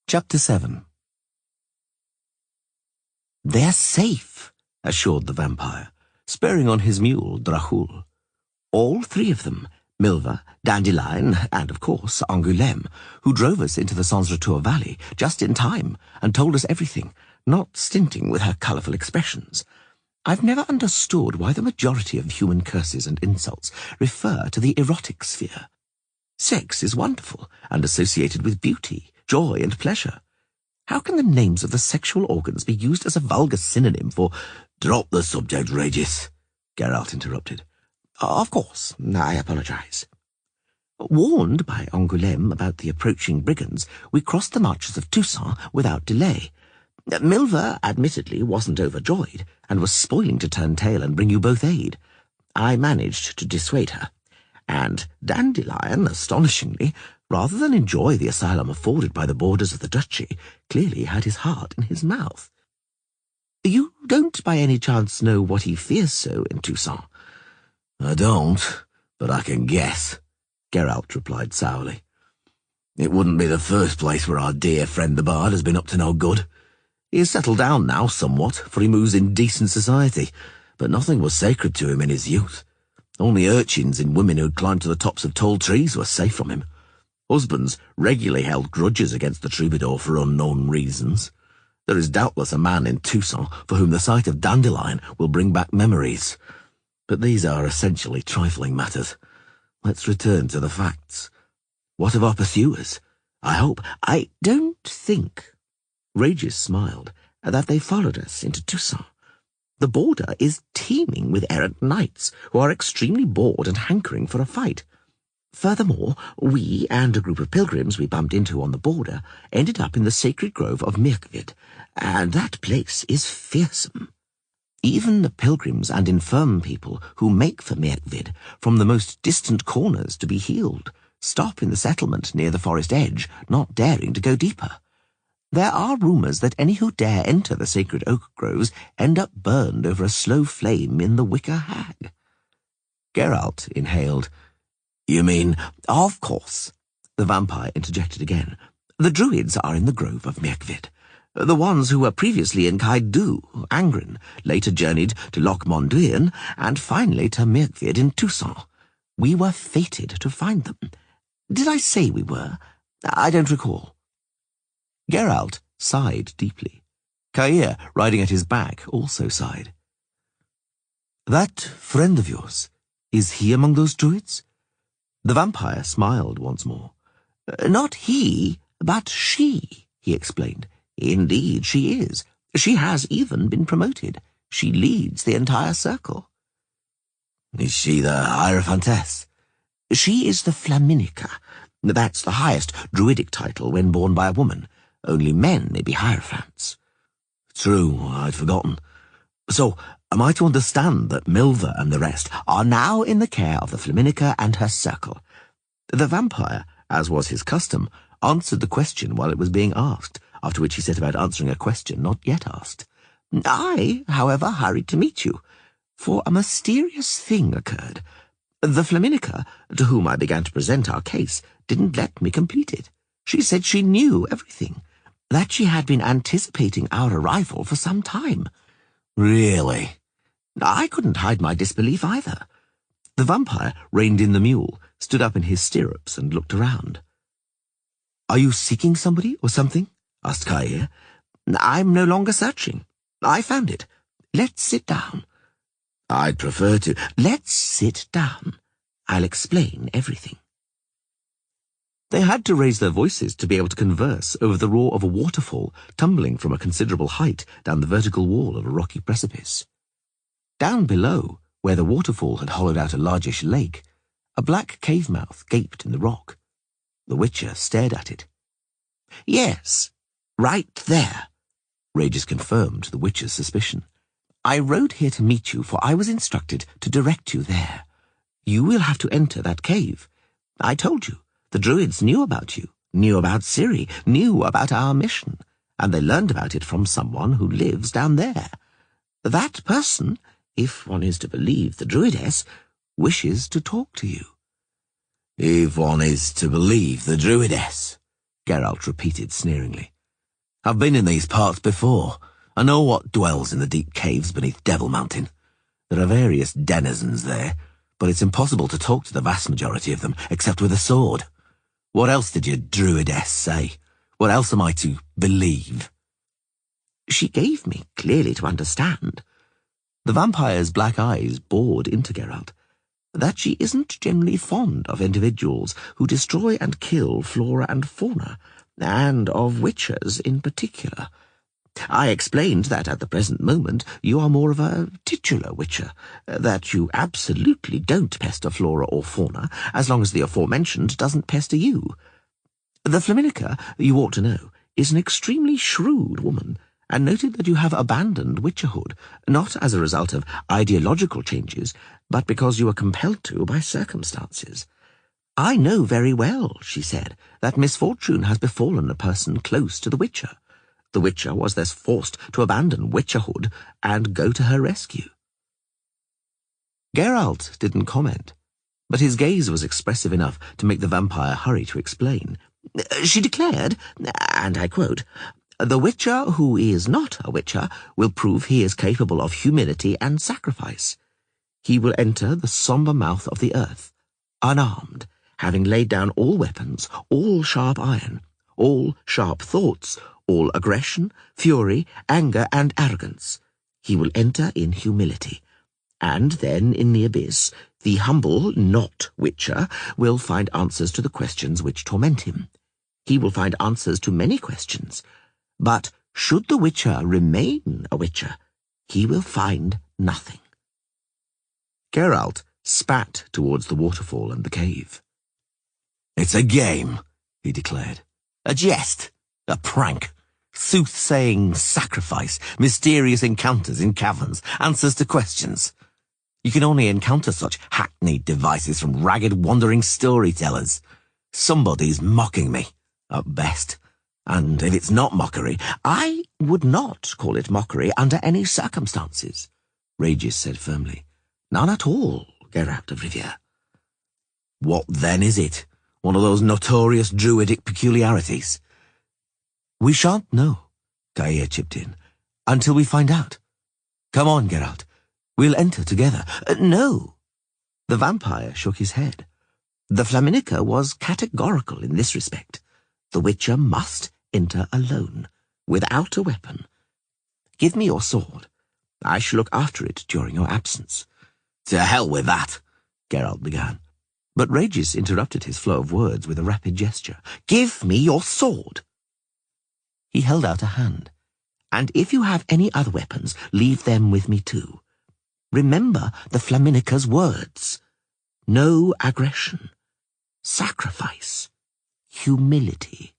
Chapter 7. "They're safe," assured the vampire, spurring on his mule, Dracul. "All three of them, Milva, Dandelion, and, of course, Angoulême, who drove us into the Sans-Retour Valley just in time and told us everything, not stinting with her colourful expressions. I've never understood why the majority of human curses and insults refer to the erotic sphere. Sex is wonderful and associated with beauty, joy, and pleasure. How can the names of the sexual organs be used as a vulgar synonym for—" "Drop the subject, Regis," Geralt interrupted. "Of course, I apologize. Warned by Angoulême about the approaching brigands, we crossed the marches of Toussaint without delay. Milva admittedly wasn't overjoyed and was spoiling to turn tail and bring you both aid. I managed to dissuade her. And Dandelion, astonishingly, rather than enjoy the asylum afforded by the borders of the duchy, clearly had his heart in his mouth. You don't by any chance know what he fears so in Toussaint?" "I don't, but I can guess," Geralt replied sourly. "It wouldn't be the first place where our dear friend the bard has been up to no good. He has settled down now somewhat, for he moves in decent society, but nothing was sacred to him in his youth. Only urchins and women who'd climbed to the tops of tall trees were safe from him. Husbands regularly held grudges against the troubadour for unknown reasons. There is doubtless a man in Toussaint for whom the sight of Dandelion will bring back memories. But these are essentially trifling matters. Let's return to the facts. What of our pursuers? I don't think," Regis smiled, "that they followed us into Toussaint. The border is teeming with errant knights who are extremely bored and hankering for a fight. Furthermore, we and a group of pilgrims we bumped into on the border ended up in the sacred grove of Mirkvid, and that place is fearsome. Even the pilgrims and infirm people who make for Mirkvid from the most distant corners to be healed stop in the settlement near the forest edge, not daring to go deeper. There are rumours that any who dare enter the sacred oak groves end up burned over a slow flame in the wicker hag." Geralt inhaled. "You mean—" "Of course," the vampire interjected again. "The druids are in the grove of Mirkvid. The ones who were previously in Caidu, Angren, later journeyed to Loch Monduin, and finally to Mirkvid in Toussaint. We were fated to find them. Did I say we were? I don't recall." Geralt sighed deeply. Caer, riding at his back, also sighed. "That friend of yours, is he among those druids?" The vampire smiled once more. "Not he, but she," he explained. "Indeed, she is. She has even been promoted. She leads the entire circle." "Is she the Hierophantess?" "She is the Flaminica. That's the highest druidic title when borne by a woman. Only men may be Hierophants." "True, I'd forgotten. So, am I to understand that Milva and the rest are now in the care of the Flaminica and her circle?" The vampire, as was his custom, answered the question while it was being asked, after which he set about answering a question not yet asked. "I, however, hurried to meet you, for a mysterious thing occurred. The Flaminica, to whom I began to present our case, didn't let me complete it. She said she knew everything, that she had been anticipating our arrival for some time." "Really?" I couldn't hide my disbelief either. The vampire reined in the mule, stood up in his stirrups, and looked around. "Are you seeking somebody or something?" asked Caer. "I'm no longer searching. I found it. Let's sit down." "I'd prefer to—" "Let's sit down. I'll explain everything." They had to raise their voices to be able to converse over the roar of a waterfall tumbling from a considerable height down the vertical wall of a rocky precipice. Down below, where the waterfall had hollowed out a largish lake, a black cave mouth gaped in the rock. The Witcher stared at it. "Yes, right there," Regis confirmed the Witcher's suspicion. "I rode here to meet you, for I was instructed to direct you there. You will have to enter that cave. I told you. The druids knew about you, knew about Ciri, knew about our mission, and they learned about it from someone who lives down there. That person, if one is to believe the druidess, wishes to talk to you." "If one is to believe the druidess," Geralt repeated sneeringly. I've been in these parts before. I know what dwells in the deep caves beneath Devil Mountain. There are various denizens there, but it's impossible to talk to the vast majority of them except with a sword. What else did your druidess say? What else am I to believe? She gave me clearly to understand. The vampire's black eyes bored into Geralt. That she isn't generally fond of individuals who destroy and kill flora and fauna, and of witchers in particular. I explained that at the present moment you are more of a titular witcher, that you absolutely don't pester flora or fauna as long as the aforementioned doesn't pester you. The Flaminica, you ought to know, is an extremely shrewd woman, and noted that you have abandoned witcherhood, not as a result of ideological changes, but because you were compelled to by circumstances. I know very well, she said, that misfortune has befallen a person close to the witcher. The witcher was thus forced to abandon witcherhood and go to her rescue. Geralt didn't comment, but his gaze was expressive enough to make the vampire hurry to explain. She declared, and I quote, "The witcher who is not a witcher will prove he is capable of humility and sacrifice. He will enter the sombre mouth of the earth, unarmed, having laid down all weapons, all sharp iron, all sharp thoughts, all aggression, fury, anger, and arrogance. He will enter in humility, and then in the abyss, the humble not-witcher will find answers to the questions which torment him. He will find answers to many questions, but should the witcher remain a witcher, he will find nothing." Geralt spat towards the waterfall and the cave. "It's a game," he declared. "A jest, a prank, soothsaying sacrifice, mysterious encounters in caverns, answers to questions. You can only encounter such hackneyed devices from ragged wandering storytellers. Somebody's mocking me, at best. And if it's not mockery, I would not call it mockery under any circumstances, Regis said firmly. None at all, Geralt of Rivia. What then is it? One of those notorious druidic peculiarities? We shan't know, Gaia chipped in, until we find out. Come on, Geralt. We'll enter together. No. The vampire shook his head. The Flaminica was categorical in this respect. The witcher must enter alone, without a weapon. Give me your sword. I shall look after it during your absence. To hell with that, Geralt began. But Regis interrupted his flow of words with a rapid gesture. Give me your sword. He held out a hand. And if you have any other weapons, leave them with me too. Remember the Flaminica's words. No aggression. Sacrifice. Humility.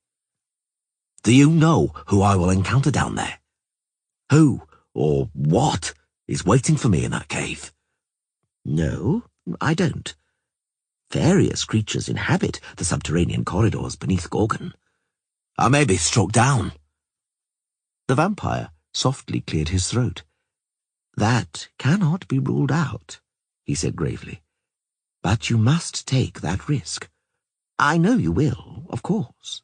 Do you know who I will encounter down there? Who, or what, is waiting for me in that cave? No, I don't. Various creatures inhabit the subterranean corridors beneath Gorgon. I may be struck down. The vampire softly cleared his throat. That cannot be ruled out, he said gravely. But you must take that risk. I know you will, of course.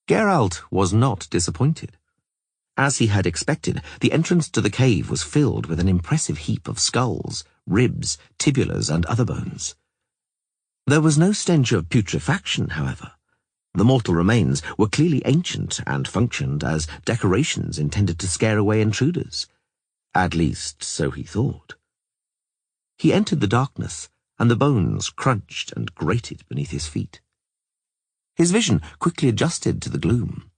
Geralt was not disappointed. As he had expected, the entrance to the cave was filled with an impressive heap of skulls, ribs, tibulas, and other bones. There was no stench of putrefaction, however. The mortal remains were clearly ancient and functioned as decorations intended to scare away intruders. At least, so he thought. He entered the darkness, and the bones crunched and grated beneath his feet. His vision quickly adjusted to the gloom.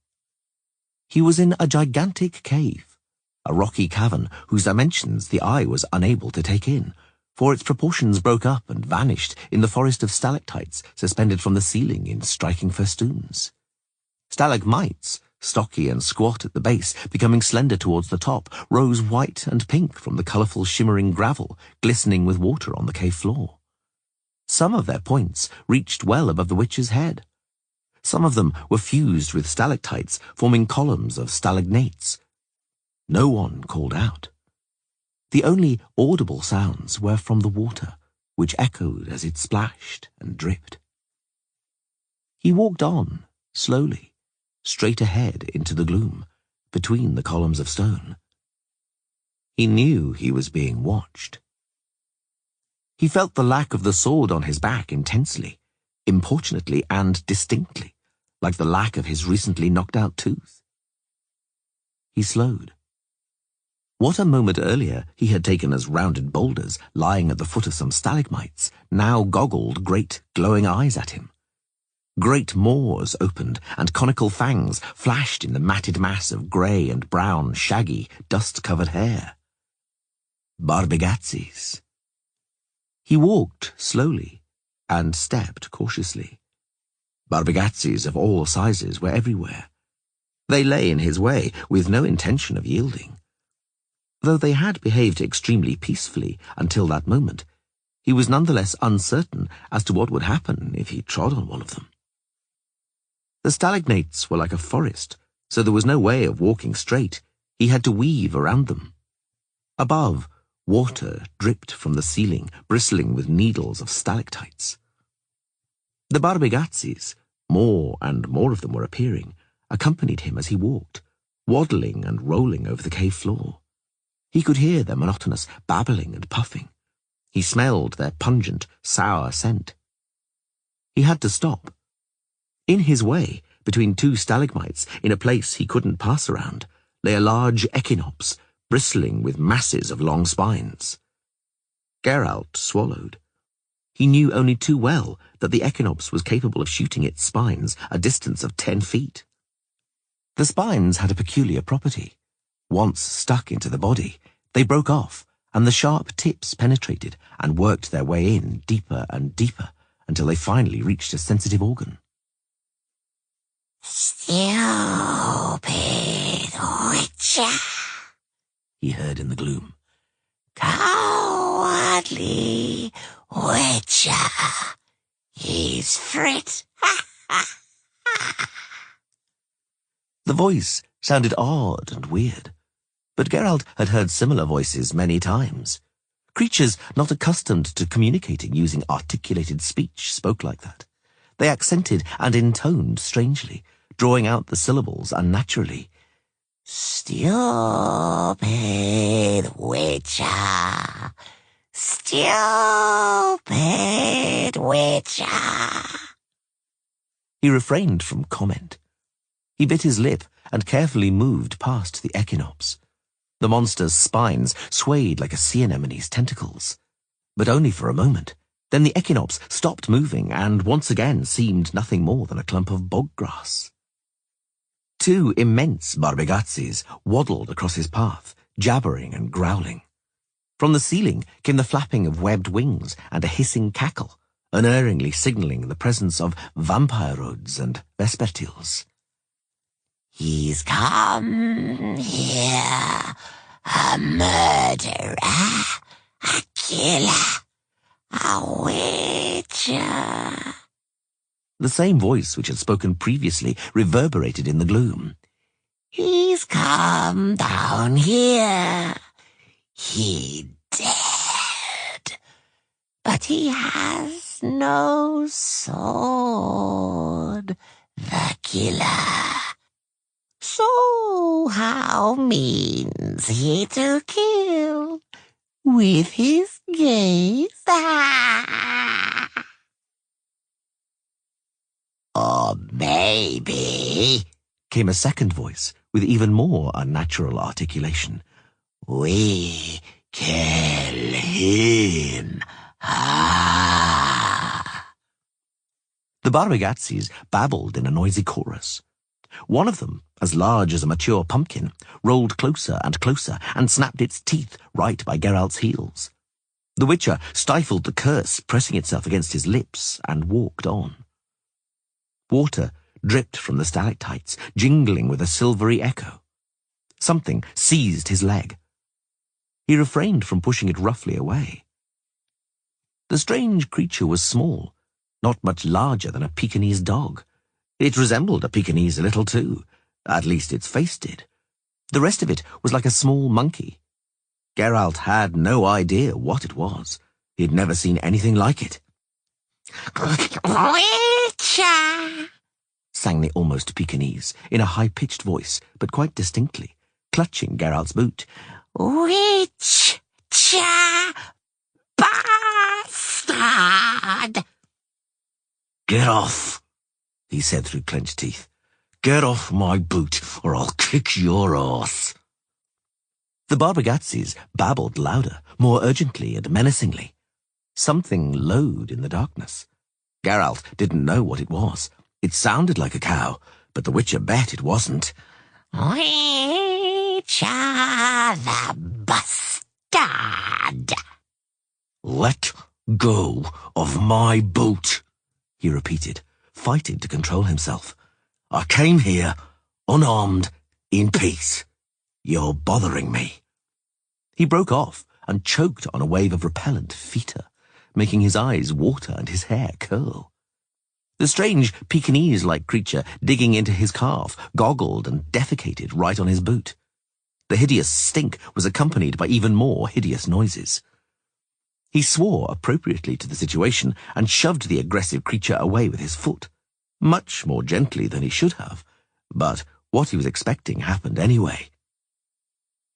He was in a gigantic cave, a rocky cavern whose dimensions the eye was unable to take in, for its proportions broke up and vanished in the forest of stalactites suspended from the ceiling in striking festoons. Stalagmites, stocky and squat at the base, becoming slender towards the top, rose white and pink from the colourful shimmering gravel glistening with water on the cave floor. Some of their points reached well above the witch's head. Some of them were fused with stalactites, forming columns of stalagnates. No one called out. The only audible sounds were from the water, which echoed as it splashed and dripped. He walked on, slowly, straight ahead into the gloom, between the columns of stone. He knew he was being watched. He felt the lack of the sword on his back intensely, importunately and distinctly, like the lack of his recently knocked-out tooth. He slowed. What a moment earlier he had taken as rounded boulders lying at the foot of some stalagmites now goggled great glowing eyes at him. Great maws opened and conical fangs flashed in the matted mass of grey and brown, shaggy, dust-covered hair. Barbegazzis. He walked slowly and stepped cautiously. Barbegazzis of all sizes were everywhere. They lay in his way with no intention of yielding. Though they had behaved extremely peacefully until that moment, he was nonetheless uncertain as to what would happen if he trod on one of them. The stalagnates were like a forest, so there was no way of walking straight. He had to weave around them. Above, water dripped from the ceiling, bristling with needles of stalactites. The Barbegazzis, more and more of them were appearing, accompanied him as he walked, waddling and rolling over the cave floor. He could hear their monotonous babbling and puffing. He smelled their pungent, sour scent. He had to stop. In his way, between two stalagmites, in a place he couldn't pass around, lay a large echinops, bristling with masses of long spines. Geralt swallowed. He knew only too well that the echinops was capable of shooting its spines a distance of 10 feet. The spines had a peculiar property. Once stuck into the body, they broke off, and the sharp tips penetrated and worked their way in deeper and deeper until they finally reached a sensitive organ. "Stupid witcher," he heard in the gloom. "Cowardly witcher, he's frit." The voice sounded odd and weird, but Geralt had heard similar voices many times. Creatures not accustomed to communicating using articulated speech spoke like that. They accented and intoned strangely, drawing out the syllables unnaturally. "Stupid witcher, stupid witcher." He refrained from comment. He bit his lip and carefully moved past the echinops. The monster's spines swayed like a sea anemone's tentacles. But only for a moment. Then the echinops stopped moving and once again seemed nothing more than a clump of bog grass. Two immense Barbegazzis waddled across his path, jabbering and growling. From the ceiling came the flapping of webbed wings and a hissing cackle, unerringly signalling the presence of vampirods and vespertils. "He's come here, a murderer, a killer, a witcher." The same voice which had spoken previously reverberated in the gloom. "He's come down here. He dead, but he has no sword, the killer. So how means he to kill? With his gaze? Or maybe," came a second voice with even more unnatural articulation, "we kill him. Ah." The Barbegazzis babbled in a noisy chorus. One of them, as large as a mature pumpkin, rolled closer and closer and snapped its teeth right by Geralt's heels. The Witcher stifled the curse pressing itself against his lips and walked on. Water dripped from the stalactites, jingling with a silvery echo. Something seized his leg. He refrained from pushing it roughly away. The strange creature was small, not much larger than a Pekingese dog. It resembled a Pekingese a little too, at least its face did. The rest of it was like a small monkey. Geralt had no idea what it was. He'd never seen anything like it. "Witcher!" sang the almost Pekingese, in a high-pitched voice, but quite distinctly, clutching Geralt's boot. Witch! Bastard! Get off, he said through clenched teeth. Get off my boot, or I'll kick your ass. The Barbagazzis babbled louder, more urgently and menacingly. Something lowed in the darkness. Geralt didn't know what it was. It sounded like a cow, but the Witcher bet it wasn't. Which are the bastard? Let go of my boot, he repeated, fighting to control himself. I came here, unarmed, in peace. You're bothering me. He broke off and choked on a wave of repellent feta, making his eyes water and his hair curl. The strange Pekingese-like creature digging into his calf goggled and defecated right on his boot. The hideous stink was accompanied by even more hideous noises. He swore appropriately to the situation and shoved the aggressive creature away with his foot, much more gently than he should have, but what he was expecting happened anyway.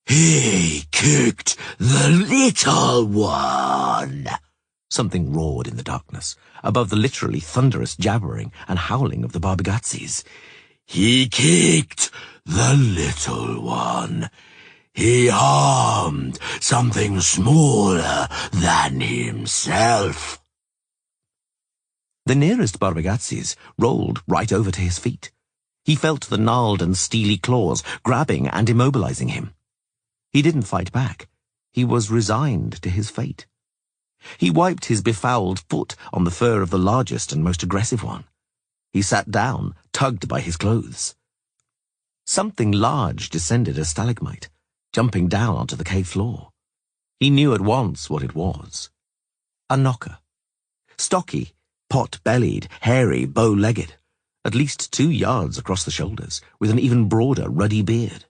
He kicked the little one, something roared in the darkness, above the literally thunderous jabbering and howling of the Barbagazzis. He kicked the little one. He harmed something smaller than himself. The nearest Barbagazzis rolled right over to his feet. He felt the gnarled and steely claws grabbing and immobilizing him. He didn't fight back. He was resigned to his fate. He wiped his befouled foot on the fur of the largest and most aggressive one. He sat down, tugged by his clothes. Something large descended a stalagmite, jumping down onto the cave floor. He knew at once what it was. A knocker. Stocky, pot-bellied, hairy, bow-legged, at least 2 yards across the shoulders, with an even broader, ruddy beard.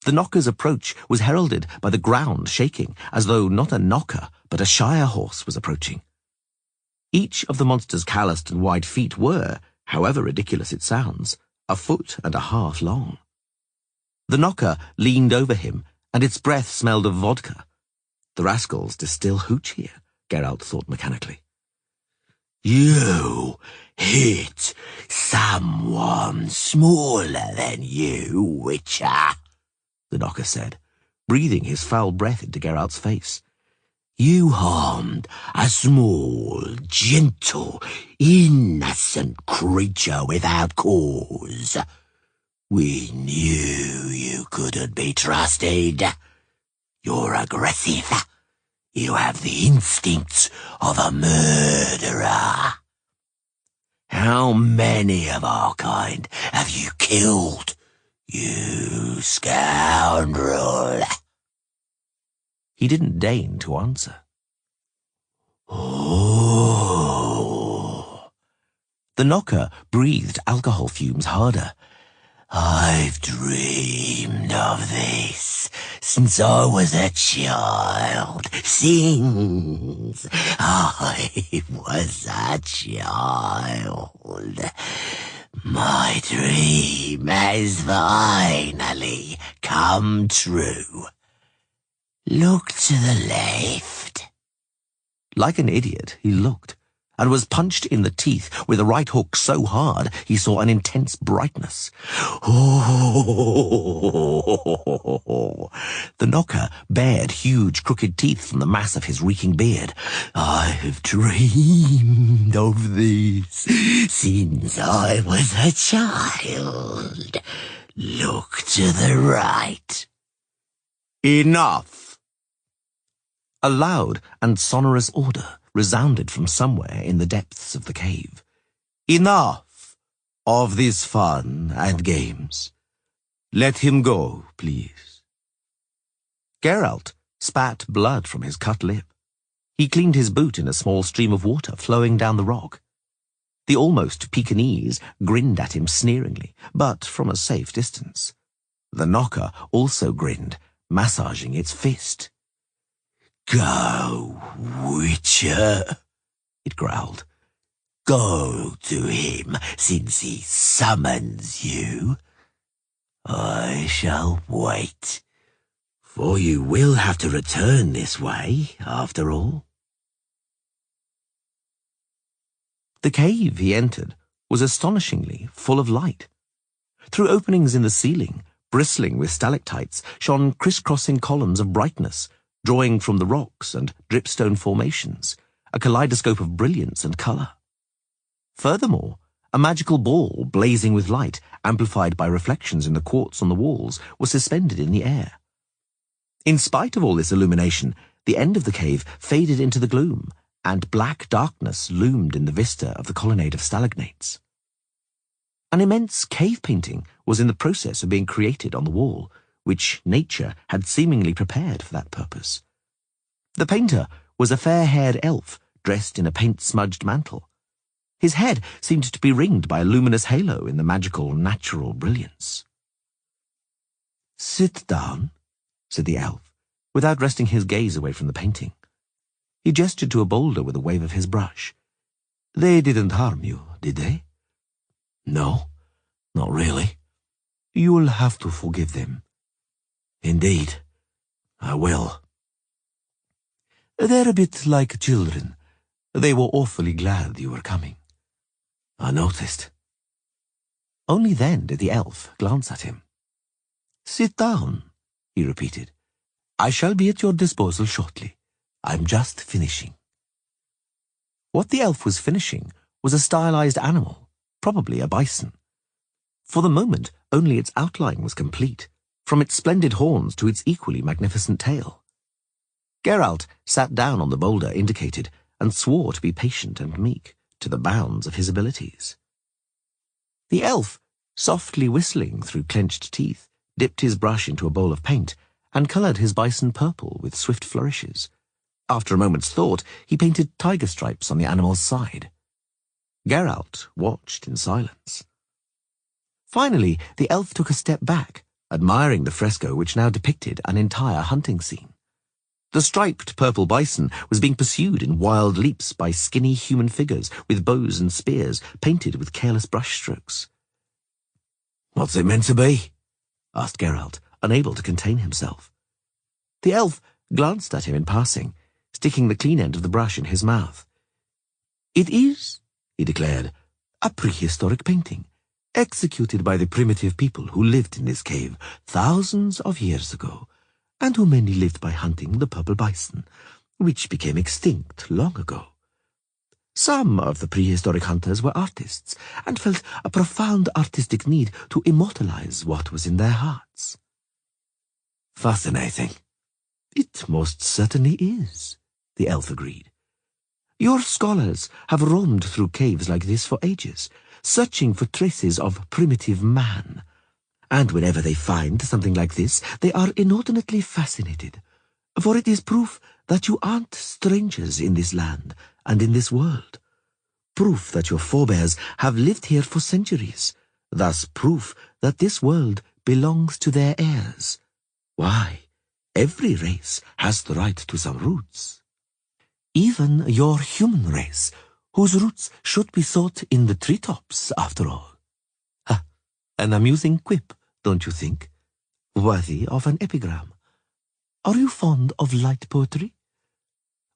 The knocker's approach was heralded by the ground shaking, as though not a knocker, but a shire horse was approaching. Each of the monster's calloused and wide feet were, however ridiculous it sounds, 1.5 feet long. The knocker leaned over him, and its breath smelled of vodka. The rascals distill hooch here, Geralt thought mechanically. You hit someone smaller than you, Witcher, the knocker said, breathing his foul breath into Geralt's face. You harmed a small, gentle, innocent creature without cause. We knew you couldn't be trusted. You're aggressive. You have the instincts of a murderer. How many of our kind have you killed, you scoundrel? He didn't deign to answer. Oh. The knocker breathed alcohol fumes harder. I've dreamed of this since I was a child. Since I was a child. My dream has finally come true. Look to the left. Like an idiot, he looked, and was punched in the teeth with a right hook so hard he saw an intense brightness. Oh! The knocker bared huge crooked teeth from the mass of his reeking beard. I've dreamed of this since I was a child. Look to the right. Enough! A loud and sonorous order resounded from somewhere in the depths of the cave. Enough of this fun and games. Let him go, please. Geralt spat blood from his cut lip. He cleaned his boot in a small stream of water flowing down the rock. The almost Pekingese grinned at him sneeringly, but from a safe distance. The knocker also grinned, massaging its fist. Go, Witcher, it growled. Go to him, since he summons you. I shall wait, for you will have to return this way, after all. The cave he entered was astonishingly full of light. Through openings in the ceiling, bristling with stalactites, shone crisscrossing columns of brightness, drawing from the rocks and dripstone formations, a kaleidoscope of brilliance and colour. Furthermore, a magical ball blazing with light, amplified by reflections in the quartz on the walls, was suspended in the air. In spite of all this illumination, the end of the cave faded into the gloom, and black darkness loomed in the vista of the colonnade of stalagnates. An immense cave painting was in the process of being created on the wall, which nature had seemingly prepared for that purpose. The painter was a fair-haired elf dressed in a paint-smudged mantle. His head seemed to be ringed by a luminous halo in the magical natural brilliance. "Sit down," said the elf, without wresting his gaze away from the painting. He gestured to a boulder with a wave of his brush. "They didn't harm you, did they?" "No, not really." "You'll have to forgive them." "Indeed, I will." "They're a bit like children. They were awfully glad you were coming." "I noticed." Only then did the elf glance at him. "Sit down," he repeated. "I shall be at your disposal shortly. I'm just finishing." What the elf was finishing was a stylized animal, probably a bison. For the moment, only its outline was complete, from its splendid horns to its equally magnificent tail. Geralt sat down on the boulder indicated and swore to be patient and meek, to the bounds of his abilities. The elf, softly whistling through clenched teeth, dipped his brush into a bowl of paint and coloured his bison purple with swift flourishes. After a moment's thought, he painted tiger stripes on the animal's side. Geralt watched in silence. Finally, the elf took a step back, admiring the fresco which now depicted an entire hunting scene. The striped purple bison was being pursued in wild leaps by skinny human figures with bows and spears painted with careless brushstrokes. "What's it meant to be?" asked Geralt, unable to contain himself. The elf glanced at him in passing, sticking the clean end of the brush in his mouth. "It is," he declared, "a prehistoric painting, executed by the primitive people who lived in this cave thousands of years ago, and who mainly lived by hunting the purple bison, which became extinct long ago. Some of the prehistoric hunters were artists, and felt a profound artistic need to immortalize what was in their hearts." "Fascinating." "It most certainly is," the elf agreed. "Your scholars have roamed through caves like this for ages, searching for traces of primitive man. And whenever they find something like this, they are inordinately fascinated, for it is proof that you aren't strangers in this land and in this world. Proof that your forebears have lived here for centuries, thus proof that this world belongs to their heirs. Why, every race has the right to some roots. Even your human race, whose roots should be sought in the treetops, after all. An amusing quip, don't you think? Worthy of an epigram. Are you fond of light poetry?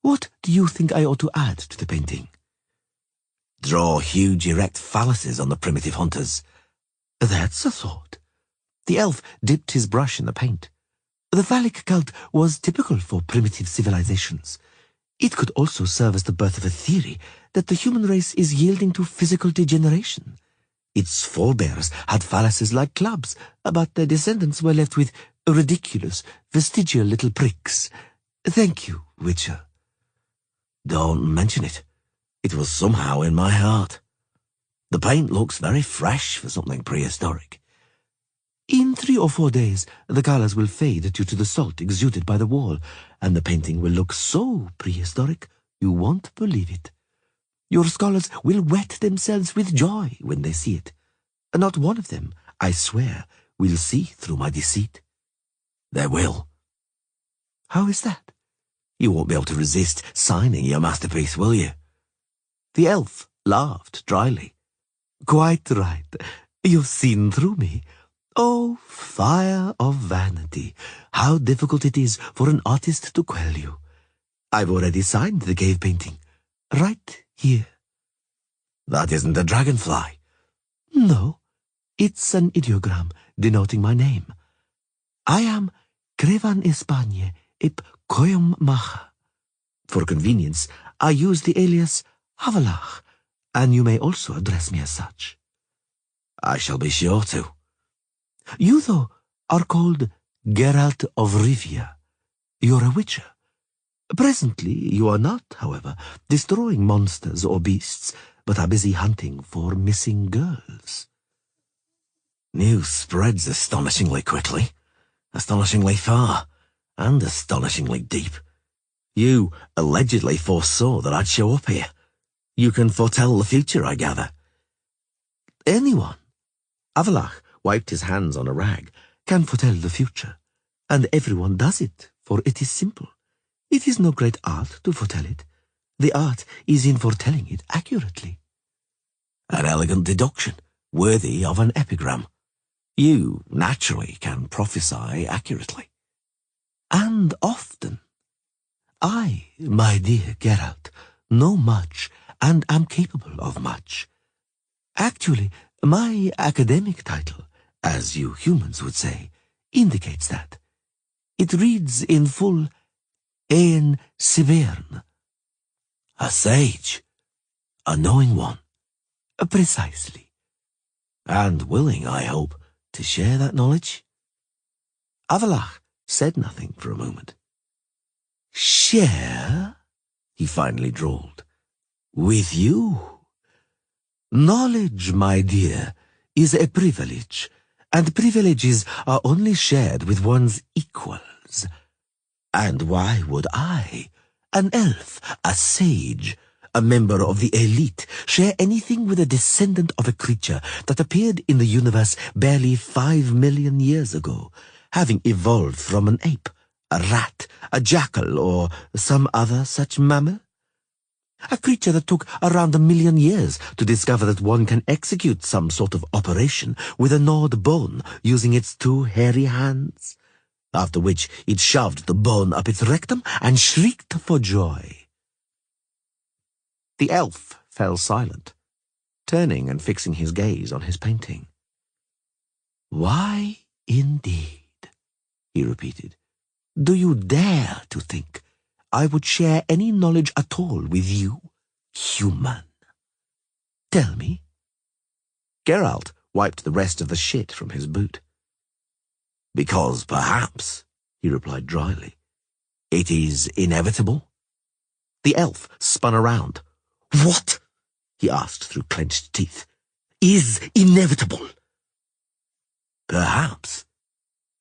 What do you think I ought to add to the painting?" "Draw huge erect phalluses on the primitive hunters." "That's a thought." The elf dipped his brush in the paint. "The phallic cult was typical for primitive civilizations. It could also serve as the birth of a theory that the human race is yielding to physical degeneration. Its forebears had phalluses like clubs, but their descendants were left with ridiculous, vestigial little pricks. Thank you, Witcher." "Don't mention it. It was somehow in my heart. The paint looks very fresh for something prehistoric." "In 3 or 4 days, the colours will fade due to the salt exuded by the wall, and the painting will look so prehistoric you won't believe it. Your scholars will wet themselves with joy when they see it. Not one of them, I swear, will see through my deceit." "They will." "How is that?" "You won't be able to resist signing your masterpiece, will you?" The elf laughed dryly. "Quite right. You've seen through me. Oh, fire of vanity, how difficult it is for an artist to quell you. I've already signed the cave painting. Right here." "That isn't a dragonfly." "No, it's an ideogram denoting my name. I am Crevan Espagne ip Coyum Macha. For convenience, I use the alias Havelach, and you may also address me as such." "I shall be sure to." "You, though, are called Geralt of Rivia. You're a witcher. Presently you are not, however, destroying monsters or beasts, but are busy hunting for missing girls." News spreads astonishingly quickly, astonishingly far, and astonishingly deep. You allegedly foresaw that I'd show up here. You can foretell the future, I gather. "Anyone," Avalach wiped his hands on a rag, "can foretell the future, and everyone does it, for it is simple. It is no great art to foretell it. The art is in foretelling it accurately." "An elegant deduction, worthy of an epigram. You, naturally, can prophesy accurately." "And often. I, my dear Geralt, know much and am capable of much. Actually, my academic title, as you humans would say, indicates that. It reads in full, Ein Sivern." "A sage, a knowing one." "Precisely." "And willing, I hope, to share that knowledge?" Avalach said nothing for a moment. "Share?" he finally drawled. "With you? Knowledge, my dear, is a privilege, and privileges are only shared with one's equals. And why would I, an elf, a sage, a member of the elite, share anything with a descendant of a creature that appeared in the universe barely 5 million years ago, having evolved from an ape, a rat, a jackal, or some other such mammal? A creature that took around 1 million years to discover that one can execute some sort of operation with a gnawed bone using its 2 hairy hands, after which it shoved the bone up its rectum and shrieked for joy." The elf fell silent, turning and fixing his gaze on his painting. "Why, indeed," he repeated. "Do you dare to think I would share any knowledge at all with you, human? Tell me." Geralt wiped the rest of the shit from his boot. "Because perhaps," he replied dryly, "it is inevitable." The elf spun around. "What?" he asked through clenched teeth. "Is inevitable?" "Perhaps."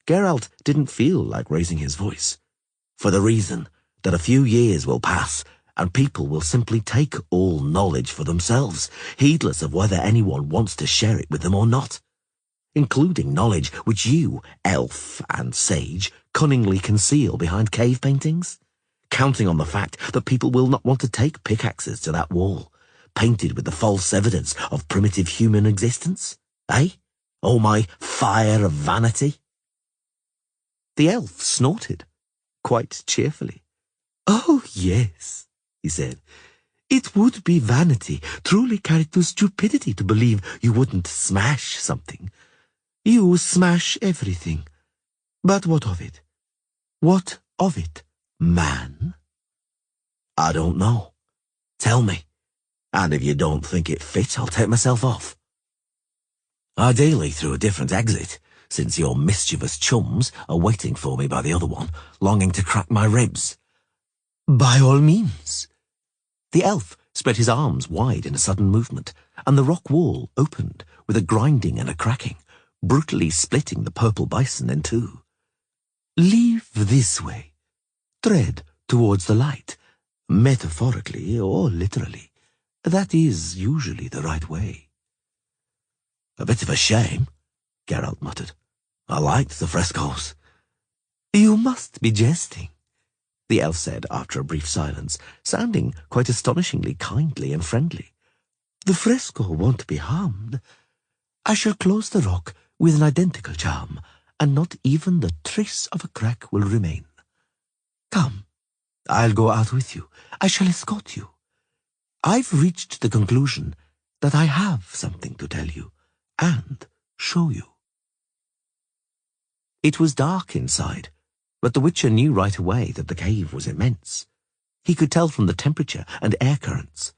Geralt didn't feel like raising his voice, "for the reason that a few years will pass and people will simply take all knowledge for themselves, heedless of whether anyone wants to share it with them or not, including knowledge which you, elf and sage, cunningly conceal behind cave paintings, counting on the fact that people will not want to take pickaxes to that wall, painted with the false evidence of primitive human existence, eh? Oh, my fire of vanity!" The elf snorted, quite cheerfully. "Oh, yes," he said. "It would be vanity, truly carried to stupidity, to believe you wouldn't smash something. You smash everything. But what of it? What of it, man?" "I don't know. Tell me, and if you don't think it fit, I'll take myself off. Ideally through a different exit, since your mischievous chums are waiting for me by the other one, longing to crack my ribs." "By all means." The elf spread his arms wide in a sudden movement, and the rock wall opened with a grinding and a cracking, brutally splitting the purple bison in two. "Leave this way. Tread towards the light, metaphorically or literally. That is usually the right way." "A bit of a shame," Geralt muttered. "I liked the frescoes." "You must be jesting," the elf said after a brief silence, sounding quite astonishingly kindly and friendly. The fresco won't be harmed. I shall close the rock with an identical charm, and not even the trace of a crack will remain. Come, I'll go out with you. I shall escort you. I've reached the conclusion that I have something to tell you and show you. It was dark inside, but the Witcher knew right away that the cave was immense. He could tell from the temperature and air currents.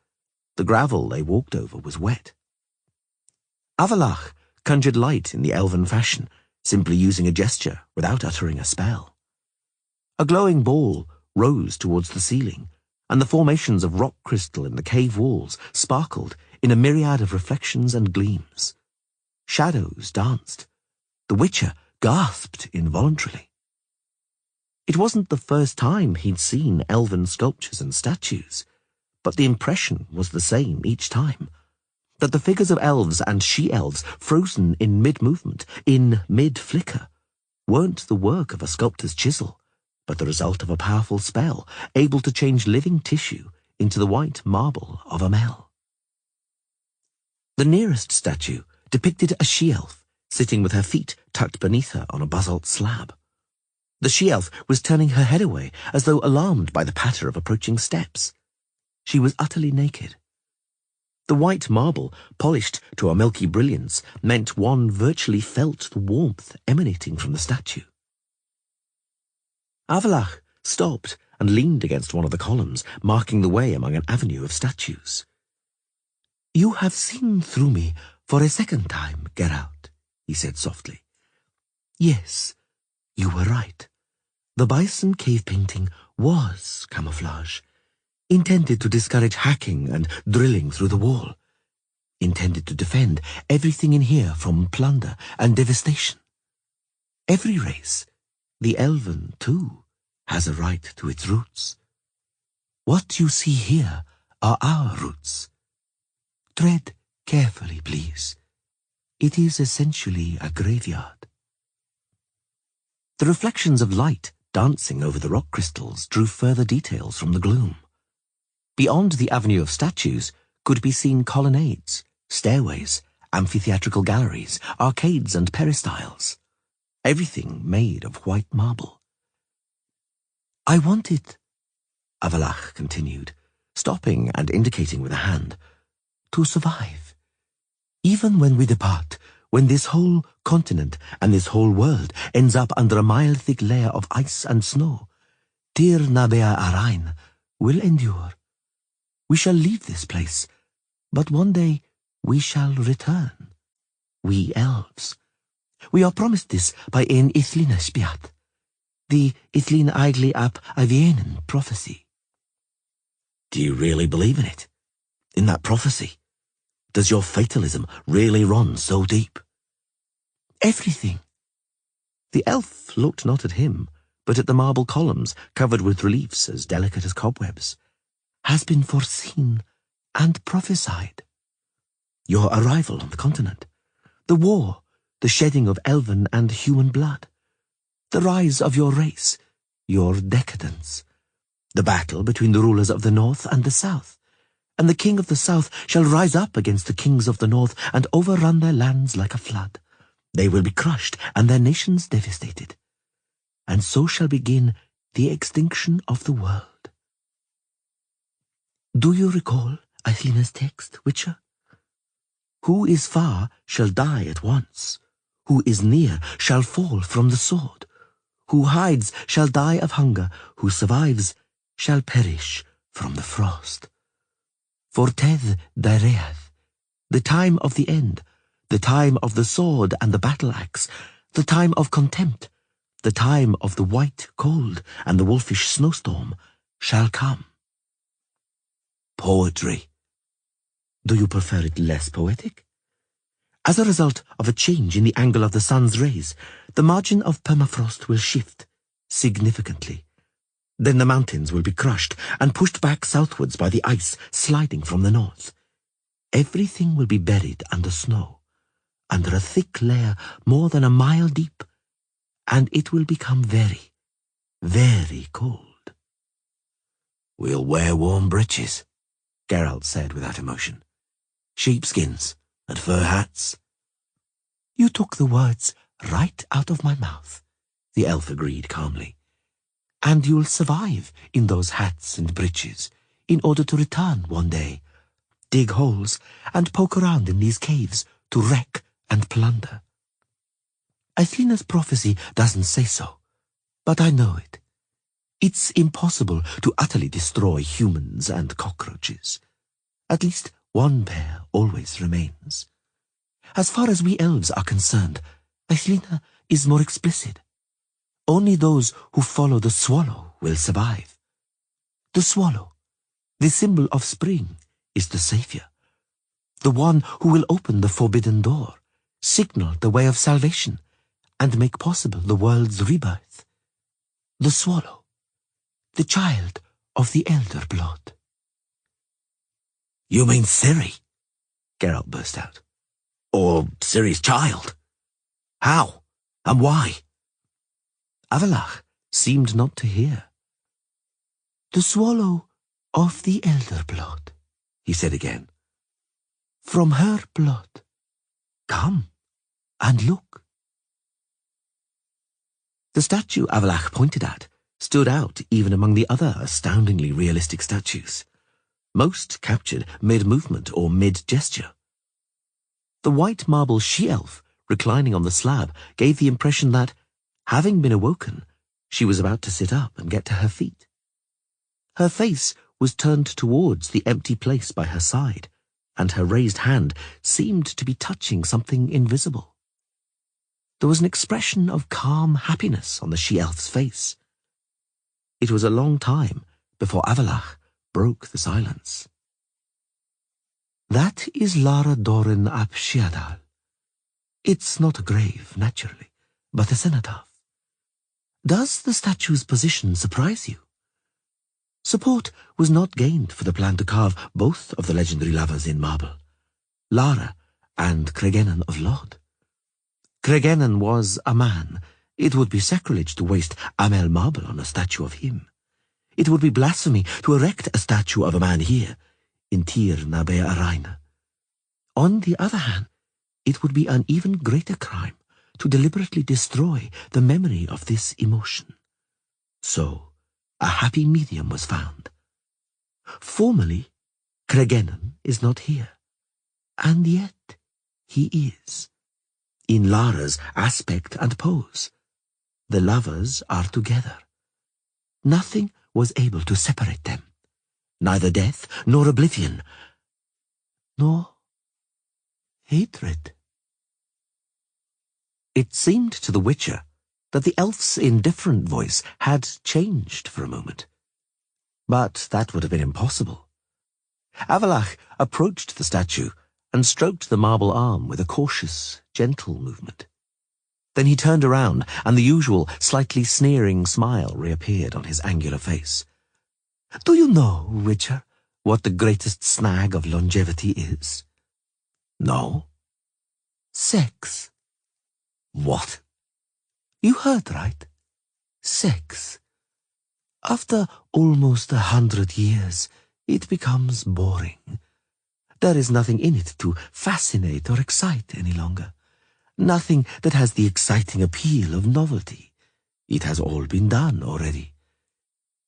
The gravel they walked over was wet. Avalach conjured light in the elven fashion, simply using a gesture without uttering a spell. A glowing ball rose towards the ceiling, and the formations of rock crystal in the cave walls sparkled in a myriad of reflections and gleams. Shadows danced. The Witcher gasped involuntarily. It wasn't the first time he'd seen elven sculptures and statues, but the impression was the same each time, that the figures of elves and she-elves, frozen in mid-movement, in mid-flicker, weren't the work of a sculptor's chisel, but the result of a powerful spell, able to change living tissue into the white marble of a Mel. The nearest statue depicted a she-elf, sitting with her feet tucked beneath her on a basalt slab. The she-elf was turning her head away, as though alarmed by the patter of approaching steps. She was utterly naked. The white marble, polished to a milky brilliance, meant one virtually felt the warmth emanating from the statue. Avalach stopped and leaned against one of the columns, marking the way among an avenue of statues. "You have seen through me for a second time, Geralt," he said softly. "Yes, you were right. The bison cave painting was camouflage, intended to discourage hacking and drilling through the wall, intended to defend everything in here from plunder and devastation. Every race, the elven too, has a right to its roots. What you see here are our roots. Tread carefully, please. It is essentially a graveyard." The reflections of light dancing over the rock crystals drew further details from the gloom. Beyond the avenue of statues could be seen colonnades, stairways, amphitheatrical galleries, arcades and peristyles, everything made of white marble. "I want it," Avalach continued, stopping and indicating with a hand, "to survive. Even when we depart, when this whole continent and this whole world ends up under a mile-thick layer of ice and snow, Tir Nabea Arain will endure. We shall leave this place, but one day we shall return. We elves. We are promised this by Ein Ithlina Spiat, the Ithlin Aigli ap Avienen prophecy." "Do you really believe in it? In that prophecy? Does your fatalism really run so deep?" "Everything." The elf looked not at him, but at the marble columns covered with reliefs as delicate as cobwebs. "Has been foreseen and prophesied. Your arrival on the continent, the war, the shedding of elven and human blood, the rise of your race, your decadence, the battle between the rulers of the north and the south, and the king of the south shall rise up against the kings of the north and overrun their lands like a flood. They will be crushed and their nations devastated. And so shall begin the extinction of the world. Do you recall Aethlina's text, Witcher? Who is far shall die at once. Who is near shall fall from the sword. Who hides shall die of hunger. Who survives shall perish from the frost. For Teth Dareath, the time of the end, the time of the sword and the battle-axe, the time of contempt, the time of the white cold and the wolfish snowstorm shall come. Poetry. Do you prefer it less poetic? As a result of a change in the angle of the sun's rays, the margin of permafrost will shift significantly. Then the mountains will be crushed and pushed back southwards by the ice sliding from the north. Everything will be buried under snow, under a thick layer more than a mile deep, and it will become very, very cold. "We'll wear warm breeches," Geralt said without emotion. sheepskins and fur hats. You took the words right out of my mouth, the elf agreed calmly. And you'll survive in those hats and breeches in order to return one day, dig holes, and poke around in these caves to wreck and plunder. Athena's prophecy doesn't say so, but I know it. It's impossible to utterly destroy humans and cockroaches. At least one pair always remains. As far as we elves are concerned, Athena is more explicit. Only those who follow the swallow will survive. The swallow, the symbol of spring, is the savior. The one who will open the forbidden door, signal the way of salvation, and make possible the world's rebirth. The swallow, the child of the elder blood. You mean Ciri? Geralt burst out. Or Ciri's child? How? And why? Avalach seemed not to hear. The swallow of the elder blood, he said again. From her blood. Come and look. The statue Avalach pointed at stood out even among the other astoundingly realistic statues. Most captured mid-movement or mid-gesture. The white marble she-elf reclining on the slab gave the impression that, having been awoken, she was about to sit up and get to her feet. Her face was turned towards the empty place by her side, and her raised hand seemed to be touching something invisible. There was an expression of calm happiness on the she-elf's face. It was a long time before Avalach broke the silence. That is Lara Dorin ap Shiadal. It's not a grave, naturally, but a cenotaph. Does the statue's position surprise you? Support was not gained for the plan to carve both of the legendary lovers in marble, Lara and Cregennan of Lod. Cregennan was a man. It would be sacrilege to waste Amel marble on a statue of him. It would be blasphemy to erect a statue of a man here, in Tir na Bea Araina. On the other hand, it would be an even greater crime to deliberately destroy the memory of this emotion. So, a happy medium was found. Formally, Cregennan is not here, and yet he is. In Lara's aspect and pose, the lovers are together. Nothing was able to separate them, neither death nor oblivion, nor hatred. It seemed to the Witcher that the elf's indifferent voice had changed for a moment. But that would have been impossible. Avalach approached the statue and stroked the marble arm with a cautious, gentle movement. Then he turned around, and the usual, slightly sneering smile reappeared on his angular face. Do you know, Witcher, what the greatest snag of longevity is? No. Sex. What? You heard right. Sex. After almost 100 years, it becomes boring. There is nothing in it to fascinate or excite any longer. Nothing that has the exciting appeal of novelty. It has all been done already.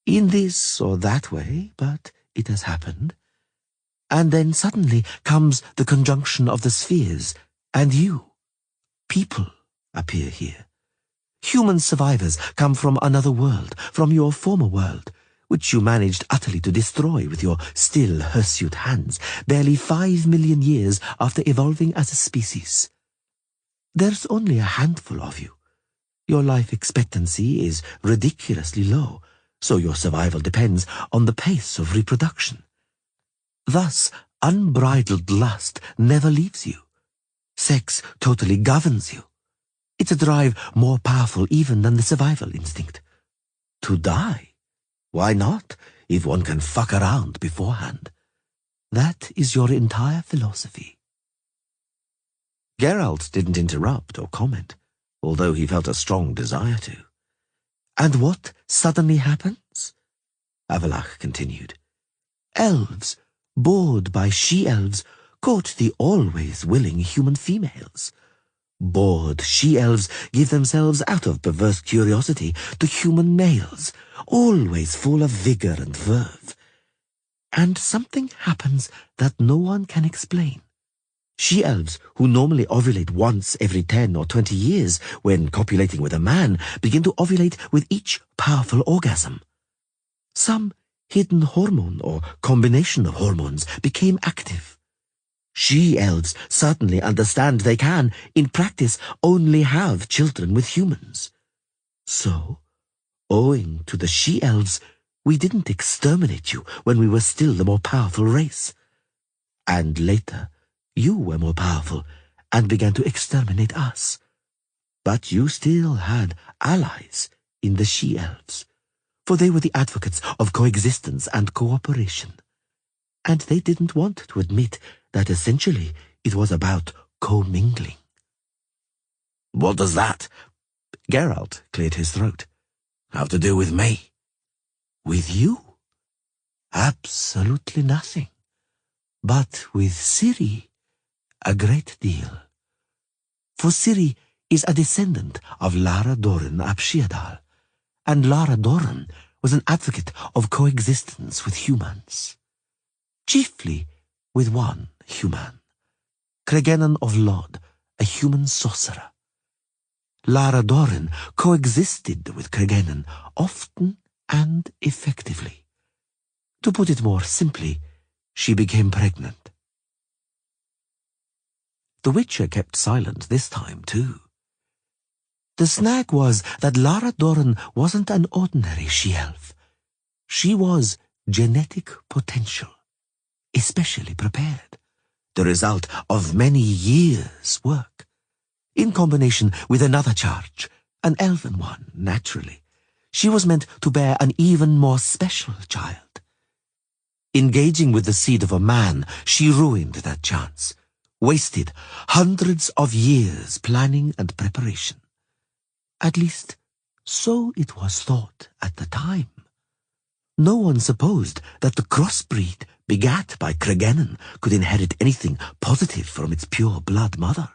In this or that way, but it has happened. And then suddenly comes the conjunction of the spheres, and you, people, appear here. Human survivors come from another world, from your former world, which you managed utterly to destroy with your still hirsute hands, barely 5 million years after evolving as a species. There's only a handful of you. Your life expectancy is ridiculously low, so your survival depends on the pace of reproduction. Thus, unbridled lust never leaves you. Sex totally governs you. It's a drive more powerful even than the survival instinct. To die? Why not, if one can fuck around beforehand? That is your entire philosophy. Geralt didn't interrupt or comment, although he felt a strong desire to. And what suddenly happens? Avalach continued. Elves, bored by she-elves, court the always willing human females. Bored she-elves give themselves out of perverse curiosity to human males, always full of vigor and verve. And something happens that no one can explain. She-elves, who normally ovulate once every 10 or 20 years when copulating with a man, begin to ovulate with each powerful orgasm. Some hidden hormone or combination of hormones became active. She-elves certainly understand they can, in practice, only have children with humans. So, owing to the she-elves, we didn't exterminate you when we were still the more powerful race. And later, you were more powerful and began to exterminate us. But you still had allies in the she-elves, for they were the advocates of coexistence and cooperation. And they didn't want to admit that essentially it was about commingling. What does that, Geralt cleared his throat, have to do with me? with you? Absolutely nothing. But with Ciri, a great deal. For Ciri is a descendant of Lara Dorren ap Sheerdal, and Lara Dorren was an advocate of coexistence with humans. Chiefly with one human, Cregennan of Lod, a human sorcerer. Lara Dorren coexisted with Cregennan often and effectively. To put it more simply, she became pregnant. The Witcher kept silent this time, too. The snag was that Lara Dorren wasn't an ordinary she-elf. She was genetic potential, especially prepared, the result of many years' work, in combination with another charge, an elven one, naturally. She was meant to bear an even more special child. Engaging with the seed of a man, she ruined that chance, wasted hundreds of years planning and preparation. At least, so it was thought at the time. No one supposed that the crossbreed begat by Cregennan could inherit anything positive from its pure blood mother.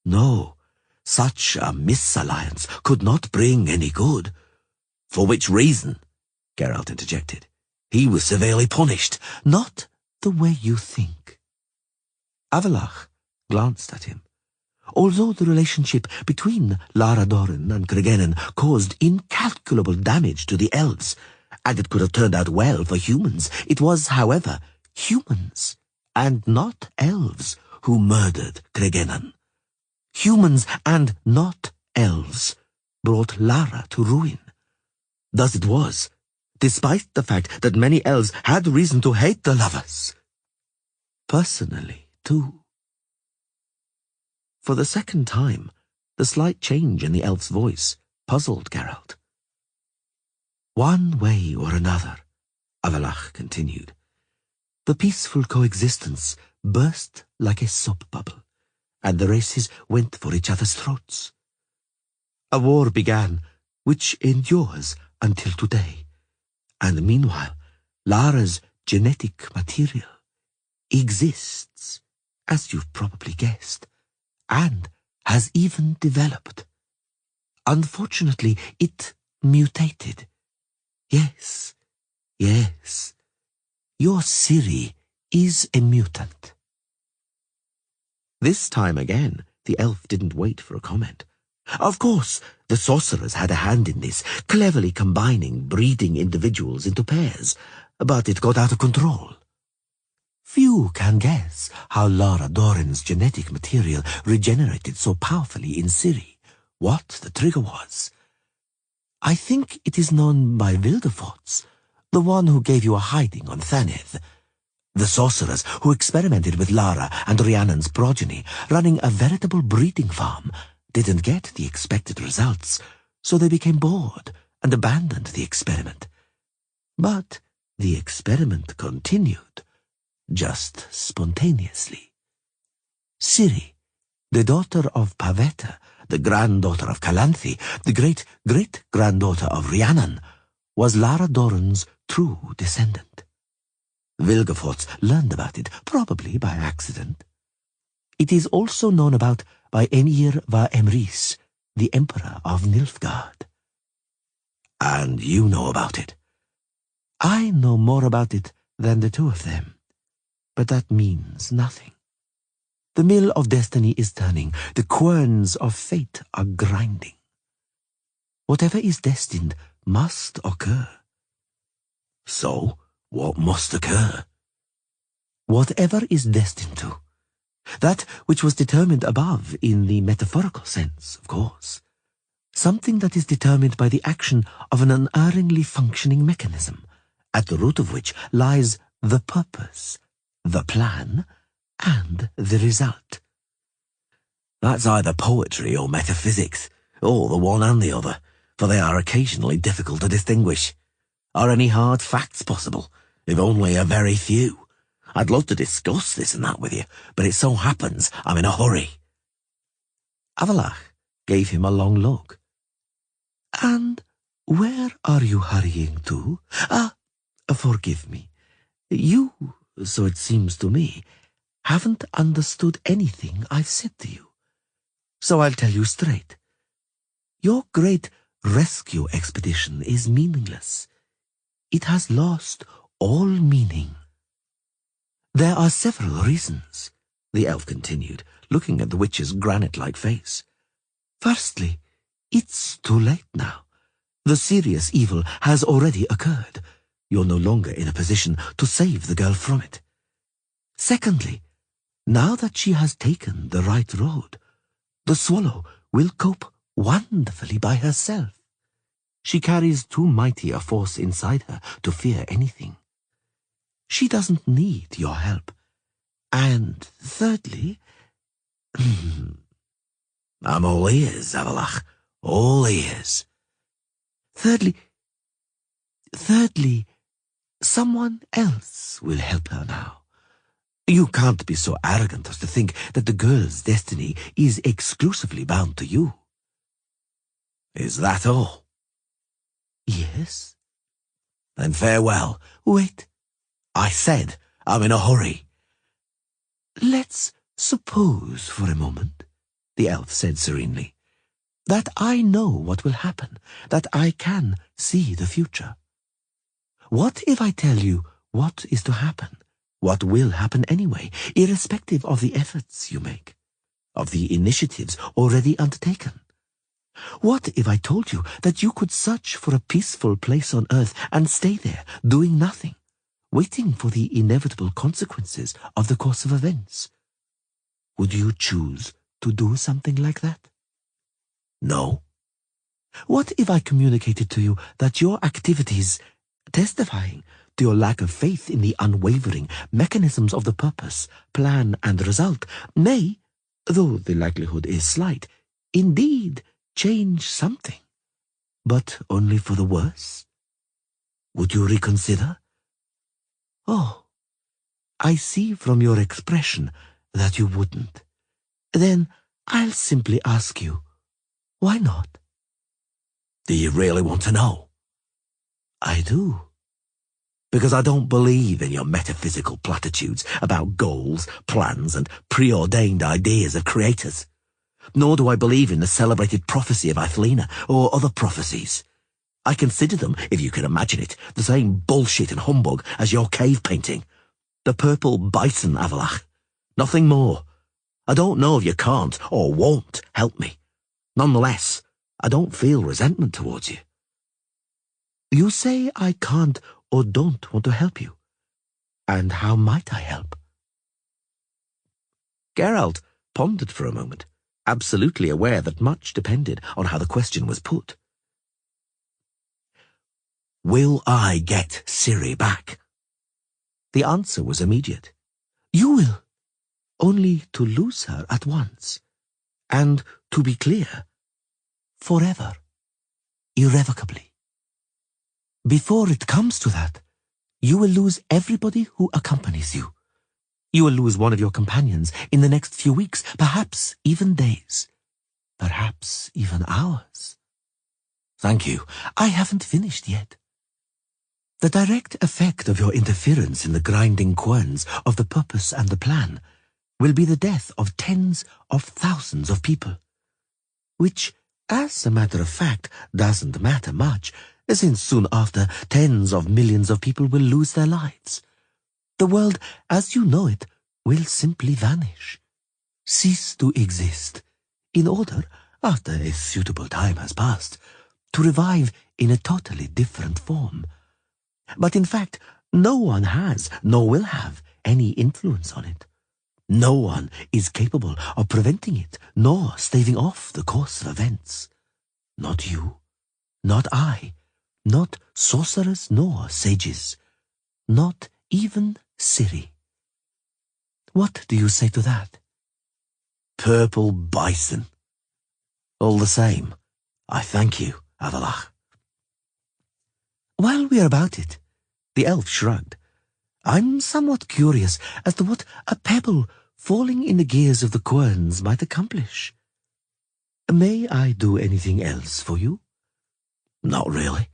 No, such a misalliance could not bring any good. For which reason, Geralt interjected, he was severely punished. Not the way you think. Avalach glanced at him. Although the relationship between Lara Dorren and Cregennan caused incalculable damage to the elves, and it could have turned out well for humans, it was, however, humans, and not elves, who murdered Cregennan. Humans, and not elves, brought Lara to ruin. Thus it was, despite the fact that many elves had reason to hate the lovers. Personally, too. For the second time, the slight change in the elf's voice puzzled Geralt. One way or another, Avalach continued, the peaceful coexistence burst like a soap bubble, and the races went for each other's throats. A war began, which endures until today, and meanwhile, Lara's genetic material exists, as you've probably guessed, and has even developed. Unfortunately, it mutated. Yes, yes, your Ciri is a mutant. This time again, the elf didn't wait for a comment. Of course, the sorcerers had a hand in this, cleverly combining breeding individuals into pairs, but it got out of control. Few can guess how Lara Dorren's genetic material regenerated so powerfully in Ciri, what the trigger was. I think it is known by Wilderforts, the one who gave you a hiding on Thaneth. The sorcerers who experimented with Lara and Rhiannon's progeny, running a veritable breeding farm, didn't get the expected results, so they became bored and abandoned the experiment. But the experiment continued, just spontaneously. Ciri, the daughter of Pavetta, the granddaughter of Calanthe, the great-great-granddaughter of Rhiannon, was Lara Dorren's true descendant. Vilgefortz learned about it, probably by accident. It is also known about by Emhyr va Emrys, the Emperor of Nilfgaard. And you know about it? I know more about it than the two of them, but that means nothing. The mill of destiny is turning, the querns of fate are grinding. Whatever is destined must occur. So, what must occur? Whatever is destined to. That which was determined above in the metaphorical sense, of course. Something that is determined by the action of an unerringly functioning mechanism, at the root of which lies the purpose, the plan, and the result. That's either poetry or metaphysics, or the one and the other, for they are occasionally difficult to distinguish. Are any hard facts possible, if only a very few? I'd love to discuss this and that with you, but it so happens I'm in a hurry. Avalach gave him a long look. And where are you hurrying to? Forgive me. You, so it seems to me, haven't understood anything I've said to you. So I'll tell you straight. Your great rescue expedition is meaningless. It has lost all meaning. There are several reasons, the elf continued, looking at the witch's granite-like face. Firstly, it's too late now. The serious evil has already occurred. You're no longer in a position to save the girl from it. Secondly, now that she has taken the right road, the swallow will cope wonderfully by herself. She carries too mighty a force inside her to fear anything. She doesn't need your help. And thirdly... I'm all ears, Avalach. All ears. Thirdly, someone else will help her now. You can't be so arrogant as to think that the girl's destiny is exclusively bound to you. Is that all? Yes. Then farewell. Wait. I said I'm in a hurry. Let's suppose for a moment, the elf said serenely, that I know what will happen, that I can see the future. What if I tell you what is to happen, what will happen anyway, irrespective of the efforts you make, of the initiatives already undertaken? What if I told you that you could search for a peaceful place on earth and stay there, doing nothing, waiting for the inevitable consequences of the course of events? Would you choose to do something like that? No. What if I communicated to you that your activities, testifying to your lack of faith in the unwavering mechanisms of the purpose, plan, and result, may, though the likelihood is slight, indeed change something, but only for the worse? Would you reconsider? Oh, I see from your expression that you wouldn't. Then I'll simply ask you, why not? Do you really want to know? I do. Because I don't believe in your metaphysical platitudes about goals, plans, and preordained ideas of creators. Nor do I believe in the celebrated prophecy of Athlena or other prophecies. I consider them, if you can imagine it, the same bullshit and humbug as your cave painting. The purple bison, Avalach. Nothing more. I don't know if you can't or won't help me. Nonetheless, I don't feel resentment towards you. You say I can't or don't want to help you. And how might I help? Geralt pondered for a moment, absolutely aware that much depended on how the question was put. Will I get Ciri back? The answer was immediate. You will, only to lose her at once. And, to be clear, forever, irrevocably. Before it comes to that, you will lose everybody who accompanies you. You will lose one of your companions in the next few weeks, perhaps even days, perhaps even hours. Thank you. I haven't finished yet. The direct effect of your interference in the grinding querns of the purpose and the plan will be the death of tens of thousands of people, which, as a matter of fact, doesn't matter much, since soon after tens of millions of people will lose their lives. The world, as you know it, will simply vanish, cease to exist, in order, after a suitable time has passed, to revive in a totally different form. But in fact, no one has, nor will have, any influence on it. No one is capable of preventing it, nor staving off the course of events. Not you, not I, not sorcerers nor sages, not even Ciri. What do you say to that? Purple bison. All the same, I thank you, Avalach. While we are about it, the elf shrugged. I'm somewhat curious as to what a pebble falling in the gears of the querns might accomplish. May I do anything else for you? Not really,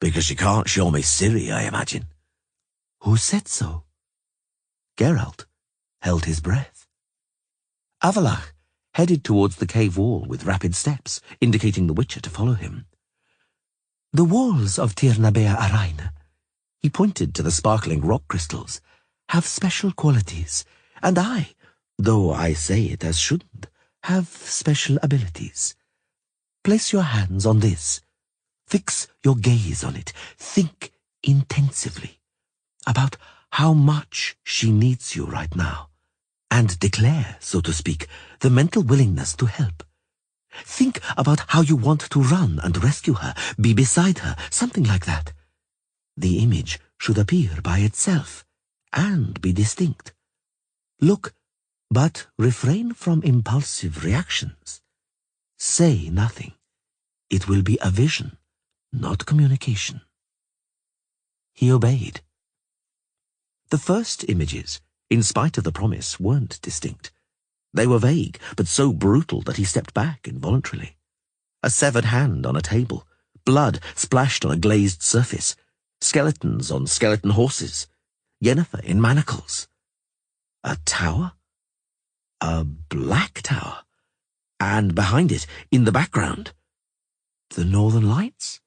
because you can't show me Ciri, I imagine. Who said so? Geralt held his breath. Avalach headed towards the cave wall with rapid steps, indicating the Witcher to follow him. The walls of Tir Nabea Arain, he pointed to the sparkling rock crystals, have special qualities, and I, though I say it as shouldn't, have special abilities. Place your hands on this. Fix your gaze on it. Think intensively about how much she needs you right now, and declare, so to speak, the mental willingness to help. Think about how you want to run and rescue her, be beside her, something like that. The image should appear by itself and be distinct. Look, but refrain from impulsive reactions. Say nothing. It will be a vision, not communication. He obeyed. The first images, in spite of the promise, weren't distinct. They were vague, but so brutal that he stepped back involuntarily. A severed hand on a table, blood splashed on a glazed surface, skeletons on skeleton horses, Yennefer in manacles. A tower? A black tower. And behind it, in the background, the northern lights?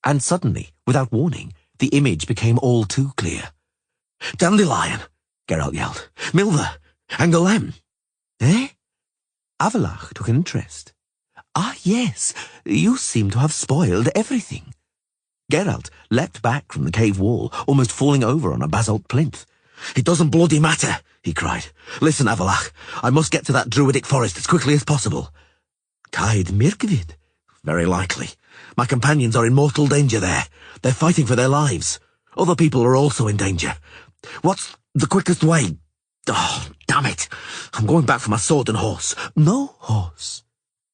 And suddenly, without warning, the image became all too clear. Dandelion, Geralt yelled. Milver, and Golem. Eh? Avalach took an interest. Ah, yes, you seem to have spoiled everything. Geralt leapt back from the cave wall, almost falling over on a basalt plinth. It doesn't bloody matter, he cried. Listen, Avalach, I must get to that druidic forest as quickly as possible. Caed Mirkvid? Very likely. My companions are in mortal danger there. They're fighting for their lives. Other people are also in danger. What's the quickest way? Oh, damn it. I'm going back for my sword and horse. No horse,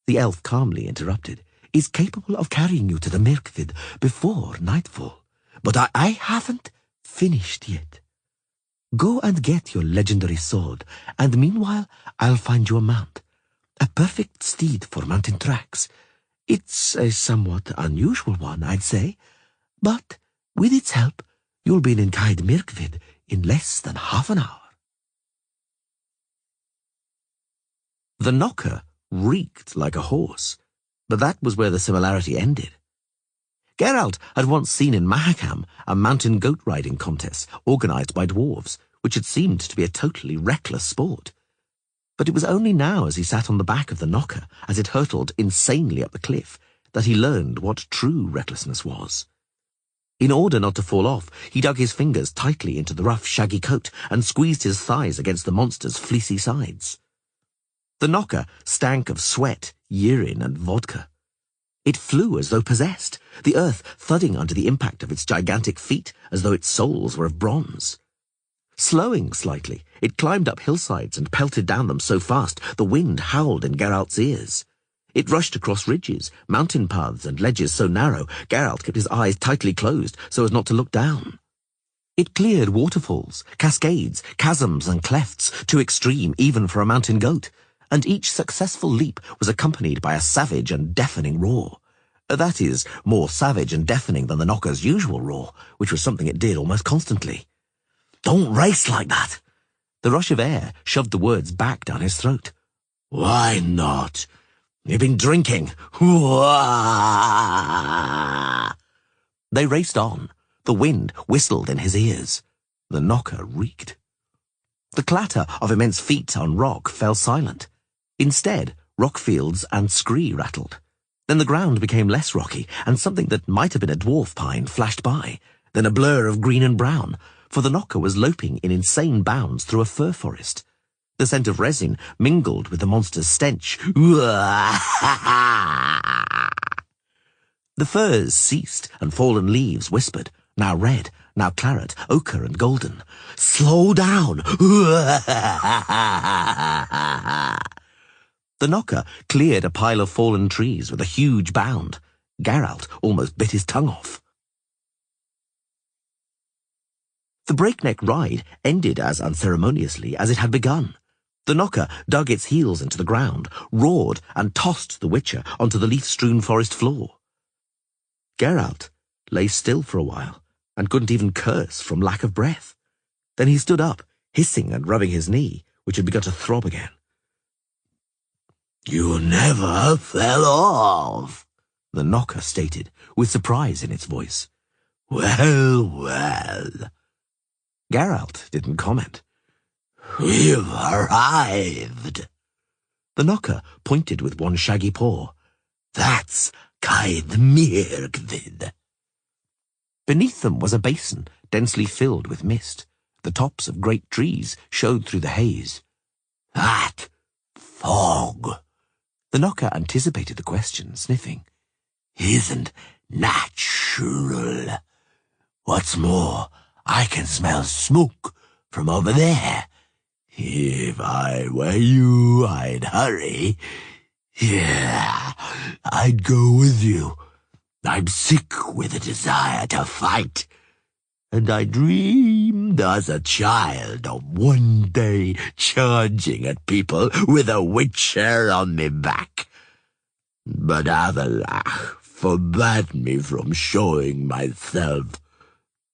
the elf calmly interrupted, is capable of carrying you to the Mirkvid before nightfall. But I haven't finished yet. Go and get your legendary sword, and meanwhile I'll find you a mount. A perfect steed for mountain tracks. It's a somewhat unusual one, I'd say, but with its help you'll be in Caed Mirkvid in less than half an hour. The knocker reeked like a horse, but that was where the similarity ended. Geralt had once seen in Mahakam a mountain goat riding contest organised by dwarves, which had seemed to be a totally reckless sport. But it was only now as he sat on the back of the knocker, as it hurtled insanely up the cliff, that he learned what true recklessness was. In order not to fall off, he dug his fingers tightly into the rough, shaggy coat and squeezed his thighs against the monster's fleecy sides. The knocker stank of sweat, urine, and vodka. It flew as though possessed, the earth thudding under the impact of its gigantic feet as though its soles were of bronze. Slowing slightly, it climbed up hillsides and pelted down them so fast the wind howled in Geralt's ears. It rushed across ridges, mountain paths, and ledges so narrow Geralt kept his eyes tightly closed so as not to look down. It cleared waterfalls, cascades, chasms, and clefts, too extreme even for a mountain goat, and each successful leap was accompanied by a savage and deafening roar. That is, more savage and deafening than the knocker's usual roar, which was something it did almost constantly. Don't race like that. The rush of air shoved the words back down his throat. Why not? You've been drinking. They raced on. The wind whistled in his ears. The knocker reeked. The clatter of immense feet on rock fell silent. Instead, rock fields and scree rattled. Then the ground became less rocky, and something that might have been a dwarf pine flashed by, then a blur of green and brown, for the knocker was loping in insane bounds through a fir forest. The scent of resin mingled with the monster's stench. The firs ceased, and fallen leaves whispered, now red, now claret, ochre and golden. Slow down! The knocker cleared a pile of fallen trees with a huge bound. Geralt almost bit his tongue off. The breakneck ride ended as unceremoniously as it had begun. The knocker dug its heels into the ground, roared, and tossed the Witcher onto the leaf-strewn forest floor. Geralt lay still for a while, and couldn't even curse from lack of breath. Then he stood up, hissing and rubbing his knee, which had begun to throb again. You never fell off, the knocker stated, with surprise in its voice. Well. Geralt didn't comment. We've arrived. The knocker pointed with one shaggy paw. That's Caed Mirgvid. Beneath them was a basin, densely filled with mist. The tops of great trees showed through the haze. That fog. The knocker anticipated the question, sniffing. Isn't natural. What's more, I can smell smoke from over there. If I were you, I'd hurry. Yeah, I'd go with you. I'm sick with a desire to fight. And I dreamed as a child of one day charging at people with a witcher on me back. But Avalach forbade me from showing myself.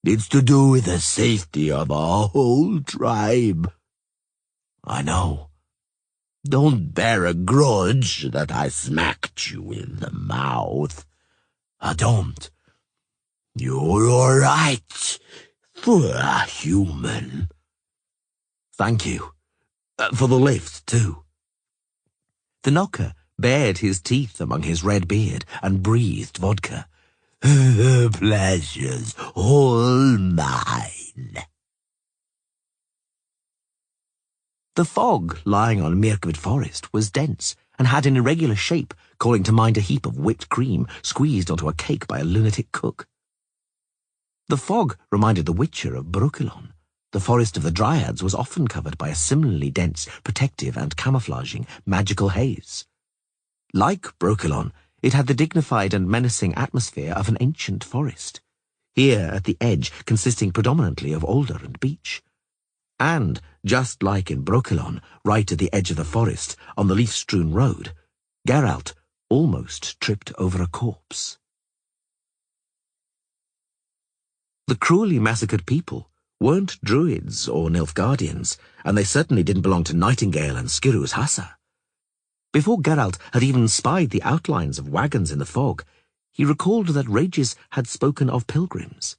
It's to do with the safety of our whole tribe. I know. Don't bear a grudge that I smacked you in the mouth. I don't. You're all right for a human. Thank you. For the lift, too. The knocker bared his teeth among his red beard and breathed vodka. Pleasure's all mine. The fog lying on Mirkwood Forest was dense and had an irregular shape, calling to mind a heap of whipped cream squeezed onto a cake by a lunatic cook. The fog reminded the Witcher of Brokilon. The forest of the Dryads was often covered by a similarly dense, protective and camouflaging magical haze. Like Brokilon, it had the dignified and menacing atmosphere of an ancient forest, here at the edge consisting predominantly of alder and beech. And, just like in Brokilon, right at the edge of the forest, on the leaf-strewn road, Geralt almost tripped over a corpse. The cruelly massacred people weren't druids or Nilfgaardians, and they certainly didn't belong to Nightingale and Skirrú's Hassa. Before Geralt had even spied the outlines of wagons in the fog, he recalled that Regis had spoken of pilgrims.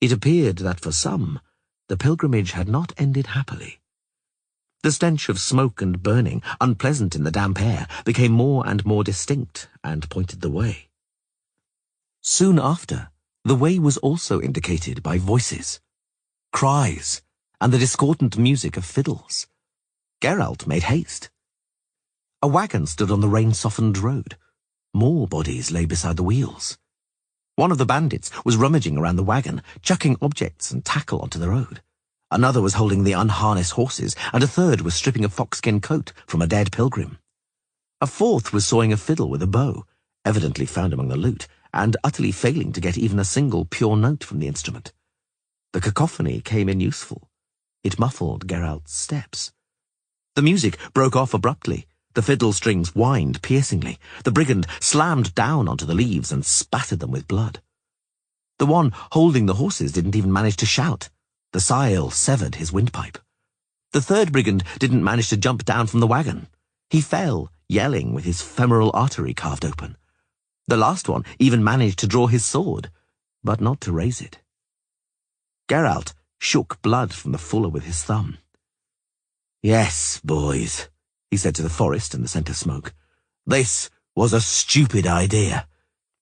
It appeared that for some, the pilgrimage had not ended happily. The stench of smoke and burning, unpleasant in the damp air, became more and more distinct and pointed the way. Soon after, the way was also indicated by voices, cries, and the discordant music of fiddles. Geralt made haste. A wagon stood on the rain-softened road. More bodies lay beside the wheels. One of the bandits was rummaging around the wagon, chucking objects and tackle onto the road. Another was holding the unharnessed horses, and a third was stripping a foxskin coat from a dead pilgrim. A fourth was sawing a fiddle with a bow, evidently found among the loot, and utterly failing to get even a single pure note from the instrument. The cacophony came in useful. It muffled Geralt's steps. The music broke off abruptly. The fiddle strings whined piercingly. The brigand slammed down onto the leaves and spattered them with blood. The one holding the horses didn't even manage to shout. The scythe severed his windpipe. The third brigand didn't manage to jump down from the wagon. He fell, yelling, with his femoral artery carved open. The last one even managed to draw his sword, but not to raise it. Geralt shook blood from the fuller with his thumb. "Yes, boys," he said to the forest and the scent of smoke. "This was a stupid idea.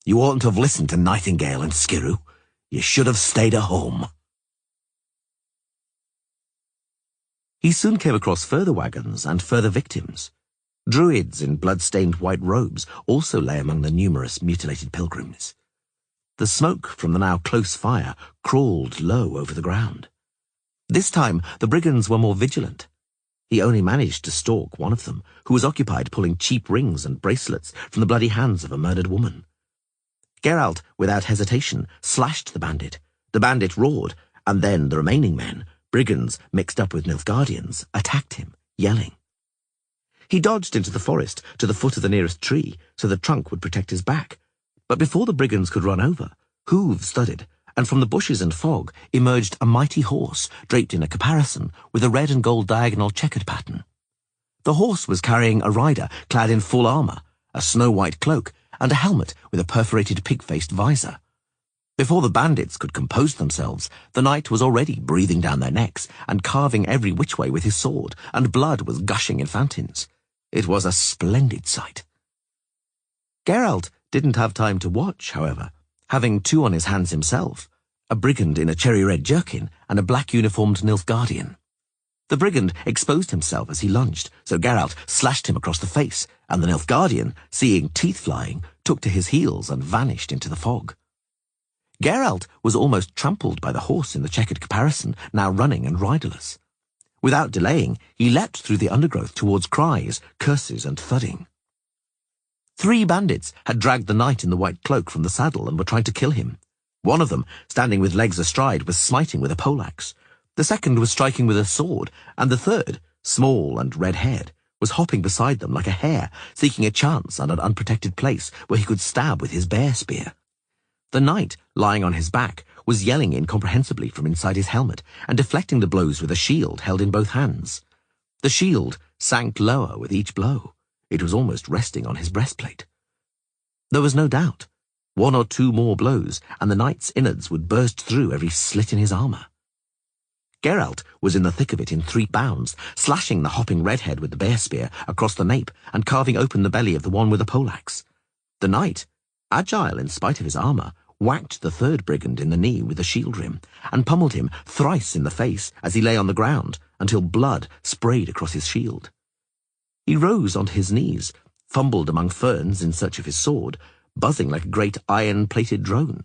You oughtn't to have listened to Nightingale and Skirru. You should have stayed at home." He soon came across further wagons and further victims. Druids in blood-stained white robes also lay among the numerous mutilated pilgrims. The smoke from the now close fire crawled low over the ground. This time the brigands were more vigilant. He only managed to stalk one of them, who was occupied pulling cheap rings and bracelets from the bloody hands of a murdered woman. Geralt, without hesitation, slashed the bandit. The bandit roared, and then the remaining men, brigands mixed up with Nilfgaardians, attacked him, yelling. He dodged into the forest to the foot of the nearest tree so the trunk would protect his back. But before the brigands could run over, hooves thudded, and from the bushes and fog emerged a mighty horse draped in a caparison with a red and gold diagonal checkered pattern. The horse was carrying a rider clad in full armour, a snow-white cloak, and a helmet with a perforated pig-faced visor. Before the bandits could compose themselves, the knight was already breathing down their necks and carving every which way with his sword, and blood was gushing in fountains. It was a splendid sight. Geralt didn't have time to watch, however, having two on his hands himself, a brigand in a cherry-red jerkin and a black-uniformed Nilfgaardian. The brigand exposed himself as he lunged, so Geralt slashed him across the face, and the Nilfgaardian, seeing teeth flying, took to his heels and vanished into the fog. Geralt was almost trampled by the horse in the checkered caparison, now running and riderless. Without delaying, he leapt through the undergrowth towards cries, curses, and thudding. 3 bandits had dragged the knight in the white cloak from the saddle and were trying to kill him. One of them, standing with legs astride, was smiting with a poleaxe. The second was striking with a sword, and the third, small and red-haired, was hopping beside them like a hare, seeking a chance on an unprotected place where he could stab with his bear spear. The knight, lying on his back, was yelling incomprehensibly from inside his helmet and deflecting the blows with a shield held in both hands. The shield sank lower with each blow. It was almost resting on his breastplate. There was no doubt. 1 or 2 more blows, and the knight's innards would burst through every slit in his armour. Geralt was in the thick of it in 3 bounds, slashing the hopping redhead with the bear spear across the nape and carving open the belly of the one with the poleaxe. The knight, agile in spite of his armour, whacked the third brigand in the knee with the shield rim, and pummeled him thrice in the face as he lay on the ground until blood sprayed across his shield. He rose onto his knees, fumbled among ferns in search of his sword, buzzing like a great iron-plated drone.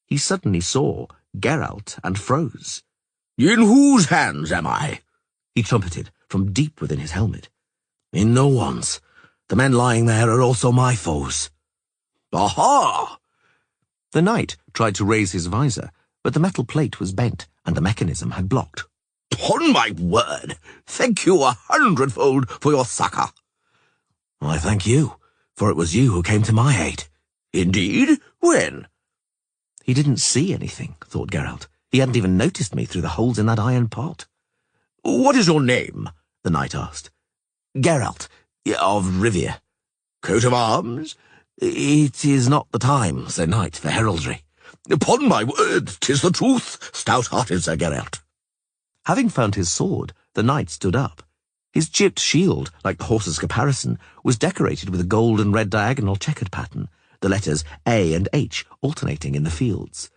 He suddenly saw Geralt and froze. "In whose hands am I?" he trumpeted from deep within his helmet. "In no one's. The men lying there are also my foes." "Aha!" The knight tried to raise his visor, but the metal plate was bent and the mechanism had blocked. "'Pon my word, thank you 100-fold for your succour." "I thank you, for it was you who came to my aid." "Indeed? When?" He didn't see anything, thought Geralt. He hadn't even noticed me through the holes in that iron pot. "What is your name?" the knight asked. "Geralt, of Rivia." "Coat of arms?" "It is not the time, Sir Knight, for heraldry." "Upon my word, 'tis the truth, stout-hearted Sir Geralt." Having found his sword, the knight stood up. His chipped shield, like the horse's caparison, was decorated with a gold and red diagonal checkered pattern, the letters A and H alternating in the fields.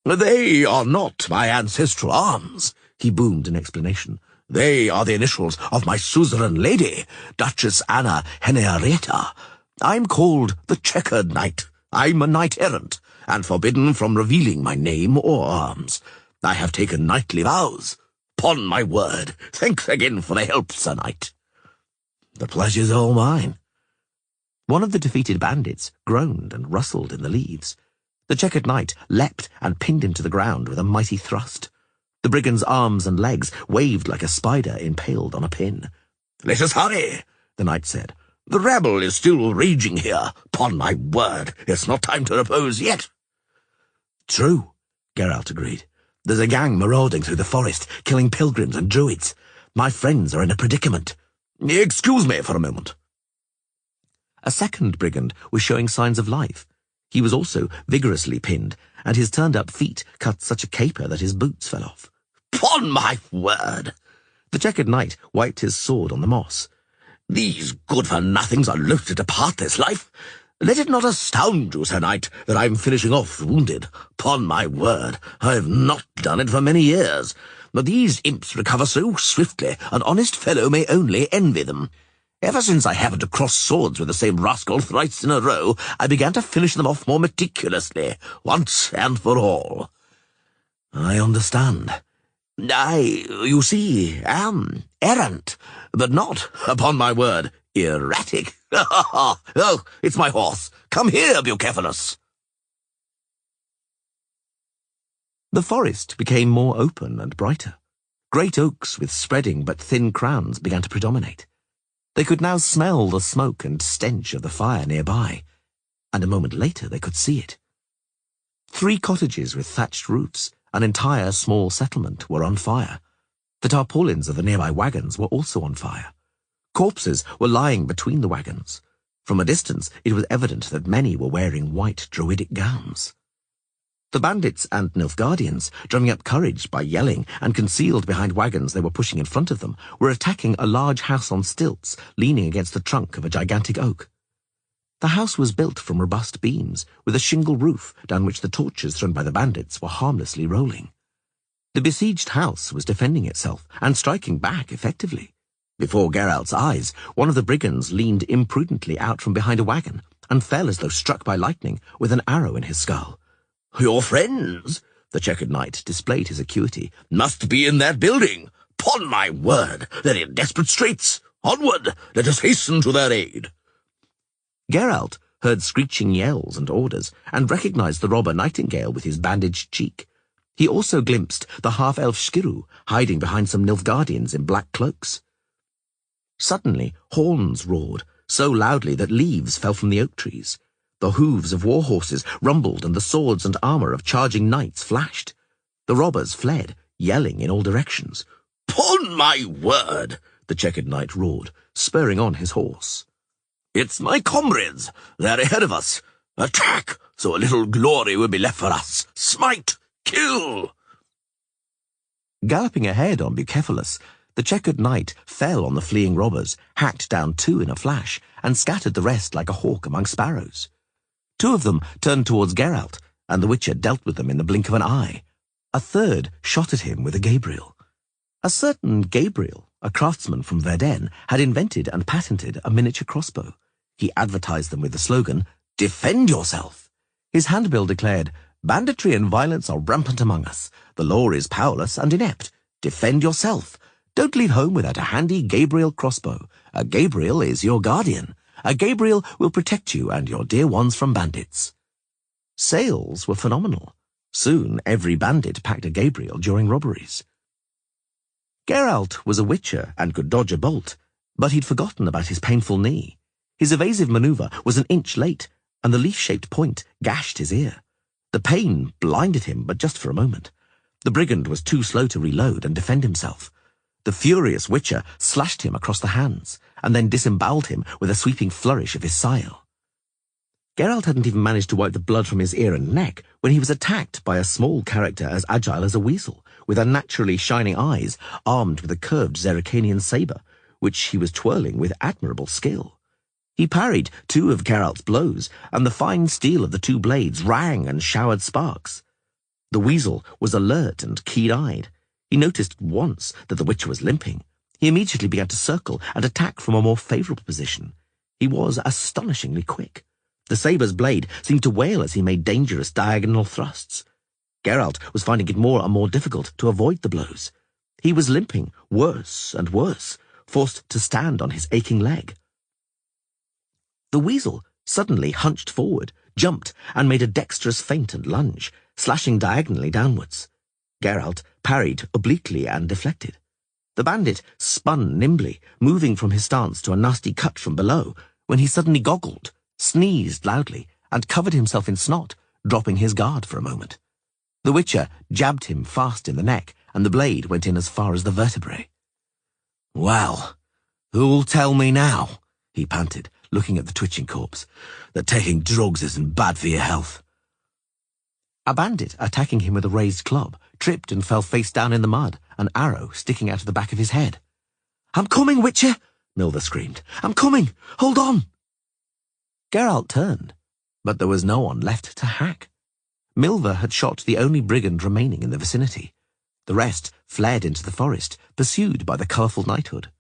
"They are not my ancestral arms," he boomed in explanation. "They are the initials of my suzerain lady, Duchess Anna Henrietta. I'm called the Checkered Knight. I'm a knight-errant, and forbidden from revealing my name or arms. I have taken knightly vows. 'Pon my word, thanks again for the help, Sir Knight." "The pleasure's all mine." One of the defeated bandits groaned and rustled in the leaves. The Checkered Knight leapt and pinned him to the ground with a mighty thrust. The brigand's arms and legs waved like a spider impaled on a pin. "Let us hurry," the knight said. "The rabble is still raging here. Upon my word, it's not time to repose yet." "True," Geralt agreed. "There's a gang marauding through the forest, killing pilgrims and druids. My friends are in a predicament. Excuse me for a moment." A second brigand was showing signs of life. He was also vigorously pinned, and his turned-up feet cut such a caper that his boots fell off. "'Pon my word!" The checkered knight wiped his sword on the moss. "These good-for-nothings are loath to depart this life. Let it not astound you, Sir Knight, that I am finishing off wounded. 'Pon my word, I have not done it for many years. But these imps recover so swiftly, an honest fellow may only envy them. Ever since I happened to cross swords with the same rascal thrice in a row, I began to finish them off more meticulously, once and for all." "I understand. You see, am errant, but not, upon my word, erratic. Oh, it's my horse. Come here, Bucephalus." The forest became more open and brighter. Great oaks with spreading but thin crowns began to predominate. They could now smell the smoke and stench of the fire nearby, and a moment later they could see it. 3 cottages with thatched roofs, an entire small settlement, were on fire. The tarpaulins of the nearby wagons were also on fire. Corpses were lying between the wagons. From a distance, it was evident that many were wearing white druidic gowns. The bandits and Nilfgaardians, drumming up courage by yelling and concealed behind wagons they were pushing in front of them, were attacking a large house on stilts leaning against the trunk of a gigantic oak. The house was built from robust beams, with a shingle roof down which the torches thrown by the bandits were harmlessly rolling. The besieged house was defending itself and striking back effectively. Before Geralt's eyes, one of the brigands leaned imprudently out from behind a wagon and fell as though struck by lightning with an arrow in his skull. "Your friends," the checkered knight displayed his acuity, "must be in that building. 'Pon my word, they're in desperate straits. Onward, let us hasten to their aid." Geralt heard screeching yells and orders, and recognized the robber nightingale with his bandaged cheek. He also glimpsed the half-elf Skiru hiding behind some Nilfgaardians in black cloaks. Suddenly, horns roared, so loudly that leaves fell from the oak trees. The hooves of war horses rumbled, and the swords and armor of charging knights flashed. The robbers fled, yelling in all directions. "'Pon my word!" the checkered knight roared, spurring on his horse. "It's my comrades. They're ahead of us. Attack, so a little glory will be left for us. Smite! Kill!" Galloping ahead on Bucephalus, the checkered knight fell on the fleeing robbers, hacked down 2 in a flash, and scattered the rest like a hawk among sparrows. 2 of them turned towards Geralt, and the Witcher dealt with them in the blink of an eye. A third shot at him with a Gabriel. A certain Gabriel, a craftsman from Verden, had invented and patented a miniature crossbow. He advertised them with the slogan, "Defend yourself." His handbill declared, "Banditry and violence are rampant among us. The law is powerless and inept. Defend yourself. Don't leave home without a handy Gabriel crossbow. A Gabriel is your guardian. A Gabriel will protect you and your dear ones from bandits." Sales were phenomenal. Soon every bandit packed a Gabriel during robberies. Geralt was a witcher and could dodge a bolt, but he'd forgotten about his painful knee. His evasive maneuver was an inch late, and the leaf-shaped point gashed his ear. The pain blinded him, but just for a moment. The brigand was too slow to reload and defend himself. The furious witcher slashed him across the hands, and then disemboweled him with a sweeping flourish of his scythe. Geralt hadn't even managed to wipe the blood from his ear and neck when he was attacked by a small character as agile as a weasel, with unnaturally shining eyes, armed with a curved Zerrikanian sabre, which he was twirling with admirable skill. He parried 2 of Geralt's blows, and the fine steel of the 2 blades rang and showered sparks. The weasel was alert and keen-eyed. He noticed at once that the Witcher was limping. He immediately began to circle and attack from a more favourable position. He was astonishingly quick. The sabre's blade seemed to wail as he made dangerous diagonal thrusts. Geralt was finding it more and more difficult to avoid the blows. He was limping worse and worse, forced to stand on his aching leg. The weasel suddenly hunched forward, jumped, and made a dexterous feint and lunge, slashing diagonally downwards. Geralt parried obliquely and deflected. The bandit spun nimbly, moving from his stance to a nasty cut from below, when he suddenly goggled, sneezed loudly, and covered himself in snot, dropping his guard for a moment. The Witcher jabbed him fast in the neck, and the blade went in as far as the vertebrae. "Well, who'll tell me now," he panted, looking at the twitching corpse, "that taking drugs isn't bad for your health?" A bandit attacking him with a raised club tripped and fell face down in the mud, an arrow sticking out of the back of his head. "I'm coming, Witcher!" Milver screamed. "I'm coming! Hold on!" Geralt turned, but there was no one left to hack. Milver had shot the only brigand remaining in the vicinity. The rest fled into the forest, pursued by the colourful knighthood.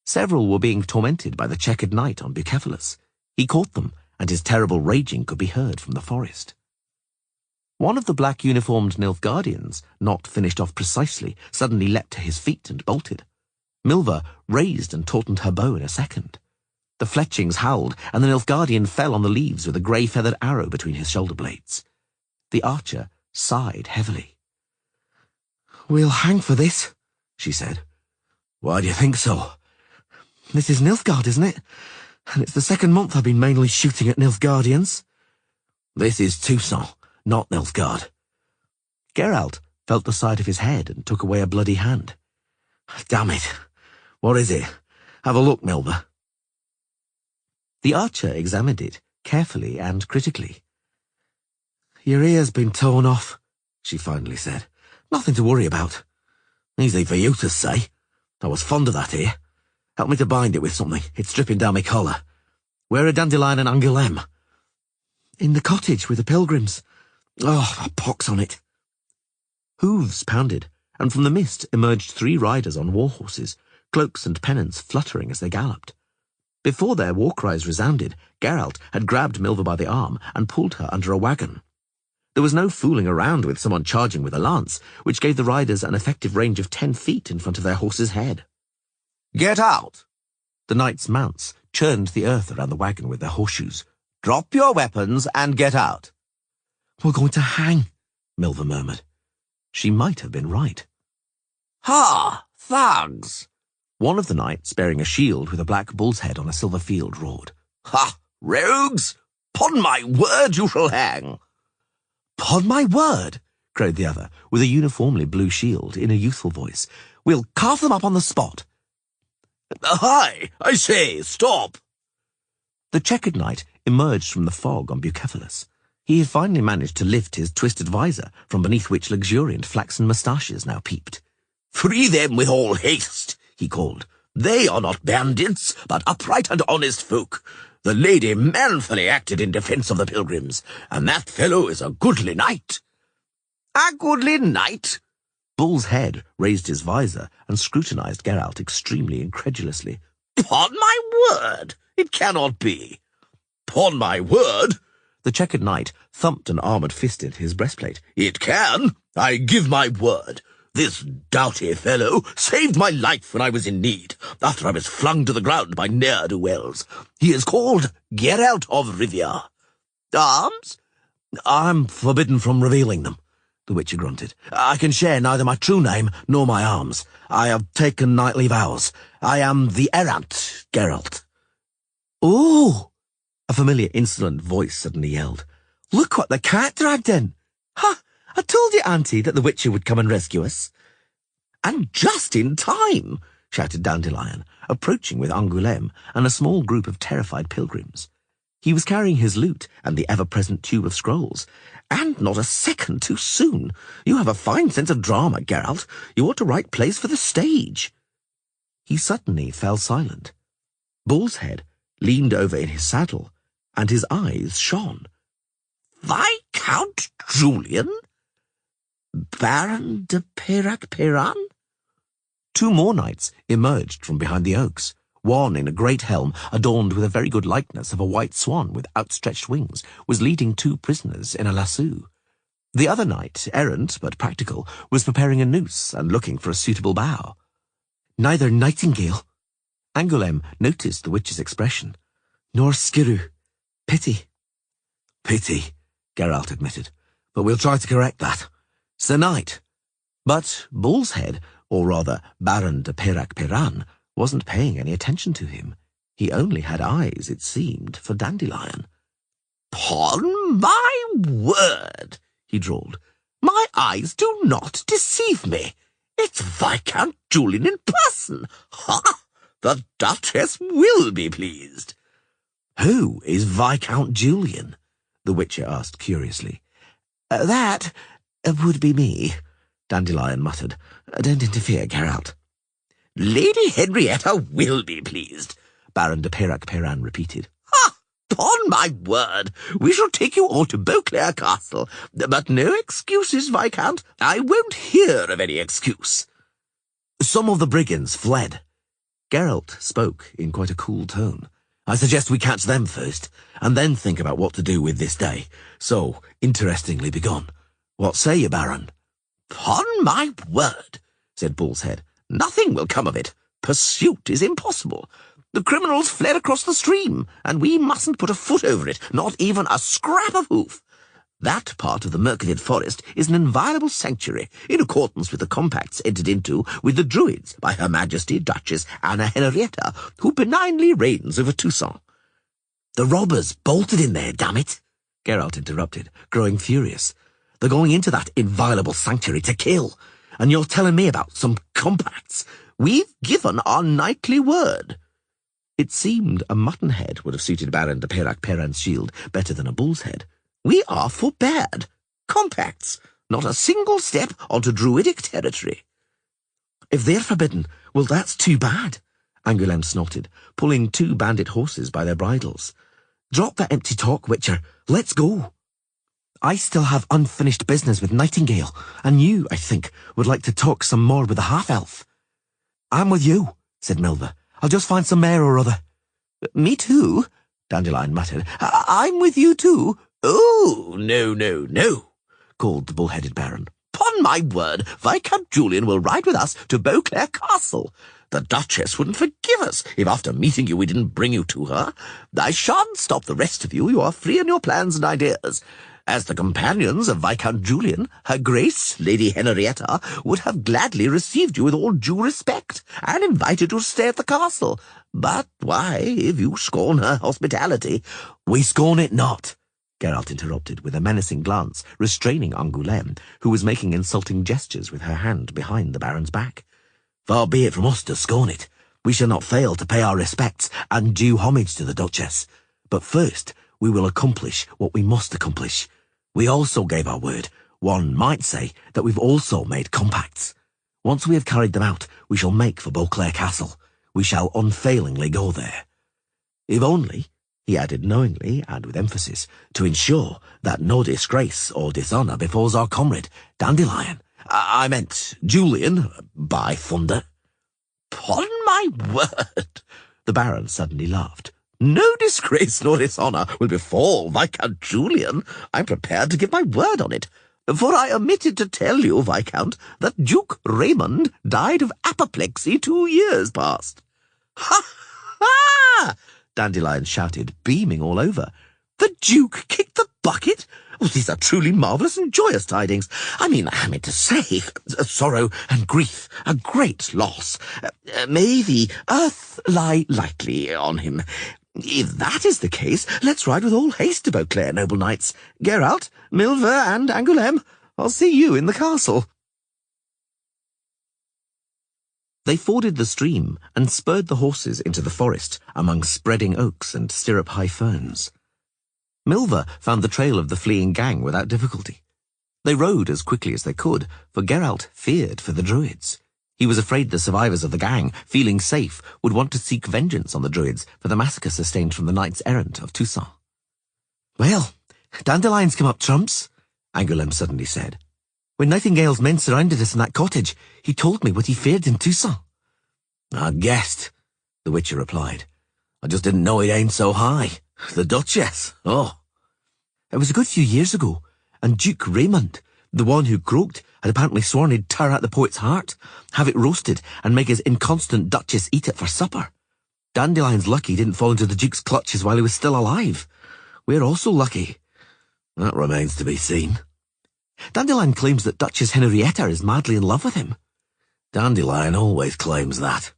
Several were being tormented by the checkered knight on Bucephalus. He caught them, and his terrible raging could be heard from the forest. One of the black-uniformed Nilfgaardians, not finished off precisely, suddenly leapt to his feet and bolted. Milver raised and tautened her bow in a second. The fletchings howled, and the Nilfgaardian fell on the leaves with a grey-feathered arrow between his shoulder blades. The archer sighed heavily. "We'll hang for this," she said. "Why do you think so?" "This is Nilfgaard, isn't it? And it's the second month I've been mainly shooting at Nilfgaardians." "This is Tucson, not Nilfgaard." Geralt felt the side of his head and took away a bloody hand. "Damn it. What is it? Have a look, Milver." The archer examined it carefully and critically. "Your ear's been torn off," she finally said. "Nothing to worry about." "Easy for you to say. I was fond of that ear. Help me to bind it with something. It's dripping down my collar. Where are Dandelion and Angoulême?" "In the cottage with the pilgrims." "Oh, a pox on it." Hooves pounded, and from the mist emerged 3 riders on war horses, cloaks and pennants fluttering as they galloped. Before their war cries resounded, Geralt had grabbed Milver by the arm and pulled her under a wagon. There was no fooling around with someone charging with a lance, which gave the riders an effective range of 10 feet in front of their horse's head. "Get out!" The knights' mounts churned the earth around the wagon with their horseshoes. "Drop your weapons and get out." "We're going to hang," Milver murmured. She might have been right. "Ha! Thugs!" One of the knights, bearing a shield with a black bull's head on a silver field, roared. "Ha! Rogues! 'Pon my word you shall hang." "'Pon my word," cried the other, with a uniformly blue shield, in a youthful voice. "We'll carve them up on the spot." "Hi! I say, stop!" The checkered knight emerged from the fog on Bucephalus. He had finally managed to lift his twisted visor, from beneath which luxuriant flaxen moustaches now peeped. "Free them with all haste," he called. "They are not bandits, but upright and honest folk. The lady manfully acted in defence of the pilgrims, and that fellow is a goodly knight." "A goodly knight?" Bull's head raised his visor and scrutinized Geralt extremely incredulously. "'Pon my word, it cannot be." "'Pon my word," the checkered knight thumped an armoured fist at his breastplate. "It can, I give my word. This doughty fellow saved my life when I was in need, after I was flung to the ground by ne'er-do-wells. He is called Geralt of Rivia." "Arms?" "I'm forbidden from revealing them," the Witcher grunted. "I can share neither my true name nor my arms. I have taken knightly vows. I am the errant Geralt." "Oh!" a familiar insolent voice suddenly yelled. "Look what the cat dragged in! Ha! I told you, Auntie, that the Witcher would come and rescue us." "And just in time!" shouted Dandelion, approaching with Angoulême and a small group of terrified pilgrims. He was carrying his lute and the ever-present tube of scrolls. "And not a second too soon. You have a fine sense of drama, Geralt. You ought to write plays for the stage." He suddenly fell silent. Bull's head leaned over in his saddle, and his eyes shone. "Viscount Julian? Baron de Peyrac-Peyran?" 2 more knights emerged from behind the oaks. One, in a great helm, adorned with a very good likeness of a white swan with outstretched wings, was leading 2 prisoners in a lasso. The other knight, errant but practical, was preparing a noose and looking for a suitable bough. "Neither nightingale," Angoulême noticed the witch's expression, "nor skirrew. Pity." "Pity," Geralt admitted, "but we'll try to correct that. Sir Knight." But Bull's head or rather Baron de Peyrac-Peran, wasn't paying any attention to him. He only had eyes, it seemed, for Dandelion. "'Pon my word," he drawled, "my eyes do not deceive me. It's Viscount Julian in person. Ha! The Duchess will be pleased." "Who is Viscount Julian?" the Witcher asked curiously. That would be me," Dandelion muttered. "Don't interfere, Geralt." "Lady Henrietta will be pleased," Baron de Peyrac-Peran repeated. "Ha! 'Pon my word, we shall take you all to Beauclair Castle. But no excuses, Viscount. I won't hear of any excuse." "Some of the brigands fled." Geralt spoke in quite a cool tone. "I suggest we catch them first, and then think about what to do with this day. So, interestingly begun. What say you, Baron?" "'Pon my word," said Bull's Head, "nothing will come of it. Pursuit is impossible. The criminals fled across the stream, and we mustn't put a foot over it, not even a scrap of hoof. That part of the Mercadid Forest is an inviolable sanctuary, in accordance with the compacts entered into with the Druids by Her Majesty Duchess Anna Henrietta, who benignly reigns over Toussaint." "The robbers bolted in there, damn it!" Geralt interrupted, growing furious. "They're going into that inviolable sanctuary to kill, and you're telling me about some compacts." "We've given our knightly word." It seemed a mutton head would have suited Baron de Peyrac-Peran's shield better than a bull's head. "We are forbade. Compacts. Not a single step onto Druidic territory." "If they're forbidden, well, that's too bad," Angoulême snorted, pulling 2 bandit horses by their bridles. "Drop that empty talk, Witcher. Let's go. I still have unfinished business with Nightingale, and you, I think, would like to talk some more with the half-elf." "I'm with you," said Milva. "I'll just find some mare or other." "Me too," Dandelion muttered. "I'm with you too." "Oh, no, no, no," called the bull-headed Baron. "'Pon my word, Viscount Julian will ride with us to Beauclair Castle. The Duchess wouldn't forgive us if after meeting you we didn't bring you to her. I shan't stop the rest of you. You are free in your plans and ideas. As the companions of Viscount Julian, Her Grace, Lady Henrietta, would have gladly received you with all due respect and invited you to stay at the castle. But why, if you scorn her hospitality—" "We scorn it not," Geralt interrupted with a menacing glance, restraining Angoulême, who was making insulting gestures with her hand behind the Baron's back. "Far be it from us to scorn it. We shall not fail to pay our respects and due homage to the Duchess. But first, we will accomplish what we must accomplish. We also gave our word. One might say that we've also made compacts. Once we have carried them out, we shall make for Beauclair Castle. We shall unfailingly go there. If only," he added knowingly and with emphasis, "to ensure that no disgrace or dishonour befalls our comrade, Dandelion. I meant Julian, by thunder." "'Pon my word," the Baron suddenly laughed. "No disgrace nor dishonour will befall Viscount Julian. I'm prepared to give my word on it. For I omitted to tell you, Viscount, that Duke Raymond died of apoplexy 2 years past." "Ha! Ha!" Dandelion shouted, beaming all over. "The Duke kicked the bucket? Well, these are truly marvellous and joyous tidings. I mean to say, sorrow and grief, a great loss. May the earth lie lightly on him. If that is the case, let's ride with all haste to Beauclair, noble knights. Geralt, Milva, and Angoulême, I'll see you in the castle." They forded the stream and spurred the horses into the forest among spreading oaks and stirrup-high ferns. Milva found the trail of the fleeing gang without difficulty. They rode as quickly as they could, for Geralt feared for the Druids. He was afraid the survivors of the gang, feeling safe, would want to seek vengeance on the Druids for the massacre sustained from the knights-errant of Toussaint. "Well, Dandelion's come up trumps," Angoulême suddenly said. "When Nightingale's men surrounded us in that cottage, he told me what he feared in Toussaint." "I guessed," the Witcher replied. "I just didn't know it aimed so high. The Duchess, oh." "It was a good few years ago, and Duke Raymond, the one who croaked, had apparently sworn he'd tear out the poet's heart, have it roasted, and make his inconstant Duchess eat it for supper. Dandelion's lucky he didn't fall into the Duke's clutches while he was still alive. We're also lucky." "That remains to be seen." "Dandelion claims that Duchess Henrietta is madly in love with him." Dandelion always claims that.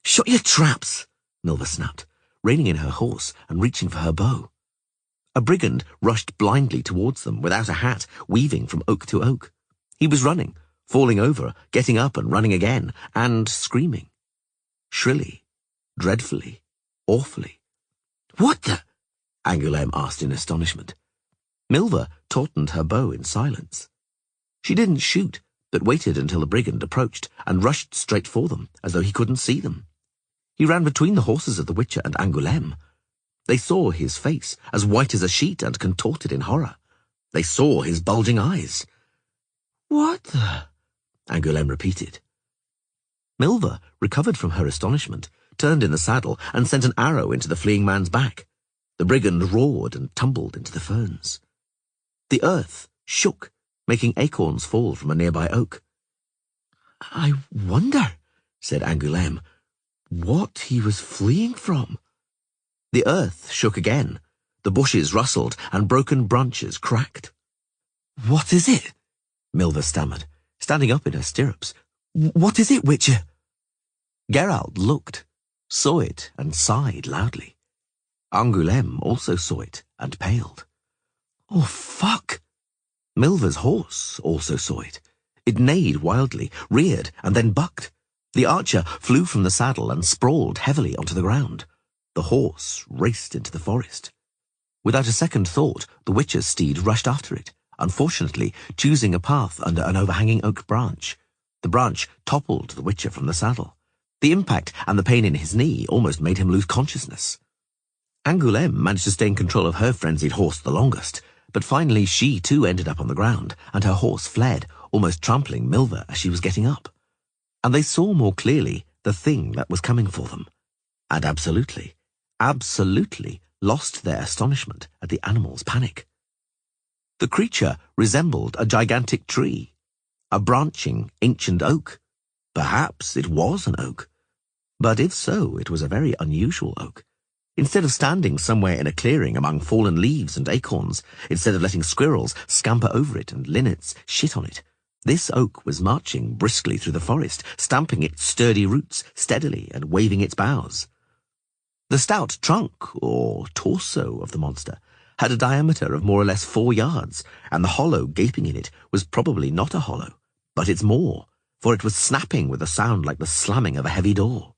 Shut your traps, Milva snapped, reining in her horse and reaching for her bow. A brigand rushed blindly towards them without a hat, weaving from oak to oak. He was running, falling over, getting up and running again, and screaming. Shrilly, dreadfully, awfully. "What the?" Angoulême asked in astonishment. Milva tautened her bow in silence. She didn't shoot, but waited until the brigand approached and rushed straight for them, as though he couldn't see them. He ran between the horses of the Witcher and Angoulême. They saw his face, as white as a sheet and contorted in horror. They saw his bulging eyes. "What the?" Angoulême repeated. Milva recovered from her astonishment, turned in the saddle, and sent an arrow into the fleeing man's back. The brigand roared and tumbled into the ferns. The earth shook, making acorns fall from a nearby oak. "I wonder," said Angoulême, "what he was fleeing from." The earth shook again. The bushes rustled and broken branches cracked. "What is it?" Milva stammered, standing up in her stirrups. "What is it, Witcher?" Geralt looked, saw it, and sighed loudly. Angoulême also saw it and paled. "Oh, fuck!" Milva's horse also saw it. It neighed wildly, reared, and then bucked. The archer flew from the saddle and sprawled heavily onto the ground. The horse raced into the forest. Without a second thought, the Witcher's steed rushed after it, unfortunately choosing a path under an overhanging oak branch. The branch toppled the Witcher from the saddle. The impact and the pain in his knee almost made him lose consciousness. Angoulême managed to stay in control of her frenzied horse the longest, but finally she too ended up on the ground, and her horse fled, almost trampling Milva as she was getting up. And they saw more clearly the thing that was coming for them, and absolutely lost their astonishment at the animal's panic. The creature resembled a gigantic tree, a branching ancient oak. Perhaps it was an oak, but if so, it was a very unusual oak. Instead of standing somewhere in a clearing among fallen leaves and acorns, instead of letting squirrels scamper over it and linnets shit on it, this oak was marching briskly through the forest, stamping its sturdy roots steadily and waving its boughs. The stout trunk, or torso, of the monster had a diameter of more or less 4 yards, and the hollow gaping in it was probably not a hollow, but its maw, for it was snapping with a sound like the slamming of a heavy door.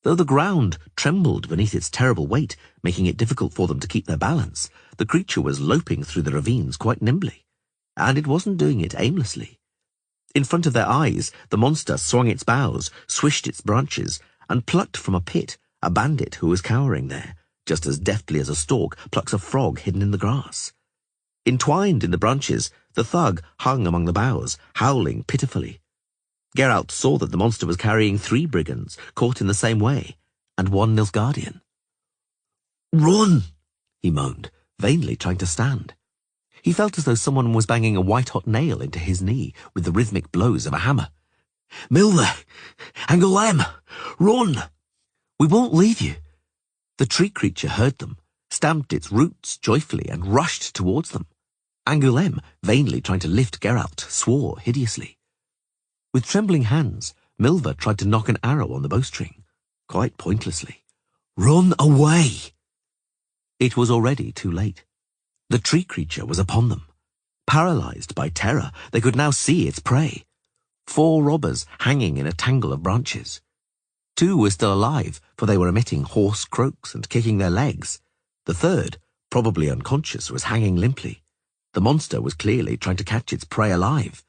Though the ground trembled beneath its terrible weight, making it difficult for them to keep their balance, the creature was loping through the ravines quite nimbly, and it wasn't doing it aimlessly. In front of their eyes, the monster swung its boughs, swished its branches, and plucked from a pit a bandit who was cowering there, just as deftly as a stork plucks a frog hidden in the grass. Entwined in the branches, the thug hung among the boughs, howling pitifully. Geralt saw that the monster was carrying 3 brigands, caught in the same way, and 1 Nilfgaardian. "Run!" he moaned, vainly trying to stand. He felt as though someone was banging a white-hot nail into his knee with the rhythmic blows of a hammer. "Milva! Angoulême! Run! We won't leave you!" The tree creature heard them, stamped its roots joyfully, and rushed towards them. Angoulême, vainly trying to lift Geralt, swore hideously. With trembling hands, Milva tried to knock an arrow on the bowstring, quite pointlessly. "Run away!" It was already too late. The tree creature was upon them. Paralyzed by terror, they could now see its prey. 4 robbers hanging in a tangle of branches. 2 were still alive, for they were emitting hoarse croaks and kicking their legs. The third, probably unconscious, was hanging limply. The monster was clearly trying to catch its prey alive,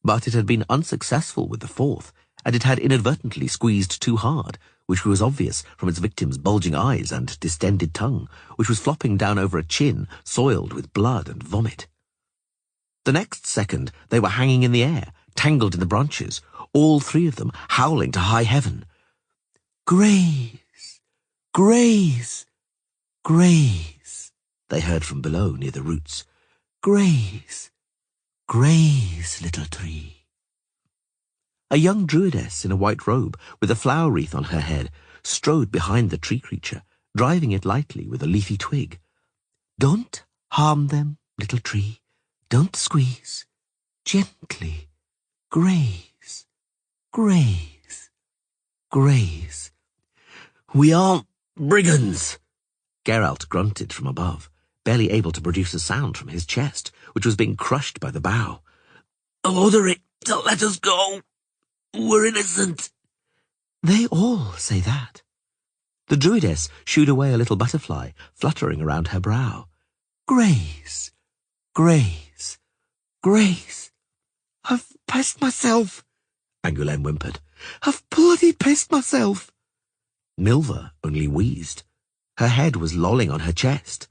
but it had been unsuccessful with the 4th, and it had inadvertently squeezed too hard, which was obvious from its victim's bulging eyes and distended tongue, which was flopping down over a chin soiled with blood and vomit. The next second, they were hanging in the air, tangled in the branches, all 3 of them howling to high heaven. "Graze! Graze! Graze!" they heard from below near the roots. "Graze! Graze, little tree." A young druidess in a white robe, with a flower wreath on her head, strode behind the tree creature, driving it lightly with a leafy twig. "Don't harm them, little tree. Don't squeeze. Gently, Graze, graze, graze. We aren't brigands. Geralt grunted from above, barely able to produce a sound from his chest, which was being crushed by the bow. Order it to let us go. We're innocent. They all say that. The druidess shooed away a little butterfly, fluttering around her brow. Graze, graze, graze. I've pissed myself, Angoulême whimpered. I've bloody pissed myself. Milva only wheezed. Her head was lolling on her chest.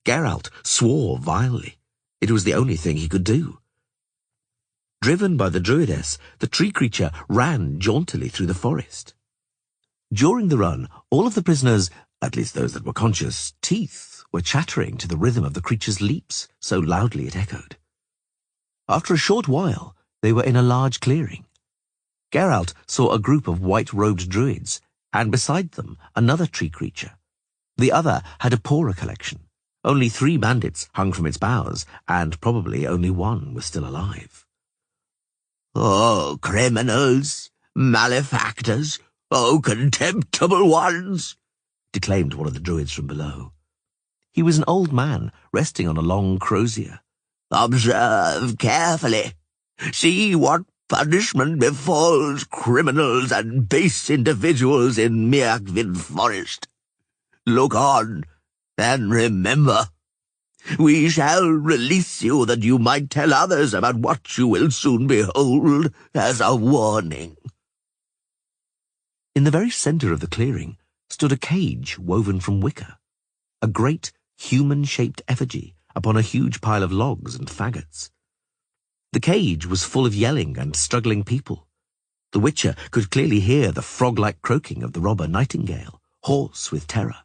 Geralt swore vilely. It was the only thing he could do. Driven by the druidess, the tree creature ran jauntily through the forest. During the run, all of the prisoners, at least those that were conscious, teeth were chattering to the rhythm of the creature's leaps, so loudly it echoed. After a short while, they were in a large clearing. Geralt saw a group of white-robed druids, and beside them another tree creature. The other had a poorer collection. Only 3 bandits hung from its boughs, and probably only one was still alive. Oh, criminals, malefactors, oh, contemptible ones, declaimed one of the druids from below. He was an old man, resting on a long crozier. Observe carefully. See what punishment befalls criminals and base individuals in Mirkwood Forest. Look on, and remember. We shall release you that you might tell others about what you will soon behold as a warning. In the very centre of the clearing stood a cage woven from wicker, a great human-shaped effigy upon a huge pile of logs and faggots. The cage was full of yelling and struggling people. The Witcher could clearly hear the frog-like croaking of the robber nightingale, hoarse with terror.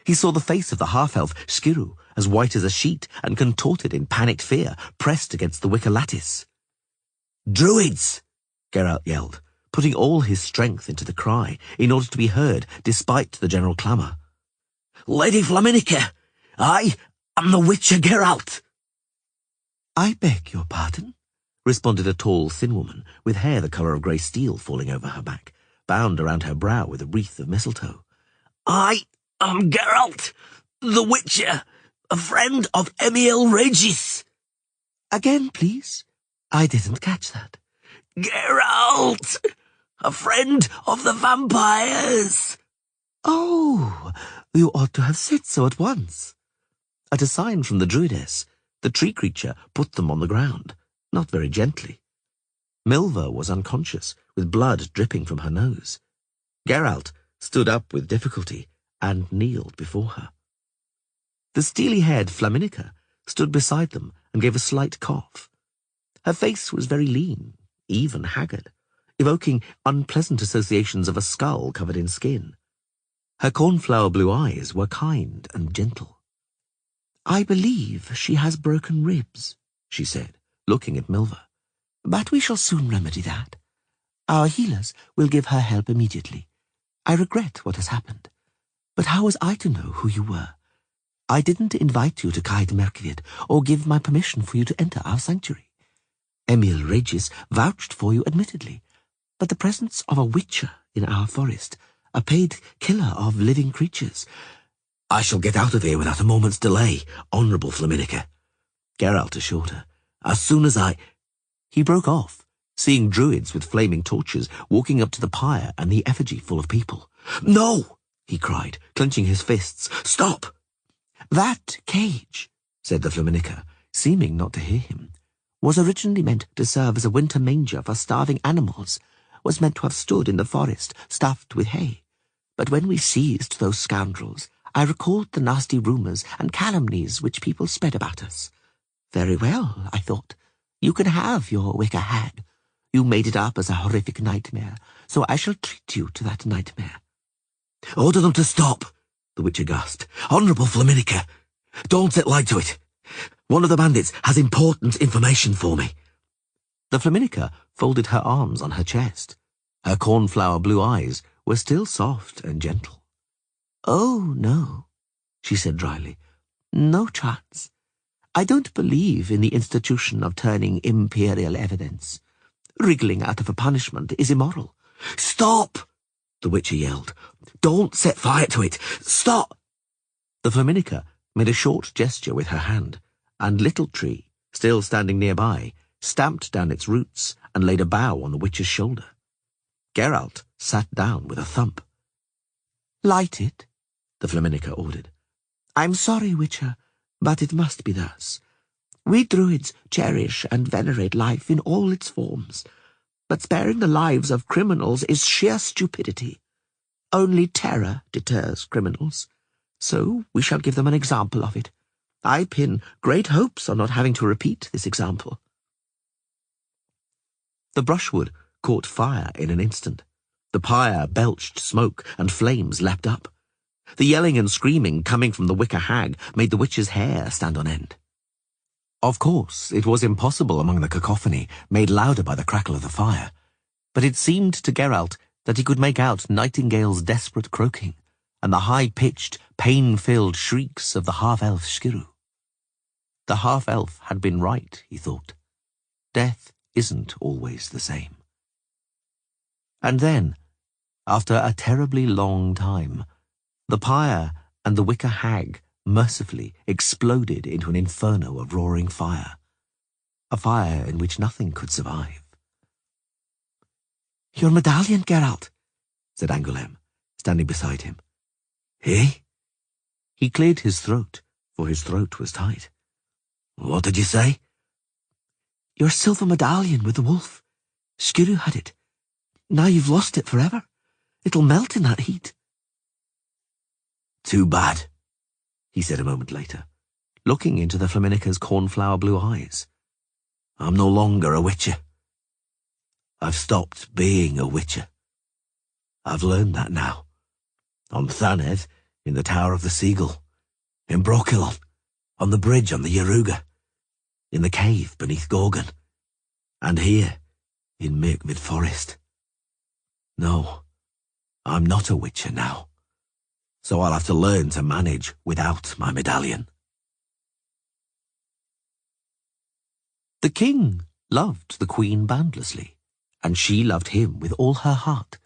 He saw the face of the half-elf Skiru, as white as a sheet and contorted in panicked fear, pressed against the wicker lattice. "Druids!" Geralt yelled, putting all his strength into the cry in order to be heard despite the general clamour. "Lady Flaminica, I am the Witcher Geralt." "I beg your pardon," responded a tall, thin woman with hair the colour of grey steel falling over her back, bound around her brow with a wreath of mistletoe. "I am Geralt, the Witcher, a friend of Emil Regis." "Again, please. I didn't catch that." "Geralt, a friend of the vampires." "Oh, you ought to have said so at once." At a sign from the druidess, the tree creature put them on the ground, not very gently. Milva was unconscious, with blood dripping from her nose. Geralt stood up with difficulty and kneeled before her. The steely-haired Flaminica stood beside them and gave a slight cough. Her face was very lean, even haggard, evoking unpleasant associations of a skull covered in skin. Her cornflower blue eyes were kind and gentle. "I believe she has broken ribs," she said, looking at Milva. "But we shall soon remedy that. Our healers will give her help immediately. I regret what has happened. But how was I to know who you were? I didn't invite you to Caed Mirkwood or give my permission for you to enter our sanctuary. Emil Regis vouched for you admittedly, but the presence of a witcher in our forest, a paid killer of living creatures—" "I shall get out of here without a moment's delay, Honourable Flaminica," Geralt assured her. "As soon as I—" He broke off, seeing druids with flaming torches walking up to the pyre and the effigy full of people. "No!" he cried, clenching his fists. "Stop!" "That cage," said the Flaminica, seeming not to hear him, "was originally meant to serve as a winter manger for starving animals, was meant to have stood in the forest, stuffed with hay. But when we seized those scoundrels, I recalled the nasty rumours and calumnies which people spread about us. Very well, I thought. You can have your wicker hag. You made it up as a horrific nightmare, so I shall treat you to that nightmare." "Order them to stop," the Witcher gasped. "Honourable Flaminica, don't set light to it. One of the bandits has important information for me." The Flaminica folded her arms on her chest. Her cornflower blue eyes were still soft and gentle. "Oh, no," she said dryly. "No chance. I don't believe in the institution of turning imperial evidence. Wriggling out of a punishment is immoral. "Stop!" the Witcher yelled. "Don't set fire to it! Stop!" The Flaminica made a short gesture with her hand, and Little Tree, still standing nearby, stamped down its roots and laid a bough on the Witcher's shoulder. Geralt sat down with a thump. "Light it," the Flaminica ordered. "I'm sorry, Witcher, but it must be thus. We Druids cherish and venerate life in all its forms, but sparing the lives of criminals is sheer stupidity. Only terror deters criminals, so we shall give them an example of it. I pin great hopes on not having to repeat this example." The brushwood caught fire in an instant. The pyre belched smoke, and flames leapt up. The yelling and screaming coming from the wicker hag made the Witcher's hair stand on end. Of course, it was impossible among the cacophony, made louder by the crackle of the fire, but it seemed to Geralt that he could make out Nightingale's desperate croaking, and the high-pitched, pain-filled shrieks of the half-elf Skiru. The half-elf had been right, he thought. Death isn't always the same. And then, after a terribly long time, the pyre and the wicker hag mercifully exploded into an inferno of roaring fire, a fire in which nothing could survive. "Your medallion, Geralt," said Angoulême, standing beside him. "Eh?" He cleared his throat, for his throat was tight. "What did you say?" "Your silver medallion with the wolf. Skiru had it. Now you've lost it forever. It'll melt in that heat." "Too bad," he said a moment later, looking into the Flaminica's cornflower blue eyes. "I'm no longer a Witcher. I've stopped being a Witcher. I've learned that now. On Thanedd, in the Tower of the Seagull, in Brokilon, on the bridge on the Yaruga, in the cave beneath Gorgon, and here in Mirkwood Forest. No, I'm not a Witcher now, so I'll have to learn to manage without my medallion." The king loved the queen boundlessly, and she loved him with all her heart.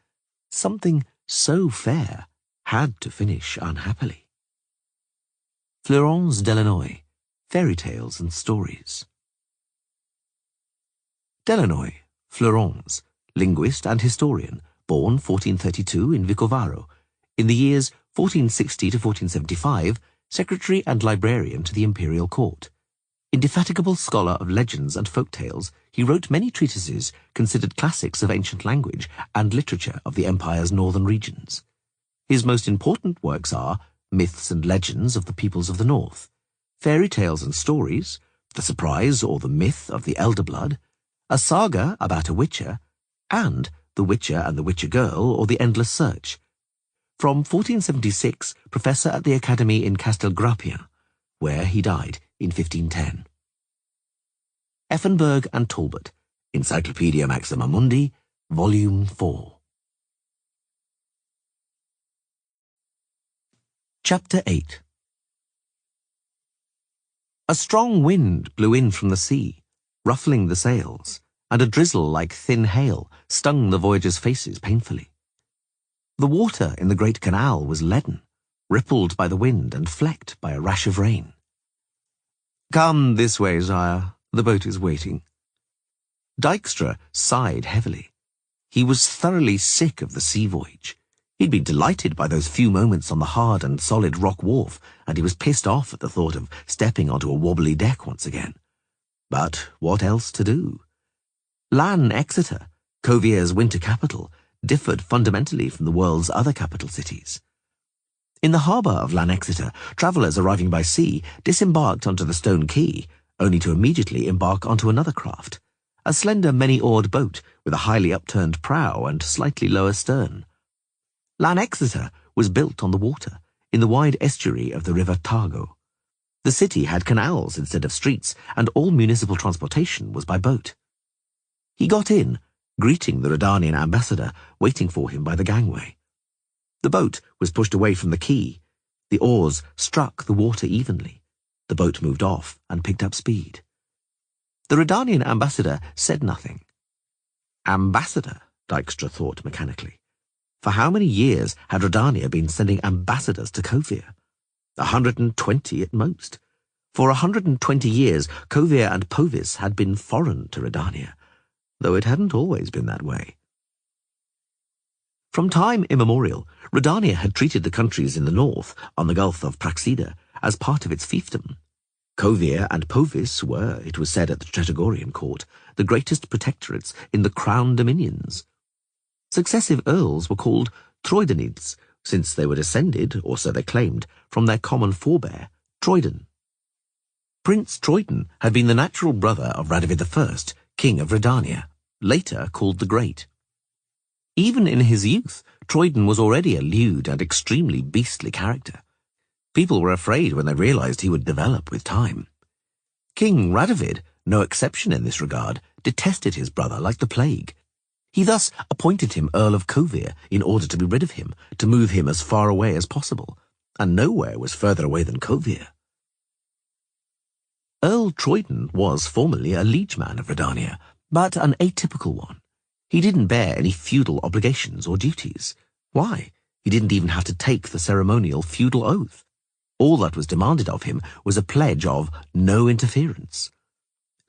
Something so fair had to finish unhappily. Florence Delanoy, Fairy Tales and Stories. Delanoy, Florence, linguist and historian, born 1432 in Vicovaro, in the years 1460 to 1475, secretary and librarian to the imperial court. Indefatigable scholar of legends and folk tales, he wrote many treatises considered classics of ancient language and literature of the empire's northern regions. His most important works are Myths and Legends of the Peoples of the North, Fairy Tales and Stories, The Surprise or the Myth of the Elder Blood, a saga about a witcher, and The Witcher and the Witcher Girl or The Endless Search. From 1476, professor at the Academy in Castelgrappien, where he died in 1510. Effenberg and Talbot, Encyclopaedia Maxima Mundi, Volume 4. Chapter 8. A strong wind blew in from the sea, ruffling the sails, and a drizzle like thin hail stung the voyagers' faces painfully. The water in the great canal was leaden, rippled by the wind and flecked by a rash of rain. "Come this way, sire. The boat is waiting." Dijkstra sighed heavily. He was thoroughly sick of the sea voyage. He'd been delighted by those few moments on the hard and solid rock wharf, and he was pissed off at the thought of stepping onto a wobbly deck once again. But what else to do? Lan Exeter, Covier's winter capital, differed fundamentally from the world's other capital cities. In the harbour of Lan Exeter, travellers arriving by sea disembarked onto the stone quay, only to immediately embark onto another craft, a slender many-oared boat with a highly upturned prow and slightly lower stern. Lan Exeter was built on the water, in the wide estuary of the river Targo. The city had canals instead of streets, and all municipal transportation was by boat. He got in, greeting the Redanian ambassador waiting for him by the gangway. The boat was pushed away from the quay. The oars struck the water evenly. The boat moved off and picked up speed. The Redanian ambassador said nothing. Ambassador, Dijkstra thought mechanically. For how many years had Redania been sending ambassadors to Kovir? 120 at most. For 120 years, Kovir and Povis had been foreign to Redania, though it hadn't always been that way. From time immemorial, Redania had treated the countries in the north, on the Gulf of Praxida, as part of its fiefdom. Kovir and Povis were, it was said at the Tretogorian court, the greatest protectorates in the crown dominions. Successive earls were called Troidanids, since they were descended, or so they claimed, from their common forebear, Troidan. Prince Troidan had been the natural brother of Radovid I, king of Redania, later called the Great. Even in his youth, Troidan was already a lewd and extremely beastly character. People were afraid when they realized he would develop with time. King Radovid, no exception in this regard, detested his brother like the plague. He thus appointed him Earl of Kovir in order to be rid of him, to move him as far away as possible, and nowhere was further away than Kovir. Earl Troidan was formerly a liegeman of Redania, but an atypical one. He didn't bear any feudal obligations or duties. Why? He didn't even have to take the ceremonial feudal oath. All that was demanded of him was a pledge of no interference.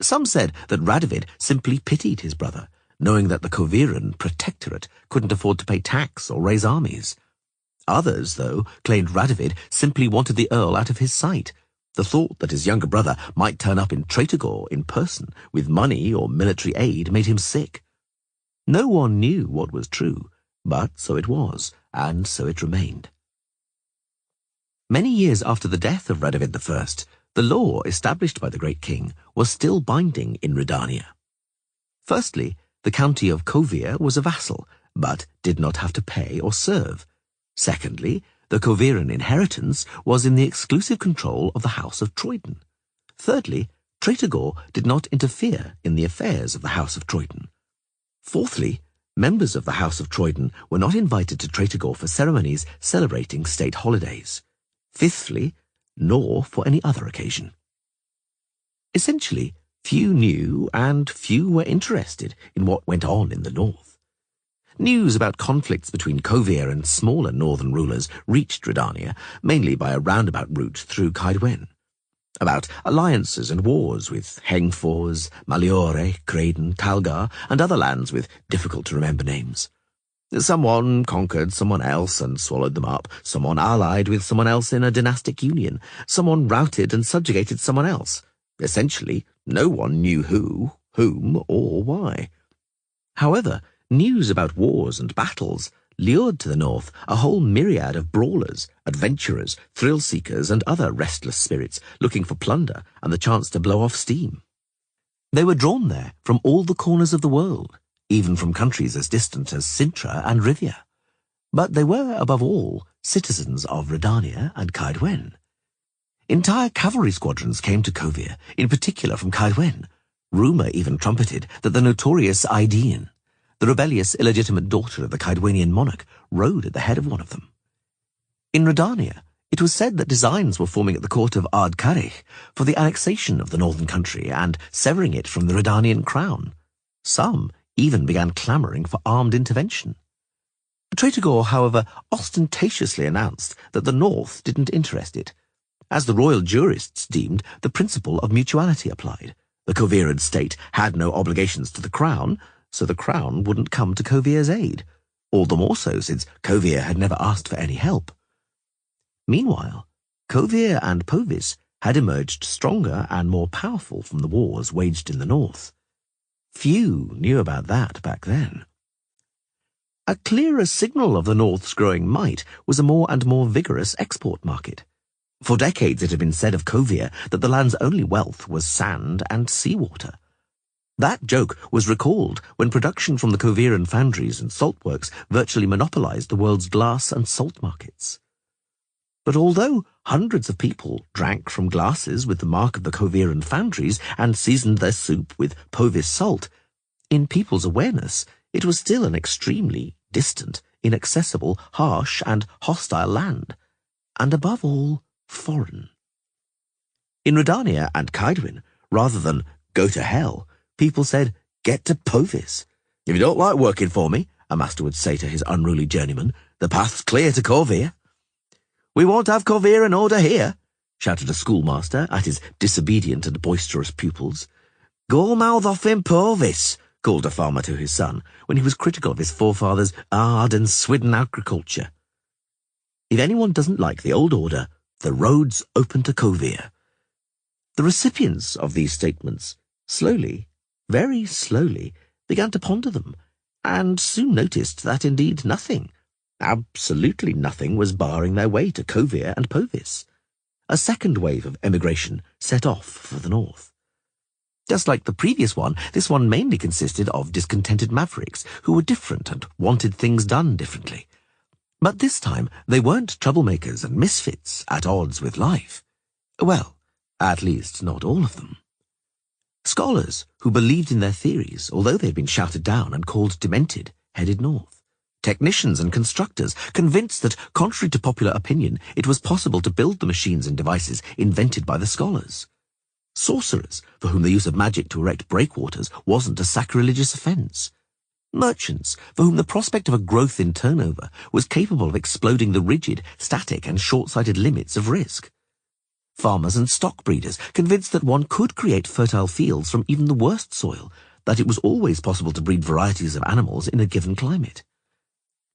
Some said that Radovid simply pitied his brother, knowing that the Koviran protectorate couldn't afford to pay tax or raise armies. Others, though, claimed Radovid simply wanted the earl out of his sight. The thought that his younger brother might turn up in Tretogor in person with money or military aid made him sick. No one knew what was true, but so it was, and so it remained. Many years after the death of Radovid I, the law established by the great king was still binding in Redania. Firstly, the county of Kovir was a vassal, but did not have to pay or serve. Secondly, the Koviran inheritance was in the exclusive control of the House of Troidan. Thirdly, Tretogor did not interfere in the affairs of the House of Troidan. Fourthly, members of the House of Troidan were not invited to Tretogor for ceremonies celebrating state holidays. Fifthly, nor for any other occasion. Essentially, few knew and few were interested in what went on in the north. News about conflicts between Kovir and smaller northern rulers reached Redania, mainly by a roundabout route through Caedwen. About alliances and wars with Hengfors, Maliore, Creighton, Talgar, and other lands with difficult-to-remember names. Someone conquered someone else and swallowed them up, someone allied with someone else in a dynastic union, someone routed and subjugated someone else. Essentially, no one knew who, whom, or why. However, news about wars and battles lured to the north a whole myriad of brawlers, adventurers, thrill-seekers, and other restless spirits looking for plunder and the chance to blow off steam. They were drawn there from all the corners of the world, even from countries as distant as Sintra and Rivia. But they were, above all, citizens of Redania and Caedwen. Entire cavalry squadrons came to Kovir, in particular from Caedwen. Rumour even trumpeted that the notorious Aedean, the rebellious illegitimate daughter of the Caedwenian monarch, rode at the head of one of them. In Redania, it was said that designs were forming at the court of Ard-Carich for the annexation of the northern country and severing it from the Redanian crown. Some even began clamouring for armed intervention. Tretogor, however, ostentatiously announced that the north didn't interest it. As the royal jurists deemed, the principle of mutuality applied. The Koviran state had no obligations to the crown, so the crown wouldn't come to Kovir's aid, all the more so since Kovir had never asked for any help. Meanwhile, Kovir and Povis had emerged stronger and more powerful from the wars waged in the north. Few knew about that back then. A clearer signal of the north's growing might was a more and more vigorous export market. For decades it had been said of Kovir that the land's only wealth was sand and seawater. That joke was recalled when production from the Koviran foundries and saltworks virtually monopolized the world's glass and salt markets. But although hundreds of people drank from glasses with the mark of the Koviran foundries and seasoned their soup with Povis salt, in people's awareness it was still an extremely distant, inaccessible, harsh and hostile land, and above all, foreign. In Redania and Caedwen, rather than go to hell, people said, get to Povis. If you don't like working for me, a master would say to his unruly journeyman, the path's clear to Corvair. We won't have Corvair in order here, shouted a schoolmaster at his disobedient and boisterous pupils. Go mouth off in Povis, called a farmer to his son, when he was critical of his forefathers' hard and swidden agriculture. If anyone doesn't like the old order, the road's open to Corvair. The recipients of these statements slowly, very slowly, began to ponder them, and soon noticed that indeed nothing, absolutely nothing, was barring their way to Corvair and Povis. A second wave of emigration set off for the north. Just like the previous one, this one mainly consisted of discontented mavericks who were different and wanted things done differently. But this time they weren't troublemakers and misfits at odds with life. Well, at least not all of them. Scholars who believed in their theories, although they'd been shouted down and called demented, headed north. Technicians and constructors, convinced that, contrary to popular opinion, it was possible to build the machines and devices invented by the scholars. Sorcerers, for whom the use of magic to erect breakwaters wasn't a sacrilegious offence. Merchants, for whom the prospect of a growth in turnover was capable of exploding the rigid, static, and short-sighted limits of risk. Farmers and stock breeders, convinced that one could create fertile fields from even the worst soil, that it was always possible to breed varieties of animals in a given climate.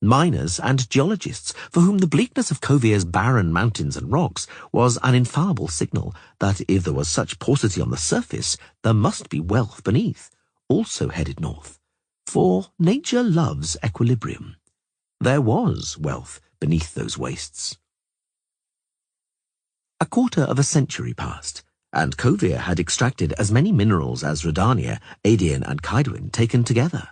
Miners and geologists, for whom the bleakness of Corvair's barren mountains and rocks was an infallible signal that if there was such paucity on the surface, there must be wealth beneath, also headed north. For nature loves equilibrium. There was wealth beneath those wastes. A quarter of a century passed, and Corvair had extracted as many minerals as Redania, Aedion, and Kaedwen taken together.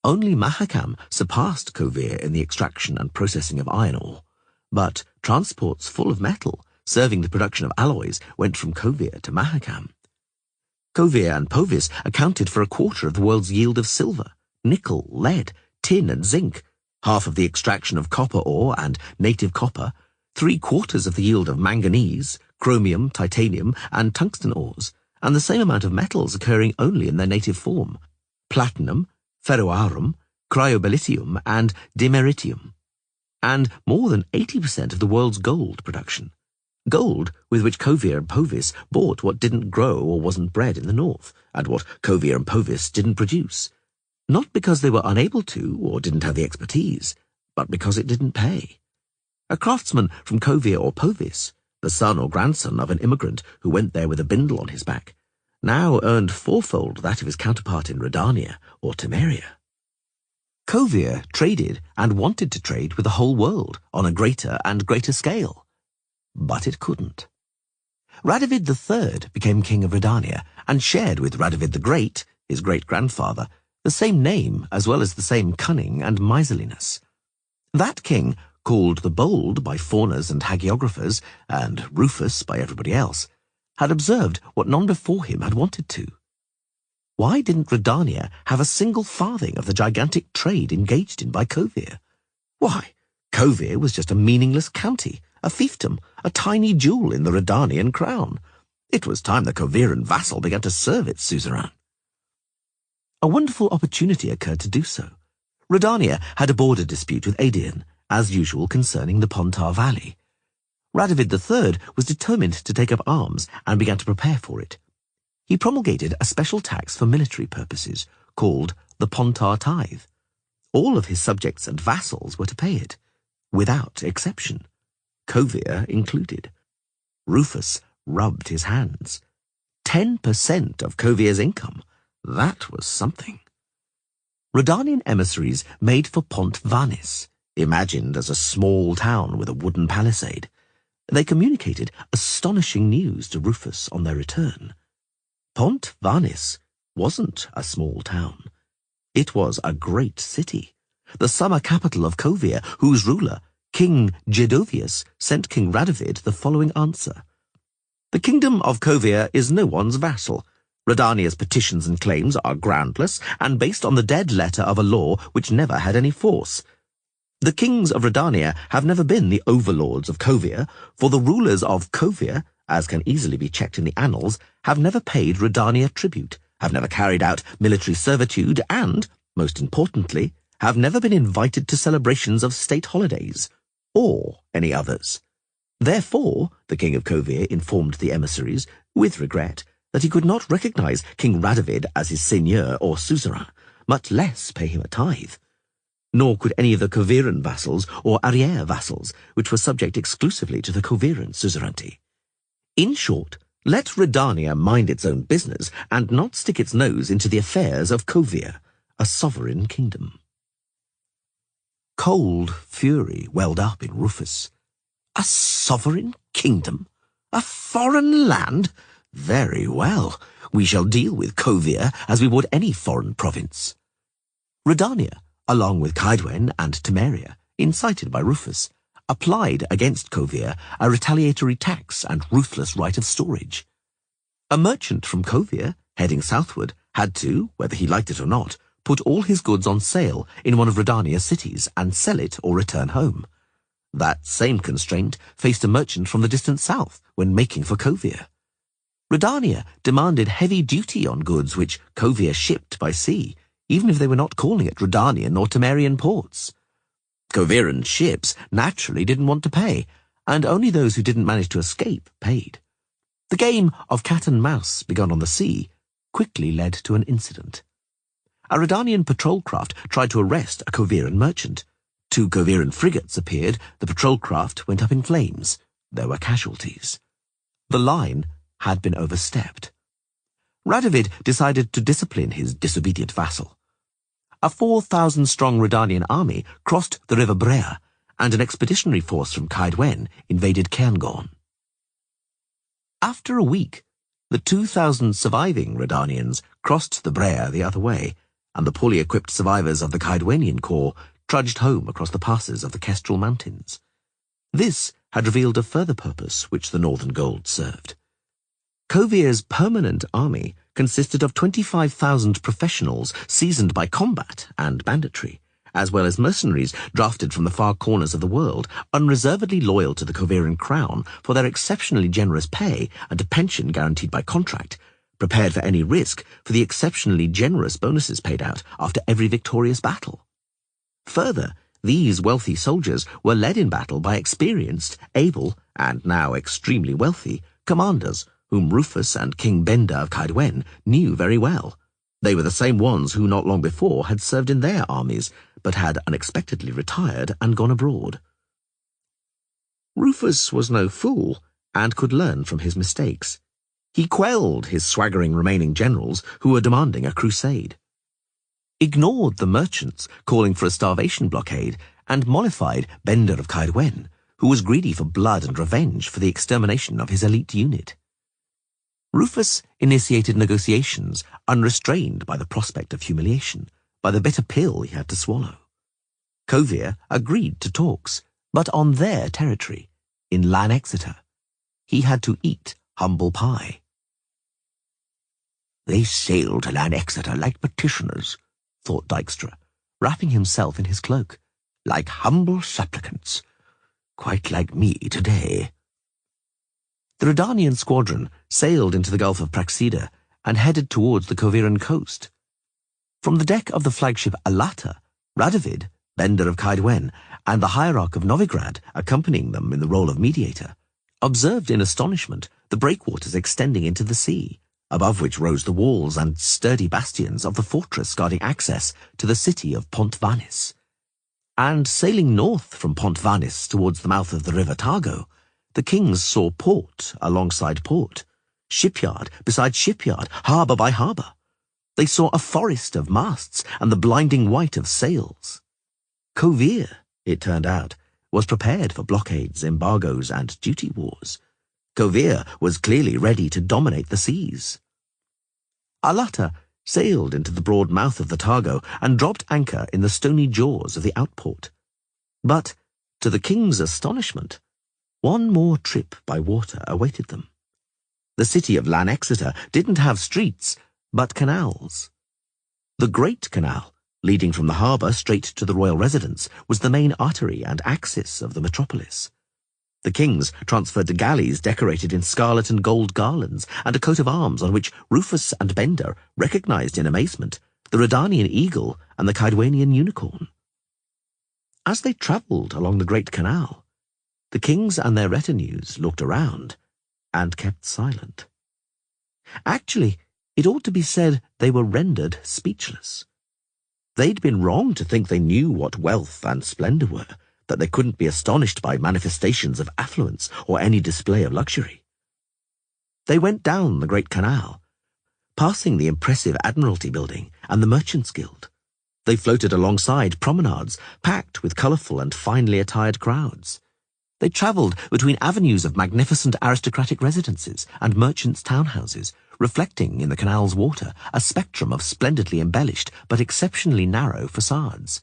Only Mahakam surpassed Corvair in the extraction and processing of iron ore, but transports full of metal, serving the production of alloys, went from Corvair to Mahakam. Corvair and Povis accounted for a quarter of the world's yield of silver, nickel, lead, tin, and zinc, half of the extraction of copper ore and native copper, 3/4 of the yield of manganese, chromium, titanium, and tungsten ores, and the same amount of metals occurring only in their native form, platinum, ferroaurum, cryobelitium, and dimeritium, and more than 80% of the world's gold production. Gold with which Corvair and Povis bought what didn't grow or wasn't bred in the north, and what Corvair and Povis didn't produce, not because they were unable to or didn't have the expertise, but because it didn't pay. A craftsman from Corvair or Povis, the son or grandson of an immigrant who went there with a bindle on his back, now earned fourfold that of his counterpart in Redania or Temeria. Corvair traded and wanted to trade with the whole world on a greater and greater scale. But it couldn't. Radovid III became king of Redania and shared with Radovid the Great, his great-grandfather, the same name as well as the same cunning and miserliness. That king, called the Bold by fauners and hagiographers, and Rufus by everybody else, had observed what none before him had wanted to. Why didn't Redania have a single farthing of the gigantic trade engaged in by Corvair? Why, Corvair was just a meaningless county, a fiefdom, a tiny jewel in the Redanian crown. It was time the Corvairan vassal began to serve its suzerain. A wonderful opportunity occurred to do so. Redania had a border dispute with Aedion, as usual concerning the Pontar Valley. Radovid III was determined to take up arms and began to prepare for it. He promulgated a special tax for military purposes, called the Pontar Tithe. All of his subjects and vassals were to pay it, without exception, Corvair included. Rufus rubbed his hands. 10% of Corvair's income. That was something. Redanian emissaries made for Pont Vanis, imagined as a small town with a wooden palisade. They communicated astonishing news to Rufus on their return. Pont Vanis wasn't a small town. It was a great city, the summer capital of Corvair, whose ruler, King Gedovius, sent King Radovid the following answer. The kingdom of Corvair is no one's vassal. Redania's petitions and claims are groundless and based on the dead letter of a law which never had any force. The kings of Redania have never been the overlords of Corvair, for the rulers of Corvair, as can easily be checked in the annals, have never paid Redania tribute, have never carried out military servitude, and, most importantly, have never been invited to celebrations of state holidays, or any others. Therefore, the King of Kovir informed the emissaries, with regret, that he could not recognize King Radovid as his seigneur or suzerain, much less pay him a tithe. Nor could any of the Koviran vassals or arriere vassals, which were subject exclusively to the Koviran suzerainty. In short, let Redania mind its own business and not stick its nose into the affairs of Kovir, a sovereign kingdom. Cold fury welled up in Rufus. A sovereign kingdom? A foreign land? Very well. We shall deal with Kovir as we would any foreign province. Redania, along with Kaedwen and Temeria, incited by Rufus, applied against Kovir a retaliatory tax and ruthless right of storage. A merchant from Kovir, heading southward, had to, whether he liked it or not, put all his goods on sale in one of Redania's cities and sell it or return home. That same constraint faced a merchant from the distant south when making for Kovir. Redania demanded heavy duty on goods which Kovir shipped by sea, even if they were not calling at Redanian or Temerian ports. Koviran ships naturally didn't want to pay, and only those who didn't manage to escape paid. The game of cat and mouse begun on the sea quickly led to an incident. A Redanian patrol craft tried to arrest a Koviran merchant. 2 Koviran frigates appeared, the patrol craft went up in flames. There were casualties. The line had been overstepped. Radovid decided to discipline his disobedient vassal. A 4,000-strong Redanian army crossed the river Brea, and an expeditionary force from Kaedwen invaded Cairngorm. After a week, the 2,000 surviving Redanians crossed the Brea the other way, and the poorly equipped survivors of the Kaedwenian corps trudged home across the passes of the Kestrel Mountains. This had revealed a further purpose which the Northern Gold served. Kovir's permanent army consisted of 25,000 professionals seasoned by combat and banditry, as well as mercenaries drafted from the far corners of the world, unreservedly loyal to the Koviran crown for their exceptionally generous pay and a pension guaranteed by contract, prepared for any risk for the exceptionally generous bonuses paid out after every victorious battle. Further, these wealthy soldiers were led in battle by experienced, able, and now extremely wealthy commanders whom Rufus and King Benda of Kaedwen knew very well. They were the same ones who not long before had served in their armies, but had unexpectedly retired and gone abroad. Rufus was no fool, and could learn from his mistakes. He quelled his swaggering remaining generals who were demanding a crusade, ignored the merchants calling for a starvation blockade, and mollified Benda of Kaedwen, who was greedy for blood and revenge for the extermination of his elite unit. Rufus initiated negotiations, unrestrained by the prospect of humiliation, by the bitter pill he had to swallow. Kovir agreed to talks, but on their territory, in Lan Exeter. He had to eat humble pie. They sail to Lan Exeter like petitioners, thought Dykstra, wrapping himself in his cloak, like humble supplicants, quite like me today. The Redanian squadron sailed into the Gulf of Praxida and headed towards the Koviran coast. From the deck of the flagship Alata, Radovid, Benda of Kaedwen, and the hierarch of Novigrad, accompanying them in the role of mediator, observed in astonishment the breakwaters extending into the sea, above which rose the walls and sturdy bastions of the fortress guarding access to the city of Pont Vanis. And sailing north from Pont Vanis towards the mouth of the river Targo, the kings saw port alongside port, shipyard beside shipyard, harbour by harbour. They saw a forest of masts and the blinding white of sails. Kovir, it turned out, was prepared for blockades, embargoes, and duty wars. Kovir was clearly ready to dominate the seas. Alata sailed into the broad mouth of the Targo and dropped anchor in the stony jaws of the outport. But, to the king's astonishment, one more trip by water awaited them. The city of Lan Exeter didn't have streets, but canals. The Great Canal, leading from the harbour straight to the royal residence, was the main artery and axis of the metropolis. The kings transferred to galleys decorated in scarlet and gold garlands and a coat of arms on which Rufus and Benda recognized in amazement the Redanian eagle and the Caedwenian unicorn. As they travelled along the Great Canal, the kings and their retinues looked around and kept silent. Actually, it ought to be said they were rendered speechless. They'd been wrong to think they knew what wealth and splendour were, that they couldn't be astonished by manifestations of affluence or any display of luxury. They went down the Great Canal, passing the impressive Admiralty Building and the Merchants' Guild. They floated alongside promenades packed with colourful and finely attired crowds. They travelled between avenues of magnificent aristocratic residences and merchants' townhouses, reflecting in the canal's water a spectrum of splendidly embellished but exceptionally narrow facades.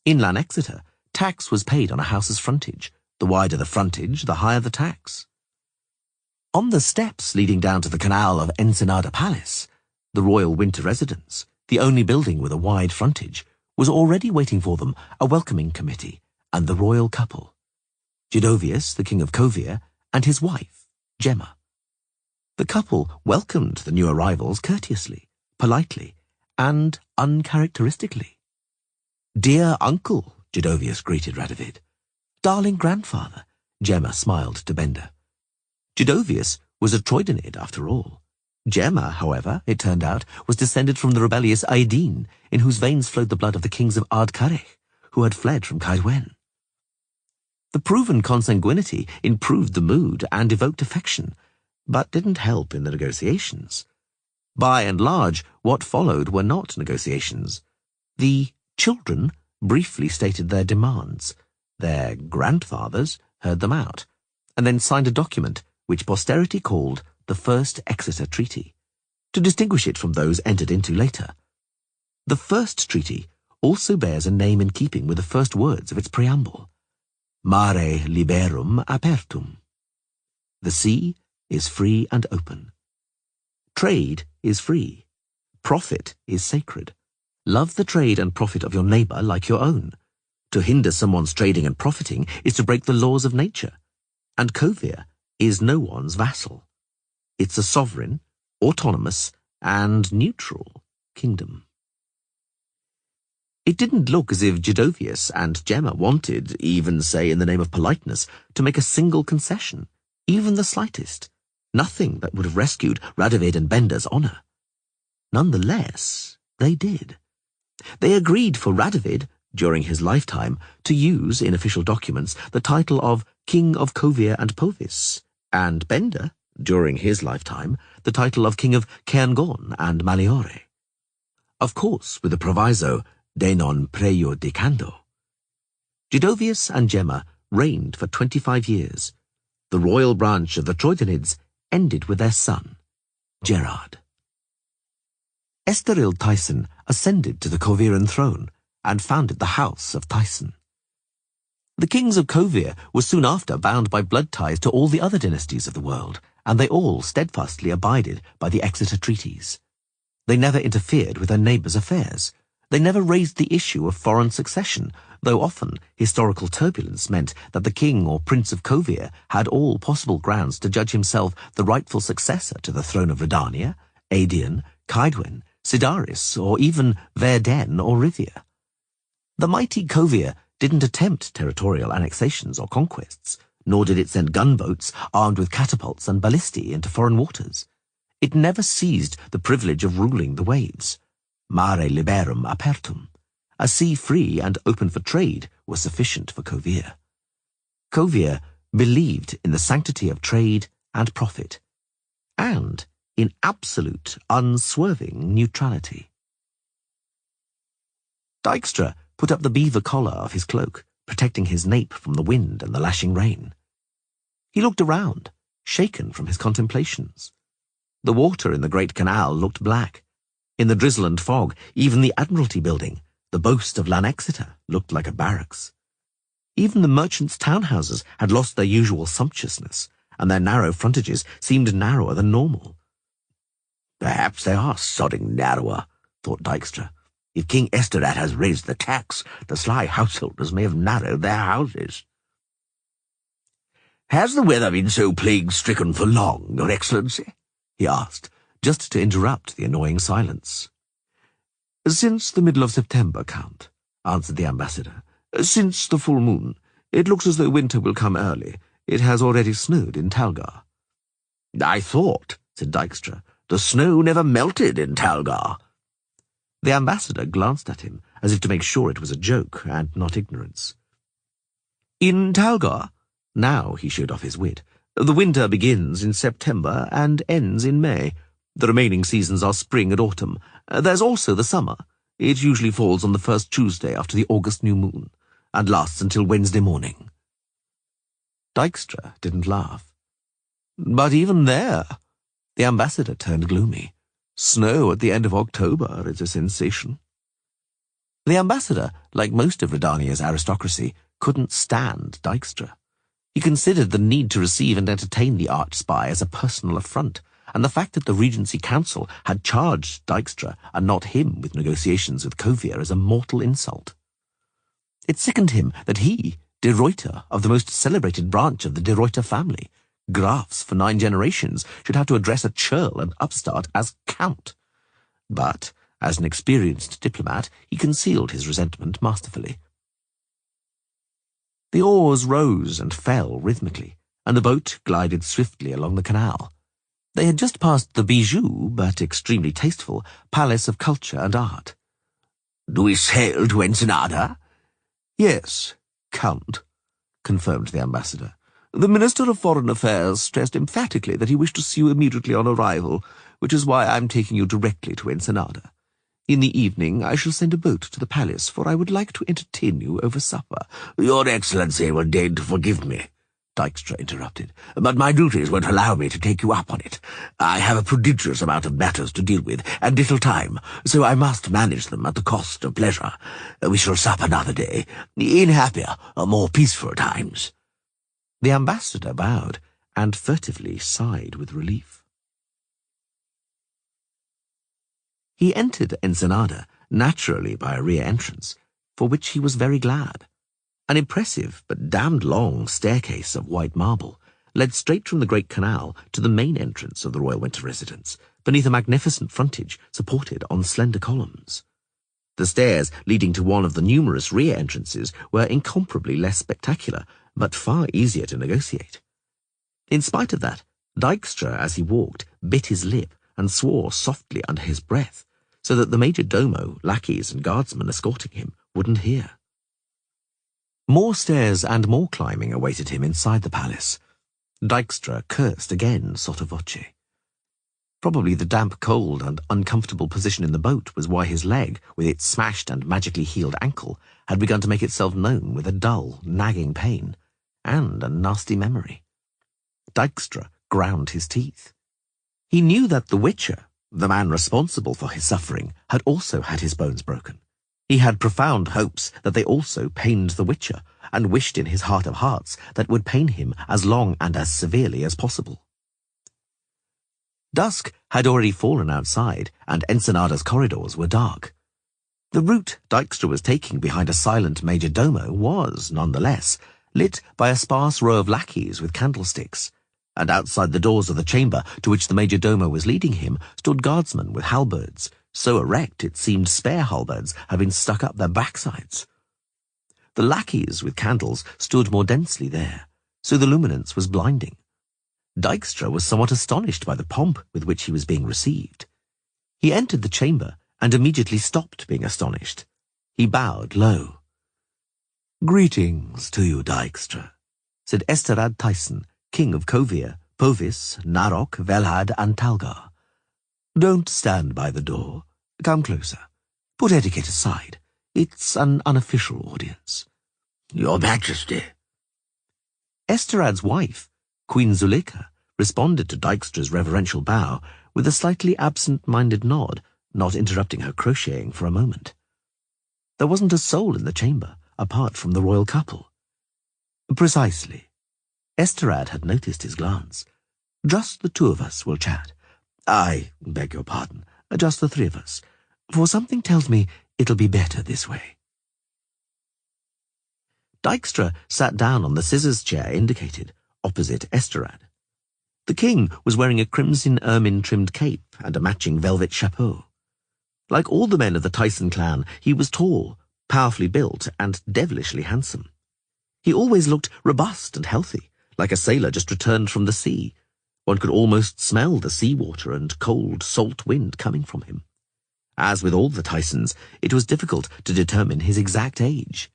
In Lanexeter, tax was paid on a house's frontage. The wider the frontage, the higher the tax. On the steps leading down to the canal of Ensenada Palace, the royal winter residence, the only building with a wide frontage, was already waiting for them a welcoming committee and the royal couple, Judovius, the king of Kovir, and his wife, Gemma. The couple welcomed the new arrivals courteously, politely, and uncharacteristically. "Dear uncle," Judovius greeted Radovid. "Darling grandfather," Gemma smiled to Bender. Judovius was a Troidenid after all. Gemma, however, it turned out, was descended from the rebellious Aedin, in whose veins flowed the blood of the kings of Ardcarech, who had fled from Caedwen. The proven consanguinity improved the mood and evoked affection, but didn't help in the negotiations. By and large, what followed were not negotiations. The children briefly stated their demands. Their grandfathers heard them out, and then signed a document which posterity called the First Exeter Treaty, to distinguish it from those entered into later. The First Treaty also bears a name in keeping with the first words of its preamble: Mare liberum apertum. The sea is free and open. Trade is free. Profit is sacred. Love the trade and profit of your neighbour like your own. To hinder someone's trading and profiting is to break the laws of nature. And Kovir is no one's vassal. It's a sovereign, autonomous, and neutral kingdom. It didn't look as if Judovius and Gemma wanted, even say in the name of politeness, to make a single concession, even the slightest. Nothing that would have rescued Radovid and Bender's honour. Nonetheless, they did. They agreed for Radovid, during his lifetime, to use, in official documents, the title of King of Kovir and Povis, and Bender, during his lifetime, the title of King of Caerngon and Maliore. Of course, with the proviso, de non prejudicando. Judovius and Gemma reigned for 25 years. The royal branch of the Troidenids ended with their son, Gerard. Estoril Tyson ascended to the Koviran throne and founded the House of Tyson. The kings of Kovir were soon after bound by blood ties to all the other dynasties of the world, and they all steadfastly abided by the Exeter Treaties. They never interfered with their neighbours' affairs. They never raised the issue of foreign succession, though often historical turbulence meant that the king or prince of Kovir had all possible grounds to judge himself the rightful successor to the throne of Redania, Aedion, Caedwen, Sidaris, or even Verden or Rivia. The mighty Kovir didn't attempt territorial annexations or conquests, nor did it send gunboats armed with catapults and ballistae into foreign waters. It never seized the privilege of ruling the waves. Mare liberum apertum. A sea free and open for trade was sufficient for Kovir. Kovir believed in the sanctity of trade and profit, and in absolute, unswerving neutrality. Dijkstra put up the beaver collar of his cloak, protecting his nape from the wind and the lashing rain. He looked around, shaken from his contemplations. The water in the great canal looked black. In the drizzle and fog, even the Admiralty Building, the boast of Lanexeter, looked like a barracks. Even the merchants' townhouses had lost their usual sumptuousness, and their narrow frontages seemed narrower than normal. Perhaps they are sodding narrower, thought Dijkstra. If King Esterad has raised the tax, the sly householders may have narrowed their houses. Has the weather been so plague-stricken for long, Your Excellency? He asked, just to interrupt the annoying silence. "Since the middle of September, Count," answered the ambassador. "Since the full moon. It looks as though winter will come early. It has already snowed in Talgar." "I thought," said Dykstra, "the snow never melted in Talgar." The ambassador glanced at him, as if to make sure it was a joke and not ignorance. "In Talgar," now he showed off his wit, "the winter begins in September and ends in May. The remaining seasons are spring and autumn. There's also the summer. It usually falls on the first Tuesday after the August new moon, and lasts until Wednesday morning." Dykstra didn't laugh. "But even there," the ambassador turned gloomy, "snow at the end of October is a sensation." The ambassador, like most of Redania's aristocracy, couldn't stand Dykstra. He considered the need to receive and entertain the arch-spy as a personal affront, and the fact that the Regency Council had charged Dykstra and not him with negotiations with Kovir as a mortal insult. It sickened him that he, de Ruyter, of the most celebrated branch of the de Ruyter family, Grafs for 9 generations, should have to address a churl and upstart as Count. But, as an experienced diplomat, he concealed his resentment masterfully. The oars rose and fell rhythmically, and the boat glided swiftly along the canal. They had just passed the bijou, but extremely tasteful, Palace of Culture and Art. "Do we sail to Ensenada?" "Yes, Count," confirmed the ambassador. "The Minister of Foreign Affairs stressed emphatically that he wished to see you immediately on arrival, which is why I'm taking you directly to Ensenada. In the evening I shall send a boat to the palace, for I would like to entertain you over supper." "Your Excellency will deign to forgive me," Dykstra interrupted, "but my duties won't allow me to take you up on it. I have a prodigious amount of matters to deal with, and little time, so I must manage them at the cost of pleasure. We shall sup another day, in happier, more peaceful times." The ambassador bowed, and furtively sighed with relief. He entered Ensenada, naturally by a rear entrance, for which he was very glad. An impressive but damned long staircase of white marble led straight from the great canal to the main entrance of the royal winter residence, beneath a magnificent frontage supported on slender columns. The stairs leading to one of the numerous rear entrances were incomparably less spectacular, but far easier to negotiate. In spite of that, Dykstra, as he walked, bit his lip and swore softly under his breath, so that the major domo, lackeys, and guardsmen escorting him wouldn't hear. More stairs and more climbing awaited him inside the palace. Dykstra cursed again sotto voce. Probably the damp cold and uncomfortable position in the boat was why his leg, with its smashed and magically healed ankle, had begun to make itself known with a dull, nagging pain, and a nasty memory. Dykstra ground his teeth. He knew that the Witcher, the man responsible for his suffering, had also had his bones broken. He had profound hopes that they also pained the Witcher, and wished in his heart of hearts that it would pain him as long and as severely as possible. Dusk had already fallen outside, and Ensenada's corridors were dark. The route Dykstra was taking behind a silent major domo was, nonetheless, lit by a sparse row of lackeys with candlesticks, and outside the doors of the chamber to which the major domo was leading him stood guardsmen with halberds, so erect it seemed spare halberds had been stuck up their backsides. The lackeys with candles stood more densely there, so the luminance was blinding. Dykstra was somewhat astonished by the pomp with which he was being received. He entered the chamber and immediately stopped being astonished. He bowed low. "Greetings to you, Dykstra," said Esterad Tyson, king of Kovir, Povis, Narok, Velhad, and Talgar. "Don't stand by the door. Come closer. Put etiquette aside. It's an unofficial audience." "Your Majesty." Esterad's wife, Queen Zuleika, responded to Dykstra's reverential bow with a slightly absent-minded nod, not interrupting her crocheting for a moment. There wasn't a soul in the chamber, apart from the royal couple. "Precisely." Esterad had noticed his glance. "Just the two of us will chat. I beg your pardon, just the three of us, for something tells me it'll be better this way." Dykstra sat down on the scissors chair indicated, opposite Esterad. The king was wearing a crimson ermine-trimmed cape and a matching velvet chapeau. Like all the men of the Tyson clan, he was tall, powerfully built, and devilishly handsome. He always looked robust and healthy, like a sailor just returned from the sea. One could almost smell the seawater and cold, salt wind coming from him. As with all the Tysons, it was difficult to determine his exact age.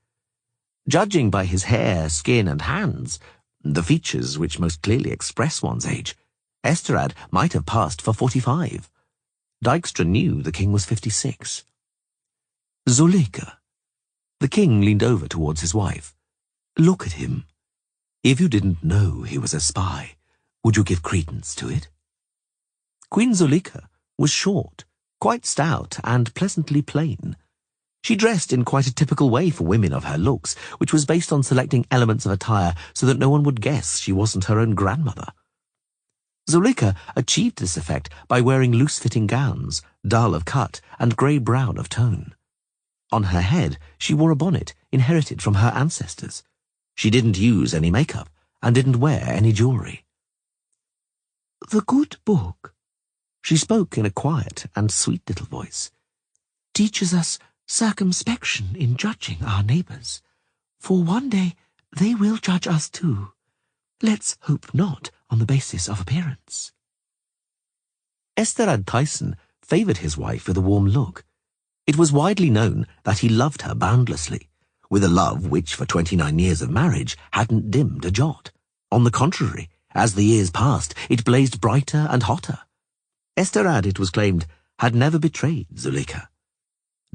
Judging by his hair, skin, and hands, the features which most clearly express one's age, Esterad might have passed for 45. Dijkstra knew the king was 56. Zuleika. The king leaned over towards his wife. Look at him. If you didn't know he was a spy, would you give credence to it? Queen Zuleika was short, quite stout, and pleasantly plain. She dressed in quite a typical way for women of her looks, which was based on selecting elements of attire so that no one would guess she wasn't her own grandmother. Zuleika achieved this effect by wearing loose-fitting gowns, dull of cut and grey-brown of tone. On her head, she wore a bonnet inherited from her ancestors. She didn't use any makeup and didn't wear any jewellery. The good book, she spoke in a quiet and sweet little voice, teaches us circumspection in judging our neighbours, for one day they will judge us too. Let's hope not on the basis of appearance. Esterad Tyson favoured his wife with a warm look. It was widely known that he loved her boundlessly, with a love which for 29 years of marriage hadn't dimmed a jot. On the contrary, as the years passed, it blazed brighter and hotter. Esterad, it was claimed, had never betrayed Zuleika.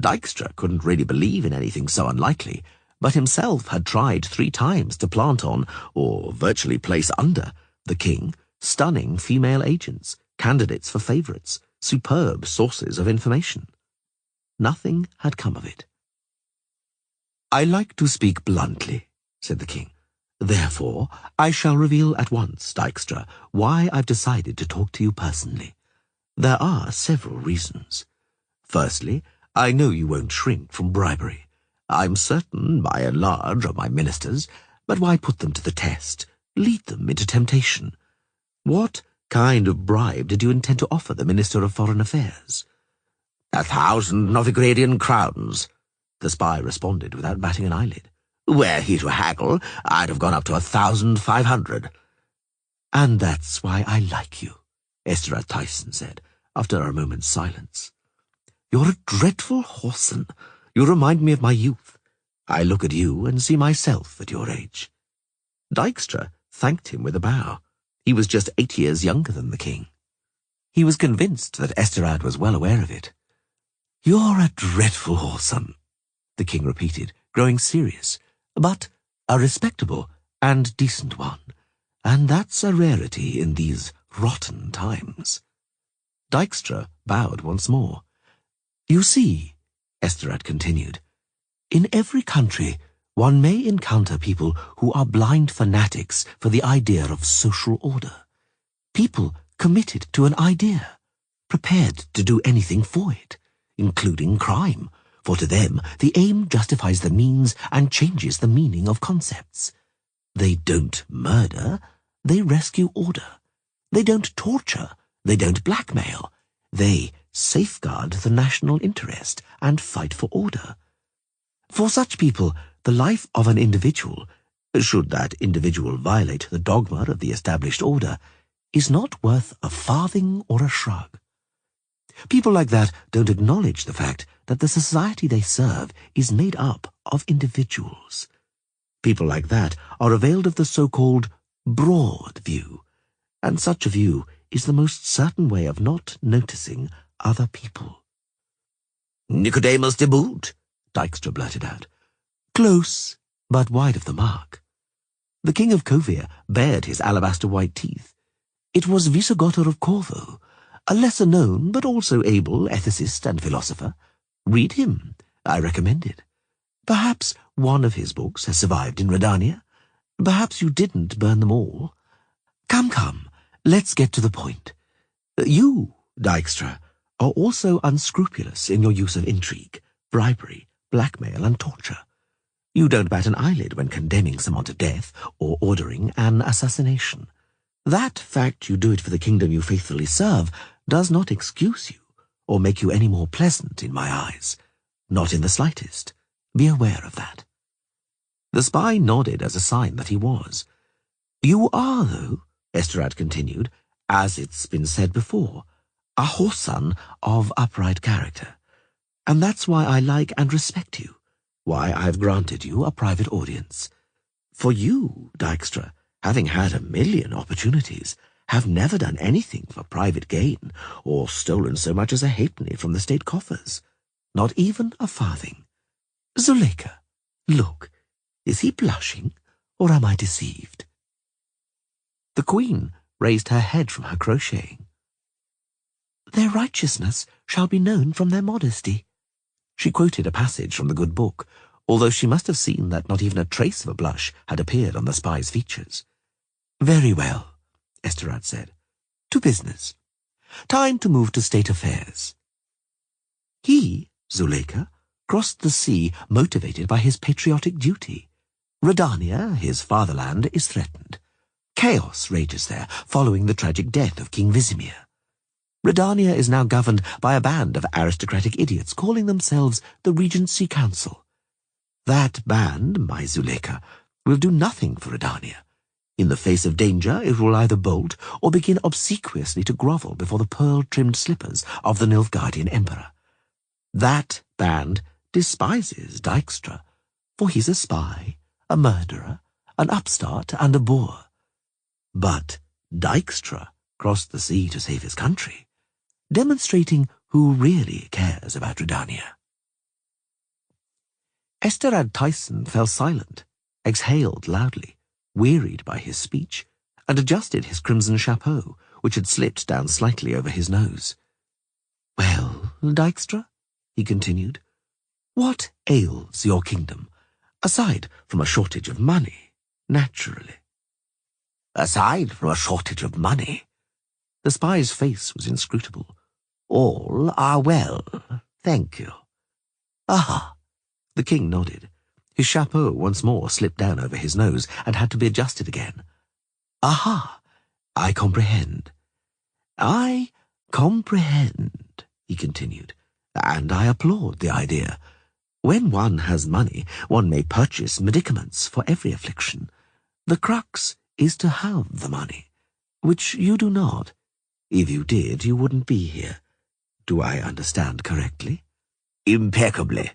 Dijkstra couldn't really believe in anything so unlikely, but himself had tried 3 times to plant on, or virtually place under, the king stunning female agents, candidates for favourites, superb sources of information. Nothing had come of it. I like to speak bluntly, said the king. Therefore, I shall reveal at once, Dijkstra, why I've decided to talk to you personally. There are several reasons. Firstly, I know you won't shrink from bribery. I'm certain, by and large, of my ministers, but why put them to the test, lead them into temptation? What kind of bribe did you intend to offer the Minister of Foreign Affairs? 1,000 Novigradian crowns, the spy responded without batting an eyelid. Were he to haggle, I'd have gone up to 1,500. And that's why I like you, Esterad Tyson said, after a moment's silence. You're a dreadful whoreson. You remind me of my youth. I look at you and see myself at your age. Dijkstra thanked him with a bow. He was just 8 years younger than the king. He was convinced that Esterad was well aware of it. You're a dreadful whoreson, the king repeated, growing serious, but a respectable and decent one, and that's a rarity in these rotten times. Dijkstra bowed once more. You see, Esterad continued, in every country one may encounter people who are blind fanatics for the idea of social order. People committed to an idea, prepared to do anything for it, including crime, for to them the aim justifies the means and changes the meaning of concepts. They don't murder, they rescue order. They don't torture, they don't blackmail. They safeguard the national interest and fight for order. For such people, the life of an individual, should that individual violate the dogma of the established order, is not worth a farthing or a shrug. People like that don't acknowledge the fact that the society they serve is made up of individuals. People like that are availed of the so-called broad view, and such a view is the most certain way of not noticing other people. Nicodemus de boot, Dijkstra blurted out. Close, but wide of the mark. The king of Kovir bared his alabaster-white teeth. It was Visigotor of Corvo, a lesser-known but also able ethicist and philosopher. Read him, I recommend it. Perhaps one of his books has survived in Redania. Perhaps you didn't burn them all. Come, let's get to the point. You, Dijkstra, are also unscrupulous in your use of intrigue, bribery, blackmail, and torture. You don't bat an eyelid when condemning someone to death or ordering an assassination. That fact you do it for the kingdom you faithfully serve does not excuse you or make you any more pleasant in my eyes. Not in the slightest. Be aware of that." The spy nodded as a sign that he was. "You are, though," Esterad continued, "as it's been said before, a whoreson of upright character. And that's why I like and respect you, why I've granted you a private audience. For you, Dijkstra, having had 1,000,000 opportunities, have never done anything for private gain, or stolen so much as a halfpenny from the state coffers. Not even a farthing. Zuleika, look, is he blushing, or am I deceived?" The queen raised her head from her crocheting. "Their righteousness shall be known from their modesty." She quoted a passage from the good book, although she must have seen that not even a trace of a blush had appeared on the spy's features. "Very well," Esterad said. "To business. Time to move to state affairs." He, Zuleika, crossed the sea motivated by his patriotic duty. Redania, his fatherland, is threatened. Chaos rages there, following the tragic death of King Vizimir. Redania is now governed by a band of aristocratic idiots calling themselves the Regency Council. That band, my Zuleika, will do nothing for Redania. In the face of danger, it will either bolt or begin obsequiously to grovel before the pearl-trimmed slippers of the Nilfgaardian Emperor. That band despises Dijkstra, for he's a spy, a murderer, an upstart, and a boor. But Dijkstra crossed the sea to save his country, demonstrating who really cares about Redania. Esterad Tyson fell silent, exhaled loudly, wearied by his speech, and adjusted his crimson chapeau, which had slipped down slightly over his nose. "Well, Dijkstra," he continued, "what ails your kingdom, aside from a shortage of money, naturally?" "Aside from a shortage of money?" The spy's face was inscrutable. "All are well, thank you." "Aha!" The king nodded. His chapeau once more slipped down over his nose and had to be adjusted again. "Aha! I comprehend." "I comprehend," he continued, "and I applaud the idea. When one has money, one may purchase medicaments for every affliction. The crux is to have the money, which you do not. If you did, you wouldn't be here. Do I understand correctly?" "Impeccably."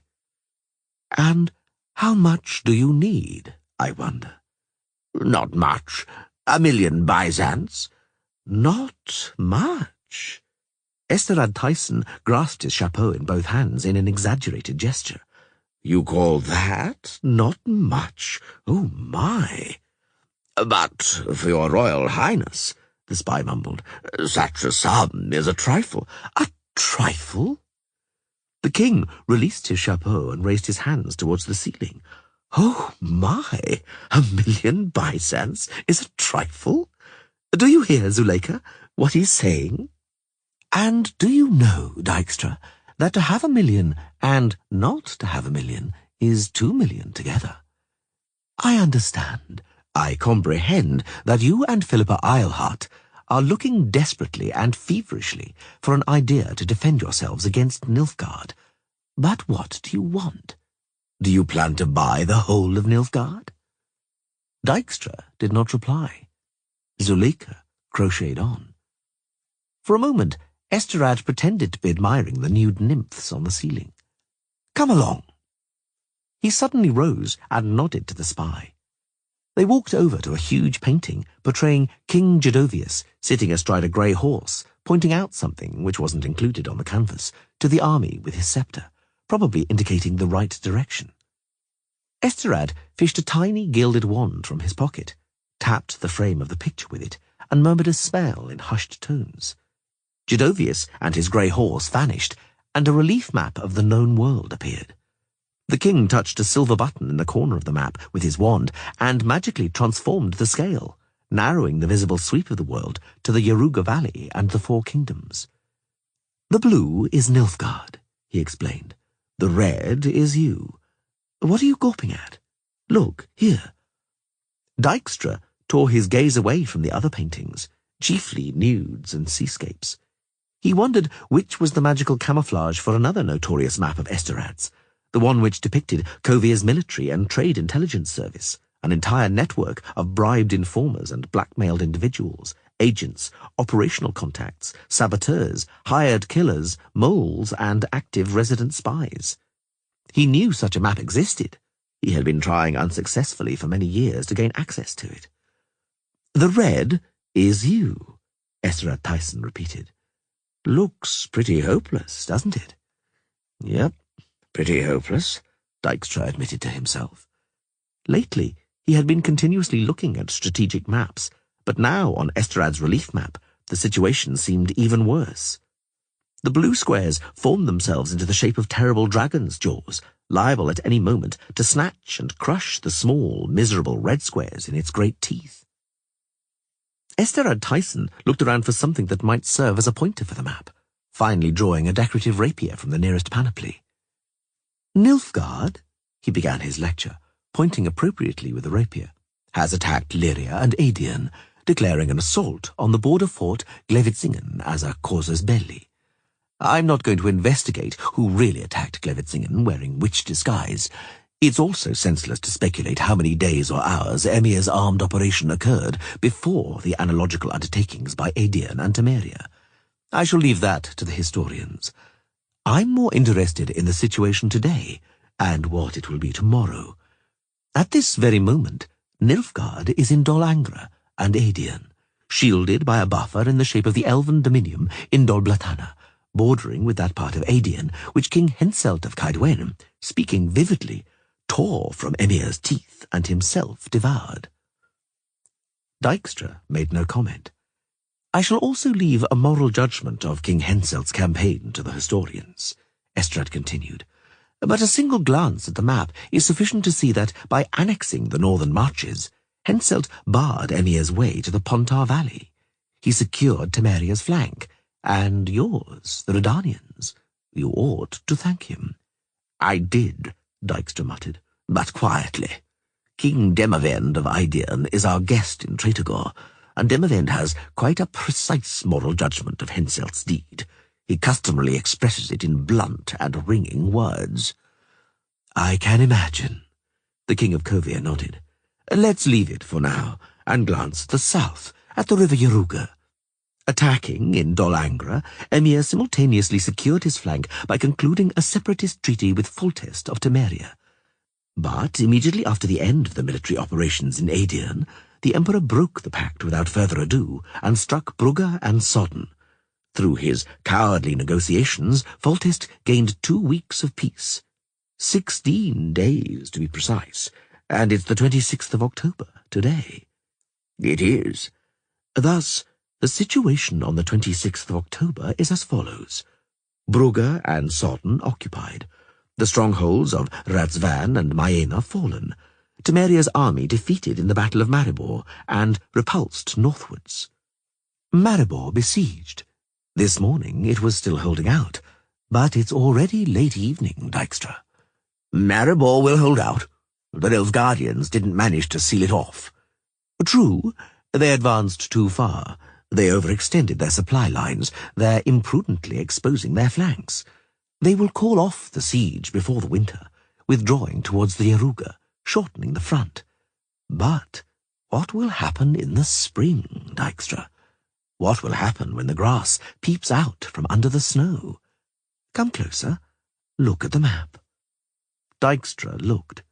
"And how much do you need, I wonder?" "Not much. 1,000,000 byzants." "Not much." Esterad Tyson grasped his chapeau in both hands in an exaggerated gesture. "You call that not much? Oh, my!" "But for your Royal Highness," the spy mumbled, "such a sum is a trifle." "A trifle?" The king released his chapeau and raised his hands towards the ceiling. "Oh, my! 1,000,000 byzants is a trifle? Do you hear, Zuleika, what he's saying? And do you know, Dijkstra, that to have 1,000,000 and not to have 1,000,000 is 2,000,000 together? I understand, I comprehend that you and Philippa Eilhart are looking desperately and feverishly for an idea to defend yourselves against Nilfgaard. But what do you want? Do you plan to buy the whole of Nilfgaard?" Dijkstra did not reply. Zuleika crocheted on. For a moment, Esterad pretended to be admiring the nude nymphs on the ceiling. "Come along." He suddenly rose and nodded to the spy. They walked over to a huge painting portraying King Jadovius sitting astride a grey horse, pointing out something which wasn't included on the canvas to the army with his sceptre, probably indicating the right direction. Esterad fished a tiny gilded wand from his pocket, tapped the frame of the picture with it, and murmured a spell in hushed tones. Jadovius and his grey horse vanished, and a relief map of the known world appeared. The king touched a silver button in the corner of the map with his wand and magically transformed the scale, narrowing the visible sweep of the world to the Yaruga Valley and the Four Kingdoms. "The blue is Nilfgaard," he explained. "The red is you. What are you gawping at? Look, here." Dijkstra tore his gaze away from the other paintings, chiefly nudes and seascapes. He wondered which was the magical camouflage for another notorious map of Esterrad's, the one which depicted Covia's military and trade intelligence service, an entire network of bribed informers and blackmailed individuals, agents, operational contacts, saboteurs, hired killers, moles, and active resident spies. He knew such a map existed. He had been trying unsuccessfully for many years to gain access to it. "The red is you," Esterrad Tyson repeated. "Looks pretty hopeless, doesn't it?" "Yep, pretty hopeless," Dykstra admitted to himself. Lately, he had been continuously looking at strategic maps, but now on Esterrad's relief map, the situation seemed even worse. The blue squares formed themselves into the shape of terrible dragons' jaws, liable at any moment to snatch and crush the small, miserable red squares in its great teeth. Esterrad Tyson looked around for something that might serve as a pointer for the map, finally drawing a decorative rapier from the nearest panoply. "Nilfgaard," he began his lecture, pointing appropriately with the rapier, "has attacked Lyria and Aedion, declaring an assault on the border fort Glevitzingen as a casus belli. I'm not going to investigate who really attacked Glevitzingen wearing which disguise. It's also senseless to speculate how many days or hours Emir's armed operation occurred before the analogical undertakings by Aedion and Temeria. I shall leave that to the historians. I'm more interested in the situation today and what it will be tomorrow. At this very moment, Nilfgaard is in Dol Angra and Aedion, shielded by a buffer in the shape of the elven dominium in Dol Blatana, bordering with that part of Aedion which King Henselt of Caedwen, speaking vividly, tore from Emir's teeth and himself devoured." Dykstra made no comment. "I shall also leave a moral judgment of King Henselt's campaign to the historians," Estrad continued. "But a single glance at the map is sufficient to see that, by annexing the northern marches, Henselt barred Emir's way to the Pontar Valley. He secured Temeria's flank, and yours, the Redanians. You ought to thank him." "I did," Dykstra muttered, "but quietly. King Demavend of Aedion is our guest in Tretogor, and Demavend has quite a precise moral judgment of Henselt's deed. He customarily expresses it in blunt and ringing words." "I can imagine." The King of Kovia nodded. "Let's leave it for now, and glance at the south, at the river Yaruga. Attacking in Dol Angra, Emir simultaneously secured his flank by concluding a separatist treaty with Foltest of Temeria. But immediately after the end of the military operations in Aedion, the Emperor broke the pact without further ado and struck Brugge and Sodden. Through his cowardly negotiations, Foltest gained 2 weeks of peace. 16 days, to be precise, and it's the 26th of October today. It is. Thus, the situation on the 26th of October is as follows. Brugge and Sodden occupied. The strongholds of Radzvan and Maena fallen. Temeria's army defeated in the Battle of Maribor and repulsed northwards. Maribor besieged. This morning it was still holding out, but it's already late evening, Dykstra. Maribor will hold out. The Nilfgaardians didn't manage to seal it off. True, they advanced too far. They overextended their supply lines. They're imprudently exposing their flanks. They will call off the siege before the winter, withdrawing towards the Yaruga, shortening the front. But what will happen in the spring, Dykstra? What will happen when the grass peeps out from under the snow? Come closer. Look at the map. Dykstra looked.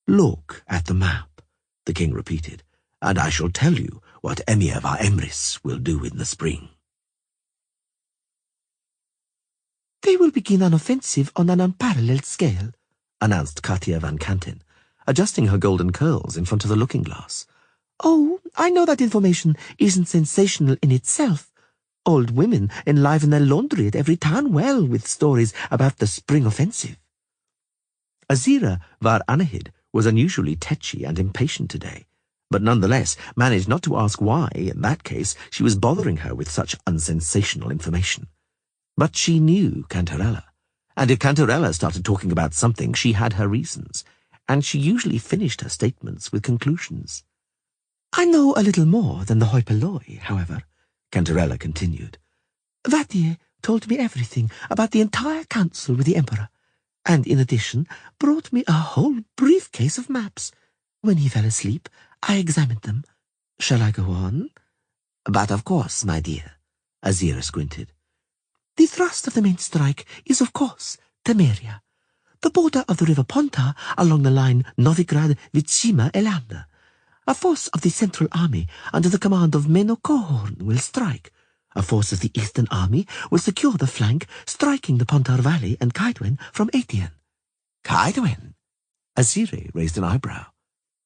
Look at the map, the king repeated, and I shall tell you what Emir var Emrys will do in the spring. They will begin an offensive on an unparalleled scale, announced Katia van Kanten, adjusting her golden curls in front of the looking-glass. Oh, I know that information isn't sensational in itself. Old women enliven their laundry at every town well with stories about the spring offensive. Azira var Anahid was unusually tetchy and impatient today, but nonetheless managed not to ask why, in that case, she was bothering her with such unsensational information. But she knew Cantarella, and if Cantarella started talking about something, she had her reasons, and she usually finished her statements with conclusions. I know a little more than the hoi polloi, however, Cantarella continued. Vatie told me everything about the entire council with the Emperor, and in addition brought me a whole briefcase of maps. When he fell asleep, I examined them. Shall I go on? But of course, my dear. Azira squinted. The thrust of the main strike is, of course, Temeria, the border of the river Ponta along the line Novigrad-Vizima-Elander. A force of the Central Army under the command of Menno Cohorn will strike. A force of the Eastern Army will secure the flank, striking the Pontar Valley and Kaidwen from Aetian. Kaidwen? Azire raised an eyebrow.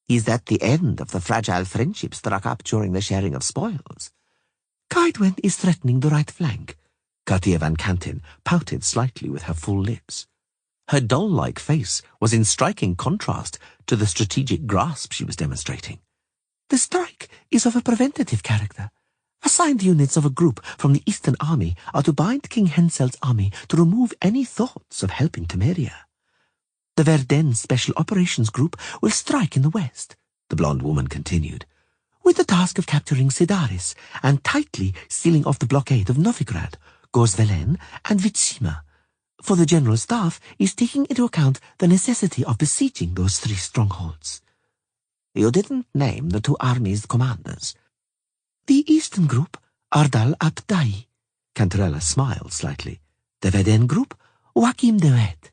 Is that the end of the fragile friendship struck up during the sharing of spoils? Kaidwen is threatening the right flank. Katia van Kanten pouted slightly with her full lips. Her doll-like face was in striking contrast to the strategic grasp she was demonstrating. The strike is of a preventative character. Assigned units of a group from the Eastern Army are to bind King Henselt's army to remove any thoughts of helping Temeria. The Verden Special Operations Group will strike in the west, the blonde woman continued, with the task of capturing Sidaris and tightly sealing off the blockade of Novigrad, Gorzvelen, and Vizima, for the General Staff is taking into account the necessity of besieging those three strongholds. You didn't name the two armies' commanders. The Eastern Group, Ardal Abdai. Cantarella smiled slightly. The Verden Group, Joachim de Wet.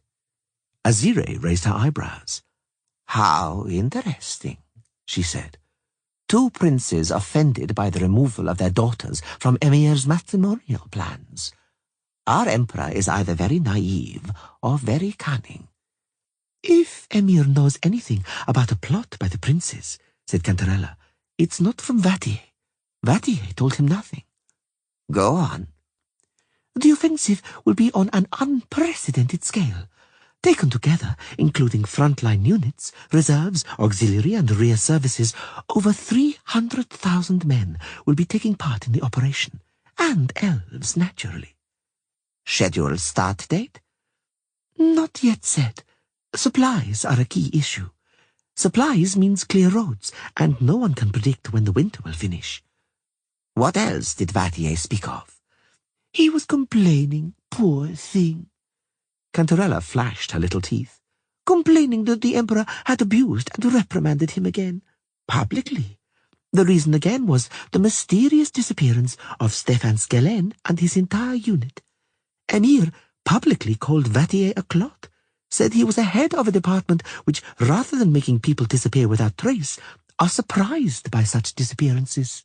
Azire raised her eyebrows. How interesting, she said. Two princes offended by the removal of their daughters from Emir's matrimonial plans. Our emperor is either very naive or very cunning. If Emir knows anything about a plot by the princes, said Cantarella, it's not from Vattier. Vattier told him nothing. Go on. The offensive will be on an unprecedented scale. Taken together, including frontline units, reserves, auxiliary and rear services, over 300,000 men will be taking part in the operation, and elves, naturally. Scheduled start date? Not yet set. Supplies are a key issue. Supplies means clear roads, and no one can predict when the winter will finish. What else did Vattier speak of? He was complaining, poor thing. Cantarella flashed her little teeth. Complaining that the Emperor had abused and reprimanded him again, publicly. The reason again was the mysterious disappearance of Stefan Skelen and his entire unit. Emir publicly called Vattier a clot, said he was the head of a department which, rather than making people disappear without trace, are surprised by such disappearances.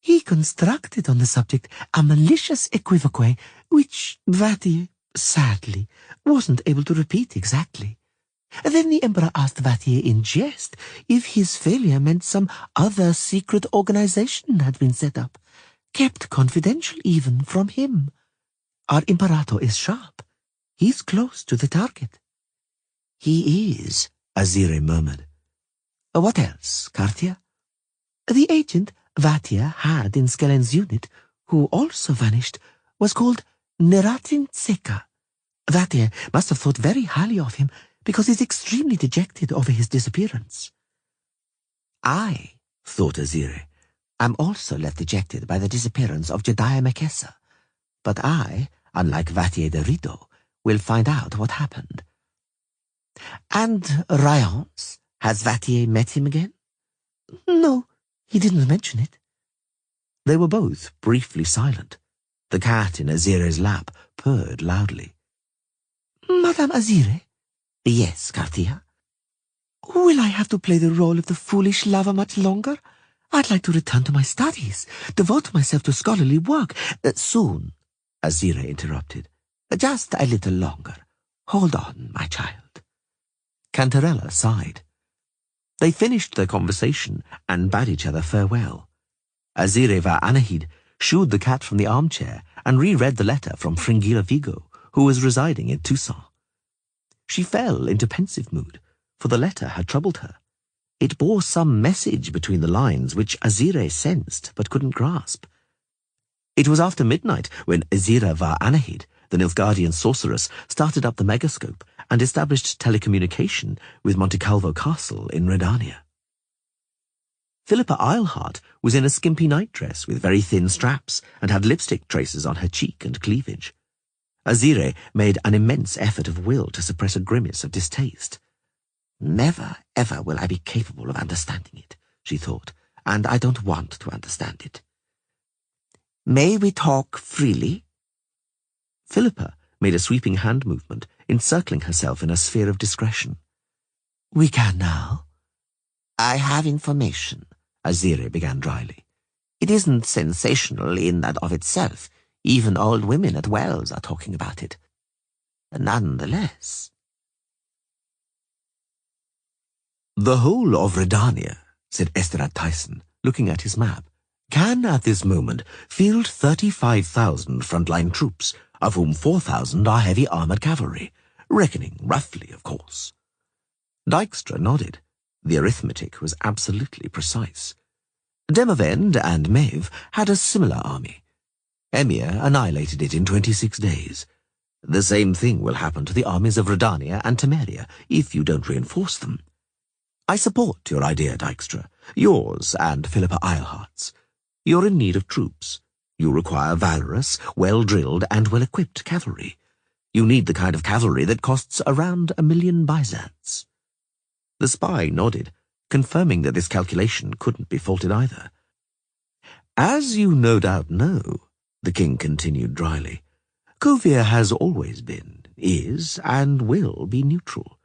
He constructed on the subject a malicious equivoque, which Vattier, sadly, wasn't able to repeat exactly. Then the Emperor asked Vattier in jest if his failure meant some other secret organization had been set up, kept confidential even from him. Our Imperator is sharp. He's close to the target. He is, Azire murmured. What else, Cartier? The agent Vattier had in Skelen's unit, who also vanished, was called Neratin Tseka. Vattier must have thought very highly of him, because he's extremely dejected over his disappearance. I, thought Azire, am also left dejected by the disappearance of Jediah Mekessa. But I, unlike Vattier de Rideau, will find out what happened. And Ryance? Has Vattier met him again? No, he didn't mention it. They were both briefly silent. The cat in Azire's lap purred loudly. Madame Azire? Yes, Cartier? Will I have to play the role of the foolish lover much longer? I'd like to return to my studies, devote myself to scholarly work. Soon, Azire interrupted. Just a little longer. Hold on, my child. Cantarella sighed. They finished their conversation and bade each other farewell. Azire va Anahid shooed the cat from the armchair and reread the letter from Fringilla Vigo, who was residing in Toussaint. She fell into pensive mood, for the letter had troubled her. It bore some message between the lines which Azire sensed but couldn't grasp. It was after midnight when Azira va Anahid, the Nilfgaardian sorceress, started up the megascope and established telecommunication with Monte Calvo Castle in Redania. Philippa Eilhart was in a skimpy nightdress with very thin straps and had lipstick traces on her cheek and cleavage. Ciri made an immense effort of will to suppress a grimace of distaste. Never, ever will I be capable of understanding it, she thought, and I don't want to understand it. May we talk freely? Philippa made a sweeping hand movement, encircling herself in a sphere of discretion. We can now. I have information, Ciri began dryly. It isn't sensational in and of itself. Even old women at Wells are talking about it. Nonetheless. The whole of Redania, said Esterad Tyson, looking at his map, can at this moment field 35,000 frontline troops, of whom 4,000 are heavy armoured cavalry, reckoning roughly, of course. Dijkstra nodded. The arithmetic was absolutely precise. Demavend and Maeve had a similar army. Emir annihilated it in 26 days. The same thing will happen to the armies of Redania and Temeria if you don't reinforce them. I support your idea, Dijkstra, yours and Philippa Eilhart's. You're in need of troops. You require valorous, well-drilled and well-equipped cavalry. You need the kind of cavalry that costs around 1,000,000 byzants. The spy nodded, confirming that this calculation couldn't be faulted either. As you no doubt know, the king continued dryly, Kovir has always been, is, and will be neutral.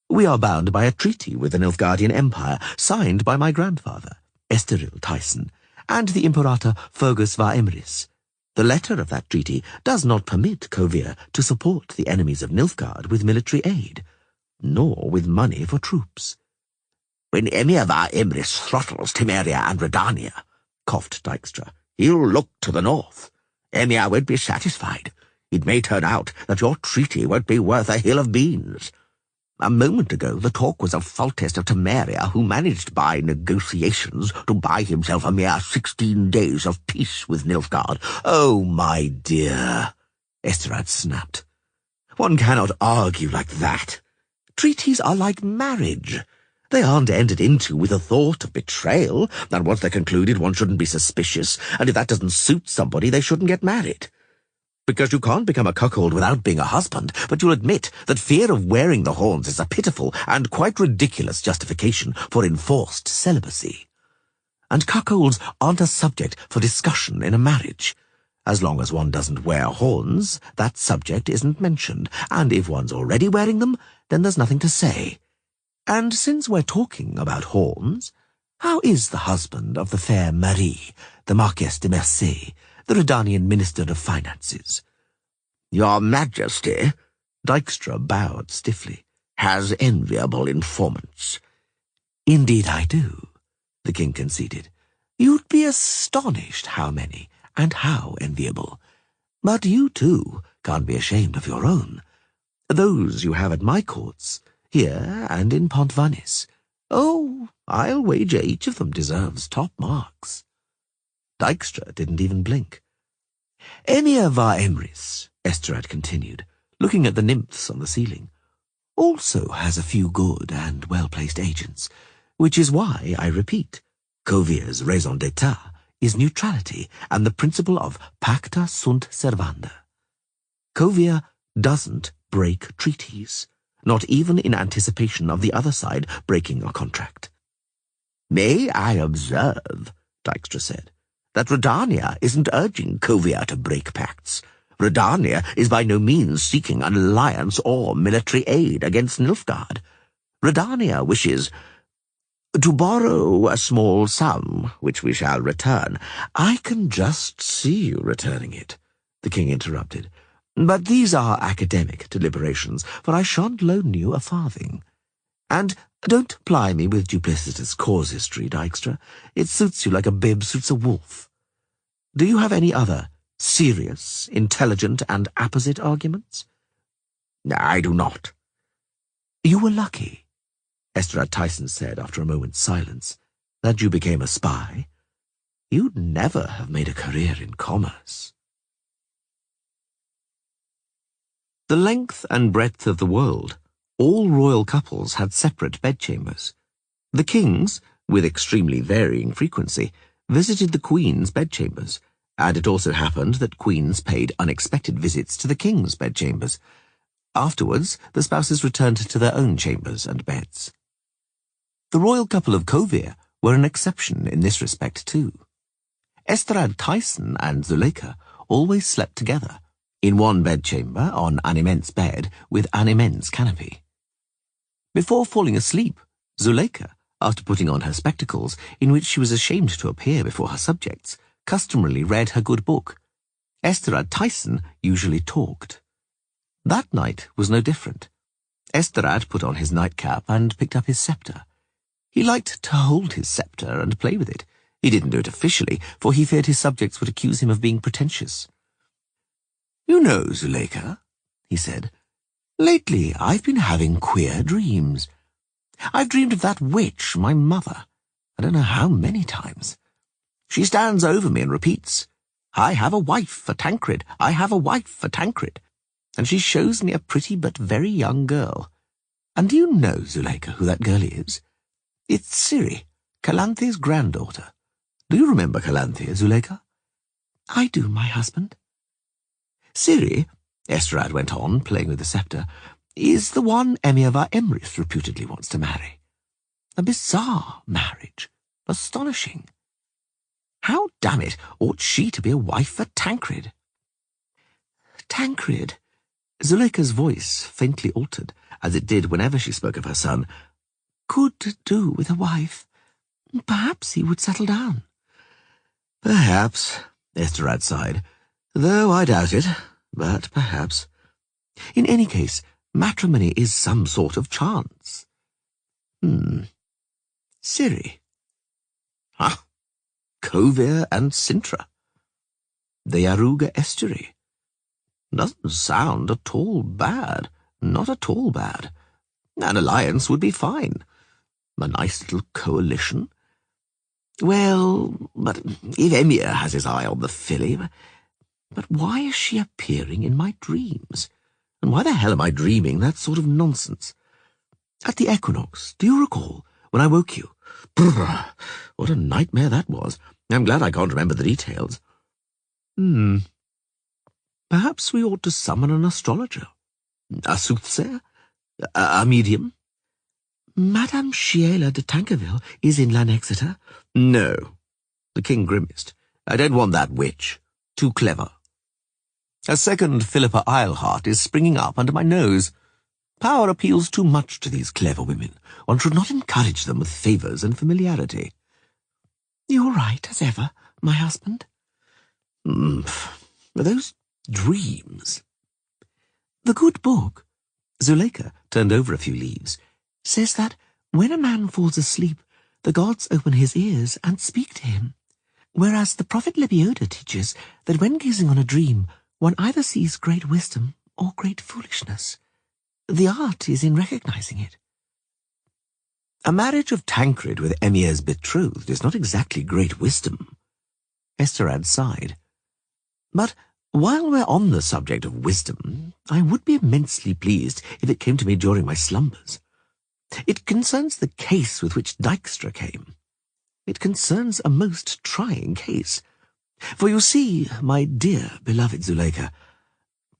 We are bound by a treaty with the Nilfgaardian Empire, signed by my grandfather, Esteril Tyson, and the Imperator Fergus var Emrys. The letter of that treaty does not permit Kovir to support the enemies of Nilfgaard with military aid, nor with money for troops. When Emir var Emrys throttles Temeria and Redania, coughed Dijkstra, he'll look to the north. Emir won't be satisfied. It may turn out that your treaty won't be worth a hill of beans. A moment ago, the talk was of Foltest of Temeria, who managed by negotiations to buy himself a mere 16 days of peace with Nilfgaard. Oh, my dear, Esterad snapped. One cannot argue like that. Treaties are like marriage. They aren't entered into with a thought of betrayal, and once they're concluded one shouldn't be suspicious, and if that doesn't suit somebody they shouldn't get married. Because you can't become a cuckold without being a husband, but you'll admit that fear of wearing the horns is a pitiful and quite ridiculous justification for enforced celibacy. And cuckolds aren't a subject for discussion in a marriage. As long as one doesn't wear horns, that subject isn't mentioned, and if one's already wearing them, then there's nothing to say. And since we're talking about horns, how is the husband of the fair Marie, the Marquess de Mercé, the Redanian Minister of Finances? Your Majesty, Dijkstra bowed stiffly, has enviable informants. Indeed I do, the king conceded. You'd be astonished how many, and how enviable. But you, too, can't be ashamed of your own. Those you have at my courts, here and in Pontvanis. Oh, I'll wager each of them deserves top marks. Dijkstra didn't even blink. Emir var Emrys, Esterad continued, looking at the nymphs on the ceiling, also has a few good and well-placed agents, which is why, I repeat, Kovir's raison d'etat is neutrality and the principle of pacta sunt servanda. Kovir doesn't break treaties, not even in anticipation of the other side breaking a contract. May I observe, Dijkstra said, that Redania isn't urging Kovir to break pacts. Redania is by no means seeking an alliance or military aid against Nilfgaard. Redania wishes to borrow a small sum, which we shall return. I can just see you returning it, the king interrupted. But these are academic deliberations, for I shan't loan you a farthing. And don't ply me with duplicitous casuistry, Dijkstra. It suits you like a bib suits a wolf. Do you have any other serious, intelligent, and apposite arguments? I do not. You were lucky, Esterad Tyson said after a moment's silence, that you became a spy. You'd never have made a career in commerce. The length and breadth of the world, all royal couples had separate bedchambers. The king's, with extremely varying frequency, visited the Queen's bedchambers, and it also happened that queens paid unexpected visits to the king's bedchambers. Afterwards, the spouses returned to their own chambers and beds. The royal couple of Kovir were an exception in this respect too. Esterad Tyson and Zuleika always slept together, in one bedchamber on an immense bed with an immense canopy. Before falling asleep, Zuleika, after putting on her spectacles, in which she was ashamed to appear before her subjects, customarily read her good book. Esterad Tyson usually talked. That night was no different. Esterad put on his nightcap and picked up his sceptre. He liked to hold his sceptre and play with it. He didn't do it officially, for he feared his subjects would accuse him of being pretentious. "You know, Zuleika," he said, "lately I've been having queer dreams. I've dreamed of that witch, my mother, I don't know how many times. She stands over me and repeats, 'I have a wife for Tancred, I have a wife for Tancred,' and she shows me a pretty but very young girl. And do you know, Zuleika, who that girl is? It's Ciri, Calanthe's granddaughter. Do you remember Calanthea, Zuleika?" "I do, my husband." "Ciri," Esterad went on, playing with the sceptre, "is the one Emir var Emrith reputedly wants to marry. A bizarre marriage. Astonishing. How, damn it, ought she to be a wife for Tancred?" "Tancred," Zuleika's voice faintly altered, as it did whenever she spoke of her son, "could do with a wife. Perhaps he would settle down." "Perhaps," Esterad sighed, "though I doubt it, but perhaps. In any case, matrimony is some sort of chance." Ciri. Huh? Kovir and Sintra. The Yaruga estuary. Doesn't sound at all bad. Not at all bad. An alliance would be fine. A nice little coalition. Well, but if Emir has his eye on the filly... But why is she appearing in my dreams? And why the hell am I dreaming that sort of nonsense? At the equinox, do you recall, when I woke you? Brrr, what a nightmare that was. I'm glad I can't remember the details. Perhaps we ought to summon an astrologer. A soothsayer? A medium? Madame Shiela de Tankerville is in Lanexeter? No. The king grimaced. I don't want that witch. Too clever. A second Philippa Eilhart is springing up under my nose. Power appeals too much to these clever women. One should not encourage them with favours and familiarity. You're right, as ever, my husband. Those dreams. The good book, Zuleika turned over a few leaves, says that when a man falls asleep, the gods open his ears and speak to him, whereas the prophet Lebioda teaches that when gazing on a dream, one either sees great wisdom or great foolishness. The art is in recognizing it. A marriage of Tancred with Emir's betrothed is not exactly great wisdom. Esterad sighed. But while we're on the subject of wisdom, I would be immensely pleased if it came to me during my slumbers. It concerns the case with which Dijkstra came. It concerns a most trying case. For you see, my dear beloved Zuleika,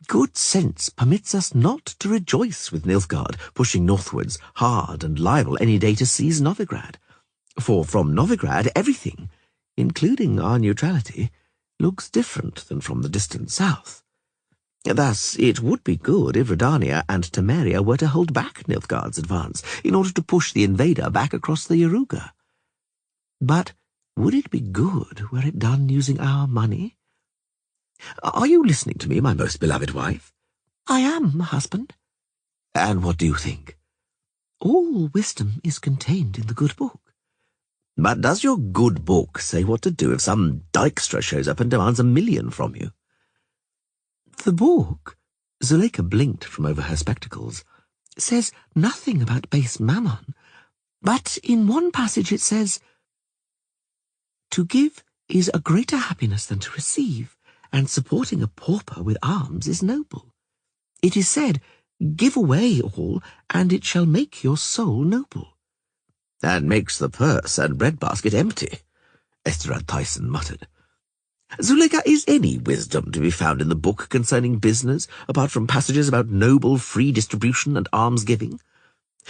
good sense permits us not to rejoice with Nilfgaard pushing northwards hard and liable any day to seize Novigrad. For from Novigrad everything, including our neutrality, looks different than from the distant south. Thus, it would be good if Redania and Temeria were to hold back Nilfgaard's advance in order to push the invader back across the Yaruga. But would it be good were it done using our money? Are you listening to me, my most beloved wife? I am, husband. And what do you think? All wisdom is contained in the good book. But does your good book say what to do if some Dijkstra shows up and demands $1 million from you? The book, Zuleika blinked from over her spectacles, says nothing about base mammon, but in one passage it says, "To give is a greater happiness than to receive, and supporting a pauper with alms is noble. It is said, give away all, and it shall make your soul noble. And makes the purse and breadbasket empty, Esterad Tyson muttered. Zuleika, is any wisdom to be found in the book concerning business, apart from passages about noble free distribution and almsgiving?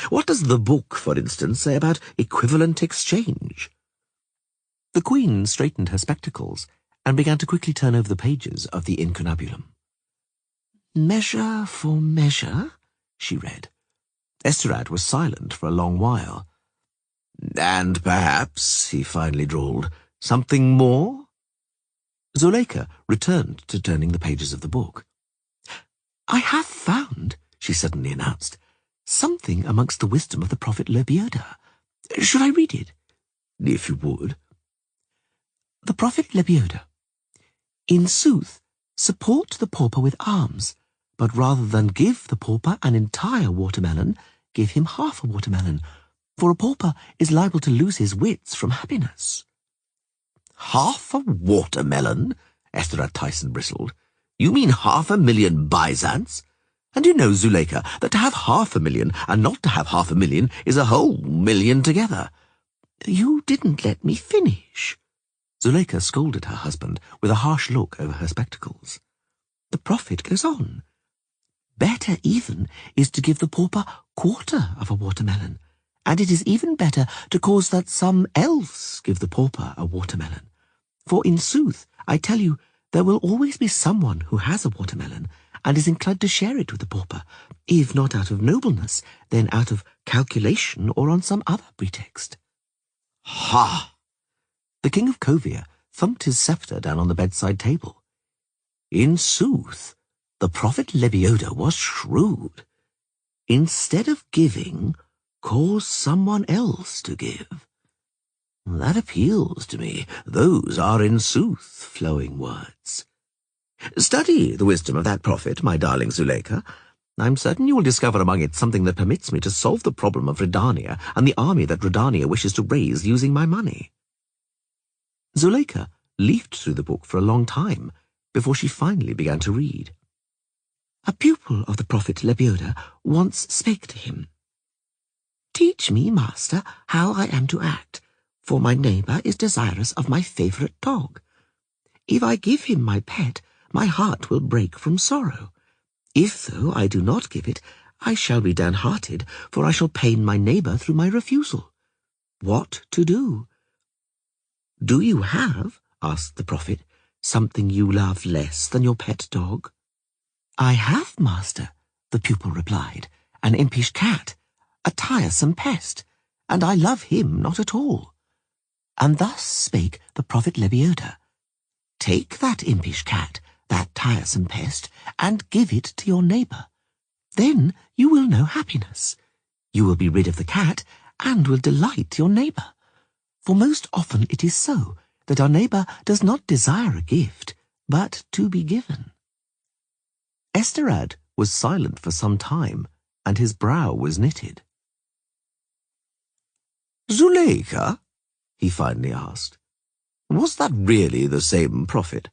What does the book, for instance, say about equivalent exchange? The Queen straightened her spectacles and began to quickly turn over the pages of the incunabulum. "Measure for measure," she read. Esterad was silent for a long while. "And perhaps," he finally drawled, "something more?" Zuleika returned to turning the pages of the book. "I have found," she suddenly announced, "something amongst the wisdom of the prophet Lebioda. Should I read it?" "If you would." The prophet Lebioda. "In sooth, support the pauper with alms, but rather than give the pauper an entire watermelon, give him half a watermelon, for a pauper is liable to lose his wits from happiness." "Half a watermelon?" Esterad Tyson bristled. "You mean 500,000 byzants? And you know, Zuleika, that to have 500,000 and not to have 500,000 is a whole million together." "You didn't let me finish." Zuleika scolded her husband with a harsh look over her spectacles. The prophet goes on. "Better even is to give the pauper quarter of a watermelon, and it is even better to cause that some else give the pauper a watermelon. For in sooth, I tell you, there will always be someone who has a watermelon, and is inclined to share it with the pauper, if not out of nobleness, then out of calculation or on some other pretext." "Ha!" The King of Kovia thumped his sceptre down on the bedside table. In sooth, the prophet Lebioda was shrewd. Instead of giving, cause someone else to give. That appeals to me. Those are in sooth flowing words. Study the wisdom of that prophet, my darling Zuleika. I'm certain you will discover among it something that permits me to solve the problem of Redania and the army that Redania wishes to raise using my money. Zuleika leafed through the book for a long time before she finally began to read. A pupil of the prophet Lebioda once spake to him, "Teach me, master, how I am to act, for my neighbour is desirous of my favourite dog. If I give him my pet, my heart will break from sorrow. If, though, I do not give it, I shall be downhearted, for I shall pain my neighbour through my refusal. What to do?" "Do you have," asked the prophet, "something you love less than your pet dog?" "I have, master," the pupil replied, "an impish cat, a tiresome pest, and I love him not at all." And thus spake the prophet Lebioda, "Take that impish cat, that tiresome pest, and give it to your neighbour. Then you will know happiness. You will be rid of the cat, and will delight your neighbour. For most often it is so, that our neighbour does not desire a gift, but to be given." Esterad was silent for some time, and his brow was knitted. "Zuleika," he finally asked, "was that really the same prophet?"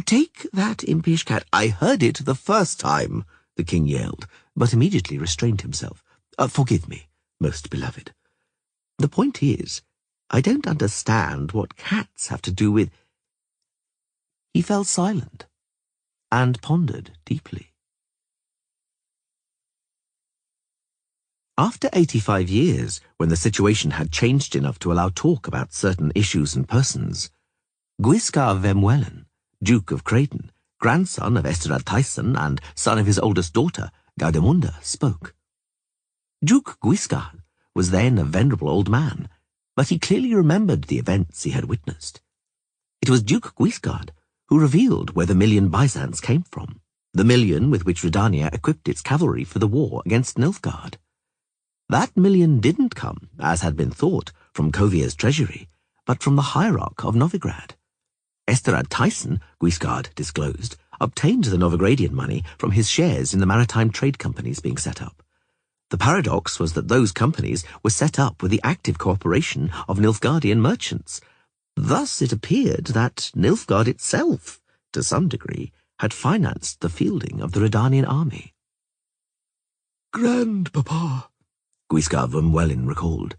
"Take that impish cat—" "I heard it the first time," the king yelled, but immediately restrained himself. "Forgive me, most beloved. The point is, I don't understand what cats have to do with—" He fell silent and pondered deeply. After 85 years, when the situation had changed enough to allow talk about certain issues and persons, Guiscard Vermeulen, Duke of Creighton, grandson of Esterad Tyson and son of his oldest daughter, Gaudemunda, spoke. Duke Guiscard was then a venerable old man, but he clearly remembered the events he had witnessed. It was Duke Guiscard who revealed where the 1,000,000 byzants came from, the 1,000,000 with which Redania equipped its cavalry for the war against Nilfgaard. That 1,000,000 didn't come, as had been thought, from Kovia's treasury, but from the hierarch of Novigrad. Esterad Tyson, Guiscard disclosed, obtained the Novigradian money from his shares in the maritime trade companies being set up. The paradox was that those companies were set up with the active cooperation of Nilfgaardian merchants. Thus it appeared that Nilfgaard itself, to some degree, had financed the fielding of the Redanian army. "Grandpapa," Guiscard Vermeulen recalled,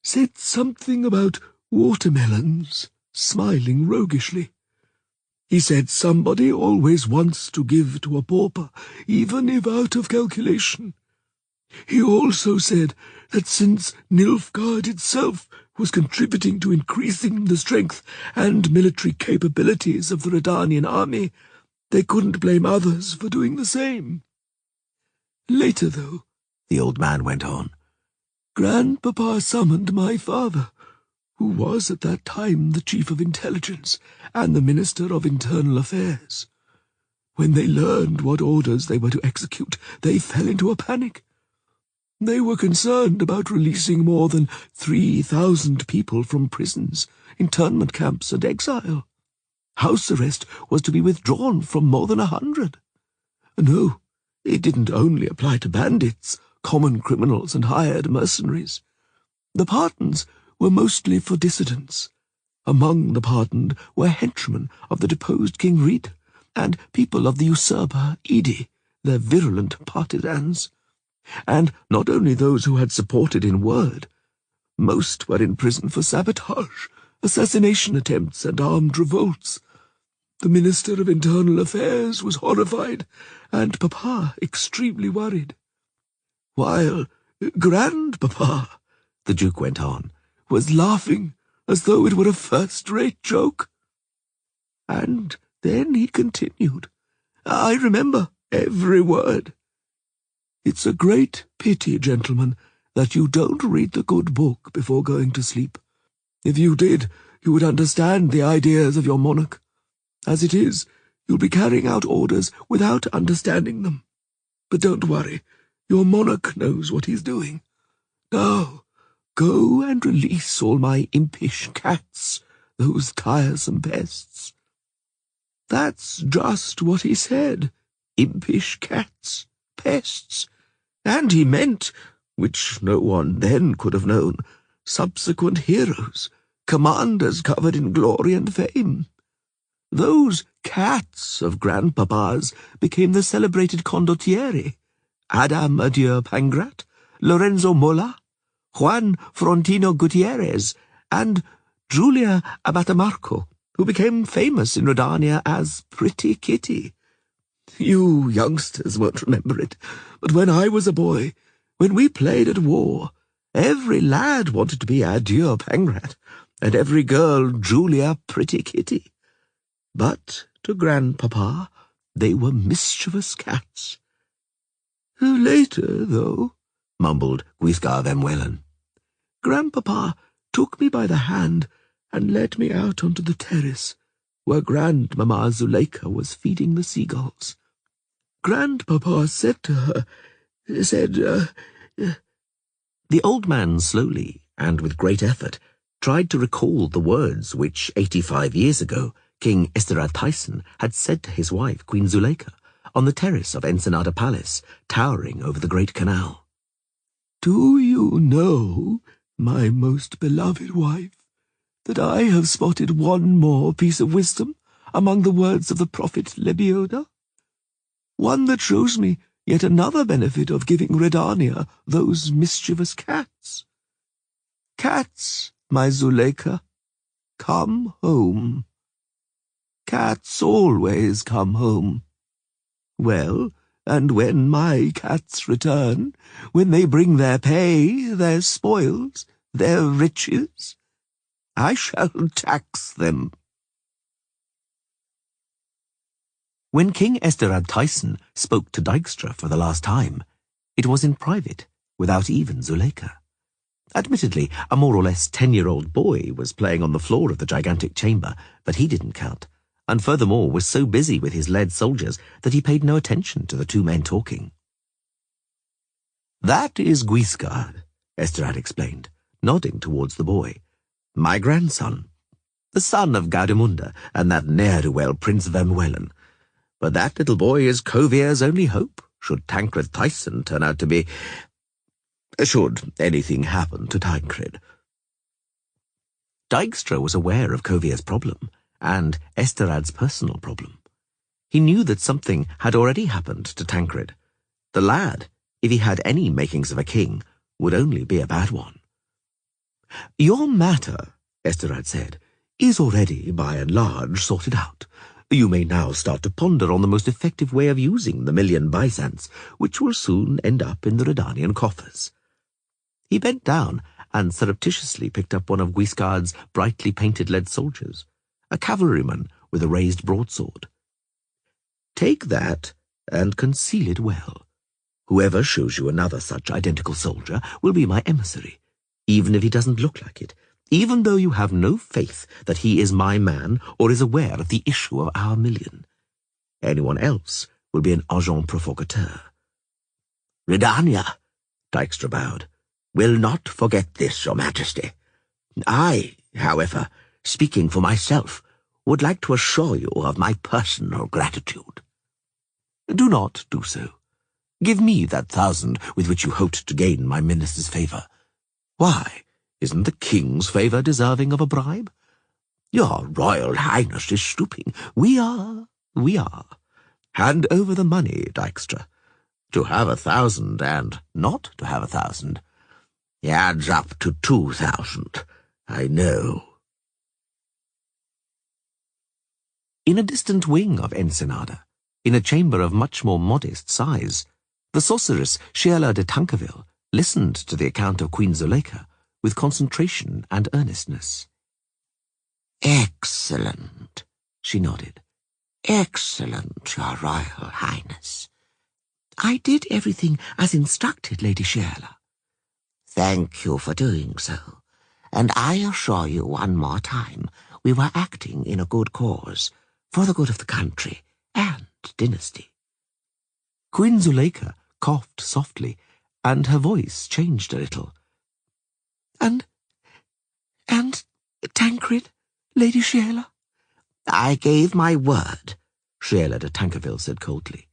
said something about watermelons, smiling roguishly. He said somebody always wants to give to a pauper, even if out of calculation. He also said that since Nilfgaard itself was contributing to increasing the strength and military capabilities of the Redanian army, they couldn't blame others for doing the same. Later, though, the old man went on, Grandpapa summoned my father, who was at that time the Chief of Intelligence and the Minister of Internal Affairs. When they learned what orders they were to execute, they fell into a panic. They were concerned about releasing more than 3,000 people from prisons, internment camps, and exile. House arrest was to be withdrawn from more than 100. No, it didn't only apply to bandits, common criminals, and hired mercenaries. The pardons were mostly for dissidents. Among the pardoned were henchmen of the deposed King Rid, and people of the usurper Idi, their virulent partisans. And not only those who had supported in word. Most were in prison for sabotage, assassination attempts, and armed revolts. The Minister of Internal Affairs was horrified, and Papa extremely worried. While Grandpapa, the Duke went on, was laughing as though it were a first-rate joke. And then he continued, I remember every word. It's a great pity, gentlemen, that you don't read the good book before going to sleep. If you did, you would understand the ideas of your monarch. As it is, you'll be carrying out orders without understanding them. But don't worry, your monarch knows what he's doing. Now, go and release all my impish cats, those tiresome pests. That's just what he said, impish cats. Pests, and he meant, which no one then could have known, subsequent heroes, commanders covered in glory and fame. Those cats of Grandpapa's became the celebrated condottieri, Adam Adieu Pangrat, Lorenzo Mola, Juan Frontino Gutierrez, and Julia Abatamarco, who became famous in Redania as Pretty Kitty. You youngsters won't remember it, but when I was a boy, when we played at war, every lad wanted to be Adieu Pangrat, and every girl Julia Pretty Kitty. But to Grandpapa, they were mischievous cats. Later, though, mumbled Guise Van, Grandpapa took me by the hand and led me out onto the terrace, where Grandmamma Zuleika was feeding the seagulls. Grandpapa said to her, The old man slowly, and with great effort, tried to recall the words which 85 years ago King Esterad Tyson had said to his wife, Queen Zuleika, on the terrace of Ensenada Palace, towering over the great canal. Do you know, my most beloved wife, that I have spotted one more piece of wisdom among the words of the prophet Lebioda? One that shows me yet another benefit of giving Redania those mischievous cats. Cats, my Zuleika, come home. Cats always come home. Well, and when my cats return, when they bring their pay, their spoils, their riches, I shall tax them. When King Esterad Tyson spoke to Dijkstra for the last time, it was in private, without even Zuleika. Admittedly, a more or less 10-year-old boy was playing on the floor of the gigantic chamber, but he didn't count, and furthermore was so busy with his lead soldiers that he paid no attention to the two men talking. That is Guiscard, Esterad explained, nodding towards the boy. My grandson, the son of Gaudemunda and that ne'er-do-well Prince Vermeulen. But that little boy is Kovier's only hope, should Tancred Tyson turn out to be... should anything happen to Tancred. Dijkstra was aware of Kovier's problem, and Esterad's personal problem. He knew that something had already happened to Tancred. The lad, if he had any makings of a king, would only be a bad one. Your matter, Esterad said, is already, by and large, sorted out. You may now start to ponder on the most effective way of using the 1,000,000 byzants, which will soon end up in the Redanian coffers. He bent down and surreptitiously picked up one of Guiscard's brightly painted lead soldiers, a cavalryman with a raised broadsword. Take that and conceal it well. Whoever shows you another such identical soldier will be my emissary, even if he doesn't look like it, even though you have no faith that he is my man or is aware of the issue of our 1,000,000. Anyone else will be an agent provocateur. Redania, Dykstra bowed, will not forget this, Your Majesty. I, however, speaking for myself, would like to assure you of my personal gratitude. Do not do so. Give me that 1,000 with which you hoped to gain my minister's favour. Why, isn't the king's favour deserving of a bribe? Your Royal Highness is stooping. We are. Hand over the money, Dykstra. To have 1,000 and not to have 1,000 adds up to 2,000, I know. In a distant wing of Ensenada, in a chamber of much more modest size, the sorceress Sheala de Tankerville listened to the account of Queen Zuleika with concentration and earnestness. Excellent, she nodded. Excellent, Your Royal Highness. I did everything as instructed, Lady Sheala. Thank you for doing so, and I assure you one more time we were acting in a good cause, for the good of the country and dynasty. Queen Zuleika coughed softly, and her voice changed a little. And Tancred, Lady Sheala? I gave my word, Sheala de Tankerville said coldly.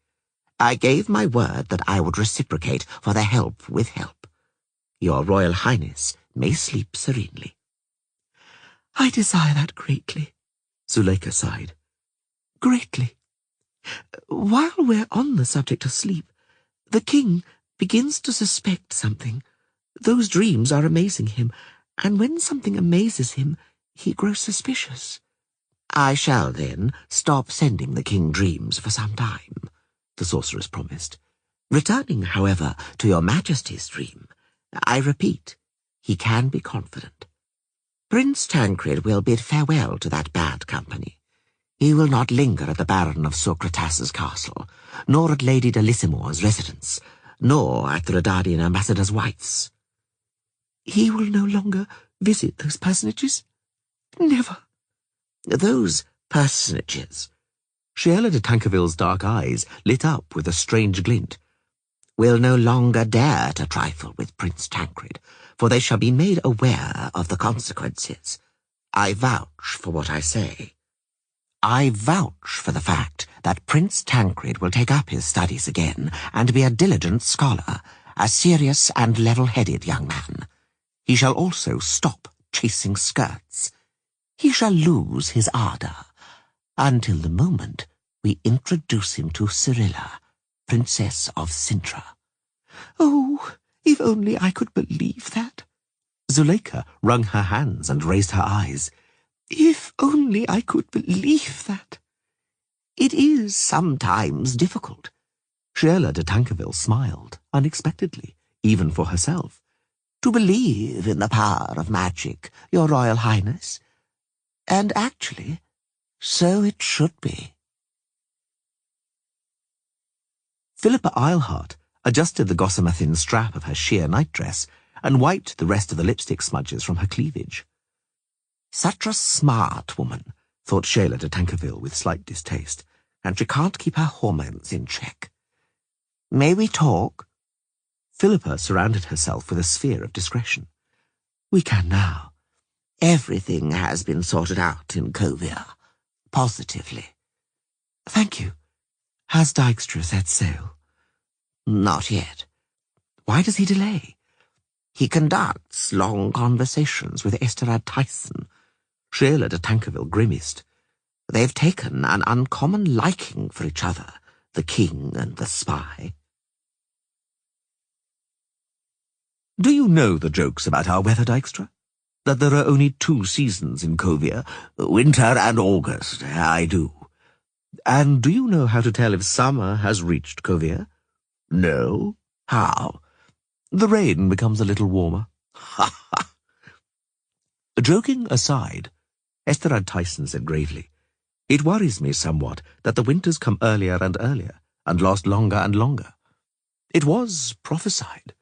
I gave my word that I would reciprocate for the help with help. Your Royal Highness may sleep serenely. I desire that greatly, Zuleika sighed. Greatly. While we're on the subject of sleep, the king begins to suspect something. Those dreams are amazing him, and when something amazes him, he grows suspicious. I shall, then, stop sending the king dreams for some time, the sorceress promised. Returning, however, to your Majesty's dream, I repeat, he can be confident. Prince Tancred will bid farewell to that bad company. He will not linger at the Baron of Socratas's castle, nor at Lady Delissimore's residence, nor at the Redanian ambassador's wife's. He will no longer visit those personages? Never. Those personages, Sheala de Tankerville's dark eyes lit up with a strange glint, will no longer dare to trifle with Prince Tancred, for they shall be made aware of the consequences. I vouch for what I say. I vouch for the fact that Prince Tancred will take up his studies again and be a diligent scholar, a serious and level-headed young man. He shall also stop chasing skirts. He shall lose his ardour, until the moment we introduce him to Cirilla, Princess of Sintra. Oh, if only I could believe that. Zuleika wrung her hands and raised her eyes. If only I could believe that. It is sometimes difficult. Sheala de Tankerville smiled, unexpectedly, even for herself. To believe in the power of magic, Your Royal Highness. And actually, so it should be. Philippa Eilhart adjusted the gossamer thin strap of her sheer nightdress and wiped the rest of the lipstick smudges from her cleavage. Such a smart woman, thought Sheala de Tankerville with slight distaste, and she can't keep her hormones in check. May we talk? Philippa surrounded herself with a sphere of discretion. We can now. Everything has been sorted out in Kovia, positively. Thank you. Has Dykstra set sail? Not yet. Why does he delay? He conducts long conversations with Esterad Tyson. Sheala de Tankerville grimaced. They've taken an uncommon liking for each other, the king and the spy. Do you know the jokes about our weather, Dykstra? that there are only 2 seasons in Kovia, winter and August. I do. And do you know how to tell if summer has reached Kovia? No. How? The rain becomes a little warmer. Ha ha! Joking aside, Esterad Tyson said gravely, it worries me somewhat that the winters come earlier and earlier, and last longer and longer. It was prophesied.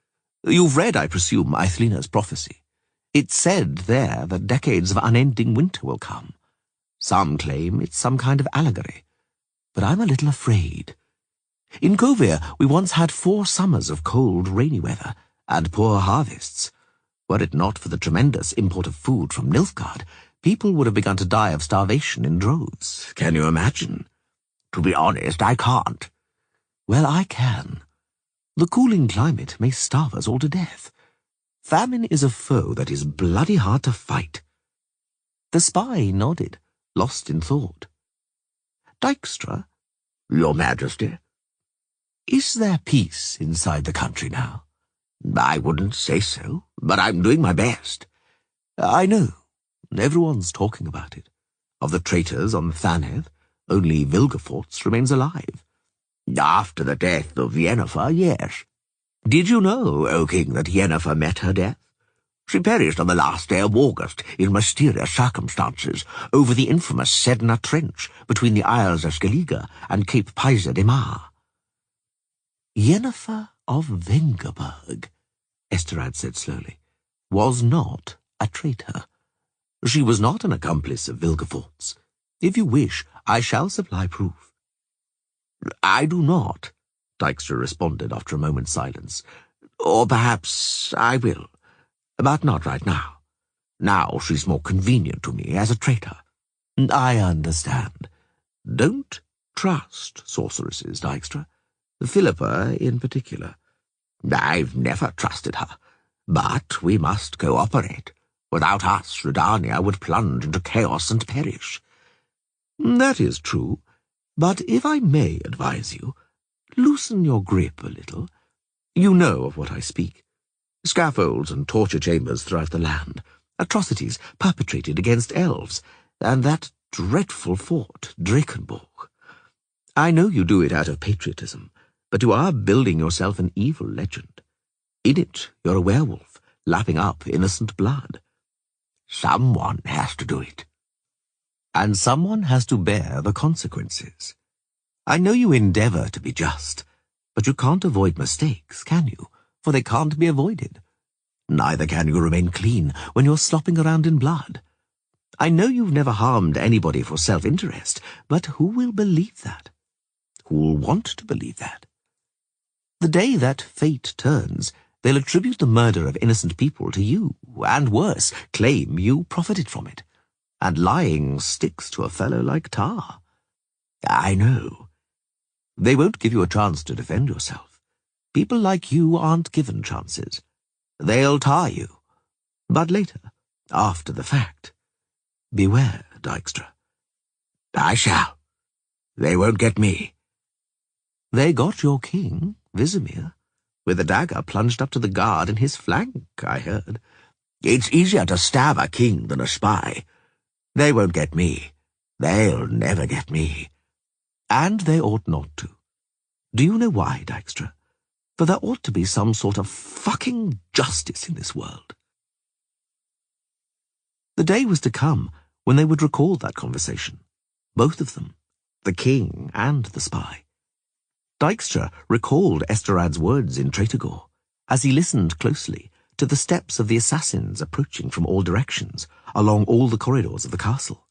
You've read, I presume, Eithlina's prophecy. It said there that decades of unending winter will come. Some claim it's some kind of allegory, but I'm a little afraid. In Kovia, we once had 4 summers of cold, rainy weather, and poor harvests. Were it not for the tremendous import of food from Nilfgaard, people would have begun to die of starvation in droves. Can you imagine? To be honest, I can't. Well, I can. The cooling climate may starve us all to death. Famine is a foe that is bloody hard to fight. The spy nodded, lost in thought. Dijkstra, Your Majesty, is there peace inside the country now? I wouldn't say so, but I'm doing my best. I know. Everyone's talking about it. Of the traitors on Thaneth, only Vilgefortz remains alive. After the death of Yennefer, yes. Did you know, O King, that Yennefer met her death? She perished on the last day of August in mysterious circumstances over the infamous Sedna Trench between the Isles of Skellige and Cape Pisa de Mar. Yennefer of Vengerberg, Esterad said slowly, was not a traitor. She was not an accomplice of Vilgefortz. If you wish, I shall supply proof. I do not, Dijkstra responded after a moment's silence. Or perhaps I will, but not right now. Now she's more convenient to me as a traitor. I understand. Don't trust sorceresses, Dijkstra. Philippa in particular. I've never trusted her, but we must cooperate. Without us, Redania would plunge into chaos and perish. That is true, but if I may advise you, loosen your grip a little. You know of what I speak. Scaffolds and torture chambers throughout the land, atrocities perpetrated against elves, and that dreadful fort, Drakenborg. I know you do it out of patriotism, but you are building yourself an evil legend. In it, you're a werewolf, lapping up innocent blood. Someone has to do it. And someone has to bear the consequences. I know you endeavor to be just, but you can't avoid mistakes, can you? For they can't be avoided. Neither can you remain clean when you're slopping around in blood. I know you've never harmed anybody for self-interest, but who will believe that? Who will want to believe that? The day that fate turns, they'll attribute the murder of innocent people to you, and worse, claim you profited from it. And lying sticks to a fellow like tar. I know. They won't give you a chance to defend yourself. People like you aren't given chances. They'll tar you. But later, after the fact. Beware, Dijkstra. I shall. They won't get me. They got your king, Visimir, with a dagger plunged up to the guard in his flank, I heard. It's easier to stab a king than a spy. They won't get me. They'll never get me. And they ought not to. Do you know why, Dijkstra? For there ought to be some sort of fucking justice in this world. The day was to come when they would recall that conversation. Both of them, the king and the spy. Dijkstra recalled Esterad's words in Traitorgore as he listened closely to the steps of the assassins approaching from all directions along all the corridors of the castle.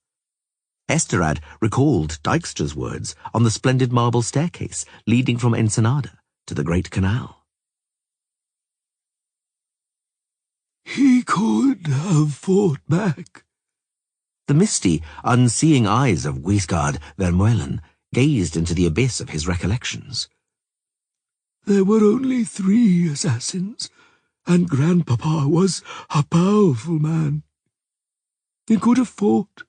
Esterad recalled Dijkstra's words on the splendid marble staircase leading from Ensenada to the Great Canal. He could have fought back. The misty, unseeing eyes of Guiscard Vermeulen gazed into the abyss of his recollections. There were only 3 assassins, and Grandpapa was a powerful man. He could have fought,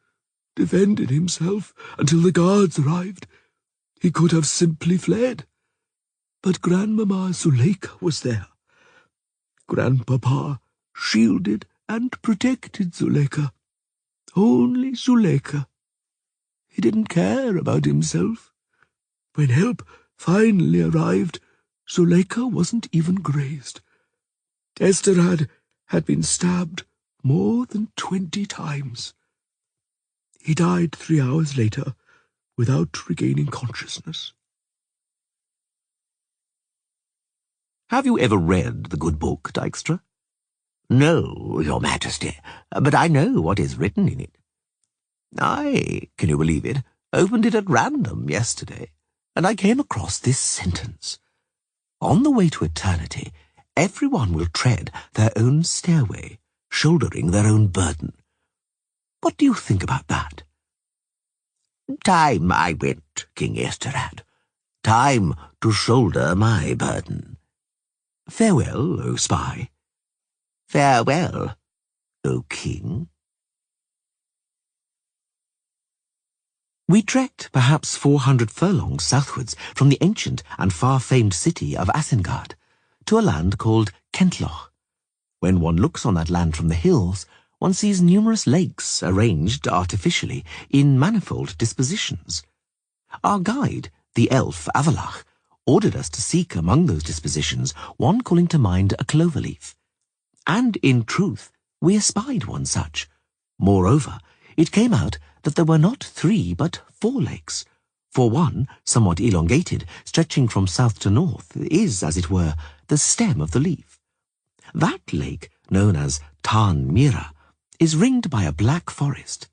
defended himself until the guards arrived. He could have simply fled. But Grandmama Zuleika was there. Grandpapa shielded and protected Zuleika. Only Zuleika. He didn't care about himself. When help finally arrived, Zuleika wasn't even grazed. Esterhad had been stabbed more than 20 times. He died 3 hours later without regaining consciousness. Have you ever read the good book, Dykstra? No, Your Majesty, but I know what is written in it. I, can you believe it, opened it at random yesterday, and I came across this sentence. On the way to eternity, everyone will tread their own stairway, shouldering their own burden. What do you think about that? Time I went, King Esterhad. Time to shoulder my burden. Farewell, O spy. Farewell, O king. We trekked perhaps 400 furlongs southwards from the ancient and far-famed city of Asengard to a land called Kentloch. When one looks on that land from the hills, one sees numerous lakes arranged artificially in manifold dispositions. Our guide, the elf Avalach, ordered us to seek among those dispositions one calling to mind a clover leaf. And in truth, we espied one such. Moreover, it came out that there were not 3 but 4 lakes, for one, somewhat elongated, stretching from south to north, is, as it were, the stem of the leaf. That lake, known as Tarn Mira, is ringed by a black forest.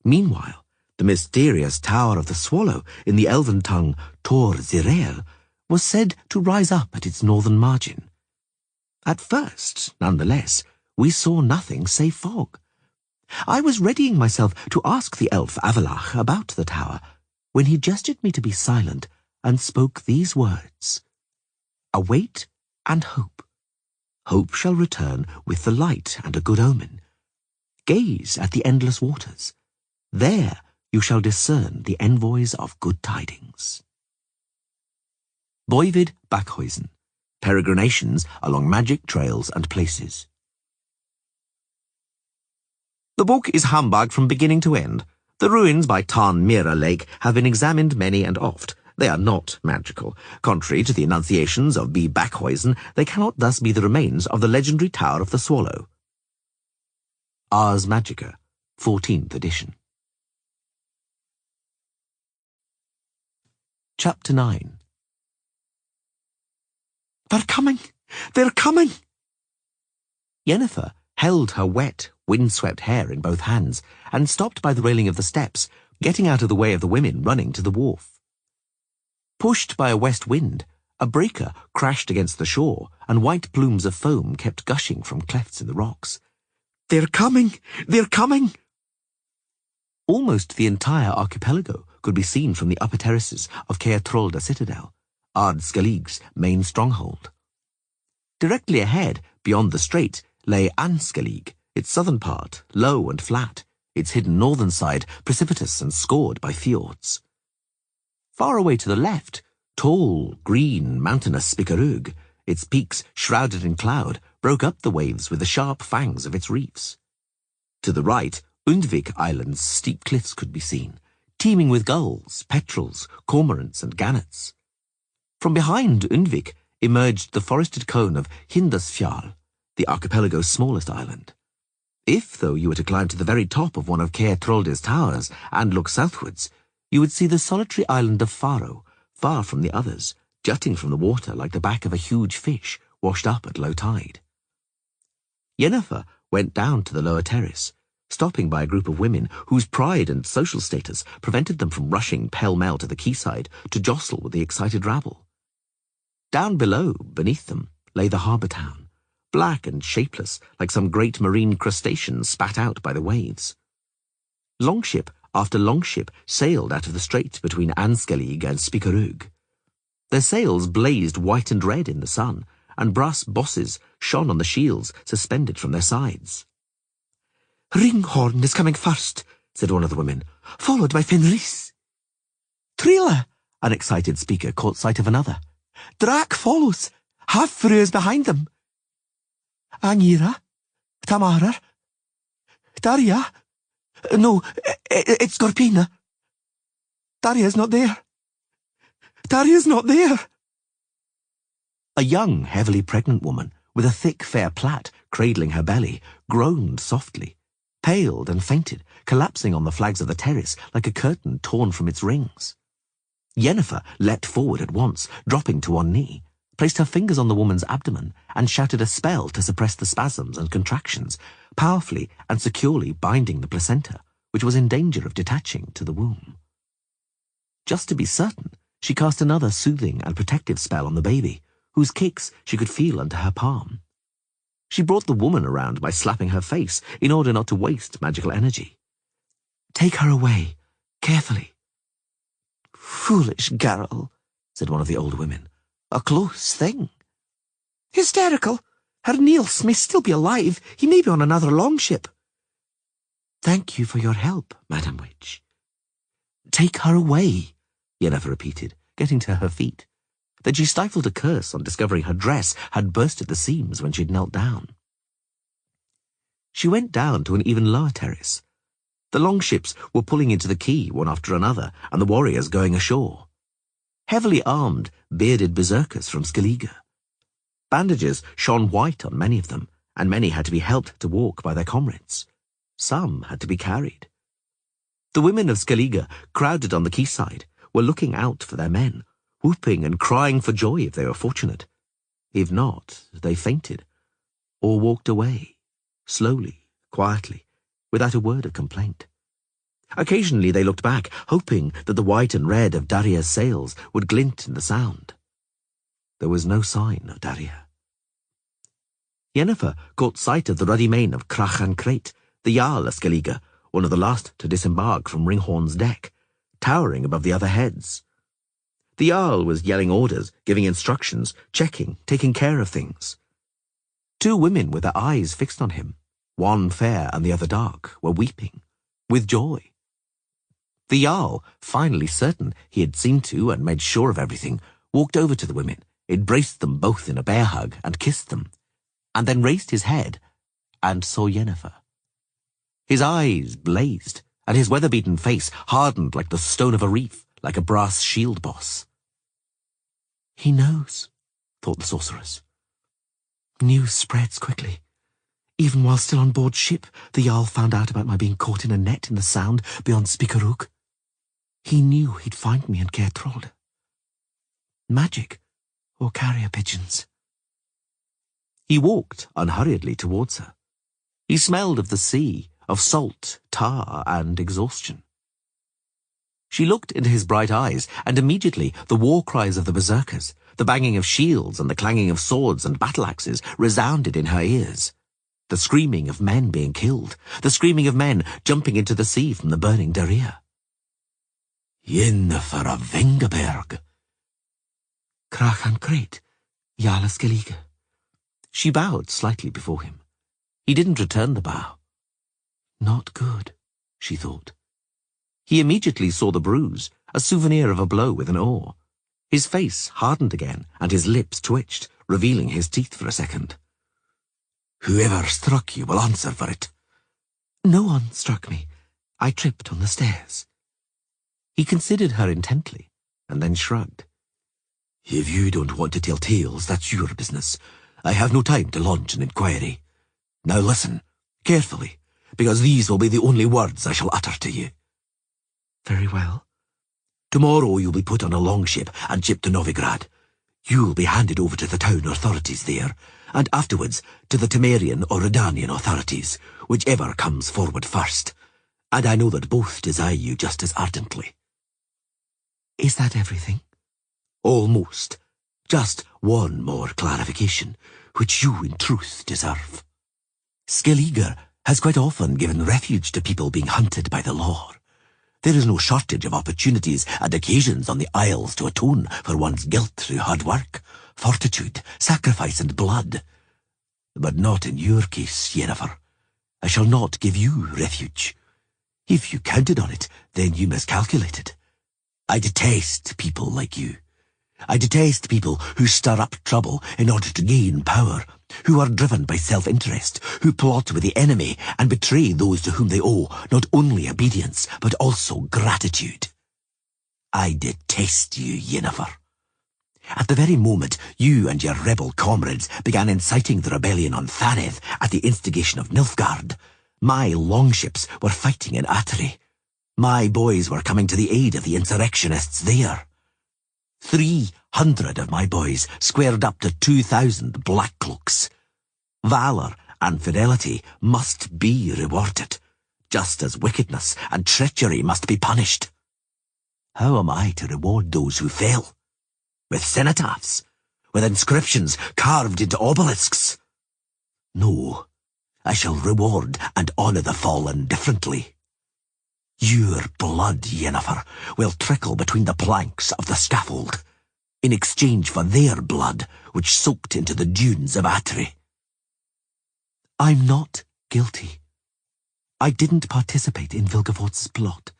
Meanwhile, the mysterious Tower of the Swallow, in the elven tongue Tor Zirael, was said to rise up at its northern margin. At first, nonetheless, we saw nothing save fog. I was readying myself to ask the elf Avalach about the tower, when he gestured me to be silent and spoke these words. Await and hope. Hope shall return with the light and a good omen. Gaze at the endless waters. There you shall discern the envoys of good tidings. Boivid Backhuizen. Peregrinations along magic trails and places. The book is humbug from beginning to end. The ruins by Tarn Mira Lake have been examined many and oft. They are not magical. Contrary to the enunciations of B. Backhuizen, they cannot thus be the remains of the legendary Tower of the Swallow. Ars Magica, 14th edition. Chapter 9. They're coming! They're coming! Yennefer held her wet, wind-swept hair in both hands and stopped by the railing of the steps, getting out of the way of the women running to the wharf. Pushed by a west wind, a breaker crashed against the shore, and white plumes of foam kept gushing from clefts in the rocks. They're coming! They're coming! Almost the entire archipelago could be seen from the upper terraces of Caertrolda Citadel, Ard Skellig's main stronghold. Directly ahead, beyond the strait, lay Anskellig, its southern part, low and flat, its hidden northern side precipitous and scored by fjords. Far away to the left, tall, green, mountainous Spikarug, its peaks shrouded in cloud, broke up the waves with the sharp fangs of its reefs. To the right, Undvik Island's steep cliffs could be seen, teeming with gulls, petrels, cormorants, and gannets. From behind Undvik emerged the forested cone of Hindasfjall, the archipelago's smallest island. If, though, you were to climb to the very top of one of Caertrolda's towers and look southwards, you would see the solitary island of Faro, far from the others, jutting from the water like the back of a huge fish washed up at low tide. Yennefer went down to the lower terrace, stopping by a group of women whose pride and social status prevented them from rushing pell-mell to the quayside to jostle with the excited rabble. Down below, beneath them, lay the harbour town, black and shapeless like some great marine crustacean spat out by the waves. Longship after longship sailed out of the strait between Anskellig and Spikarug. Their sails blazed white and red in the sun, and brass bosses shone on the shields suspended from their sides. "Ringhorn is coming first," said one of the women, "followed by Fenris." "Trila," an excited speaker caught sight of another. "Drak follows. Hafru is behind them." "Angira," Tamara? Daria? No, it's Gorpina. Daria's not there. Daria's not there. A young, heavily pregnant woman, with a thick, fair plait cradling her belly, groaned softly, paled and fainted, collapsing on the flags of the terrace like a curtain torn from its rings. Yennefer leapt forward at once, dropping to one knee, placed her fingers on the woman's abdomen, and shouted a spell to suppress the spasms and contractions, powerfully and securely binding the placenta, which was in danger of detaching to the womb. Just to be certain, she cast another soothing and protective spell on the baby, whose kicks she could feel under her palm. She brought the woman around by slapping her face in order not to waste magical energy. Take her away, carefully. Foolish girl, said one of the older women. A close thing. Hysterical. Her Niels may still be alive. He may be on another longship. Thank you for your help, Madam Witch. Take her away, Yennefer repeated, getting to her feet. Then she stifled a curse on discovering her dress had burst at the seams when she'd knelt down. She went down to an even lower terrace. The longships were pulling into the quay one after another, and the warriors going ashore. Heavily armed, bearded berserkers from Skellige. Bandages shone white on many of them, and many had to be helped to walk by their comrades. Some had to be carried. The women of Skellige, crowded on the quayside, were looking out for their men, whooping and crying for joy if they were fortunate. If not, they fainted, or walked away, slowly, quietly, without a word of complaint. Occasionally they looked back, hoping that the white and red of Daria's sails would glint in the sound. There was no sign of Daria. Yennefer caught sight of the ruddy mane of Crachan Crate, the Jarl of Skellige, one of the last to disembark from Ringhorn's deck, towering above the other heads. The Jarl was yelling orders, giving instructions, checking, taking care of things. Two women with their eyes fixed on him, one fair and the other dark, were weeping, with joy. The Jarl, finally certain he had seen to and made sure of everything, walked over to the women, embraced them both in a bear hug and kissed them, and then raised his head and saw Yennefer. His eyes blazed, and his weather-beaten face hardened like the stone of a reef, like a brass shield boss. He knows, thought the sorceress. News spreads quickly. Even while still on board ship, the Jarl found out about my being caught in a net in the Sound beyond Spikarug. He knew he'd find me in Geralt. Magic or carrier pigeons. He walked unhurriedly towards her. He smelled of the sea, of salt, tar, and exhaustion. She looked into his bright eyes, and immediately the war cries of the berserkers, the banging of shields and the clanging of swords and battle-axes resounded in her ears. The screaming of men being killed, the screaming of men jumping into the sea from the burning Daria. Yennefer of Vengerberg. Crachan Crate, Jarl of Skellige. She bowed slightly before him. He didn't return the bow. Not good, she thought. He immediately saw the bruise, a souvenir of a blow with an oar. His face hardened again, and his lips twitched, revealing his teeth for a second. Whoever struck you will answer for it. No one struck me. I tripped on the stairs. He considered her intently, and then shrugged. If you don't want to tell tales, that's your business. I have no time to launch an inquiry. Now listen, carefully, because these will be the only words I shall utter to you. Very well. Tomorrow you'll be put on a longship and shipped to Novigrad. You'll be handed over to the town authorities there, and afterwards to the Temerian or Redanian authorities, whichever comes forward first. And I know that both desire you just as ardently. Is that everything? Almost. Just one more clarification, which you in truth deserve. Skellige has quite often given refuge to people being hunted by the law. There is no shortage of opportunities and occasions on the Isles to atone for one's guilt through hard work, fortitude, sacrifice, and blood. But not in your case, Yennefer. I shall not give you refuge. If you counted on it, then you miscalculated. I detest people like you. I detest people who stir up trouble in order to gain power, who are driven by self-interest, who plot with the enemy and betray those to whom they owe not only obedience, but also gratitude. I detest you, Yennefer. At the very moment you and your rebel comrades began inciting the rebellion on Thanedd at the instigation of Nilfgaard, my longships were fighting in Atri. My boys were coming to the aid of the insurrectionists there. 300 of my boys squared up to 2,000 Blackcloaks. Valour and fidelity must be rewarded, just as wickedness and treachery must be punished. How am I to reward those who fell? With cenotaphs? With inscriptions carved into obelisks? No, I shall reward and honour the fallen differently. Your blood, Yennefer, will trickle between the planks of the scaffold, in exchange for their blood, which soaked into the dunes of Atri. I'm not guilty. I didn't participate in Vilgefortz's plot.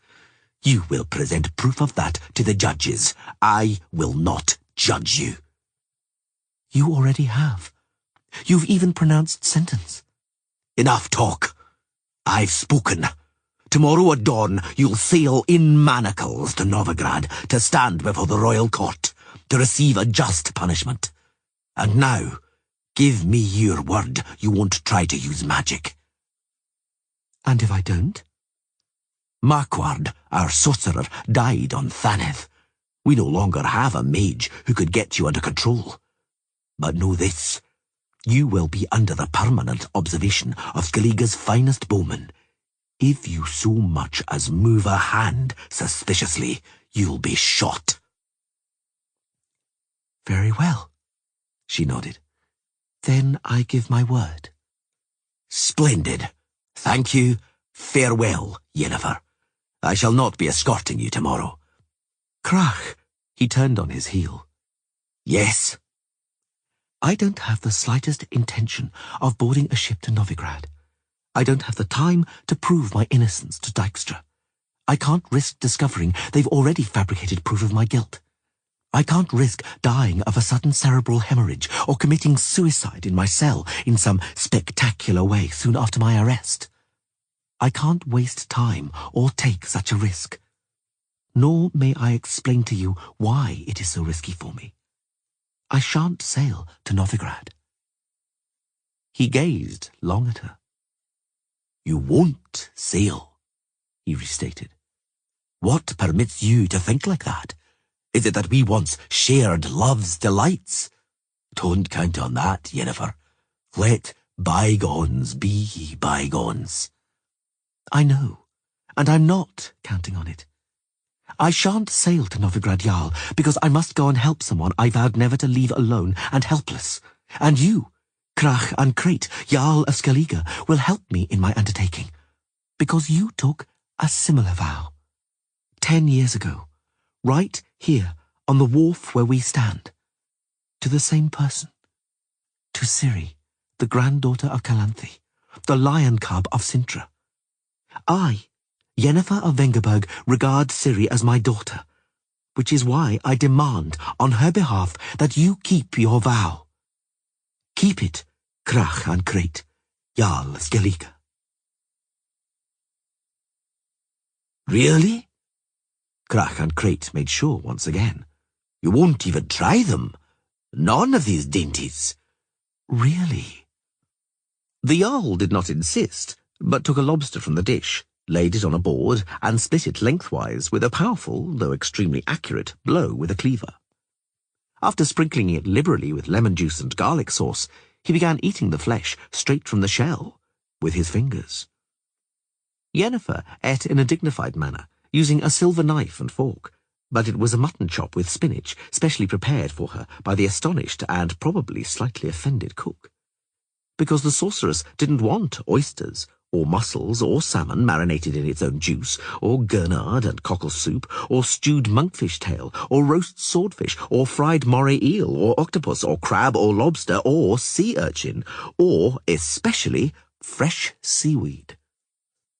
You will present proof of that to the judges. I will not judge you. You already have. You've even pronounced sentence. Enough talk. I've spoken. Tomorrow at dawn, you'll sail in manacles to Novigrad to stand before the royal court, to receive a just punishment. And now, give me your word you won't try to use magic. And if I don't? Marquard, our sorcerer, died on Thanedd. We no longer have a mage who could get you under control. But know this, you will be under the permanent observation of Skellige's finest bowmen. If you so much as move a hand suspiciously, you'll be shot. Very well, she nodded. Then I give my word. Splendid. Thank you. Farewell, Yennefer. I shall not be escorting you tomorrow. Crach, he turned on his heel. Yes? I don't have the slightest intention of boarding a ship to Novigrad. I don't have the time to prove my innocence to Dijkstra. I can't risk discovering they've already fabricated proof of my guilt. I can't risk dying of a sudden cerebral hemorrhage or committing suicide in my cell in some spectacular way soon after my arrest. I can't waste time or take such a risk. Nor may I explain to you why it is so risky for me. I shan't sail to Novigrad. He gazed long at her. You won't sail, he restated. What permits you to think like that? Is it that we once shared love's delights? Don't count on that, Yennefer. Let bygones be bygones. I know, and I'm not counting on it. I shan't sail to Novigrad Jarl because I must go and help someone I vowed never to leave alone and helpless. And you, Crach and Crate, Jarl of Skellige, will help me in my undertaking, because you took a similar vow. 10 years ago, right here on the wharf where we stand, to the same person, to Ciri, the granddaughter of Calanthe, the lion cub of Sintra. I, Yennefer of Vengerberg, regard Ciri as my daughter, which is why I demand on her behalf that you keep your vow. Keep it, Crach and Crate, Jarl Skellige. Really? Crach and Crate made sure once again. You won't even try them. None of these dainties. Really? The Jarl did not insist, but took a lobster from the dish, laid it on a board, and split it lengthwise with a powerful, though extremely accurate, blow with a cleaver. After sprinkling it liberally with lemon juice and garlic sauce, he began eating the flesh straight from the shell, with his fingers. Yennefer ate in a dignified manner, using a silver knife and fork, but it was a mutton chop with spinach, specially prepared for her by the astonished and probably slightly offended cook. Because the sorceress didn't want oysters, or mussels, or salmon marinated in its own juice, or gurnard and cockle soup, or stewed monkfish tail, or roast swordfish, or fried moray eel, or octopus, or crab, or lobster, or sea urchin, or, especially, fresh seaweed.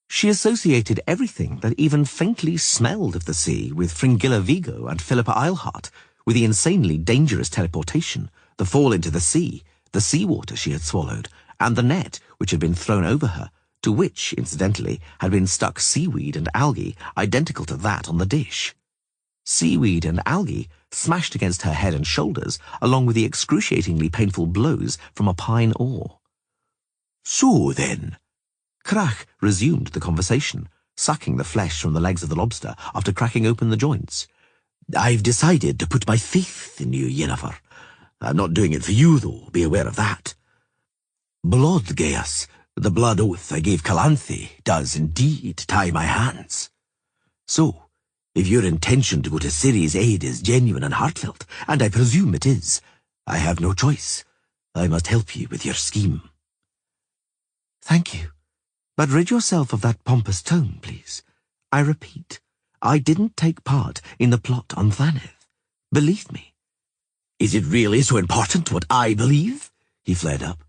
She associated everything that even faintly smelled of the sea with Fringilla Vigo and Philippa Eilhart, with the insanely dangerous teleportation, the fall into the seawater she had swallowed, and the net which had been thrown over her, to which, incidentally, had been stuck seaweed and algae identical to that on the dish. Seaweed and algae smashed against her head and shoulders, along with the excruciatingly painful blows from a pine oar. "So then," Crach resumed the conversation, sucking the flesh from the legs of the lobster after cracking open the joints. "I've decided to put my faith in you, Yennefer. I'm not doing it for you, though, be aware of that. Blood geas, the blood oath I gave Calanthe, does indeed tie my hands. So, if your intention to go to Ciri's aid is genuine and heartfelt, and I presume it is, I have no choice. I must help you with your scheme." "Thank you, but rid yourself of that pompous tone, please. I repeat, I didn't take part in the plot on Thaneth. Believe me." "Is it really so important what I believe?" He flared up.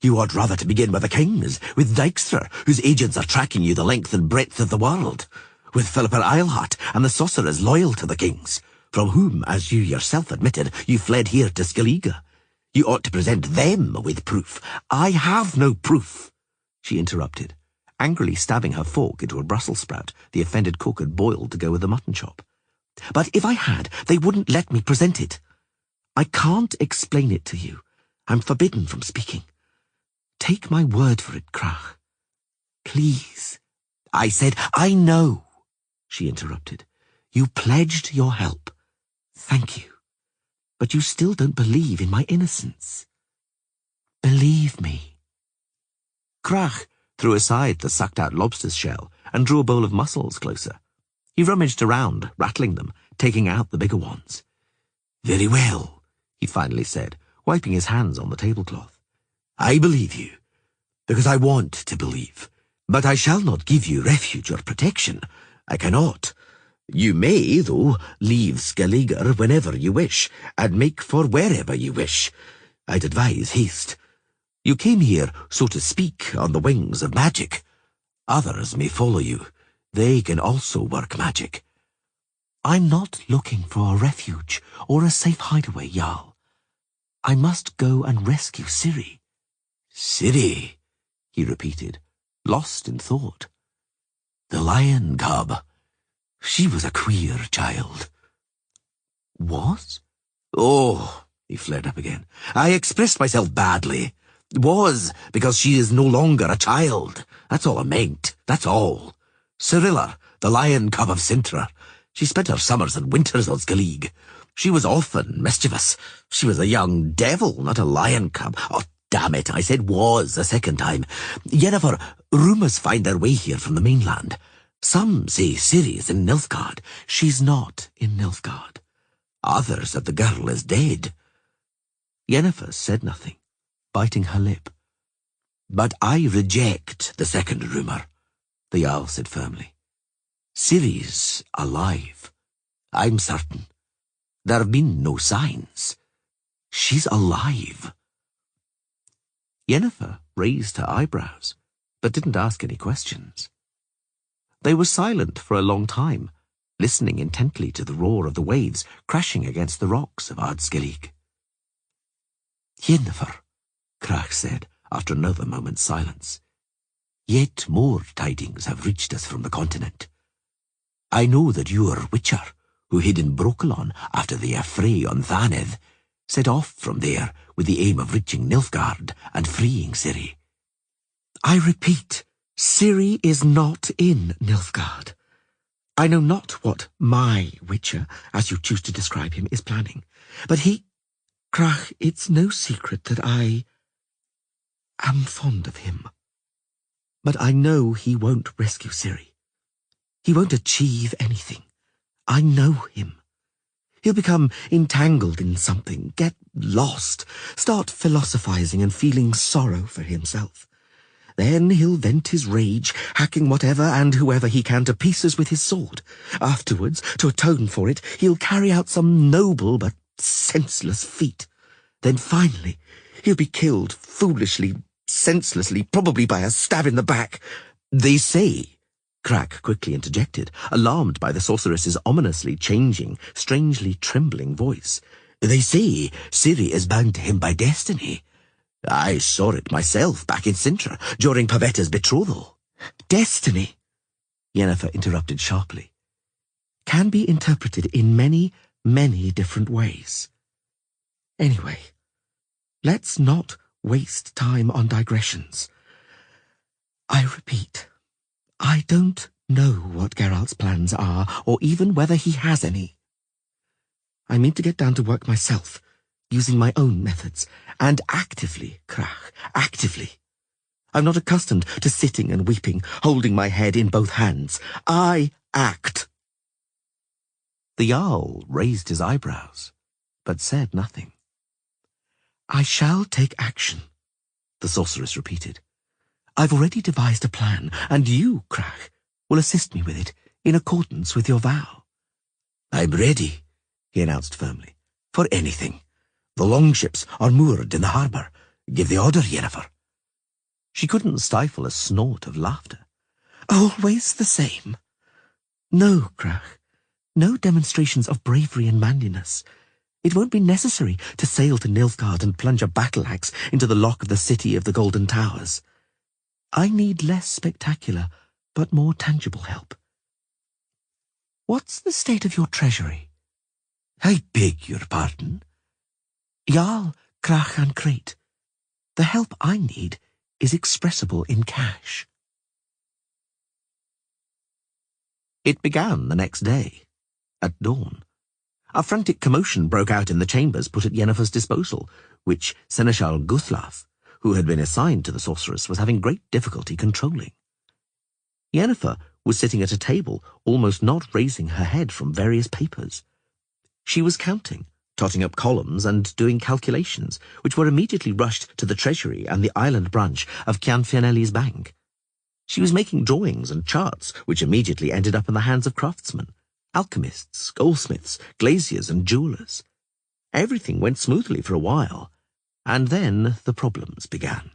"You ought rather to begin with the kings, with Dijkstra, whose agents are tracking you the length and breadth of the world, with Philippa Eilhart and the sorcerers loyal to the kings, from whom, as you yourself admitted, you fled here to Skellige. You ought to present them with proof." "I have no proof," she interrupted, angrily stabbing her fork into a Brussels sprout the offended cook had boiled to go with the mutton chop. "But if I had, they wouldn't let me present it. I can't explain it to you. I'm forbidden from speaking. Take my word for it, Crach. Please." "I said, I know," she interrupted. "You pledged your help. Thank you. But you still don't believe in my innocence. Believe me." Crach threw aside the sucked-out lobster's shell and drew a bowl of mussels closer. He rummaged around, rattling them, taking out the bigger ones. "Very well," he finally said, wiping his hands on the tablecloth. "I believe you, because I want to believe. But I shall not give you refuge or protection. I cannot. You may, though, leave Skellige whenever you wish, and make for wherever you wish. I'd advise haste. You came here, so to speak, on the wings of magic. Others may follow you. They can also work magic." "I'm not looking for a refuge or a safe hideaway, Jarl. I must go and rescue Ciri." "Ciri," he repeated, lost in thought. "The lion cub. She was a queer child." "Was?" "Oh," he flared up again, "I expressed myself badly. Was, because she is no longer a child. That's all I meant, that's all. Cirilla, the lion cub of Sintra. She spent her summers and winters on Skellige. She was often mischievous. She was a young devil, not a lion cub. Oh, damn it, I said was a second time. Yennefer, rumours find their way here from the mainland. Some say Ciri is in Nilfgaard. She's not in Nilfgaard. Others that the girl is dead." Yennefer said nothing, biting her lip. "But I reject the second rumour," the Jarl said firmly. "Ciri's alive. I'm certain. There have been no signs. She's alive." Yennefer raised her eyebrows, but didn't ask any questions. They were silent for a long time, listening intently to the roar of the waves crashing against the rocks of Ardskillig. "Yennefer," Crach said, after another moment's silence, "yet more tidings have reached us from the continent. I know that your witcher, who hid in Brokelon after the affray on Thanedd, set off from there with the aim of reaching Nilfgaard and freeing Ciri." "I repeat, Ciri is not in Nilfgaard. I know not what my witcher, as you choose to describe him, is planning, but Crach, it's no secret that I am fond of him. But I know he won't rescue Ciri. He won't achieve anything. I know him. He'll become entangled in something, get lost, start philosophizing and feeling sorrow for himself. Then he'll vent his rage, hacking whatever and whoever he can to pieces with his sword. Afterwards, to atone for it, he'll carry out some noble but senseless feat. Then finally, he'll be killed foolishly, senselessly, probably by a stab in the back. "They say," Crack quickly interjected, alarmed by the sorceress's ominously changing, strangely trembling voice. They say Ciri is bound to him by destiny. I saw it myself back in Sintra during Pavetta's betrothal. Destiny, Yennefer interrupted sharply, can be interpreted in many, many different ways. Anyway, let's not waste time on digressions. I repeat, I don't know what Geralt's plans are, or even whether he has any. I mean to get down to work myself, using my own methods, and actively, Krach, actively. I'm not accustomed to sitting and weeping, holding my head in both hands. I act. The Jarl raised his eyebrows, but said nothing. I shall take action, the sorceress repeated. I've already devised a plan, and you, Krach, will assist me with it, in accordance with your vow. I'm ready, he announced firmly, for anything. The longships are moored in the harbour. Give the order, Yennefer. She couldn't stifle a snort of laughter. Always the same. No, Krach, no demonstrations of bravery and manliness. It won't be necessary to sail to Nilfgaard and plunge a battle-axe into the lock of the city of the Golden Towers. I need less spectacular, but more tangible help. What's the state of your treasury? I beg your pardon? Jarl, Krach and Crate. The help I need is expressible in cash. It began the next day, at dawn. A frantic commotion broke out in the chambers put at Yennefer's disposal, which Seneschal Guthlaf, who had been assigned to the sorceress, was having great difficulty controlling. Yennefer was sitting at a table, almost not raising her head from various papers. She was counting, totting up columns and doing calculations, which were immediately rushed to the treasury and the island branch of Cianfianelli's bank. She was making drawings and charts, which immediately ended up in the hands of craftsmen, alchemists, goldsmiths, glaziers, and jewelers. Everything went smoothly for a while, and then the problems began.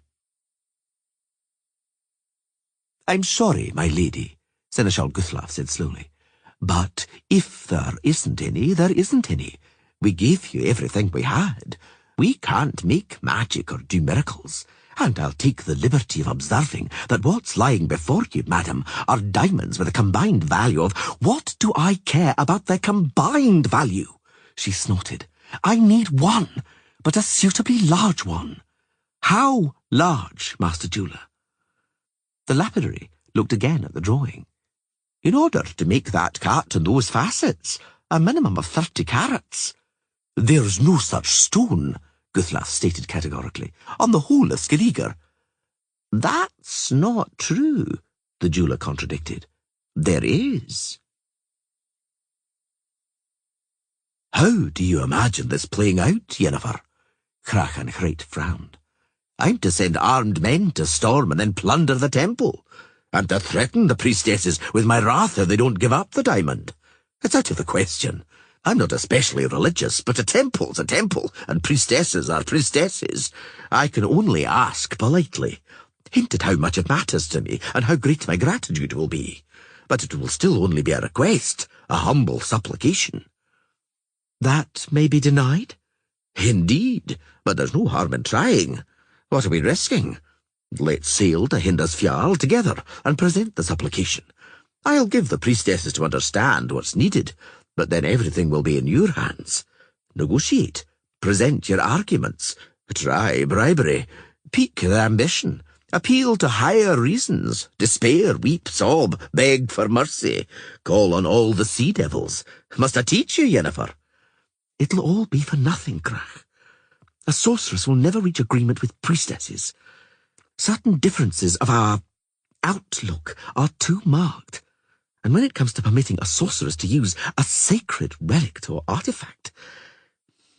I'm sorry, my lady, Seneschal Guthlaf said slowly, but if there isn't any, there isn't any. We gave you everything we had. We can't make magic or do miracles, and I'll take the liberty of observing that what's lying before you, madam, are diamonds with a combined value of— What do I care about their combined value? She snorted. I need one, but a suitably large one. How large, Master Jeweller? The lapidary looked again at the drawing. In order to make that cut and those facets, a minimum of 30 carats. There's no such stone, Guthlaf stated categorically, on the whole of Skelliger. That's not true, the jeweller contradicted. There is. How do you imagine this playing out, Yennefer? Krach and Crate frowned. I'm to send armed men to storm and then plunder the temple, and to threaten the priestesses with my wrath if they don't give up the diamond. It's out of the question. I'm not especially religious, but a temple's a temple, and priestesses are priestesses. I can only ask politely. Hint at how much it matters to me, and how great my gratitude will be. But it will still only be a request, a humble supplication. That may be denied? Indeed, but there's no harm in trying. What are we risking? Let's sail to Hindasfjall together and present the supplication. I'll give the priestesses to understand what's needed, but then everything will be in your hands. Negotiate, present your arguments, try bribery, pique their ambition, appeal to higher reasons, despair, weep, sob, beg for mercy, call on all the sea devils. Must I teach you, Yennefer? It'll all be for nothing, Krach. A sorceress will never reach agreement with priestesses. Certain differences of our outlook are too marked. And when it comes to permitting a sorceress to use a sacred relic or artifact...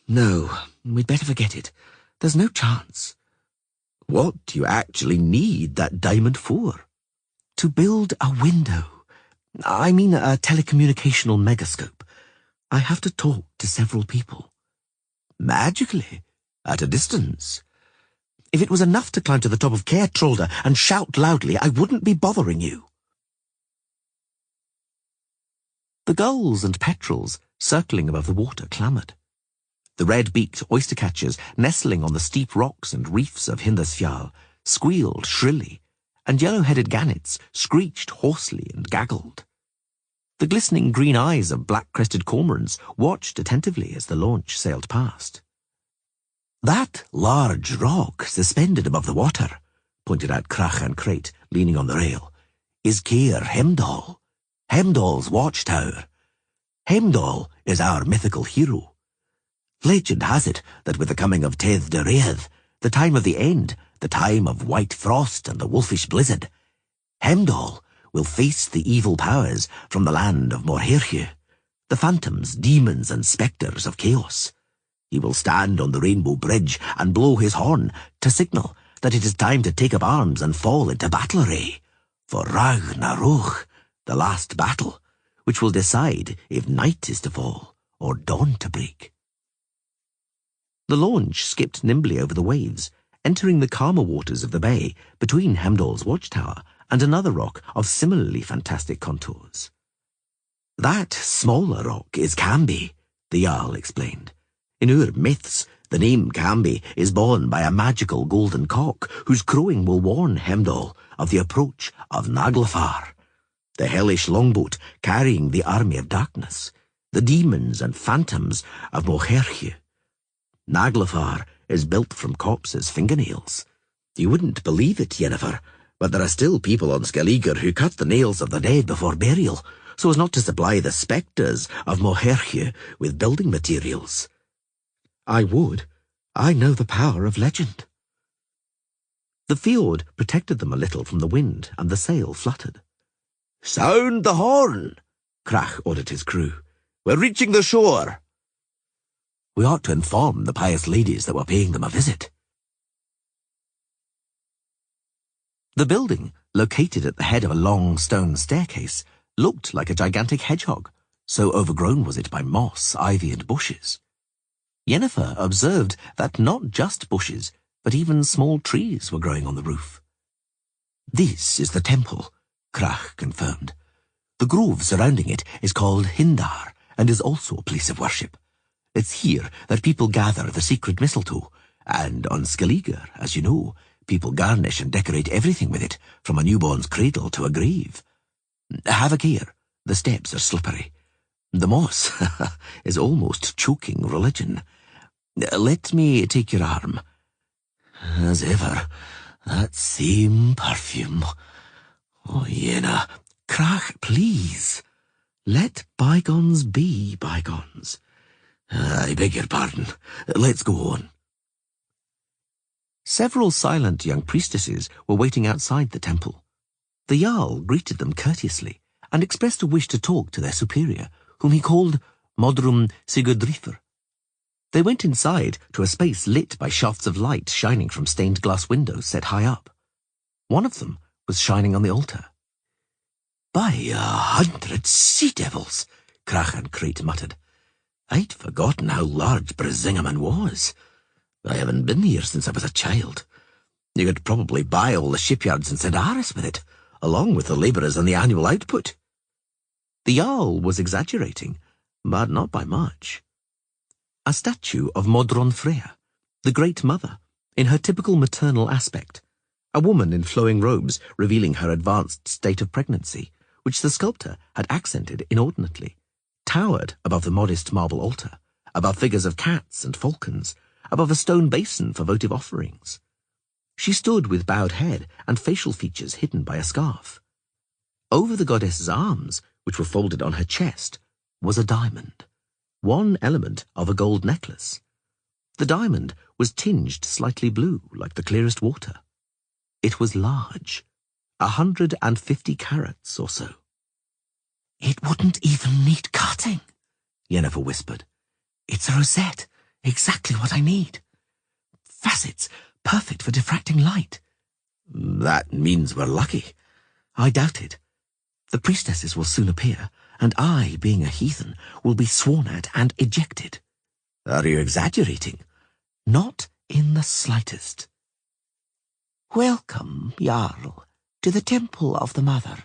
No, we'd better forget it. There's no chance. What do you actually need that diamond for? To build a window. I mean a telecommunicational megascope. I have to talk to several people. Magically? At a distance? If it was enough to climb to the top of Caer Trolda and shout loudly, I wouldn't be bothering you. The gulls and petrels, circling above the water, clamoured. The red-beaked oyster-catchers, nestling on the steep rocks and reefs of Hindasfjall, squealed shrilly, and yellow-headed gannets screeched hoarsely and gaggled. The glistening green eyes of black-crested cormorants watched attentively as the launch sailed past. "That large rock suspended above the water," pointed out Crach and Crate, leaning on the rail, "is Caer Hemdall, Hemdall's watchtower. Hemdall is our mythical hero. Legend has it that with the coming of Tedd de Redd, the time of the end, the time of white frost and the wolfish blizzard, Hemdall will face the evil powers from the land of Morherhue, the phantoms, demons, and spectres of chaos. He will stand on the Rainbow Bridge and blow his horn to signal that it is time to take up arms and fall into battle array for Ragnarok, the last battle, which will decide if night is to fall or dawn to break." The launch skipped nimbly over the waves, entering the calmer waters of the bay between Hemdall's watchtower and another rock of similarly fantastic contours. "That smaller rock is Camby," the Jarl explained. "In our myths, the name Camby is borne by a magical golden cock whose crowing will warn Hemdall of the approach of Naglfar, the hellish longboat carrying the army of darkness, the demons and phantoms of Morherhue. Naglfar is built from corpses' fingernails. You wouldn't believe it, Yennefer, but there are still people on Skellige who cut the nails of the dead before burial, so as not to supply the spectres of Morherhue with building materials." "I would. I know the power of legend." The fjord protected them a little from the wind, and the sail fluttered. "Sound the horn!" Crach ordered his crew. "We're reaching the shore." "We ought to inform the pious ladies that we're paying them a visit." The building, located at the head of a long stone staircase, looked like a gigantic hedgehog, so overgrown was it by moss, ivy, and bushes. Yennefer observed that not just bushes, but even small trees were growing on the roof. "This is the temple," Crach confirmed. "The grove surrounding it is called Hindar, and is also a place of worship. It's here that people gather the sacred mistletoe, and on Skellige, as you know, people garnish and decorate everything with it, from a newborn's cradle to a grave. Have a care, the steps are slippery. The moss is almost choking religion. Let me take your arm. As ever, that same perfume. Oh, Yenna, Crach, please. Let bygones be bygones. I beg your pardon. Let's go on." Several silent young priestesses were waiting outside the temple. The Jarl greeted them courteously and expressed a wish to talk to their superior, whom he called Modrum Sigurdrifr. They went inside to a space lit by shafts of light shining from stained glass windows set high up. One of them was shining on the altar. "By 100 sea-devils," Crach and Crate muttered. "I'd forgotten how large Brisingamen was. I haven't been here since I was a child. You could probably buy all the shipyards in Sedaris with it, along with the labourers and the annual output." The Jarl was exaggerating, but not by much. A statue of Modron Freya, the Great Mother, in her typical maternal aspect, a woman in flowing robes revealing her advanced state of pregnancy, which the sculptor had accented inordinately, towered above the modest marble altar, above figures of cats and falcons, above a stone basin for votive offerings. She stood with bowed head and facial features hidden by a scarf. Over the goddess's arms, which were folded on her chest, was a diamond, one element of a gold necklace. The diamond was tinged slightly blue, like the clearest water. It was large, 150 carats or so. "It wouldn't even need cutting," Yennefer whispered. "It's a rosette, exactly what I need. Facets, perfect for diffracting light." "That means we're lucky." "I doubt it. The priestesses will soon appear, and I, being a heathen, will be sworn at and ejected." "Are you exaggerating?" "Not in the slightest." "Welcome, Jarl, to the Temple of the Mother,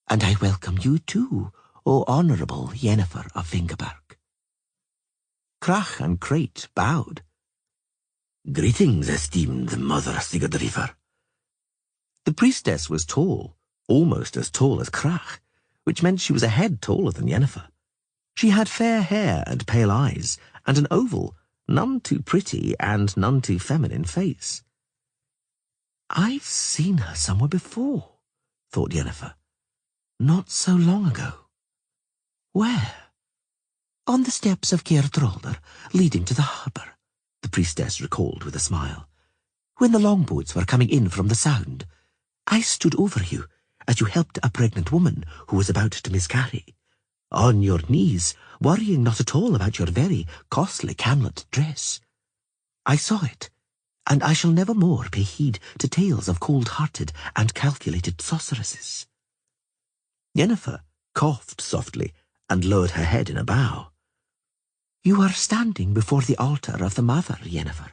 and I welcome you too, O honourable Yennefer of Fingerberg. Crach and Crate bowed. Greetings, esteemed Mother Sigurdrifer. The priestess was tall, almost as tall as Crach, which meant she was a head taller than Yennefer. She had fair hair and pale eyes, and an oval, none too pretty and none too feminine face. I've seen her somewhere before, thought Yennefer. Not so long ago. Where? On the steps of Caer Drolder, leading to the harbour, the priestess recalled with a smile. When the longboats were coming in from the Sound, I stood over you as you helped a pregnant woman who was about to miscarry. On your knees, worrying not at all about your very costly camlet dress. I saw it, and I shall never more pay heed to tales of cold-hearted and calculated sorceresses. Yennefer coughed softly and lowered her head in a bow. You are standing before the altar of the Mother, Yennefer.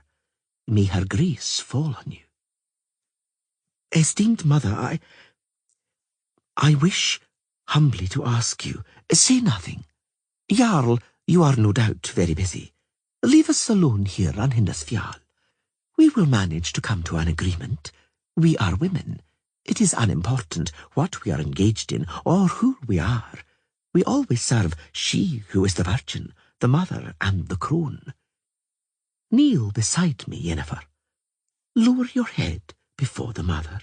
May her grace fall on you. Esteemed Mother, I wish humbly to ask you, say nothing. Jarl, you are no doubt very busy. Leave us alone here on Hindasfjall. We will manage to come to an agreement. We are women. It is unimportant what we are engaged in or who we are. We always serve she who is the Virgin, the Mother and the Crone. Kneel beside me, Yennefer. Lower your head before the Mother.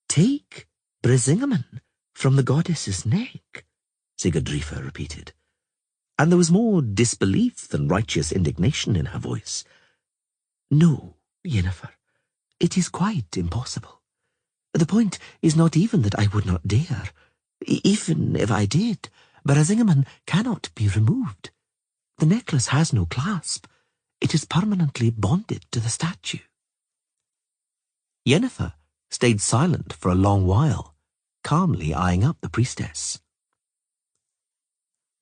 Take Brisingamen from the goddess's neck, Sigurdrifa repeated, and there was more disbelief than righteous indignation in her voice. No, Yennefer, it is quite impossible. The point is not even that I would not dare. Even if I did, Brisingamen cannot be removed. The necklace has no clasp. It is permanently bonded to the statue. Yennefer stayed silent for a long while, calmly eyeing up the priestess.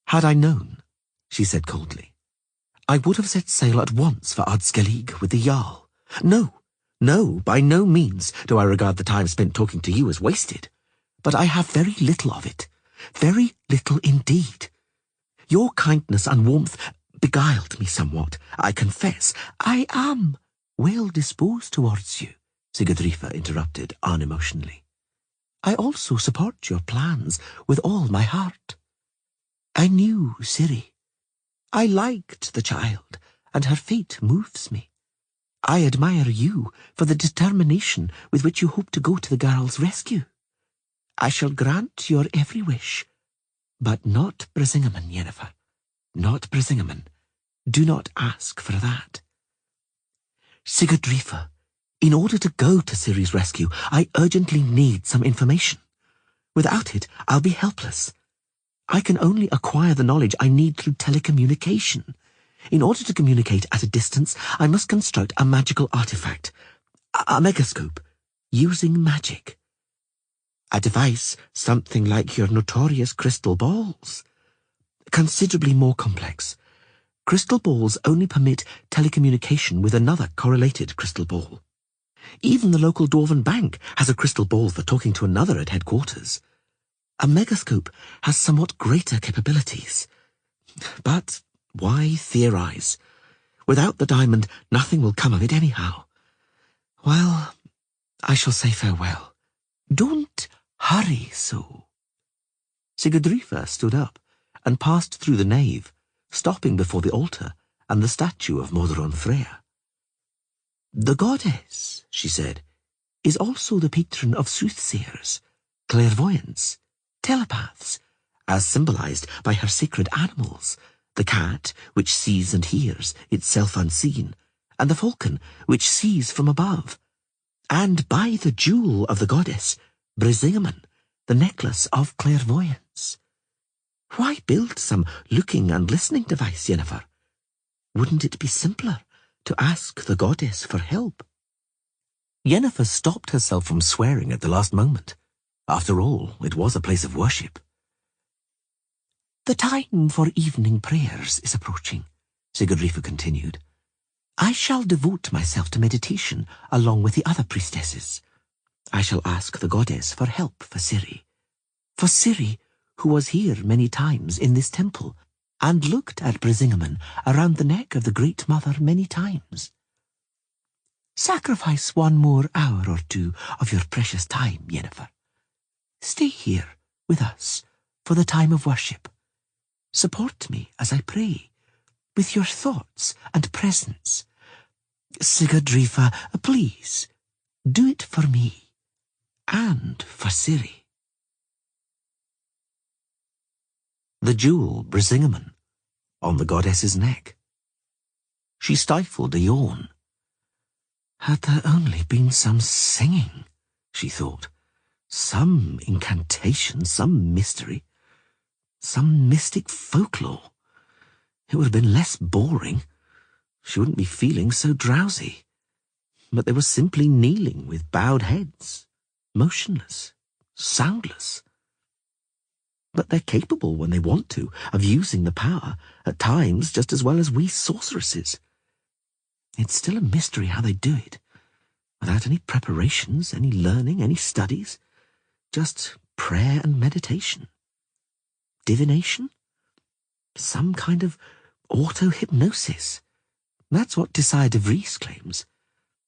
Had I known, she said coldly, I would have set sail at once for Ardskellig with the Jarl. No, by no means do I regard the time spent talking to you as wasted. But I have very little of it. Very little indeed. Your kindness and warmth beguiled me somewhat, I confess. I am well disposed towards you, Sigurdrifa interrupted unemotionally. I also support your plans with all my heart. I knew Ciri. I liked the child, and her fate moves me. I admire you for the determination with which you hope to go to the girl's rescue. I shall grant your every wish, but not Brisingamen, Yennefer. Not Brisingamen. Do not ask for that. Sigurdrifa, in order to go to Ciri's rescue, I urgently need some information. Without it, I'll be helpless. I can only acquire the knowledge I need through telecommunication. In order to communicate at a distance, I must construct a magical artifact, a megascope, using magic. A device something like your notorious crystal balls. Considerably more complex. Crystal balls only permit telecommunication with another correlated crystal ball. Even the local Dwarven Bank has a crystal ball for talking to another at headquarters. A megascope has somewhat greater capabilities. But why theorize? Without the diamond, nothing will come of it anyhow. Well, I shall say farewell. Don't hurry so. Sigurdrifa stood up and passed through the nave, stopping before the altar and the statue of Modron Freya. The goddess, she said, is also the patron of soothsayers, clairvoyants, telepaths, as symbolized by her sacred animals, the cat, which sees and hears, itself unseen, and the falcon, which sees from above, and by the jewel of the goddess, Brisingamen, the necklace of clairvoyance. Why build some looking and listening device, Yennefer? Wouldn't it be simpler to ask the goddess for help? Yennefer stopped herself from swearing at the last moment. After all, it was a place of worship. The time for evening prayers is approaching, Sigurdrifa continued. I shall devote myself to meditation along with the other priestesses. I shall ask the goddess for help for Ciri, For Ciri, who was here many times in this temple, and looked at Brisingamen around the neck of the Great Mother many times. Sacrifice 1 more hour or 2 of your precious time, Yennefer. Stay here with us for the time of worship. Support me as I pray, with your thoughts and presence. Sigurdrifa, please, do it for me, and for Ciri. The jewel Brisingamen on the goddess's neck. She stifled a yawn. Had there only been some singing, she thought. Some incantation, some mystery, some mystic folklore. It would have been less boring. She wouldn't be feeling so drowsy. But they were simply kneeling with bowed heads, motionless, soundless. But they're capable, when they want to, of using the power, at times just as well as we sorceresses. It's still a mystery how they do it, without any preparations, any learning, any studies, just prayer and meditation. Divination? Some kind of auto-hypnosis. That's what Tissaia de Vries claims.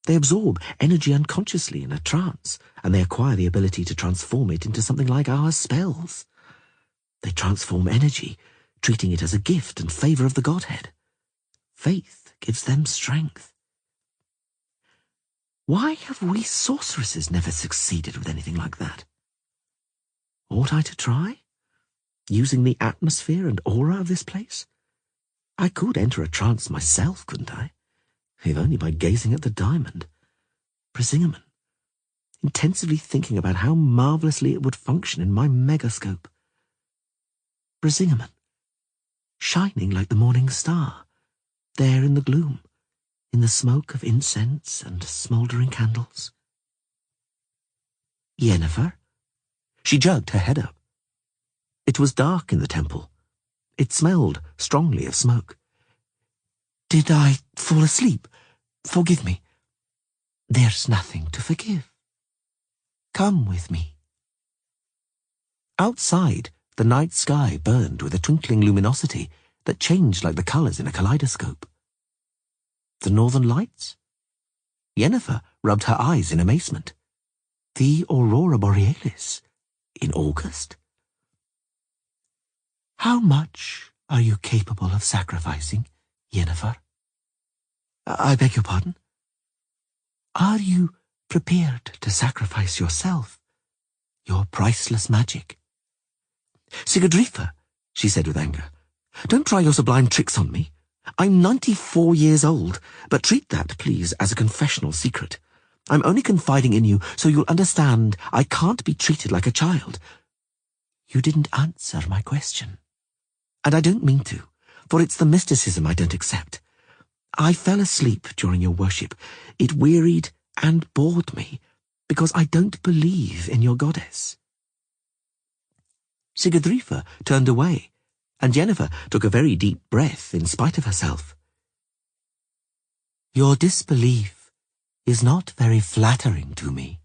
They absorb energy unconsciously in a trance, and they acquire the ability to transform it into something like our spells. They transform energy, treating it as a gift and favour of the Godhead. Faith gives them strength. Why have we sorceresses never succeeded with anything like that? Ought I to try? Using the atmosphere and aura of this place? I could enter a trance myself, couldn't I? If only by gazing at the diamond. Brisingamen, intensively thinking about how marvellously it would function in my megascope. Brisingamen, shining like the morning star, there in the gloom, in the smoke of incense and smouldering candles. Yennefer? She jerked her head up. It was dark in the temple. It smelled strongly of smoke. Did I fall asleep? Forgive me. There's nothing to forgive. Come with me. Outside, the night sky burned with a twinkling luminosity that changed like the colours in a kaleidoscope. The northern lights? Yennefer rubbed her eyes in amazement. The aurora borealis in August? How much are you capable of sacrificing, Yennefer? I beg your pardon? Are you prepared to sacrifice yourself, your priceless magic? Sigurdrifa, she said with anger, don't try your sublime tricks on me. I'm 94 years old, but treat that, please, as a confessional secret. I'm only confiding in you so you'll understand I can't be treated like a child. You didn't answer my question. And I don't mean to, for it's the mysticism I don't accept. I fell asleep during your worship. It wearied and bored me, because I don't believe in your goddess. Sigurdrifa turned away, and Yennefer took a very deep breath in spite of herself. Your disbelief is not very flattering to me,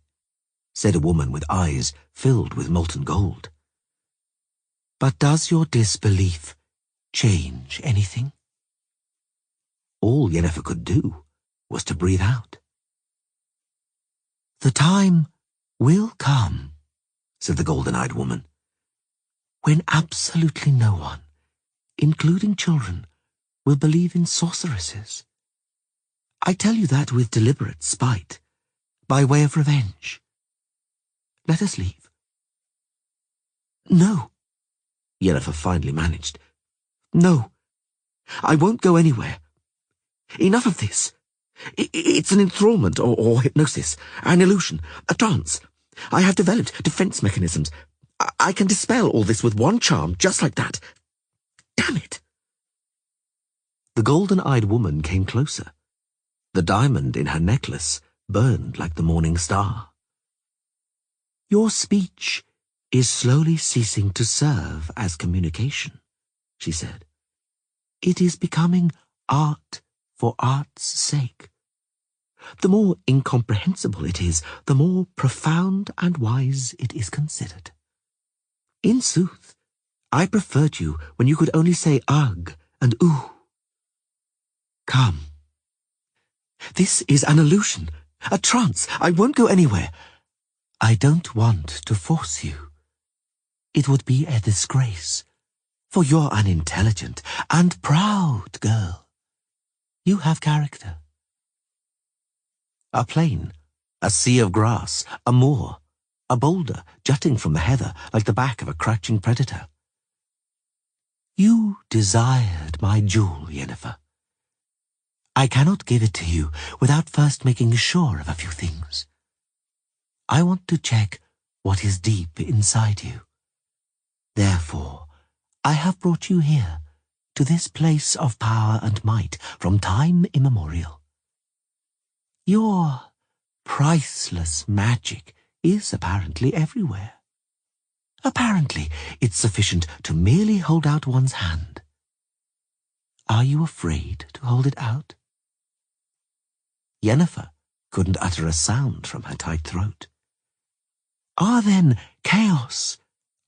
said a woman with eyes filled with molten gold. But does your disbelief change anything? All Yennefer could do was to breathe out. The time will come, said the golden-eyed woman, when absolutely no one, including children, will believe in sorceresses. I tell you that with deliberate spite, by way of revenge. Let us leave. No, Yennefer finally managed. No, I won't go anywhere. Enough of this. It's an enthrallment or hypnosis, an illusion, a trance. I have developed defense mechanisms. I can dispel all this with one charm, just like that. Damn it! The golden-eyed woman came closer. The diamond in her necklace burned like the morning star. Your speech is slowly ceasing to serve as communication, she said. It is becoming art for art's sake. The more incomprehensible it is, the more profound and wise it is considered. In sooth, I preferred you when you could only say ugh and ooh. Come. This is an illusion, a trance. I won't go anywhere. I don't want to force you. It would be a disgrace, for you're an intelligent and proud girl. You have character. A plain, a sea of grass, a moor, a boulder jutting from the heather like the back of a crouching predator. You desired my jewel, Yennefer. I cannot give it to you without first making sure of a few things. I want to check what is deep inside you. Therefore, I have brought you here, to this place of power and might from time immemorial. Your priceless magic is apparently everywhere. Apparently, it's sufficient to merely hold out one's hand. Are you afraid to hold it out? Yennefer couldn't utter a sound from her tight throat. Are then chaos,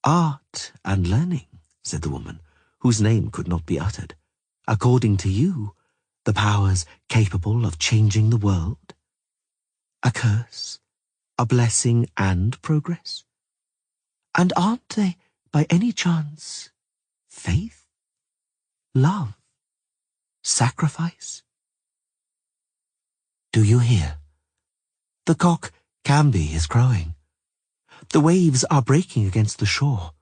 art, and learning, said the woman, whose name could not be uttered, according to you, the powers capable of changing the world? A curse, a blessing, and progress? And aren't they, by any chance, faith, love, sacrifice? Do you hear? The cock Camby is crowing. The waves are breaking against the shore.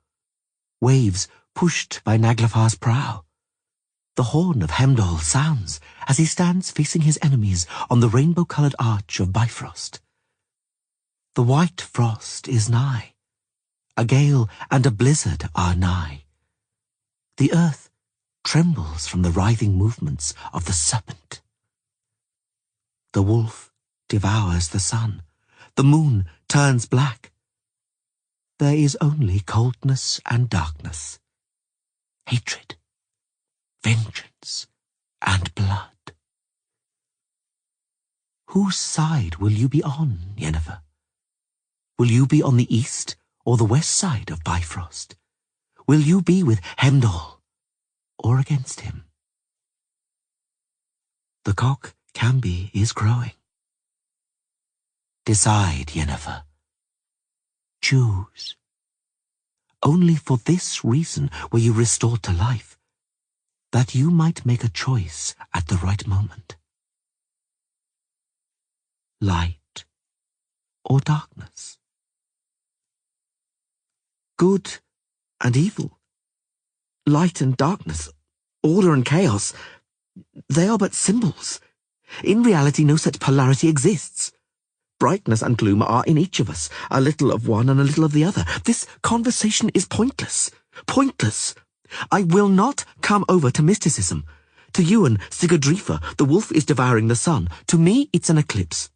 Waves pushed by Naglafar's prow. The horn of Heimdall sounds as he stands facing his enemies on the rainbow-coloured arch of Bifrost. The white frost is nigh. A gale and a blizzard are nigh. The earth trembles from the writhing movements of the serpent. The wolf devours the sun. The moon turns black. There is only coldness and darkness, hatred, vengeance, and blood. Whose side will you be on, Yennefer? Will you be on the east or the west side of Bifrost? Will you be with Heimdall or against him? The cock Camby is crowing. Decide, Yennefer. Choose. Only for this reason were you restored to life, that you might make a choice at the right moment. Light or darkness? Good and evil, light and darkness, order and chaos, they are but symbols. In reality, no such polarity exists. Brightness and gloom are in each of us, a little of one and a little of the other. This conversation is pointless. Pointless. I will not come over to mysticism. To you and Sigurdrifa, the wolf is devouring the sun. To me, it's an eclipse.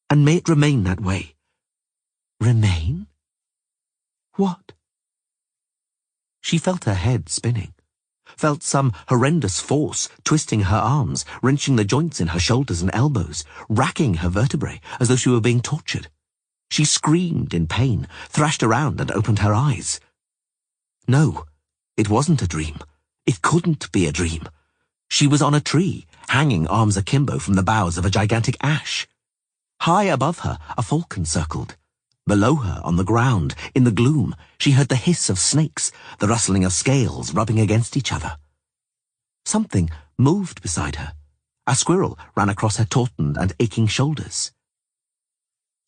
And may it remain that way. Remain? What? She felt her head spinning, felt some horrendous force twisting her arms, wrenching the joints in her shoulders and elbows, racking her vertebrae as though she were being tortured. She screamed in pain, thrashed around and opened her eyes. No, it wasn't a dream. It couldn't be a dream. She was on a tree, hanging arms akimbo from the boughs of a gigantic ash. High above her, a falcon circled. Below her, on the ground, in the gloom, she heard the hiss of snakes, the rustling of scales rubbing against each other. Something moved beside her. A squirrel ran across her tautened and aching shoulders.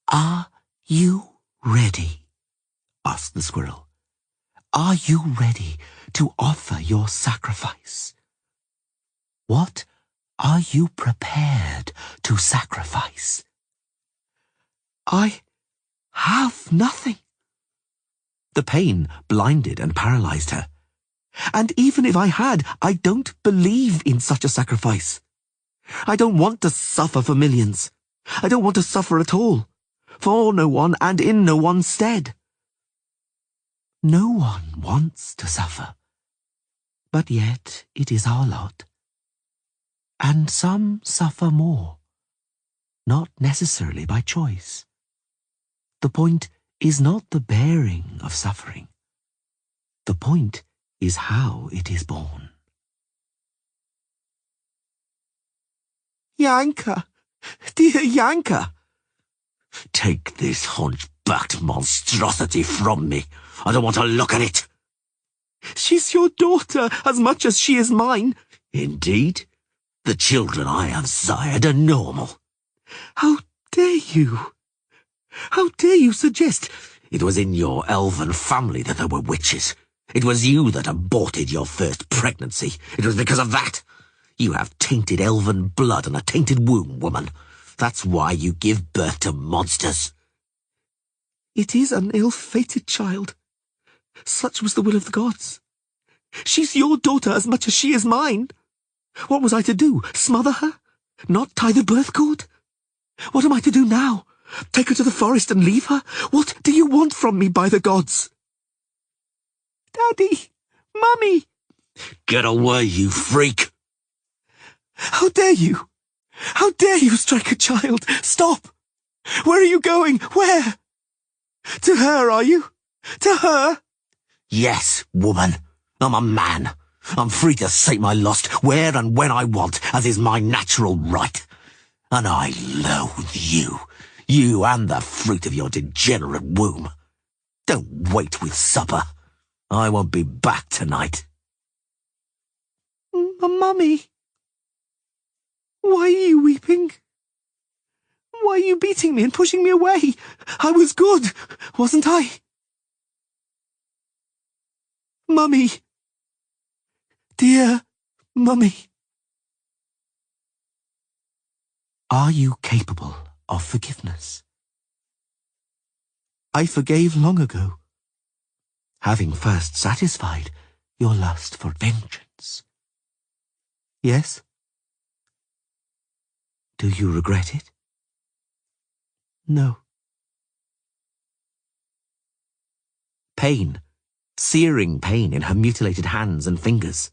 "Are you ready?" asked the squirrel. "Are you ready to offer your sacrifice? What are you prepared to sacrifice?" "I have nothing." The pain blinded and paralyzed her. "And even if I had, I don't believe in such a sacrifice. I don't want to suffer for millions. I don't want to suffer at all. For no one and in no one's stead." No one wants to suffer. But yet it is our lot. And some suffer more, not necessarily by choice. The point is not the bearing of suffering, The point is how it is born. Yanka! Dear Yanka! Take this hunchbacked monstrosity from me. I don't want to look at it. She's your daughter as much as she is mine. Indeed, the children I have sired are normal. How dare you? How dare you suggest... It was in your elven family that there were witches. It was you that aborted your first pregnancy. It was because of that. You have tainted elven blood and a tainted womb, woman. That's why you give birth to monsters. It is an ill-fated child. Such was the will of the gods. She's your daughter as much as she is mine. What was I to do? Smother her? Not tie the birth cord? What am I to do now? Take her to the forest and leave her? What do you want from me, by the gods? Daddy! Mummy! Get away, you freak! How dare you? How dare you strike a child? Stop! Where are you going? Where? To her, are you? To her? Yes, woman. I'm a man. I'm free to seek my lust where and when I want, as is my natural right. And I loathe you. You and the fruit of your degenerate womb. Don't wait with supper. I won't be back tonight. Mummy. Why are you weeping? Why are you beating me and pushing me away? I was good, wasn't I? Mummy. Dear Mummy. Are you capable of forgiveness? I forgave long ago, having first satisfied your lust for vengeance. Yes? Do you regret it? No. Pain, searing pain in her mutilated hands and fingers.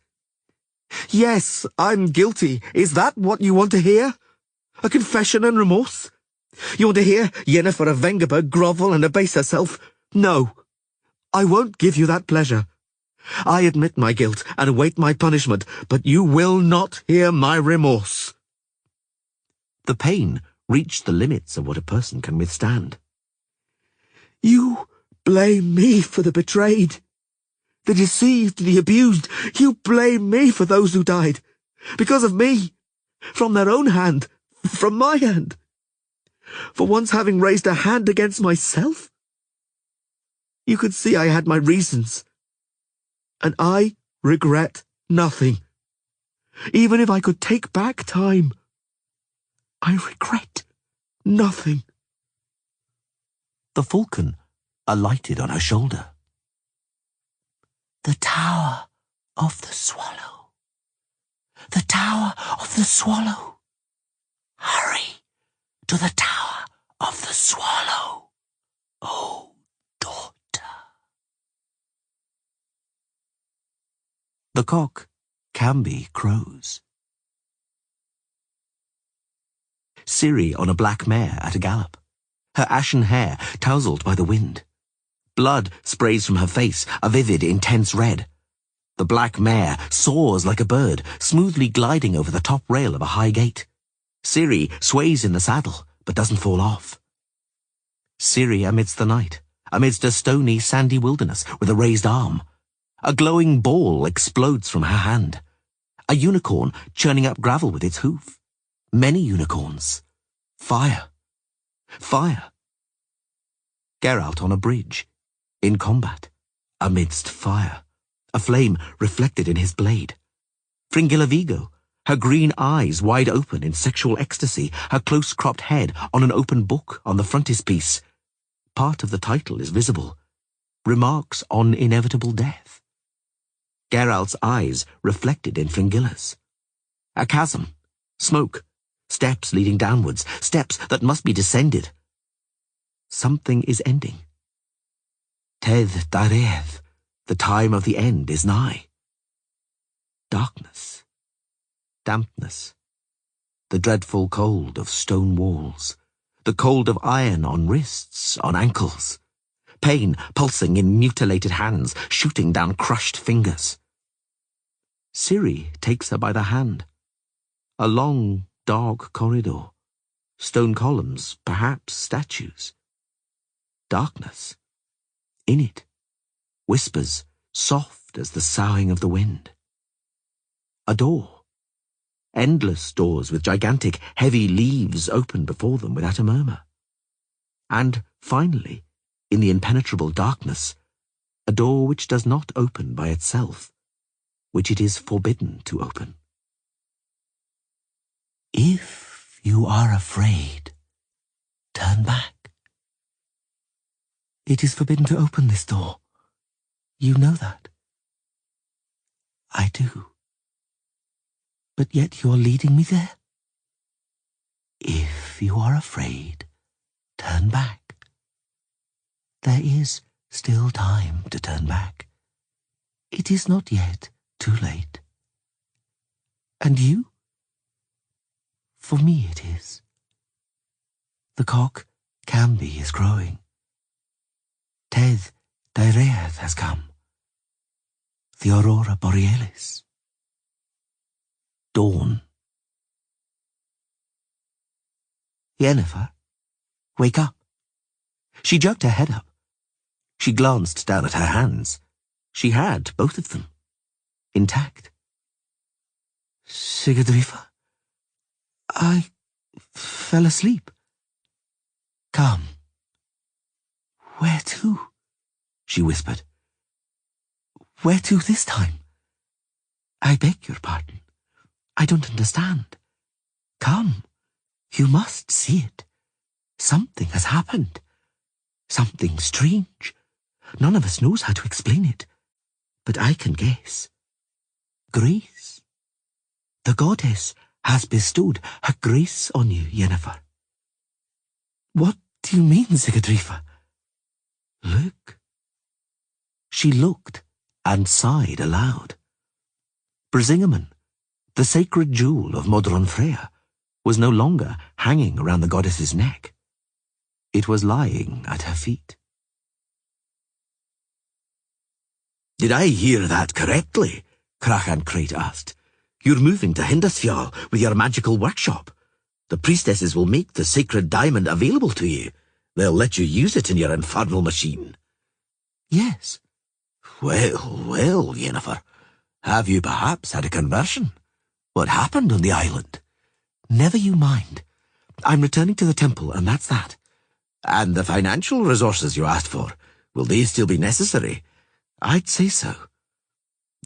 Yes, I'm guilty. Is that what you want to hear? A confession and remorse? You want to hear Yennefer of Vengerberg grovel and abase herself? No, I won't give you that pleasure. I admit my guilt and await my punishment, but you will not hear my remorse. The pain reached the limits of what a person can withstand. You blame me for the betrayed, the deceived, the abused. You blame me for those who died. Because of me. From their own hand. From my hand. For once having raised a hand against myself. You could see I had my reasons. And I regret nothing. Even if I could take back time. I regret nothing. The falcon alighted on her shoulder. The Tower of the Swallow. The Tower of the Swallow. Hurry to the Tower of the Swallow, oh daughter. The cock can be crows. Ciri on a black mare at a gallop, her ashen hair tousled by the wind. Blood sprays from her face, a vivid, intense red. The black mare soars like a bird, smoothly gliding over the top rail of a high gate. Ciri sways in the saddle, but doesn't fall off. Ciri amidst the night, amidst a stony, sandy wilderness with a raised arm. A glowing ball explodes from her hand. A unicorn churning up gravel with its hoof. Many unicorns. Fire. Fire. Geralt on a bridge, in combat, amidst fire. A flame reflected in his blade. Fringilla Vigo, her green eyes wide open in sexual ecstasy, her close-cropped head on an open book on the frontispiece. Part of the title is visible. Remarks on inevitable death. Geralt's eyes reflected in Fringilla's. A chasm. Smoke. Steps leading downwards. Steps that must be descended. Something is ending. Tedd Dareth. The time of the end is nigh. Darkness. Dampness. The dreadful cold of stone walls. The cold of iron on wrists, on ankles. pain pulsing in mutilated hands, shooting down crushed fingers. Ciri takes her by the hand. A long, dark corridor. Stone columns, perhaps statues. Darkness. In it, whispers soft as the soughing of the wind. A door. Endless doors with gigantic, heavy leaves open before them without a murmur. And, finally, in the impenetrable darkness, a door which does not open by itself, which it is forbidden to open. If you are afraid, turn back. It is forbidden to open this door. You know that. I do. But yet you're leading me there. If you are afraid, turn back. There is still time to turn back. It is not yet too late. And you? For me it is. The cock Canby is crowing. Tedd Dairead has come. The aurora borealis. Dawn. Yennefer, wake up. She jerked her head up. She glanced down at her hands. She had both of them, intact. Sigurdrifa, I fell asleep. Come. Where to? She whispered. Where to this time? I beg your pardon. I don't understand. Come. You must see it. Something has happened. Something strange. None of us knows how to explain it. But I can guess. Grace. The goddess has bestowed her grace on you, Yennefer. What do you mean, Sigurdrifa? Look. She looked and sighed aloud. Brisingamen, the sacred jewel of Modron Freya, was no longer hanging around the goddess's neck. It was lying at her feet. Did I hear that correctly? Crachan Crate asked. You're moving to Hindisfjall with your magical workshop. The priestesses will make the sacred diamond available to you. They'll let you use it in your infernal machine. Yes. Well, Yennefer. Have you perhaps had a conversion? What happened on the island? Never you mind. I'm returning to the temple, and that's that. And the financial resources you asked for, will they still be necessary? I'd say so.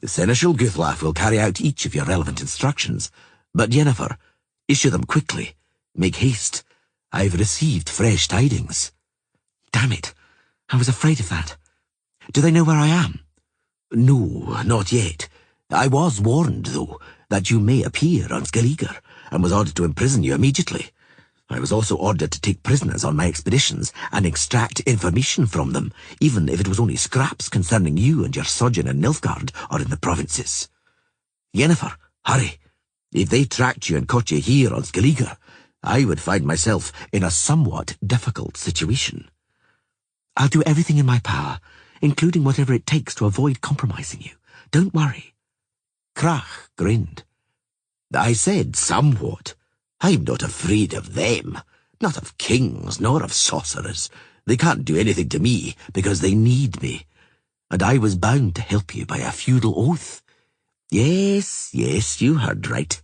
The Seneschal Guthlaf will carry out each of your relevant instructions, but Yennefer, issue them quickly. Make haste. I've received fresh tidings. Damn it. I was afraid of that. Do they know where I am? No, not yet. I was warned, though, that you may appear on Skelliger, and was ordered to imprison you immediately. I was also ordered to take prisoners on my expeditions and extract information from them, even if it was only scraps concerning you and your sojourn in Nilfgaard or in the provinces. Yennefer, hurry. If they tracked you and caught you here on Skelliger, I would find myself in a somewhat difficult situation. I'll do everything in my power, including whatever it takes to avoid compromising you. Don't worry. Crach grinned. I said somewhat. I'm not afraid of them. Not of kings, nor of sorcerers. They can't do anything to me, because they need me. And I was bound to help you by a feudal oath. Yes, you heard right.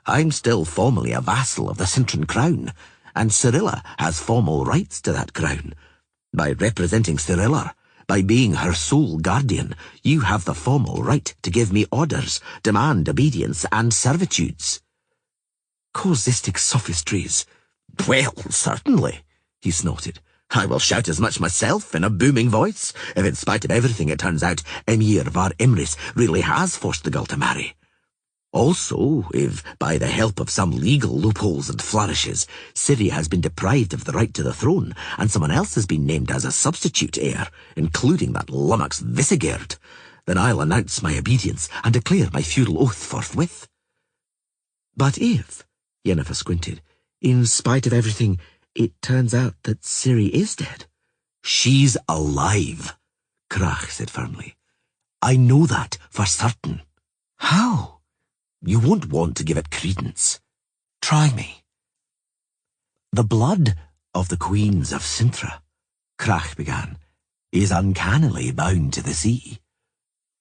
I'm still formally a vassal of the Cintran crown, and Cirilla has formal rights to that crown. By representing Cirilla, by being her sole guardian, you have the formal right to give me orders, demand obedience, and servitudes. Causistic sophistries. Well, certainly, he snorted. I will shout as much myself in a booming voice, if in spite of everything it turns out Emir var Imris really has forced the girl to marry. Also, if, by the help of some legal loopholes and flourishes, Ciri has been deprived of the right to the throne, and someone else has been named as a substitute heir, including that lummox Visigerd, then I'll announce my obedience and declare my feudal oath forthwith. But if, Yennefer squinted, in spite of everything, it turns out that Ciri is dead, She's alive, Crach said firmly. I know that for certain. How? You won't want to give it credence. Try me. The blood of the queens of Cintra, Crach began, is uncannily bound to the sea.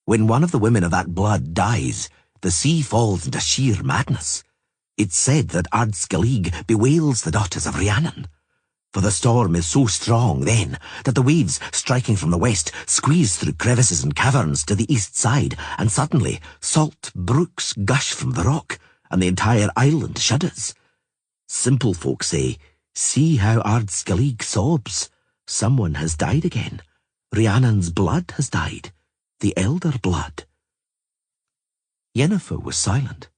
When one of the women of that blood dies, the sea falls into sheer madness. It's said that Ardskalig bewails the daughters of Rhiannon, for the storm is so strong then that the waves striking from the west squeeze through crevices and caverns to the east side, and suddenly salt brooks gush from the rock, and the entire island shudders. Simple folk say, see how Ardskalig sobs. Someone has died again. Rhiannon's blood has died. The elder blood. Yennefer was silent.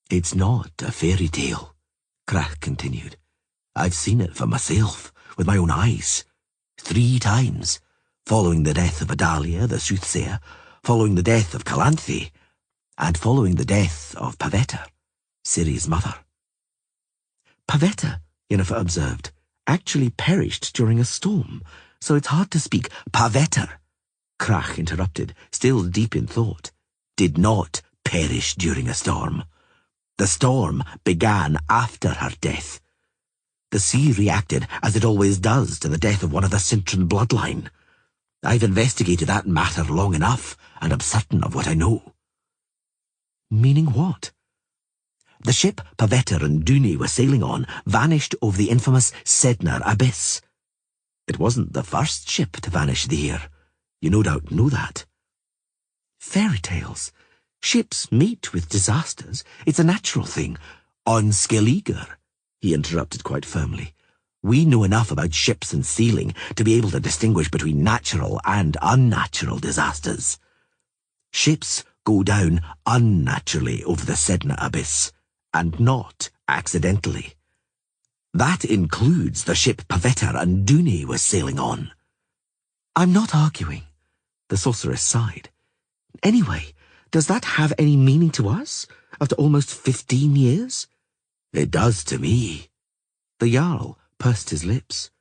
It's not a fairy tale, Crach continued. I've seen it for myself, with my own eyes. 3 times, following the death of Adalia, the soothsayer, following the death of Calanthe, and following the death of Pavetta, Ciri's mother. Pavetta, Yennefer observed, actually perished during a storm, so it's hard to speak. Pavetta, Crach interrupted, still deep in thought. Did not perish during a storm. The storm began after her death. The sea reacted as it always does to the death of one of the Cintran bloodline. I've investigated that matter long enough, and am certain of what I know. Meaning what? The ship Pavetta and Duni were sailing on vanished over the infamous Sednar Abyss. It wasn't the first ship to vanish there. You no doubt know that. Fairy tales. Ships meet with disasters. It's a natural thing. On Skelliger, he interrupted quite firmly. We know enough about ships and sailing to be able to distinguish between natural and unnatural disasters. Ships go down unnaturally over the Sedna Abyss, and not accidentally. That includes the ship Pavetta and Duni was sailing on. I'm not arguing, the sorceress sighed. Anyway, does that have any meaning to us, after almost 15 years? It does to me. The Jarl pursed his lips.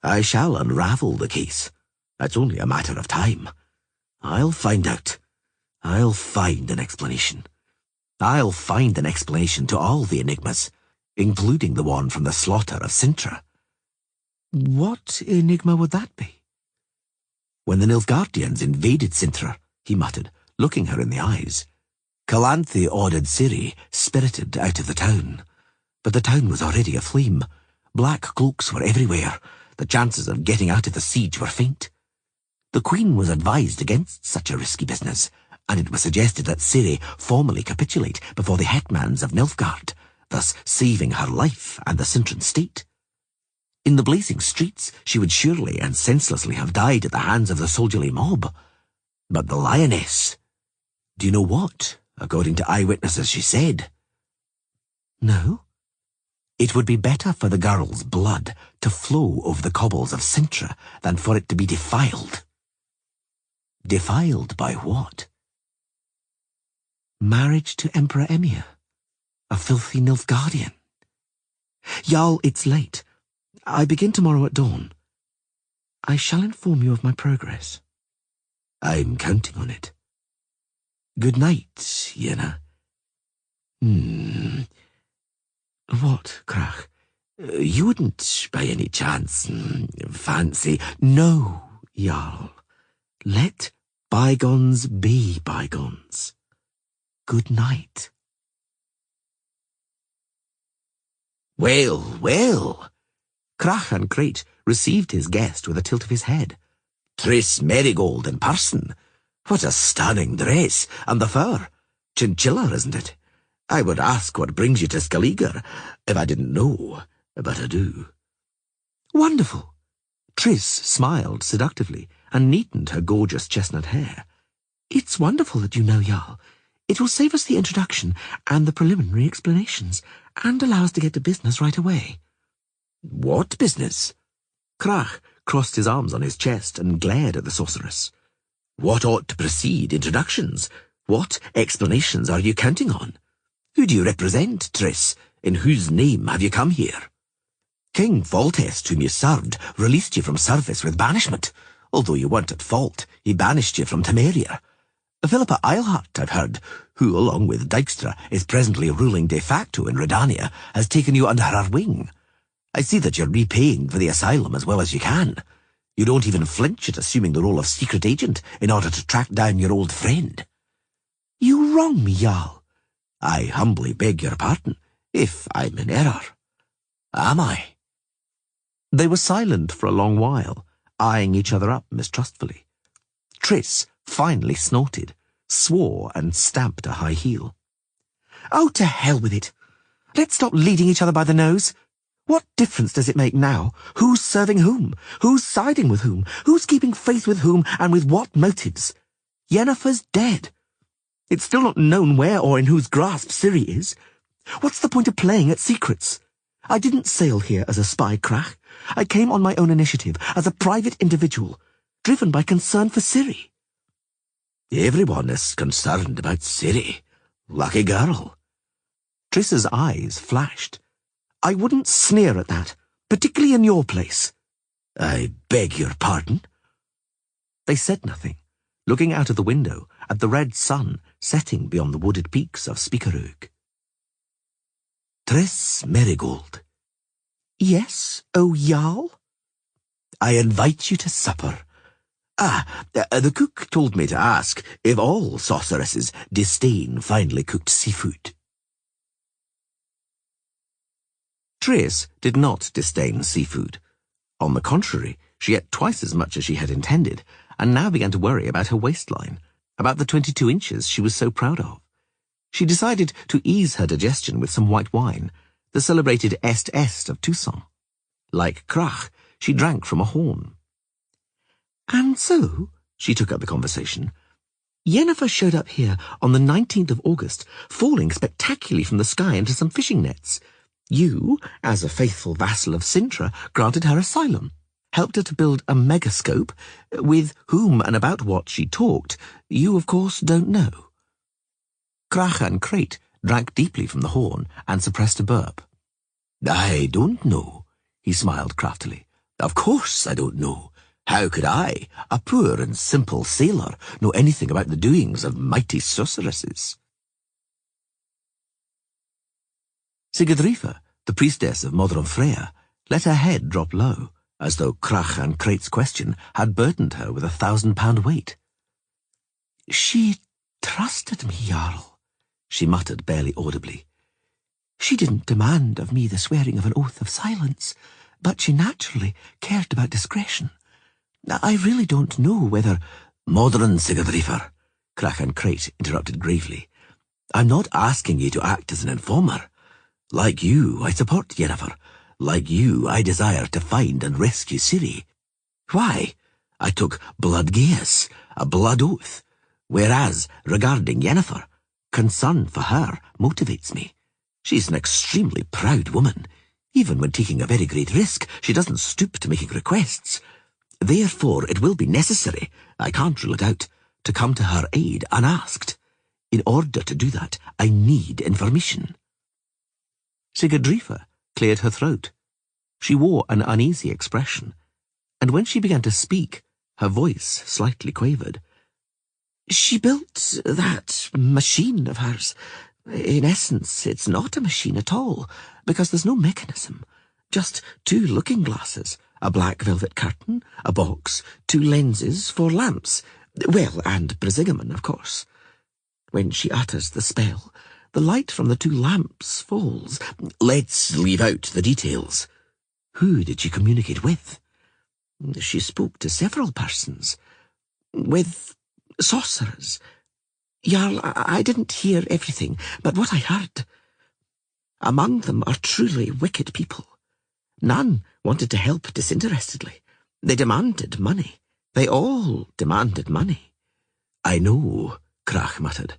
I shall unravel the case. That's only a matter of time. I'll find out. I'll find an explanation. I'll find an explanation to all the enigmas, including the one from the slaughter of Cintra. What enigma would that be? When the Nilfgaardians invaded Cintra, he muttered, looking her in the eyes, Calanthe ordered Ciri spirited out of the town. But the town was already aflame. Black cloaks were everywhere. The chances of getting out of the siege were faint. The Queen was advised against such a risky business, and it was suggested that Ciri formally capitulate before the hetmans of Nilfgaard, thus saving her life and the Cintran state. In the blazing streets, she would surely and senselessly have died at the hands of the soldierly mob. But the lioness... Do you know what, according to eyewitnesses, she said? No. It would be better for the girl's blood to flow over the cobbles of Cintra than for it to be defiled. Defiled by what? Marriage to Emperor Emir, a filthy Nilfgaardian. Jarl, it's late. I begin tomorrow at dawn. I shall inform you of my progress. I'm counting on it. Good night, Yenna. What, Crach? You wouldn't, by any chance, fancy... No, Jarl. Let bygones be bygones. Good night. Well, well. Crach and Crate received his guest with a tilt of his head. Triss Merigold in person. What a stunning dress, and the fur. Chinchilla, isn't it? I would ask what brings you to Skelliger, if I didn't know, but I do. Wonderful. Triss smiled seductively and neatened her gorgeous chestnut hair. It's wonderful that you know, Jarl. It will save us the introduction and the preliminary explanations, and allow us to get to business right away. What business? Crach crossed his arms on his chest and glared at the sorceress. What ought to precede introductions? What explanations are you counting on? Who do you represent, Triss? In whose name have you come here? King Foltest, whom you served, released you from service with banishment. Although you weren't at fault, he banished you from Temeria. Philippa Eilhart, I've heard, who, along with Dijkstra, is presently ruling de facto in Redania, has taken you under her wing. I see that you're repaying for the asylum as well as you can. You don't even flinch at assuming the role of secret agent in order to track down your old friend. You wrong me, Jarl. I humbly beg your pardon, if I'm in error. Am I? They were silent for a long while, eyeing each other up mistrustfully. Triss finally snorted, swore, and stamped a high heel. Oh, to hell with it. Let's stop leading each other by the nose. What difference does it make now? Who's serving whom? Who's siding with whom? Who's keeping faith with whom, and with what motives? Yennefer's dead. It's still not known where or in whose grasp Ciri is. What's the point of playing at secrets? I didn't sail here as a spy, Crach. I came on my own initiative, as a private individual, driven by concern for Ciri. Everyone is concerned about Ciri. Lucky girl. Triss's eyes flashed. I wouldn't sneer at that, particularly in your place. I beg your pardon? They said nothing, looking out of the window at the red sun setting beyond the wooded peaks of Spikarug. Triss Merigold. Yes, O Jarl? I invite you to supper. The cook told me to ask if all sorceresses disdain finely cooked seafood. Triss did not disdain seafood. On the contrary, she ate twice as much as she had intended, and now began to worry about her waistline, about the 22 inches she was so proud of. She decided to ease her digestion with some white wine, the celebrated Est of Toussaint. Like Crach, she drank from a horn. And so, she took up the conversation, Yennefer showed up here on the 19th of August, falling spectacularly from the sky into some fishing nets. You, as a faithful vassal of Sintra, granted her asylum, helped her to build a megascope, with whom and about what she talked, you, of course, don't know. Crach and Crate drank deeply from the horn and suppressed a burp. I don't know, he smiled craftily. Of course I don't know. How could I, a poor and simple sailor, know anything about the doings of mighty sorceresses? Sigurdrifa, the priestess of Modron Freya, let her head drop low, as though Crach and Crate's question had burdened her with 1,000-pound weight. She trusted me, Jarl, she muttered barely audibly. She didn't demand of me the swearing of an oath of silence, but she naturally cared about discretion. I really don't know whether— Modron Sigurdrifa, Crach and Crate interrupted gravely. I'm not asking you to act as an informer. Like you, I support Yennefer. Like you, I desire to find and rescue Ciri. Why? I took blood guise, a blood oath. Whereas, regarding Yennefer, concern for her motivates me. She's an extremely proud woman. Even when taking a very great risk, she doesn't stoop to making requests. Therefore, it will be necessary, I can't rule it out, to come to her aid unasked. In order to do that, I need information. Sigurdrifa cleared her throat. She wore an uneasy expression, and when she began to speak, her voice slightly quavered. She built that machine of hers. In essence, it's not a machine at all, because there's no mechanism. Just 2 looking glasses, a black velvet curtain, a box, 2 lenses for lamps. Well, and Brisingamen, of course. When she utters the spell, the light from the 2 lamps falls. Let's leave out the details. Who did she communicate with? She spoke to several persons. With sorcerers. Jarl, I didn't hear everything, but what I heard. Among them are truly wicked people. None wanted to help disinterestedly. They demanded money. They all demanded money. I know, Crach muttered.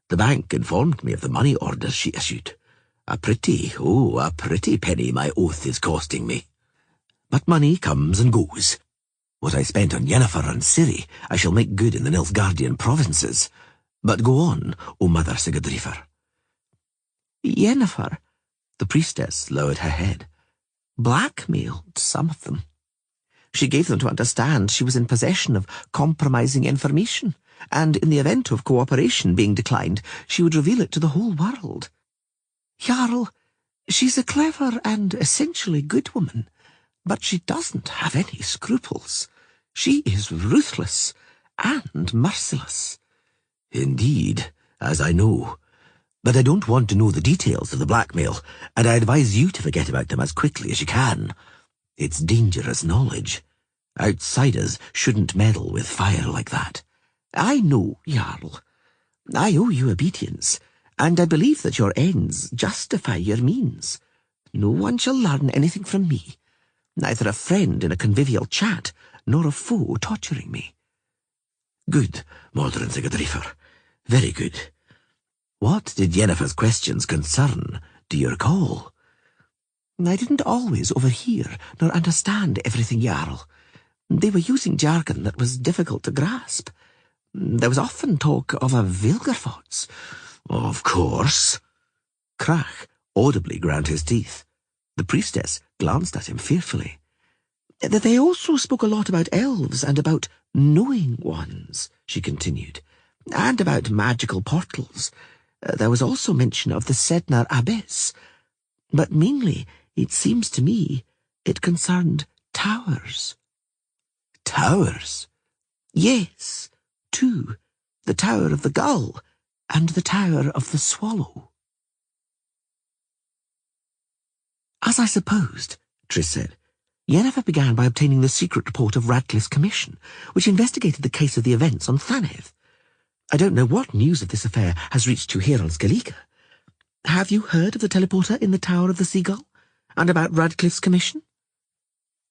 The bank informed me of the money orders she issued. A pretty penny my oath is costing me. But money comes and goes. What I spent on Yennefer and Ciri, I shall make good in the Nilfgaardian provinces. But go on, O Mother Sigurdrifa. Yennefer, the priestess lowered her head. blackmailed some of them. She gave them to understand she was in possession of compromising information, and in the event of cooperation being declined, she would reveal it to the whole world. Jarl, she's a clever and essentially good woman, but she doesn't have any scruples. She is ruthless and merciless. Indeed, as I know. But I don't want to know the details of the blackmail, and I advise you to forget about them as quickly as you can. It's dangerous knowledge. Outsiders shouldn't meddle with fire like that. I know, Jarl. I owe you obedience, and I believe that your ends justify your means. No one shall learn anything from me, neither a friend in a convivial chat, nor a foe torturing me. Good, Modern Sigurdrifer. Very good. What did Yennefer's questions concern? Do you recall? I didn't always overhear nor understand everything, Jarl. They were using jargon that was difficult to grasp. There was often talk of a Vilgerforts. Of course. Krach audibly ground his teeth. The priestess glanced at him fearfully. They also spoke a lot about elves and about knowing ones, she continued, and about magical portals. There was also mention of the Sednar Abyss. But mainly, it seems to me, it concerned towers. Towers? Yes, two. The Tower of the Gull and the Tower of the Swallow. As I supposed, Triss said, Yennefer began by obtaining the secret report of Radcliffe's commission, which investigated the case of the events on Thaneth. I don't know what news of this affair has reached you here on Skellige. Have you heard of the teleporter in the Tower of the Seagull, and about Radcliffe's commission?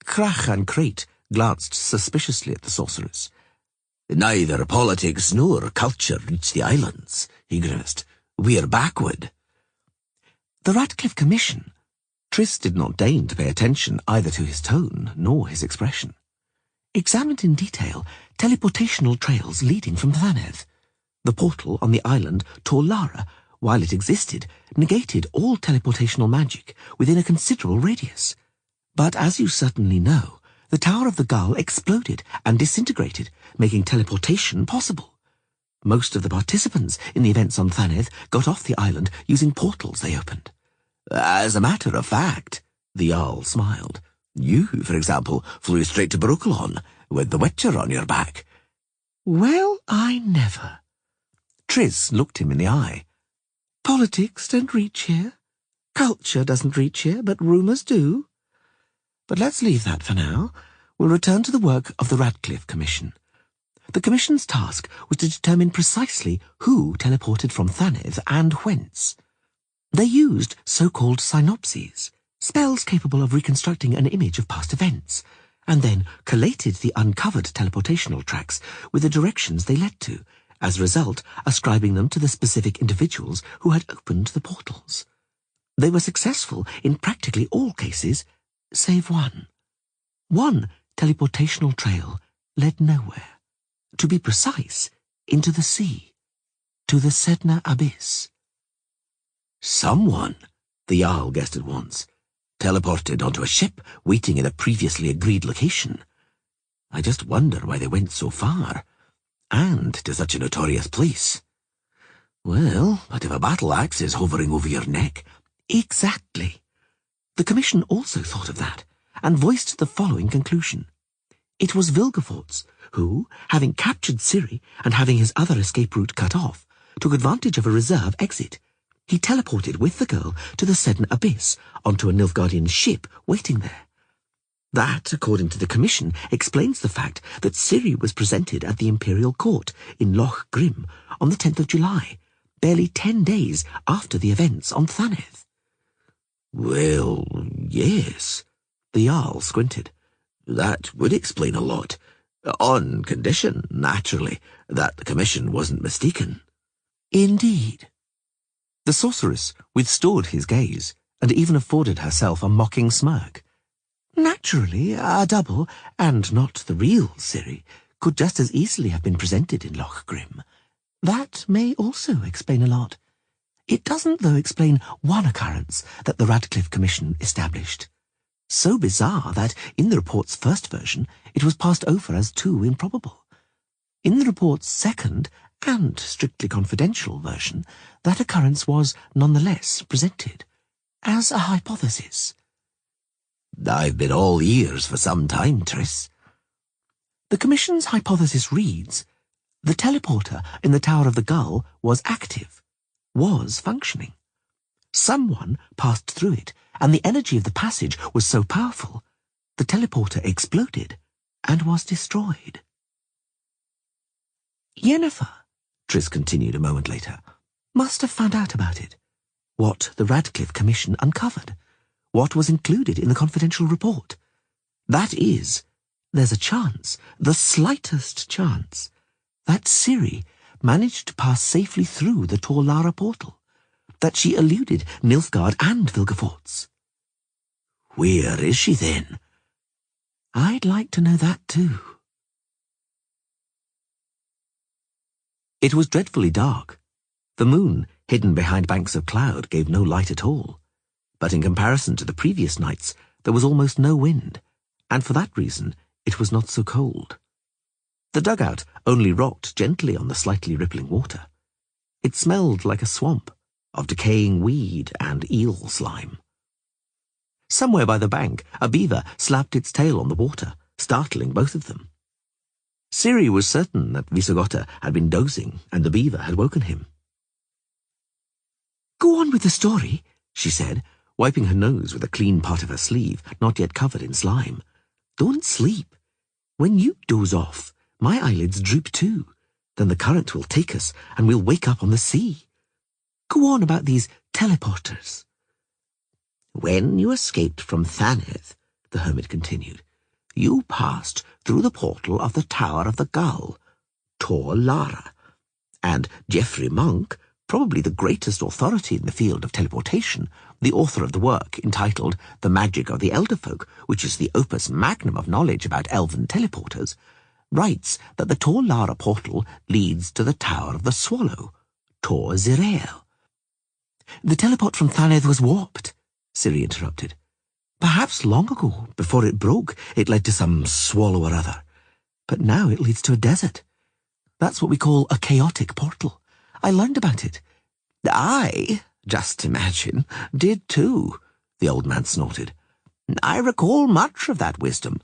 Krach and Crate glanced suspiciously at the sorceress. Neither politics nor culture reach the islands, he grimaced. We're backward. The Radcliffe commission. Triss did not deign to pay attention either to his tone nor his expression. Examined in detail teleportational trails leading from Thaneth. The portal on the island Tor Lara, while it existed, negated all teleportational magic within a considerable radius. But as you certainly know, the Tower of the Gull exploded and disintegrated, making teleportation possible. Most of the participants in the events on Thaneth got off the island using portals they opened. As a matter of fact, the Jarl smiled. You, for example, flew straight to Brooklyn with the Witcher on your back. Well, I never. Triss looked him in the eye. Politics don't reach here. Culture doesn't reach here, but rumours do. But let's leave that for now. We'll return to the work of the Radcliffe Commission. The Commission's task was to determine precisely who teleported from Thaneth and whence. They used so-called synopses, spells capable of reconstructing an image of past events, and then collated the uncovered teleportational tracks with the directions they led to, as a result ascribing them to the specific individuals who had opened the portals. They were successful in practically all cases, save one. One teleportational trail led nowhere. To be precise, into the sea, to the Sednar Abyss. Someone, the Jarl guessed at once, teleported onto a ship waiting in a previously agreed location. I just wonder why they went so far, and to such a notorious place. Well, but if a battle axe is hovering over your neck... Exactly. The Commission also thought of that, and voiced the following conclusion. It was Vilgerforts who, having captured Ciri and having his other escape route cut off, took advantage of a reserve exit. He teleported with the girl to the Sednar Abyss onto a Nilfgaardian ship waiting there. That, according to the Commission, explains the fact that Ciri was presented at the Imperial Court in Loch Grim on the 10th of July, barely 10 days after the events on Thaneth. Well, yes, the Jarl squinted. That would explain a lot. On condition, naturally, that the Commission wasn't mistaken. Indeed. The sorceress withstood his gaze, and even afforded herself a mocking smirk. Naturally, a double, and not the real Ciri, could just as easily have been presented in Loch Grim. That may also explain a lot. It doesn't, though, explain one occurrence that the Radcliffe Commission established. so bizarre that, in the report's first version, it was passed over as too improbable. In the report's second, and strictly confidential version, that occurrence was nonetheless presented as a hypothesis. I've been all ears for some time, Triss. The Commission's hypothesis reads, the teleporter in the Tower of the Gull was active, was functioning. Someone passed through it, and the energy of the passage was so powerful, the teleporter exploded and was destroyed. Yennefer, Triss continued a moment later, must have found out about it. What the Radcliffe Commission uncovered. What was included in the confidential report. That is, there's a chance, the slightest chance, that Ciri managed to pass safely through the Tor Lara portal, that she eluded Nilfgaard and Vilgefortz. Where is she then? I'd like to know that too. It was dreadfully dark. The moon, hidden behind banks of cloud, gave no light at all. But in comparison to the previous nights, there was almost no wind, and for that reason it was not so cold. The dugout only rocked gently on the slightly rippling water. It smelled like a swamp, of decaying weed and eel slime. Somewhere by the bank, a beaver slapped its tail on the water, startling both of them. Ciri was certain that Visogota had been dozing and the beaver had woken him. "Go on with the story," she said, wiping her nose with a clean part of her sleeve, not yet covered in slime. "Don't sleep. When you doze off, my eyelids droop too. Then the current will take us and we'll wake up on the sea. Go on about these teleporters." "When you escaped from Thaneth," the hermit continued, "you passed through the portal of the Tower of the Gull, Tor Lara, and Geoffrey Monk, probably the greatest authority in the field of teleportation, the author of the work entitled The Magic of the Elderfolk, which is the opus magnum of knowledge about elven teleporters, writes that the Tor Lara portal leads to the Tower of the Swallow, Tor Zirael." "The teleport from Thaneth was warped," Ciri interrupted. "Perhaps long ago, before it broke, it led to some swallow or other. But now it leads to a desert. That's what we call a chaotic portal. I learned about it." "I, just imagine, did too," the old man snorted. "I recall much of that wisdom,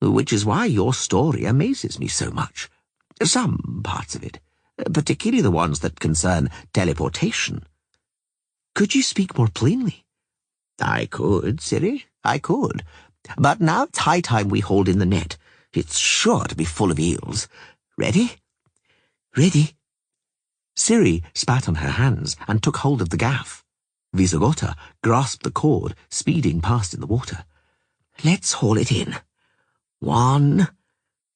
which is why your story amazes me so much. Some parts of it, particularly the ones that concern teleportation." "Could you speak more plainly?" "I could, Ciri, I could. But now it's high time we hauled in the net. It's sure to be full of eels. Ready?" "Ready." Ciri spat on her hands and took hold of the gaff. Visogota grasped the cord, speeding past in the water. "Let's haul it in. 1,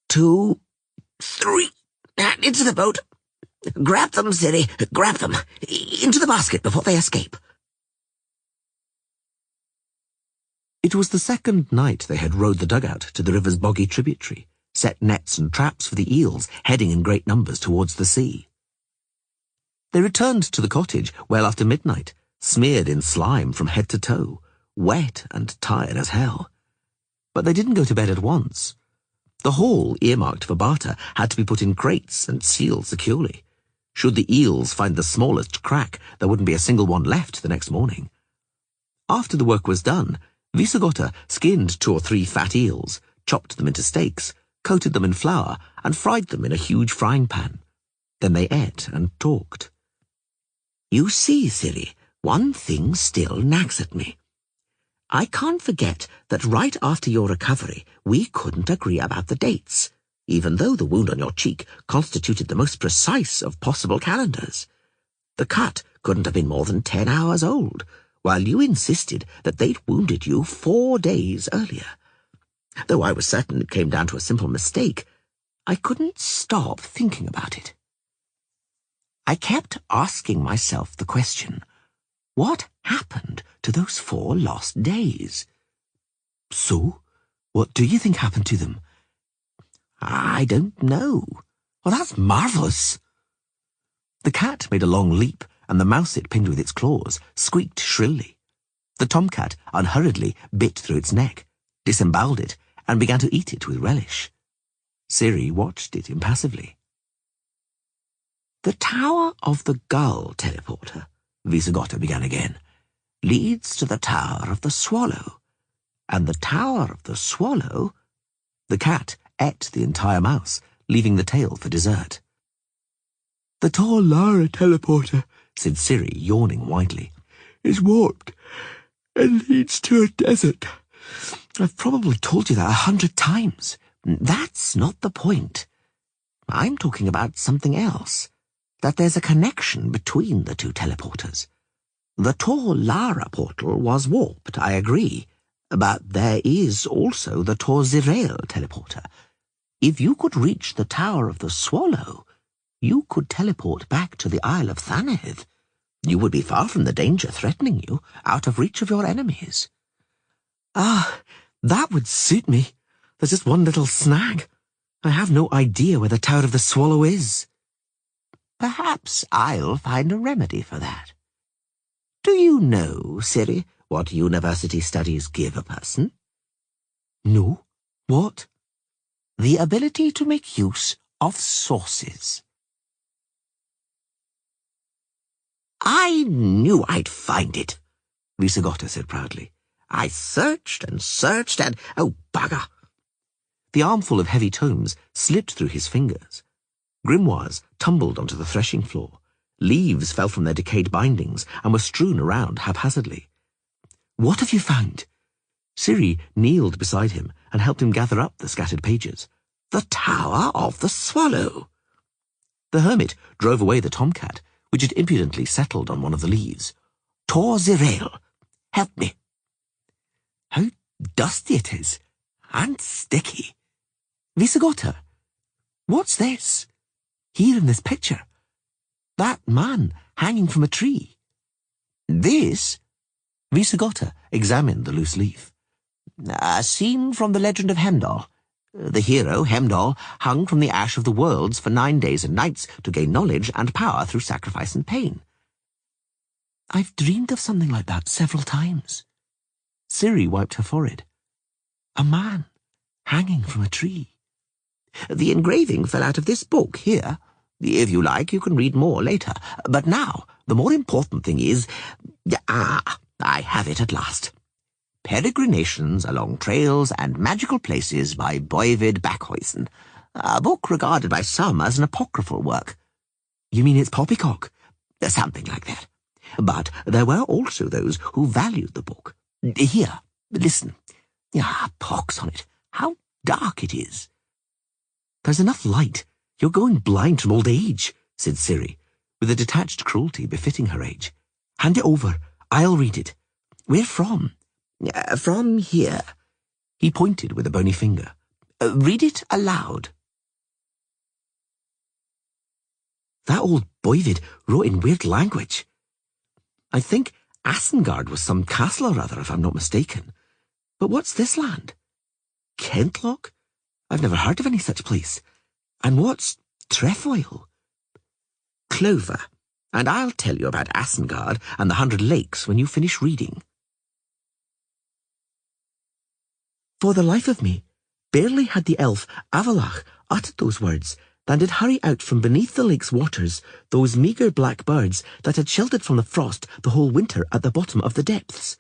2, 3, and into the boat. Grab them, Ciri, grab them. Into the basket before they escape." It was the second night they had rowed the dugout to the river's boggy tributary, set nets and traps for the eels heading in great numbers towards the sea. They returned to the cottage well after midnight, smeared in slime from head to toe, wet and tired as hell. But they didn't go to bed at once. The haul earmarked for barter had to be put in crates and sealed securely. Should the eels find the smallest crack, there wouldn't be a single one left the next morning. After the work was done, Visogota skinned 2 or 3 fat eels, chopped them into steaks, coated them in flour, and fried them in a huge frying pan. Then they ate and talked. "You see, Ciri, one thing still nags at me. I can't forget that right after your recovery, we couldn't agree about the dates, even though the wound on your cheek constituted the most precise of possible calendars. The cut couldn't have been more than 10 hours old, while you insisted that they'd wounded you 4 days earlier. Though I was certain it came down to a simple mistake, I couldn't stop thinking about it. I kept asking myself the question, what happened to those 4 lost days?" "So? What do you think happened to them?" "I don't know." "Well, that's marvellous." The cat made a long leap, and the mouse it pinned with its claws squeaked shrilly. The tomcat unhurriedly bit through its neck, disemboweled it, and began to eat it with relish. Ciri watched it impassively. The Tower of the Gull teleporter, Visigotta began again, leads to the Tower of the Swallow, and the Tower of the Swallow... The cat ate the entire mouse, leaving the tail for dessert. The tall Lara teleporter, said Ciri, yawning widely, is warped and leads to a desert. I've probably told you that 100 times. That's not the point. I'm talking about something else. That there's a connection between the two teleporters. The tall Lara portal was warped, I agree. But there is also the Tor Zirael teleporter. If you could reach the Tower of the Swallow, you could teleport back to the Isle of Thanedd. You would be far from the danger threatening you, out of reach of your enemies. Ah, that would suit me. There's just one little snag. I have no idea where the Tower of the Swallow is. Perhaps I'll find a remedy for that. Do you know, Ciri, what university studies give a person? No. What? The ability to make use of sources. I knew I'd find it, Visigotta said proudly. I searched and searched and... oh, bugger! The armful of heavy tomes slipped through his fingers. Grimoires tumbled onto the threshing floor. Leaves fell from their decayed bindings and were strewn around haphazardly. What have you found? Ciri kneeled beside him and helped him gather up the scattered pages. The Tower of the Swallow. The hermit drove away the tomcat, which had impudently settled on one of the leaves. Tor Zirael, help me. How dusty it is, and sticky. Visigotta, what's this? Here in this picture. That man hanging from a tree. This? Visigotta examined the loose leaf. A scene from the legend of Heimdall. The hero, Heimdall, hung from the ash of the worlds for 9 days and nights to gain knowledge and power through sacrifice and pain. I've dreamed of something like that several times. Ciri wiped her forehead. A man hanging from a tree. The engraving fell out of this book here. If you like, you can read more later. But now, the more important thing is... I have it at last. Peregrinations Along Trails and Magical Places by Boyvid Backhuisen, a book regarded by some as an apocryphal work. You mean it's poppycock? Something like that. But there were also those who valued the book. Here, listen. Pox on it. How dark it is. There's enough light. You're going blind from old age, said Ciri, with a detached cruelty befitting her age. Hand it over. I'll read it. Where from? From here. He pointed with a bony finger. Read it aloud. That old Boyvid wrote in weird language. I think Asengard was some castle or other, if I'm not mistaken. But what's this land? Kentlock? I've never heard of any such place. And what's trefoil? Clover. And I'll tell you about Asengard and the 100 Lakes when you finish reading. For the life of me, barely had the elf Avalach uttered those words than did hurry out from beneath the lake's waters those meagre black birds that had sheltered from the frost the whole winter at the bottom of the depths.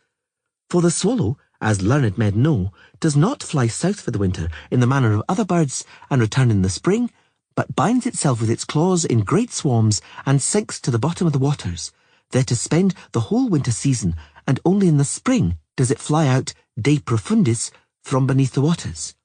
For the swallow, as learned men know, does not fly south for the winter in the manner of other birds and return in the spring, but binds itself with its claws in great swarms and sinks to the bottom of the waters, there to spend the whole winter season, and only in the spring does it fly out de profundis from beneath the waters.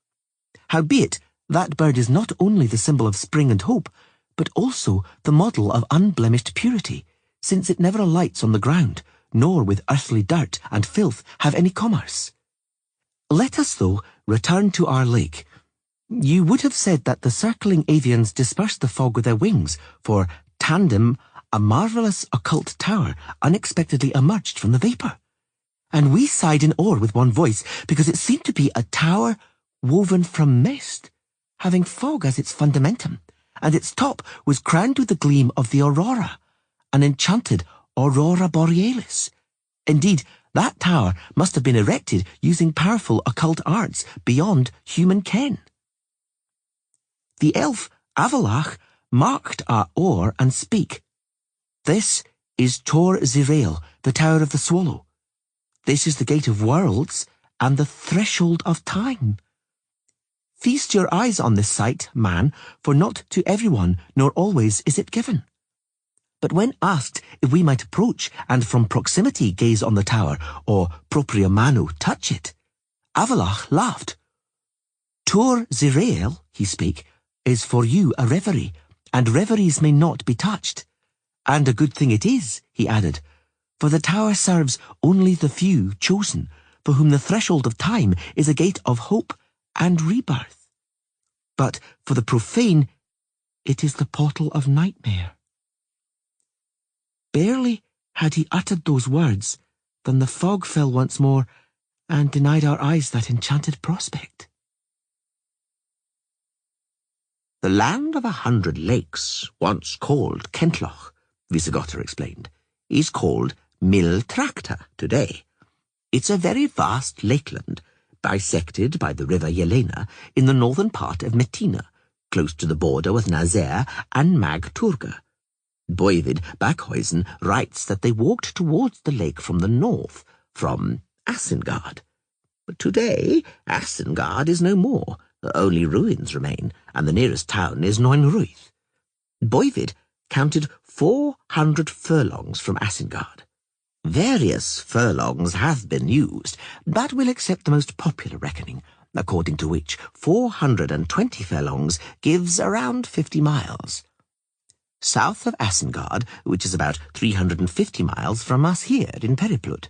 Howbeit, that bird is not only the symbol of spring and hope, but also the model of unblemished purity, since it never alights on the ground, nor with earthly dirt and filth have any commerce. Let us, though, return to our lake. You would have said that the circling avians dispersed the fog with their wings, for tandem, a marvellous occult tower unexpectedly emerged from the vapour. And we sighed in awe with one voice, because it seemed to be a tower woven from mist, having fog as its fundamentum, and its top was crowned with the gleam of the aurora, an enchanted aurora borealis. Indeed, That tower must have been erected using powerful occult arts beyond human ken. The elf Avalach marked our oar and speak. This is Tor Zirael, the Tower of the Swallow. This is the Gate of Worlds and the Threshold of Time. Feast your eyes on this sight, man, for not to everyone nor always is it given. But when asked if we might approach and from proximity gaze on the tower, or propria manu touch it, Avalach laughed. Tor Zirael, he spake, is for you a reverie, and reveries may not be touched. And a good thing it is, he added, for the tower serves only the few chosen, for whom the threshold of time is a gate of hope and rebirth. But for the profane, it is the portal of nightmare. Barely had he uttered those words than the fog fell once more and denied our eyes that enchanted prospect. The land of 100 lakes, once called Kentloch, Visigotter explained, is called Miltracta today. It's a very vast lakeland, bisected by the river Jelena in the northern part of Metina, close to the border with Nazaire and Magturga. Boivid Backhuisen writes that they walked towards the lake from the north, from Asengard. But today, Asengard is no more. Only ruins remain, and the nearest town is Neunruith. Boivid counted 400 furlongs from Asengard. Various furlongs have been used, but we'll accept the most popular reckoning, according to which 420 furlongs gives around 50 miles. South of Asengard, which is about 350 miles from us here in Periplut.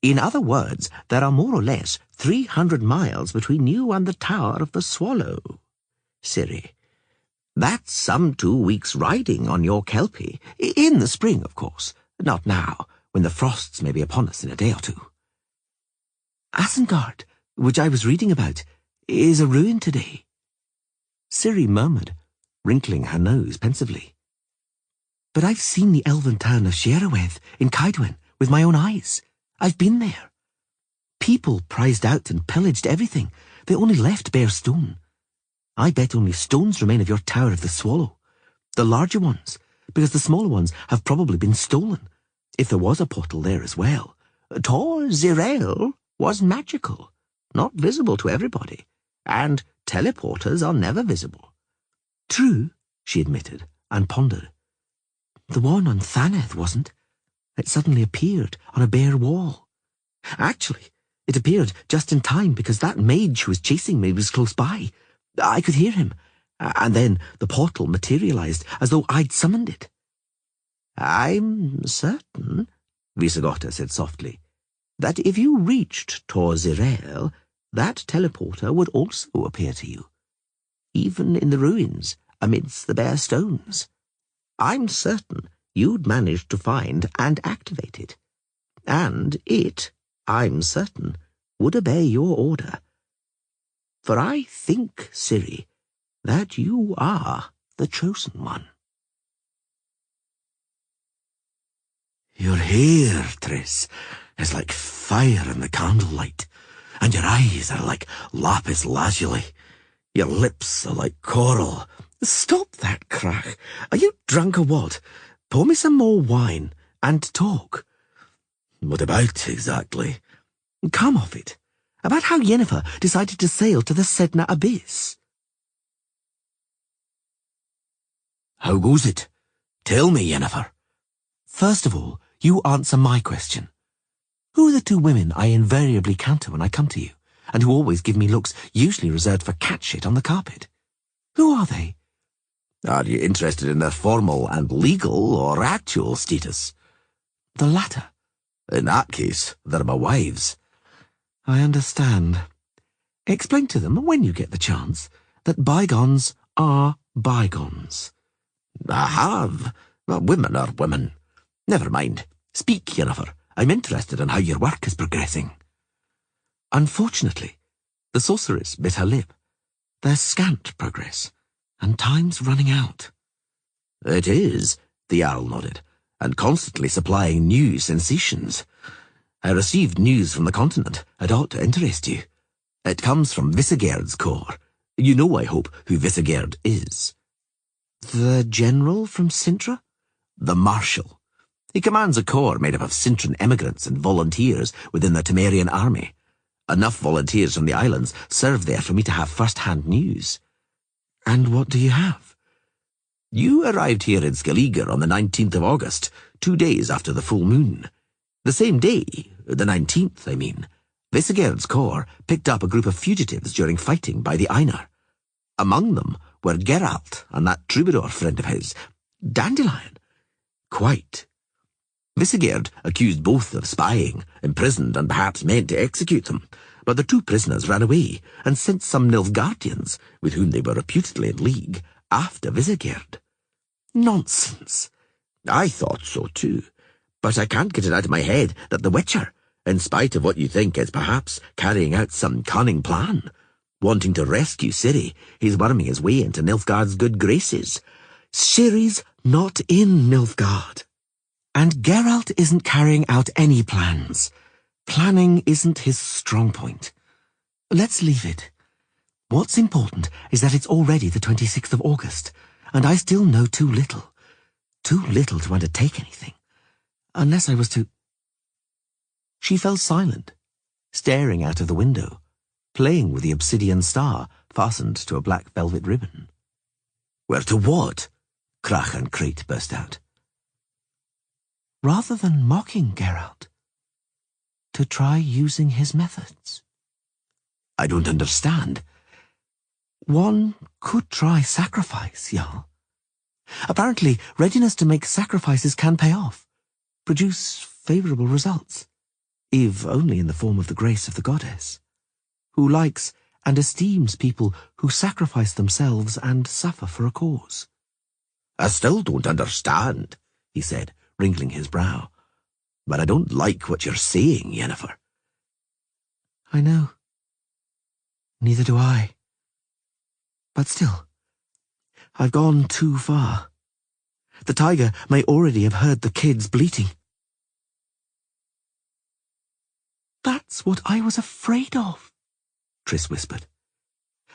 In other words, there are more or less 300 miles between you and the Tower of the Swallow. Ciri, that's some 2 weeks' riding on your Kelpie. In the spring, of course. Not now, when the frosts may be upon us in a day or two. Asengard, which I was reading about, is a ruin today. Ciri murmured, wrinkling her nose pensively. But I've seen the elven town of Sheeroweth in Kaidwen with my own eyes. I've been there. People prized out and pillaged everything. They only left bare stone. I bet only stones remain of your Tower of the Swallow. The larger ones, because the smaller ones have probably been stolen, if there was a portal there as well. Tor Zirael was magical, not visible to everybody, and teleporters are never visible. True, she admitted, and pondered. The one on Thaneth wasn't. It suddenly appeared on a bare wall. Actually, it appeared just in time because that mage who was chasing me was close by. I could hear him, and then the portal materialized as though I'd summoned it. I'm certain, Visigotter said softly, that if you reached Tor Zirael, that teleporter would also appear to you, even in the ruins, amidst the bare stones. I'm certain you'd manage to find and activate it, and it, I'm certain, would obey your order. For I think, Ciri, that you are the chosen one. Your hair, Triss, is like fire in the candlelight, and your eyes are like lapis lazuli. Your lips are like coral. Stop that, Crach. Are you drunk or what? Pour me some more wine, and talk. What about, exactly? Come off it. About how Yennefer decided to sail to the Sedna Abyss. How goes it? Tell me, Yennefer. First of all, you answer my question. Who are the 2 women I invariably counter when I come to you, and who always give me looks usually reserved for cat shit on the carpet? Who are they? Are you interested in their formal and legal or actual status? The latter. In that case, they're my wives. I understand. Explain to them, when you get the chance, that bygones are bygones. I have. Well, women are women. Never mind. Speak, Yennefer. I'm interested in how your work is progressing. Unfortunately, the sorceress bit her lip. There's scant progress, and time's running out. It is, the Jarl nodded, and constantly supplying new sensations. I received news from the continent. It ought to interest you. It comes from Visigerd's corps. You know, I hope, who Visigerd is. The general from Sintra? The Marshal. He commands a corps made up of Sintran emigrants and volunteers within the Temerian army. Enough volunteers from the islands serve there for me to have first-hand news. And what do you have? You arrived here in Skellige on the 19th of August, 2 days after the full moon. The same day, the 19th, I mean, Visigerd's corps picked up a group of fugitives during fighting by the Einar. Among them were Geralt and that troubadour friend of his, Dandelion. Quite. Visigerd accused both of spying, imprisoned and perhaps meant to execute them, but the two prisoners ran away and sent some Nilfgaardians, with whom they were reputedly in league, after Visigerd. Nonsense. I thought so too, but I can't get it out of my head that the Witcher, in spite of what you think is perhaps carrying out some cunning plan, wanting to rescue Ciri, he's worming his way into Nilfgaard's good graces. Ciri's not in Nilfgaard. And Geralt isn't carrying out any plans. Planning isn't his strong point. Let's leave it. What's important is that it's already the 26th of August, and I still know too little. Too little to undertake anything. Unless I was to... She fell silent, staring out of the window, playing with the obsidian star fastened to a black velvet ribbon. Where to what? Crach and Crate burst out. Rather than mocking Geralt, to try using his methods. I don't understand. One could try sacrifice, Jarl. Apparently, readiness to make sacrifices can pay off, produce favourable results, if only in the form of the grace of the goddess, who likes and esteems people who sacrifice themselves and suffer for a cause. I still don't understand, he said, wrinkling his brow. But I don't like what you're saying, Yennefer. I know. Neither do I. But still, I've gone too far. The tiger may already have heard the kids bleating. That's what I was afraid of, Triss whispered.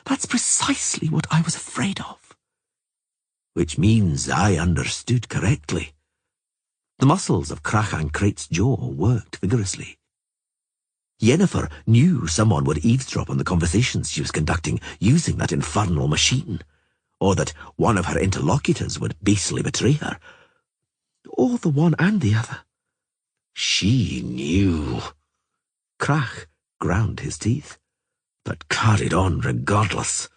That's precisely what I was afraid of. Which means I understood correctly. The muscles of Crach and Crate's jaw worked vigorously. Yennefer knew someone would eavesdrop on the conversations she was conducting using that infernal machine, or that one of her interlocutors would basely betray her. Or the one and the other. She knew. Crach ground his teeth, but carried on regardless,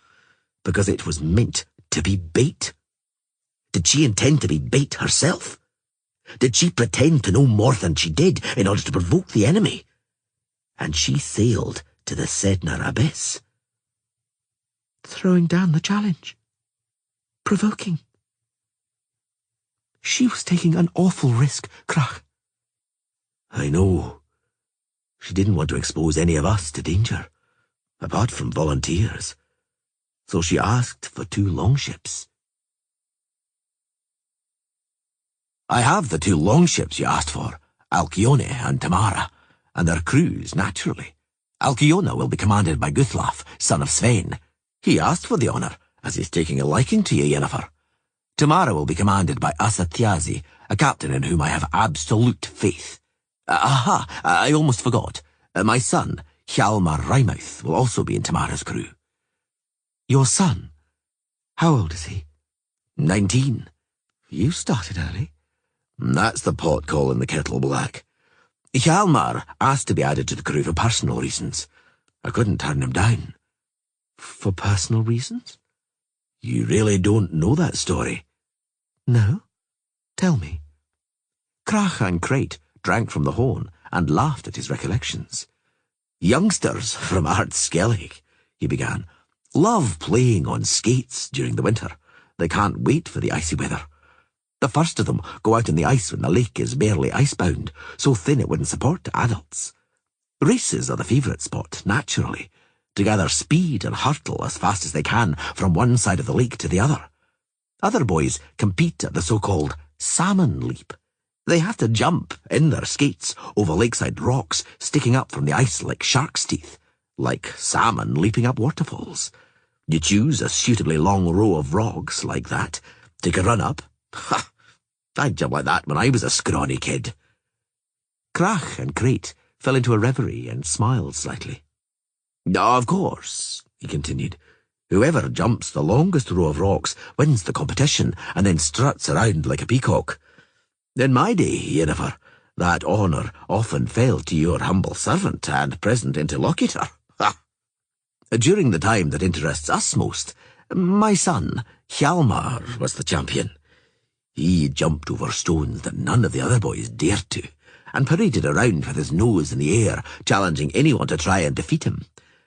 because it was meant to be bait. Did she intend to be bait herself? Did she pretend to know more than she did in order to provoke the enemy? And she sailed to the Sedna abyss. Throwing down the challenge. Provoking. She was taking an awful risk, Crach. I know. She didn't want to expose any of us to danger, apart from volunteers. So she asked for 2 longships. I have the 2 longships you asked for, Alcyone and Tamara, and their crews, naturally. Alcyone will be commanded by Guthlaf, son of Svein. He asked for the honour, as he's taking a liking to you, Yennefer. Tamara will be commanded by Asa Thiazi, a captain in whom I have absolute faith. I almost forgot. My son, Hjalmar Rymouth, will also be in Tamara's crew. Your son? How old is he? 19. You started early. That's the pot calling the kettle black. Hjalmar asked to be added to the crew for personal reasons. I couldn't turn him down. For personal reasons? You really don't know that story? No. Tell me. Crach and Crate drank from the horn and laughed at his recollections. Youngsters from Skellige, he began, love playing on skates during the winter. They can't wait for the icy weather. The first of them go out in the ice when the lake is barely icebound, so thin it wouldn't support adults. Races are the favourite spot, naturally, to gather speed and hurtle as fast as they can from one side of the lake to the other. Other boys compete at the so-called salmon leap, They have to jump in their skates over lakeside rocks sticking up from the ice like shark's teeth, like salmon leaping up waterfalls. You choose a suitably long row of rocks like that, take a run up. Ha! I'd jump like that when I was a scrawny kid. Crach and Crate fell into a reverie and smiled slightly. Of course, he continued, whoever jumps the longest row of rocks wins the competition and then struts around like a peacock. In my day, Yennefer, that honour often fell to your humble servant and present interlocutor. Ha! During the time that interests us most, my son, Hjalmar, was the champion. He jumped over stones that none of the other boys dared to, and paraded around with his nose in the air, challenging anyone to try and defeat him.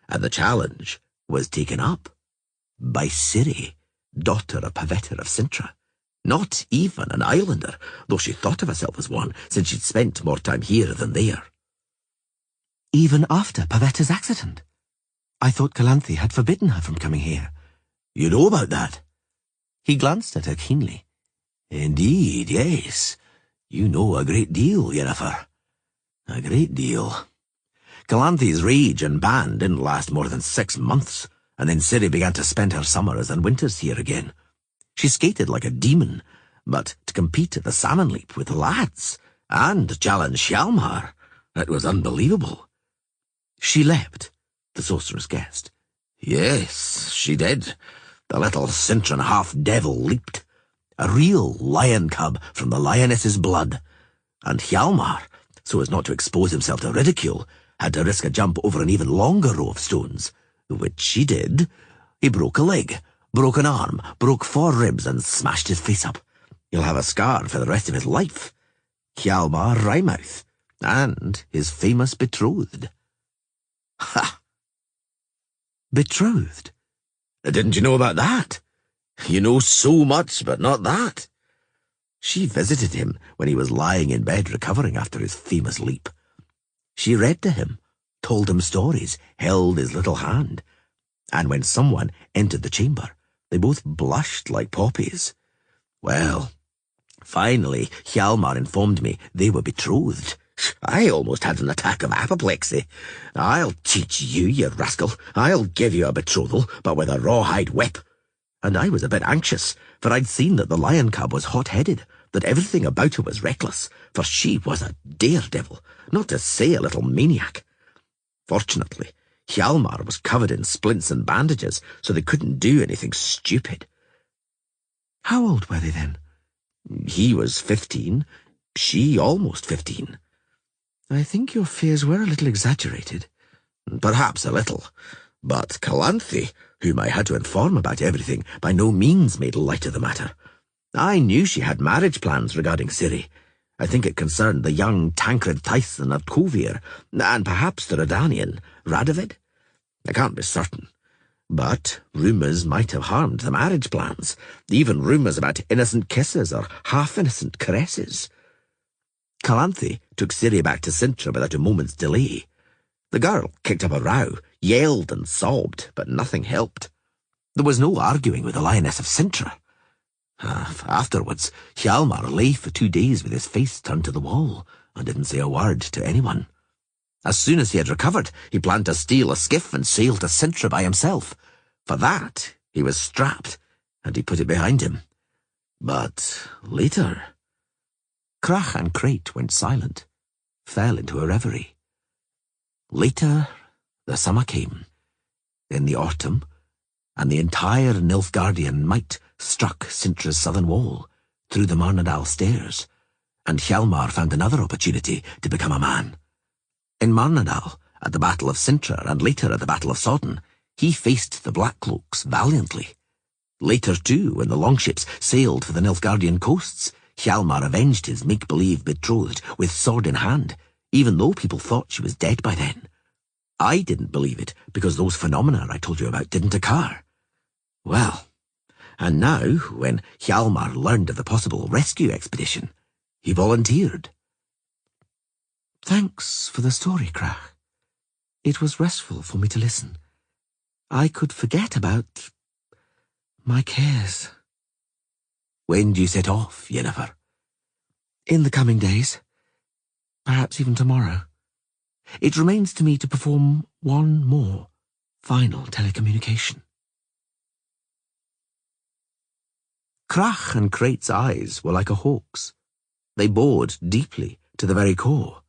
And the challenge was taken up by Ciri, daughter of Pavetta of Cintra. Not even an islander, though she thought of herself as one, since she'd spent more time here than there. Even after Pavetta's accident? I thought Calanthe had forbidden her from coming here. You know about that? He glanced at her keenly. Indeed, yes. You know a great deal, Yennefer. A great deal. Calanthe's rage and ban didn't last more than 6 months, and then Ciri began to spend her summers and winters here again. She skated like a demon, but to compete at the salmon leap with the lads, and challenge Hjalmar, it was unbelievable. She leapt, the sorceress guessed. Yes, she did. The little Cintran half-devil leaped. A real lion cub from the lioness's blood. And Hjalmar, so as not to expose himself to ridicule, had to risk a jump over an even longer row of stones, which he did. He broke a leg, broke an arm, broke 4 ribs, and smashed his face up. He'll have a scar for the rest of his life. Hjalmar Wrymouth, and his famous betrothed. Ha! Betrothed? Didn't you know about that? You know so much, but not that. She visited him when he was lying in bed recovering after his famous leap. She read to him, told him stories, held his little hand. And when someone entered the chamber, they both blushed like poppies. Well, finally, Hjalmar informed me they were betrothed. I almost had an attack of apoplexy. I'll teach you, you rascal. I'll give you a betrothal, but with a rawhide whip. And I was a bit anxious, for I'd seen that the lion cub was hot-headed, that everything about her was reckless, for she was a daredevil, not to say a little maniac. Fortunately, Hjalmar was covered in splints and bandages, so they couldn't do anything stupid. How old were they then? He was 15, she almost 15. I think your fears were a little exaggerated. Perhaps a little, but Calanthe, whom I had to inform about everything, by no means made light of the matter. I knew she had marriage plans regarding Ciri. I think it concerned the young Tancred Tyson of Kovir, and perhaps the Redanian, Radovid. I can't be certain. But rumours might have harmed the marriage plans, even rumours about innocent kisses or half-innocent caresses. Calanthe took Ciri back to Cintra without a moment's delay. The girl kicked up a row, yelled and sobbed, but nothing helped. There was no arguing with the lioness of Cintra. Afterwards, Hjalmar lay for 2 days with his face turned to the wall and didn't say a word to anyone. As soon as he had recovered, he planned to steal a skiff and sail to Cintra by himself. For that, he was strapped, and he put it behind him. But later... Crach and Crate went silent, fell into a reverie. Later, the summer came, then the autumn, and the entire Nilfgaardian might struck Cintra's southern wall, through the Marnadal stairs, and Hjalmar found another opportunity to become a man. In Marnadal, at the Battle of Cintra, and later at the Battle of Sodden, he faced the Blackcloaks valiantly. Later, too, when the longships sailed for the Nilfgaardian coasts, Hjalmar avenged his make-believe betrothed with sword in hand, even though people thought she was dead by then. I didn't believe it, because those phenomena I told you about didn't occur. Well, and now, when Hjalmar learned of the possible rescue expedition, he volunteered. Thanks for the story, Crach. It was restful for me to listen. I could forget about my cares. When do you set off, Yennefer? In the coming days. Perhaps even tomorrow. It remains to me to perform one more final telecommunication. Crach and Crate's eyes were like a hawk's. They bored deeply to the very core.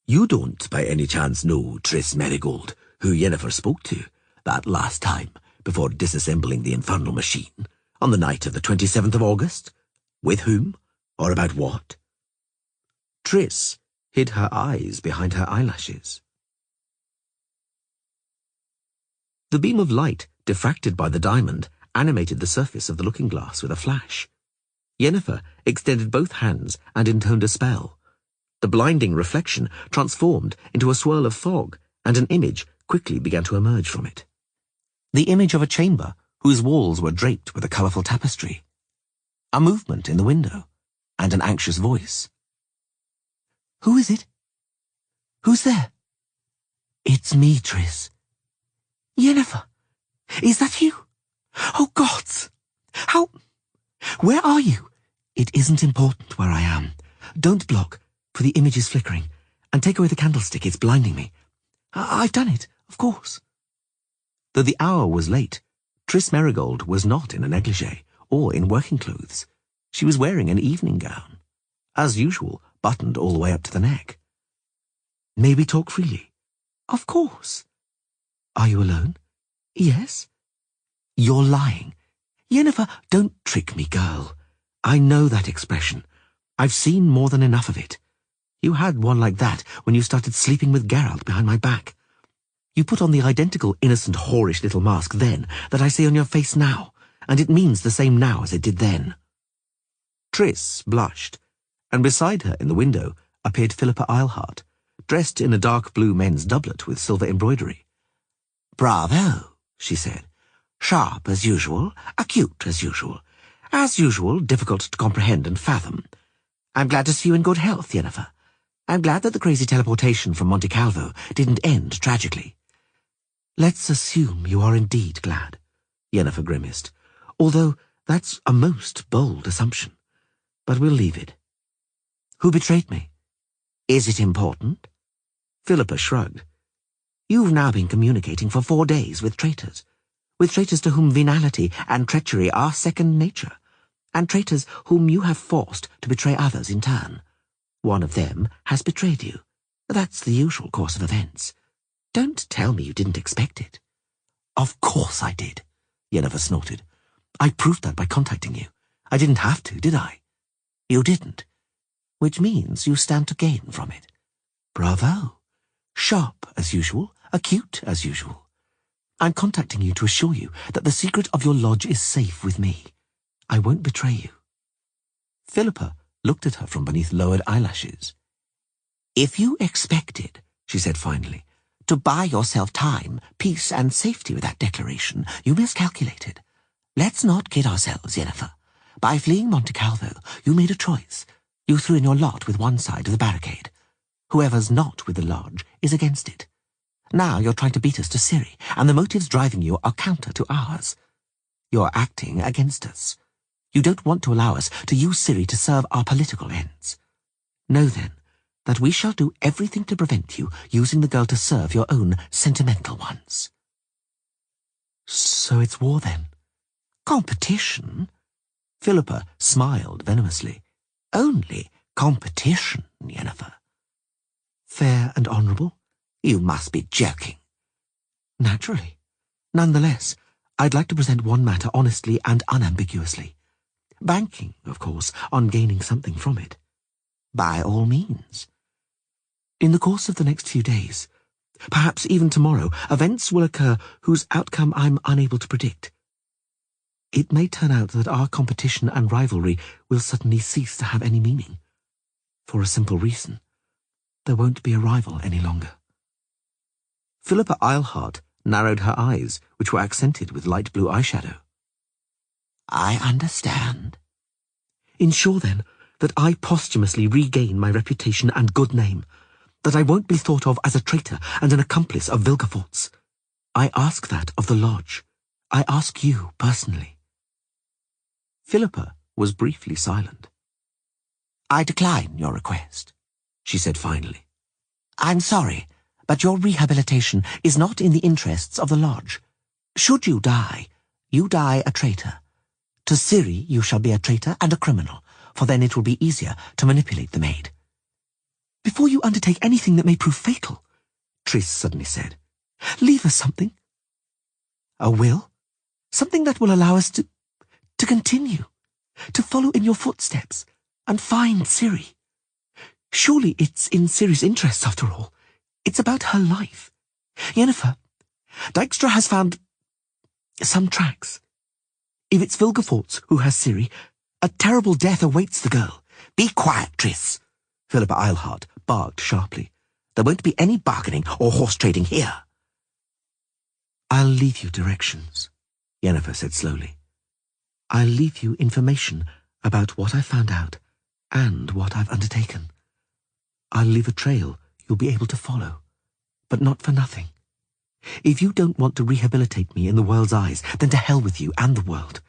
You don't by any chance know Tris Merigold, who Yennefer spoke to that last time before disassembling the infernal machine on the night of the 27th of August? With whom? Or about what? Tris hid her eyes behind her eyelashes. The beam of light, diffracted by the diamond, animated the surface of the looking-glass with a flash. Yennefer extended both hands and intoned a spell. The blinding reflection transformed into a swirl of fog, and an image quickly began to emerge from it. The image of a chamber whose walls were draped with a colourful tapestry. A movement in the window, and an anxious voice. "Who is it? Who's there?" "It's me, Tris." "Yennefer, is that you? Oh, gods! How... Where are you?" "It isn't important where I am. Don't block, for the image is flickering, and take away the candlestick, it's blinding me. I've done it, of course." Though the hour was late, Tris Merigold was not in a negligee or in working clothes. She was wearing an evening gown, as usual, buttoned all the way up to the neck. "May we talk freely?" "Of course." "Are you alone?" "Yes." "You're lying." "Yennefer, don't trick me, girl. I know that expression. I've seen more than enough of it. You had one like that when you started sleeping with Geralt behind my back. You put on the identical innocent, whorish little mask then that I see on your face now, and it means the same now as it did then." Tris blushed, and beside her in the window appeared Philippa Eilhart, dressed in a dark blue men's doublet with silver embroidery. "Bravo," she said. "Sharp as usual, acute as usual, difficult to comprehend and fathom. I'm glad to see you in good health, Yennefer. I'm glad that the crazy teleportation from Monte Calvo didn't end tragically." "Let's assume you are indeed glad," Yennefer grimaced, "although that's a most bold assumption. But we'll leave it. Who betrayed me?" "Is it important?" Philippa shrugged. "You've now been communicating for 4 days with traitors to whom venality and treachery are second nature, and traitors whom you have forced to betray others in turn. One of them has betrayed you. That's the usual course of events. Don't tell me you didn't expect it." "Of course I did," Yennefer snorted. "I proved that by contacting you. I didn't have to, did I?" "You didn't, which means you stand to gain from it." "Bravo. Sharp as usual, acute as usual. I'm contacting you to assure you that the secret of your lodge is safe with me. I won't betray you." Philippa looked at her from beneath lowered eyelashes. "If you expected," she said finally, "to buy yourself time, peace, and safety with that declaration, you miscalculated. Let's not kid ourselves, Yennefer. By fleeing Monte Calvo, you made a choice. You threw in your lot with one side of the barricade. Whoever's not with the lodge is against it. Now you're trying to beat us to Ciri, and the motives driving you are counter to ours. You're acting against us. You don't want to allow us to use Ciri to serve our political ends. Know, then, that we shall do everything to prevent you using the girl to serve your own sentimental ones." "So it's war, then?" "Competition?" Philippa smiled venomously. "Only competition, Yennefer." "Fair and honourable?" "You must be joking." "Naturally. Nonetheless, I'd like to present one matter honestly and unambiguously. Banking, of course, on gaining something from it." "By all means." "In the course of the next few days, perhaps even tomorrow, events will occur whose outcome I'm unable to predict. It may turn out that our competition and rivalry will suddenly cease to have any meaning. For a simple reason. There won't be a rival any longer." Philippa Eilhart narrowed her eyes, which were accented with light blue eyeshadow. "I understand." "Ensure, then, that I posthumously regain my reputation and good name, that I won't be thought of as a traitor and an accomplice of Vilgefortz. I ask that of the lodge. I ask you personally." Philippa was briefly silent. I decline your request, she said finally. I'm sorry, but your rehabilitation is not in the interests of the lodge. Should you die a traitor. To Ciri you shall be a traitor and a criminal, for then it will be easier to manipulate the maid. Before you undertake anything that may prove fatal, Triss suddenly said, leave us something. A will? Something that will allow us to continue, to follow in your footsteps, and find Ciri. Surely it's in Ciri's interests, after all. It's about her life. Yennefer, Dijkstra has found some tracks. If it's Vilgefortz who has Ciri, a terrible death awaits the girl. Be quiet, Triss, Philippa Eilhart barked sharply. There won't be any bargaining or horse trading here. I'll leave you directions, Yennefer said slowly. I'll leave you information about what I found out and what I've undertaken. I'll leave a trail you'll be able to follow, but not for nothing. If you don't want to rehabilitate me in the world's eyes, then to hell with you and the world.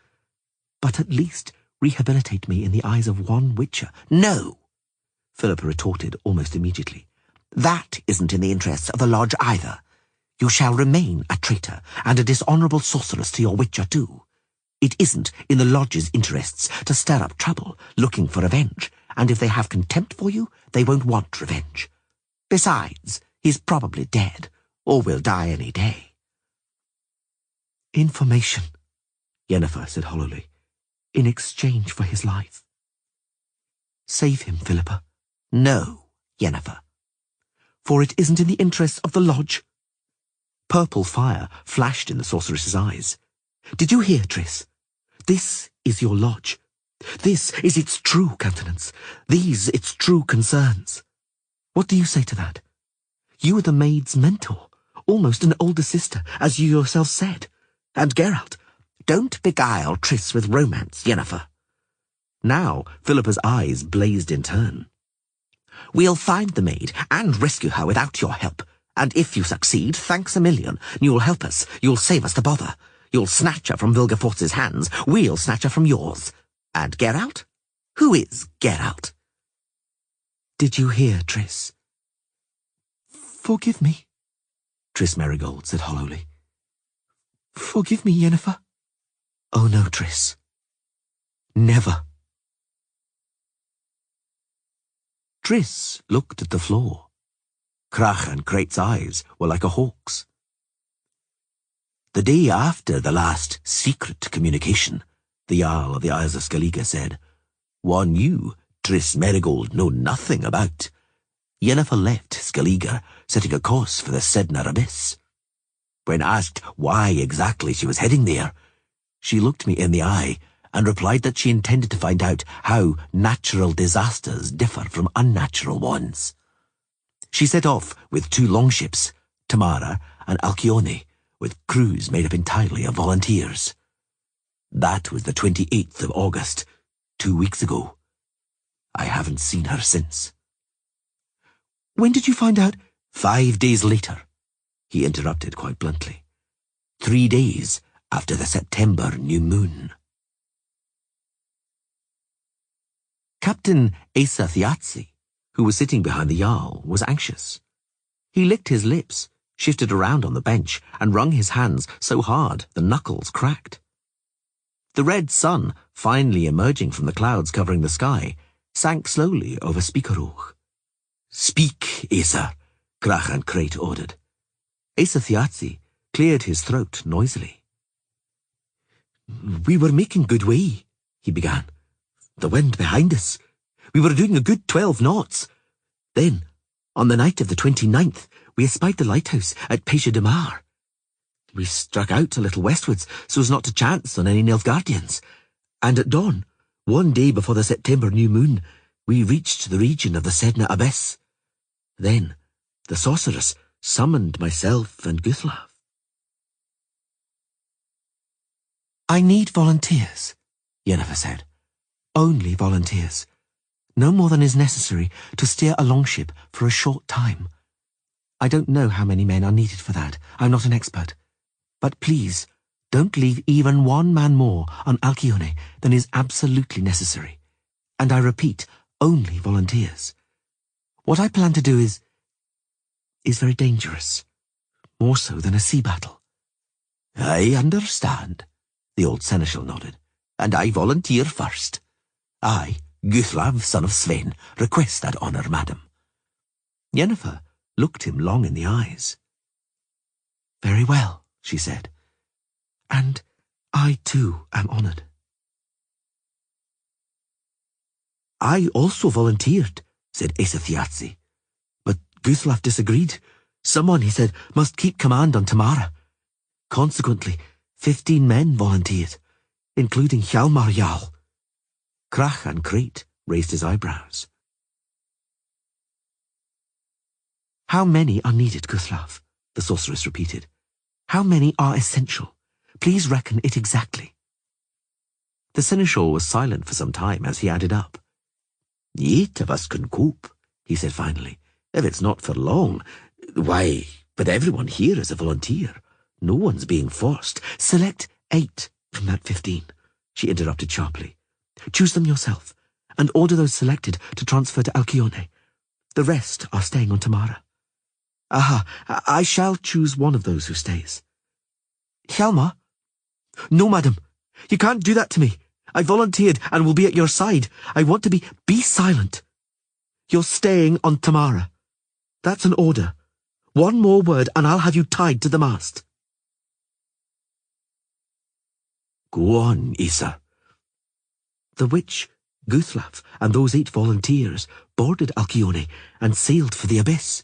But at least rehabilitate me in the eyes of one Witcher. No, Philippa retorted almost immediately. That isn't in the interests of the lodge either. You shall remain a traitor and a dishonourable sorceress to your Witcher too. It isn't in the lodge's interests to stir up trouble, looking for revenge, and if they have contempt for you, they won't want revenge. Besides, he's probably dead, or will die any day. Information, Yennefer said hollowly, in exchange for his life. Save him, Philippa. No, Yennefer. For it isn't in the interests of the lodge. Purple fire flashed in the sorceress's eyes. Did you hear, Triss? This is your lodge. This is its true countenance. These its true concerns. What do you say to that? You are the maid's mentor, almost an older sister, as you yourself said. And Geralt, don't beguile Triss with romance, Yennefer. Now Philippa's eyes blazed in turn. We'll find the maid and rescue her without your help. And if you succeed, thanks a million. You'll help us. You'll save us the bother. You'll snatch her from Vilgefortz's hands. We'll snatch her from yours. And Geralt? Who is Geralt? Did you hear, Triss? Forgive me, Triss Merigold said hollowly. Forgive me, Yennefer. Oh no, Triss. Never. Triss looked at the floor. Crach and Crate's eyes were like a hawk's. The day after the last secret communication, the Jarl of the Isles of Skellige said, one you, Triss Merigold, know nothing about. Yennefer left Skellige, setting a course for the Sedna Abyss. When asked why exactly she was heading there, she looked me in the eye and replied that she intended to find out how natural disasters differ from unnatural ones. She set off with 2 longships, Tamara and Alcyone, with crews made up entirely of volunteers. That was the 28th of August, 2 weeks ago. I haven't seen her since. When did you find out? 5 days later, he interrupted quite bluntly. 3 days after the September new moon. Captain Asa Thiazi, who was sitting behind the Jarl, was anxious. He licked his lips, shifted around on the bench, and wrung his hands so hard the knuckles cracked. The red sun, finally emerging from the clouds covering the sky, sank slowly over Spikeroog. Speak, Asa, Crach and Crate ordered. Asa Thiazi cleared his throat noisily. We were making good way, he began. The wind behind us. We were doing a good 12 knots. Then, on the night of the 29th, we espied the lighthouse at Pesha de Mar. We struck out a little westwards so as not to chance on any Nilfgaardians, and at dawn, one day before the September new moon, we reached the region of the Sedna Abyss. Then, the sorceress summoned myself and Guthlav. I need volunteers, Yennefer said. Only volunteers. No more than is necessary to steer a longship for a short time. I don't know how many men are needed for that. I'm not an expert. But please, don't leave even 1 man more on Alcyone than is absolutely necessary. And I repeat, only volunteers. What I plan to do is very dangerous, more so than a sea battle." "I understand," the old seneschal nodded, "and I volunteer first. I, Guthlav, son of Svein, request that honour, madam." Yennefer looked him long in the eyes. "Very well," she said, "and I too am honoured." "I also volunteered," said Asa Thiazi, "but Guthlav disagreed. Someone, he said, must keep command on Tamara. Consequently, 15 men volunteered, including Hjalmar Jarl." Krach and Crate raised his eyebrows. "How many are needed, Guthlav?" the sorceress repeated. "How many are essential? Please reckon it exactly." The seneschal was silent for some time as he added up. "8 of us can cope," he said finally. "If it's not for long, why, but everyone here is a volunteer. No one's being forced." "Select 8 from that 15, she interrupted sharply. "Choose them yourself, and order those selected to transfer to Alcyone. The rest are staying on Tamara." "Aha, I shall choose one of those who stays." "Hjalmar?" "No, madam. You can't do that to me. I volunteered and will be at your side. I want to be silent. You're staying on Tamara. That's an order. One more word and I'll have you tied to the mast." "Go on, Isa." The witch, Guthlav, and those 8 volunteers boarded Alcyone and sailed for the abyss.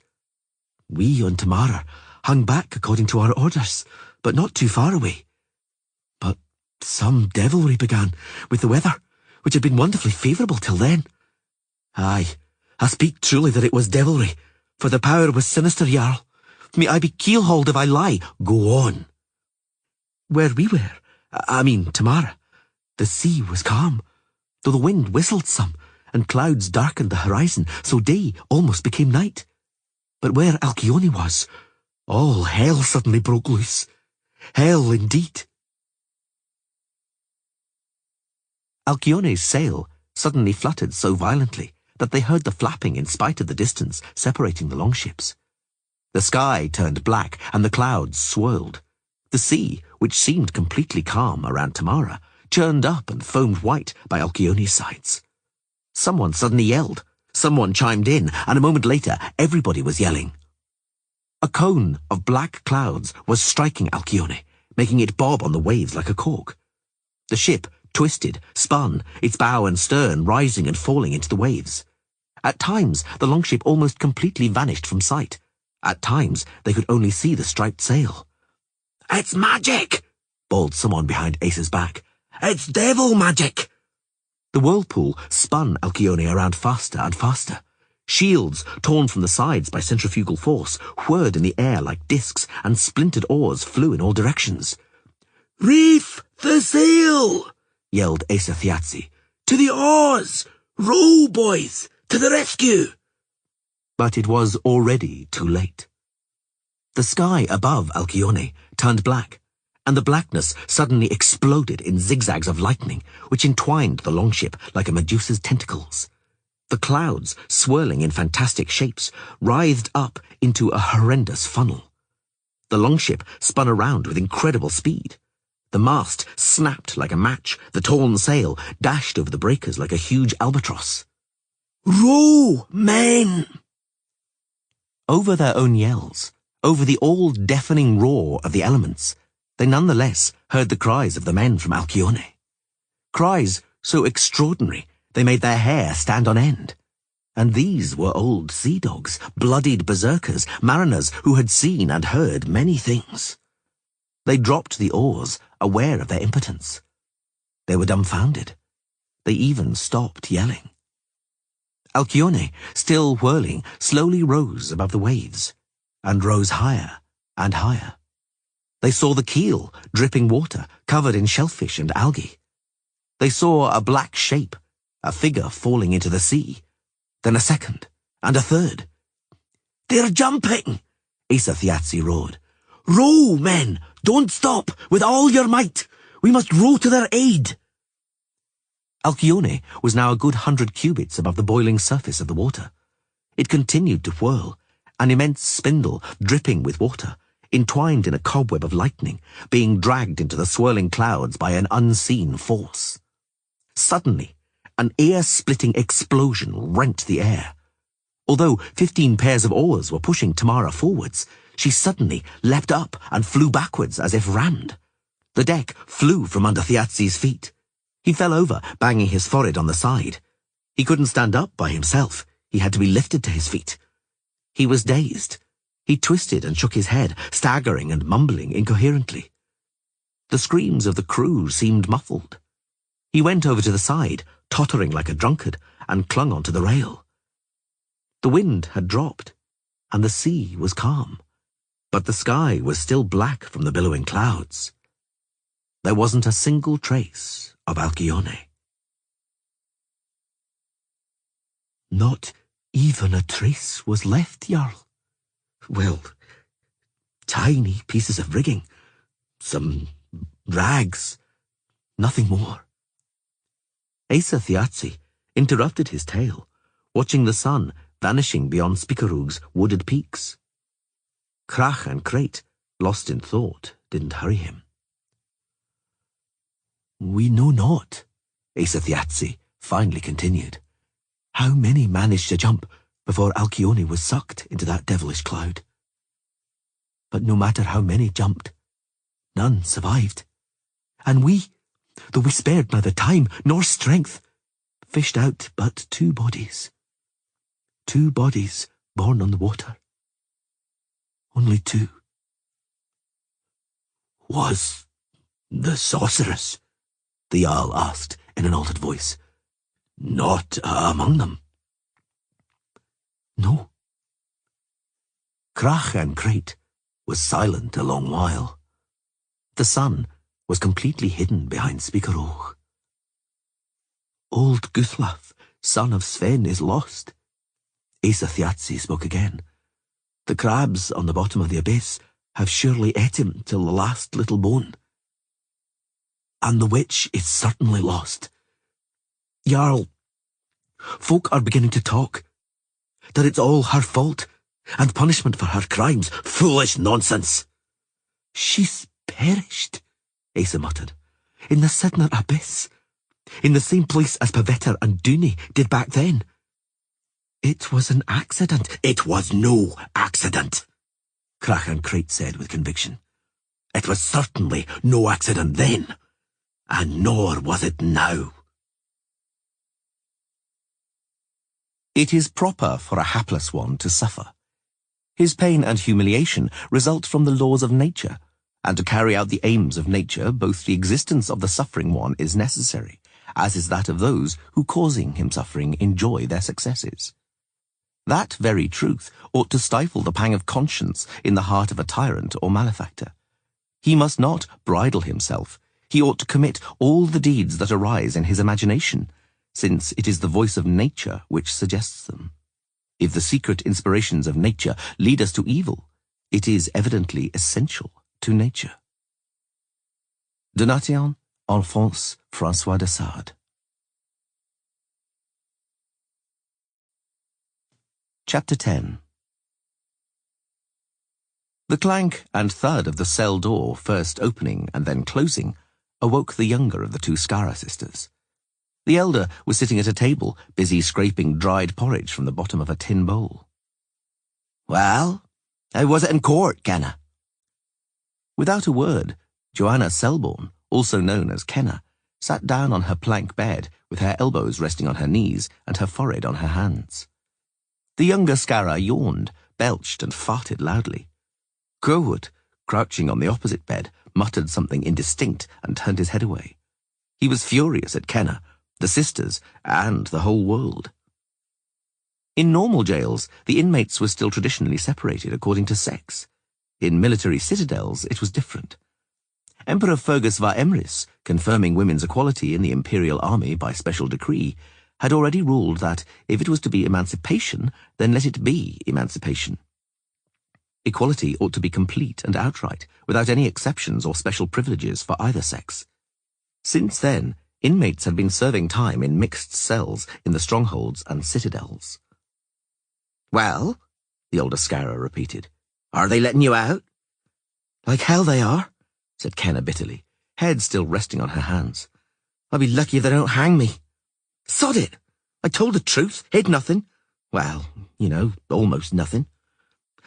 We on Tamara hung back according to our orders, but not too far away. But some devilry began with the weather, which had been wonderfully favourable till then. Aye, I speak truly that it was devilry, for the power was sinister, Jarl. May I be keelhauled if I lie. Go on." "Where we were, I mean Tamara, the sea was calm, though the wind whistled some, and clouds darkened the horizon, so day almost became night. But where Alcyone was, all hell suddenly broke loose. Hell indeed." Alcyone's sail suddenly fluttered so violently that they heard the flapping in spite of the distance separating the longships. The sky turned black and the clouds swirled. The sea, which seemed completely calm around Tamara, churned up and foamed white by Alcyone's sides. Someone suddenly yelled, someone chimed in, and a moment later everybody was yelling. A cone of black clouds was striking Alcyone, making it bob on the waves like a cork. The ship twisted, spun, its bow and stern rising and falling into the waves. At times, the longship almost completely vanished from sight. At times, they could only see the striped sail. "It's magic!" bawled someone behind Ace's back. "It's devil magic!" The whirlpool spun Alcyone around faster and faster. Shields, torn from the sides by centrifugal force, whirred in the air like discs, and splintered oars flew in all directions. "Reef the sail!" yelled Asa Thiazi. "To the oars! Row, boys! To the rescue!" But it was already too late. The sky above Alcyone turned black, and the blackness suddenly exploded in zigzags of lightning, which entwined the longship like a Medusa's tentacles. The clouds, swirling in fantastic shapes, writhed up into a horrendous funnel. The longship spun around with incredible speed. The mast snapped like a match, the torn sail dashed over the breakers like a huge albatross. "Row, men!" Over their own yells, over the all-deafening roar of the elements, they nonetheless heard the cries of the men from Alcyone. Cries so extraordinary they made their hair stand on end. And these were old sea dogs, bloodied berserkers, mariners who had seen and heard many things. They dropped the oars, aware of their impotence. They were dumbfounded. They even stopped yelling. Alcyone, still whirling, slowly rose above the waves, and rose higher and higher. They saw the keel, dripping water, covered in shellfish and algae. They saw a black shape, a figure falling into the sea, then a second, and a third. "They're jumping!" Asa Thiazi roared. "Row, men! Don't stop! With all your might! We must row to their aid!" Alcyone was now a good 100 cubits above the boiling surface of the water. It continued to whirl, an immense spindle dripping with water, entwined in a cobweb of lightning, being dragged into the swirling clouds by an unseen force. Suddenly, an ear-splitting explosion rent the air. Although 15 pairs of oars were pushing Tamara forwards, she suddenly leapt up and flew backwards as if rammed. The deck flew from under Thiazi's feet. He fell over, banging his forehead on the side. He couldn't stand up by himself. He had to be lifted to his feet. He was dazed. He twisted and shook his head, staggering and mumbling incoherently. The screams of the crew seemed muffled. He went over to the side, tottering like a drunkard, and clung onto the rail. The wind had dropped, and the sea was calm, but the sky was still black from the billowing clouds. There wasn't a single trace of Alcyone. Not even a trace was left, Jarl. Well, tiny pieces of rigging, some rags, nothing more. Asa Thiazi interrupted his tale, watching the sun vanishing beyond Spikarug's wooded peaks. Crach and Crate, lost in thought, didn't hurry him. We know not, Asa Thiazi finally continued, how many managed to jump before Alcyone was sucked into that devilish cloud. But no matter how many jumped, none survived. And we, though we spared neither time nor strength, fished out but 2 bodies. 2 bodies born on the water. Only 2. Was the sorceress, the Jarl asked in an altered voice, not among them? No. Crach and Crate was silent a long while. The sun was completely hidden behind Spikarug. Old Guthlaf, son of Sven, is lost. Asa Thiazi spoke again. The crabs on the bottom of the abyss have surely ate him till the last little bone. And the witch is certainly lost. Jarl, folk are beginning to talk. That it's all her fault, and punishment for her crimes. Foolish nonsense. She's perished, Asa muttered, in the Sidner abyss, in the same place as Pavetta and Dooney did back then. It was an accident. It was no accident, Crach and Crate said with conviction. It was certainly no accident then, and nor was it now. It is proper for a hapless one to suffer. His pain and humiliation result from the laws of nature, and to carry out the aims of nature, both the existence of the suffering one is necessary, as is that of those who, causing him suffering, enjoy their successes. That very truth ought to stifle the pang of conscience in the heart of a tyrant or malefactor. He must not bridle himself. He ought to commit all the deeds that arise in his imagination, since it is the voice of nature which suggests them. If the secret inspirations of nature lead us to evil, it is evidently essential to nature. Donatien Alphonse François de Sade. Chapter 10. The clank and thud of the cell door, first opening and then closing, awoke the younger of the 2 Skara sisters. The elder was sitting at a table, busy scraping dried porridge from the bottom of a tin bowl. Well, how was it in court, Kenna? Without a word, Joanna Selborne, also known as Kenna, sat down on her plank bed with her elbows resting on her knees and her forehead on her hands. The younger Skara yawned, belched and farted loudly. Crowwood, crouching on the opposite bed, muttered something indistinct and turned his head away. He was furious at Kenna, the sisters, and the whole world. In normal jails, the inmates were still traditionally separated according to sex. In military citadels, it was different. Emperor Fergus var Emrys, confirming women's equality in the imperial army by special decree, had already ruled that if it was to be emancipation, then let it be emancipation. Equality ought to be complete and outright, without any exceptions or special privileges for either sex. Since then, Inmates had been serving time in mixed cells in the strongholds and citadels. Well, the older Scarra repeated. Are they letting you out? Like hell they are, said Kenna bitterly, head still resting on her hands. I'll be lucky if they don't hang me. Sod it! I told the truth, hid nothing. Well, almost nothing.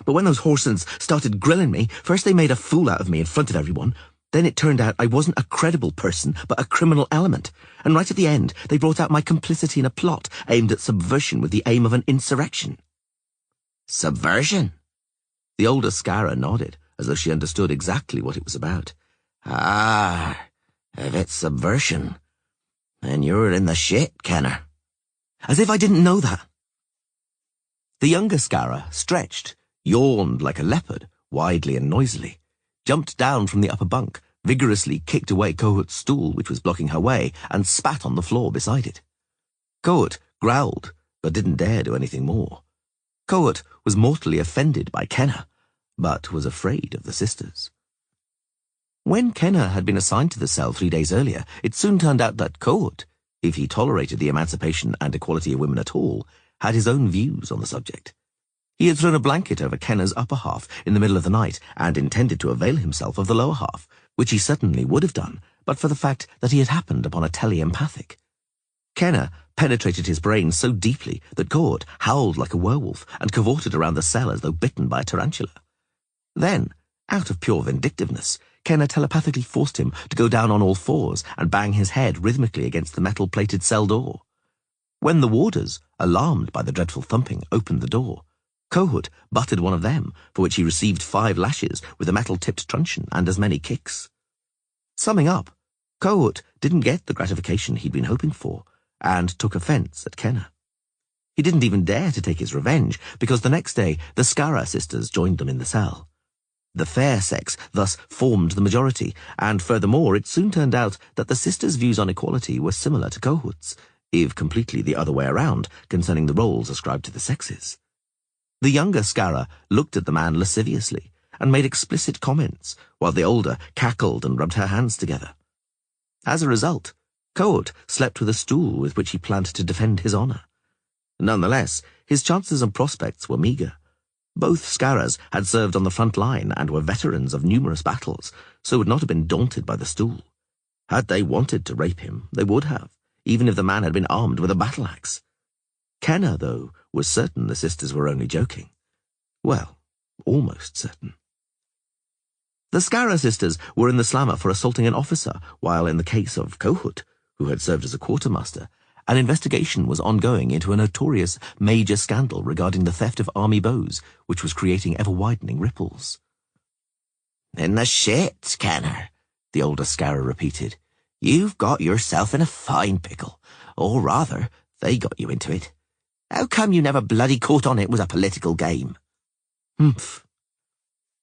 But when those horsens started grilling me, first they made a fool out of me in front of everyone. Then it turned out I wasn't a credible person, but a criminal element. And right at the end, they brought out my complicity in a plot aimed at subversion with the aim of an insurrection. Subversion? The older Scarra nodded, as though she understood exactly what it was about. Ah, if it's subversion, then you're in the shit, Kenner. As if I didn't know that. The younger Scarra stretched, yawned like a leopard, widely and noisily, jumped down from the upper bunk, vigorously kicked away Kohut's stool, which was blocking her way, and spat on the floor beside it. Kohut growled, but didn't dare do anything more. Kohut was mortally offended by Kenna, but was afraid of the sisters. When Kenna had been assigned to the cell 3 days earlier, it soon turned out that Kohut, if he tolerated the emancipation and equality of women at all, had his own views on the subject. He had thrown a blanket over Kenna's upper half in the middle of the night and intended to avail himself of the lower half, which he certainly would have done, but for the fact that he had happened upon a teleempathic. Kenna penetrated his brain so deeply that Kohut howled like a werewolf and cavorted around the cell as though bitten by a tarantula. Then, out of pure vindictiveness, Kenna telepathically forced him to go down on all fours and bang his head rhythmically against the metal-plated cell door. When the warders, alarmed by the dreadful thumping, opened the door, Kohut butted one of them, for which he received 5 lashes with a metal-tipped truncheon and as many kicks. Summing up, Kohut didn't get the gratification he'd been hoping for, and took offence at Kenna. He didn't even dare to take his revenge, because the next day the Scarra sisters joined them in the cell. The fair sex thus formed the majority, and furthermore it soon turned out that the sisters' views on equality were similar to Kohut's, if completely the other way around, concerning the roles ascribed to the sexes. The younger Scarra looked at the man lasciviously, and made explicit comments, while the older cackled and rubbed her hands together. As a result, Kohut slept with a stool with which he planned to defend his honour. Nonetheless, his chances and prospects were meagre. Both Scarras had served on the front line and were veterans of numerous battles, so would not have been daunted by the stool. Had they wanted to rape him, they would have, even if the man had been armed with a battle-axe. Kenna, though, was certain the sisters were only joking. Well, almost certain. The Scarra sisters were in the slammer for assaulting an officer, while in the case of Kohut, who had served as a quartermaster, an investigation was ongoing into a notorious major scandal regarding the theft of army bows, which was creating ever-widening ripples. In the shit, Kenner, the older Scarra repeated. You've got yourself in a fine pickle, or rather, they got you into it. How come you never bloody caught on it was a political game? Humph.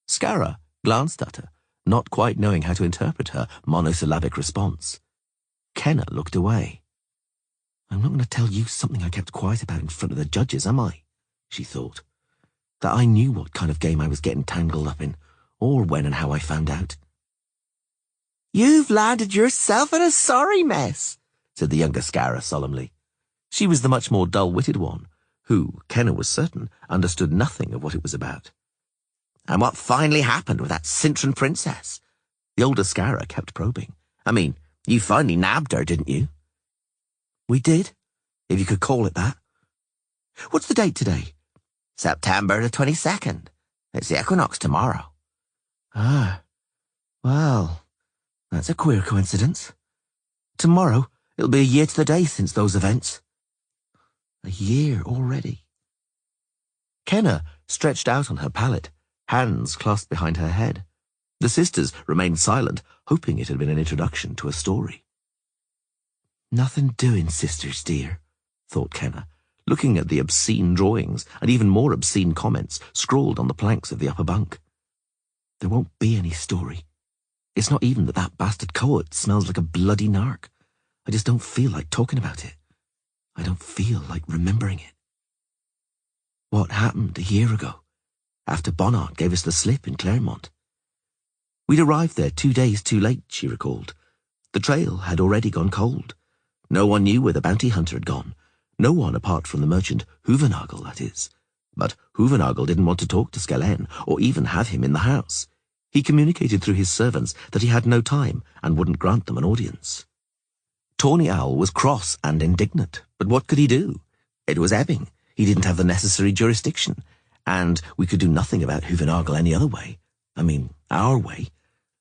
Scarra glanced at her, not quite knowing how to interpret her monosyllabic response. Kenna looked away. I'm not going to tell you something I kept quiet about in front of the judges, am I? She thought. That I knew what kind of game I was getting tangled up in, or when and how I found out. You've landed yourself in a sorry mess, said the younger Scarra solemnly. She was the much more dull-witted one, who, Kenna was certain, understood nothing of what it was about. And what finally happened with that Cintran princess? The older Scarra kept probing. I mean, you finally nabbed her, didn't you? We did, if you could call it that. What's the date today? September the 22nd. It's the equinox tomorrow. Ah, well, that's a queer coincidence. Tomorrow, it'll be a year to the day since those events. A year already. Kenna stretched out on her pallet, hands clasped behind her head. The sisters remained silent, hoping it had been an introduction to a story. Nothing doing, sisters dear, thought Kenna, looking at the obscene drawings and even more obscene comments scrawled on the planks of the upper bunk. There won't be any story. It's not even that bastard Kohut smells like a bloody narc. I just don't feel like talking about it. I don't feel like remembering it. What happened a year ago, after Bonnard gave us the slip in Claremont? We'd arrived there 2 days too late, she recalled. The trail had already gone cold, No one knew where the bounty hunter had gone. No one apart from the merchant Hoovenagel, that is. But Hoovenagel didn't want to talk to Skellen, or even have him in the house. He communicated through his servants that he had no time and wouldn't grant them an audience. Tawny Owl was cross and indignant, but what could he do? It was Ebbing. He didn't have the necessary jurisdiction, and we could do nothing about Hoovenagel any other way. I mean, our way.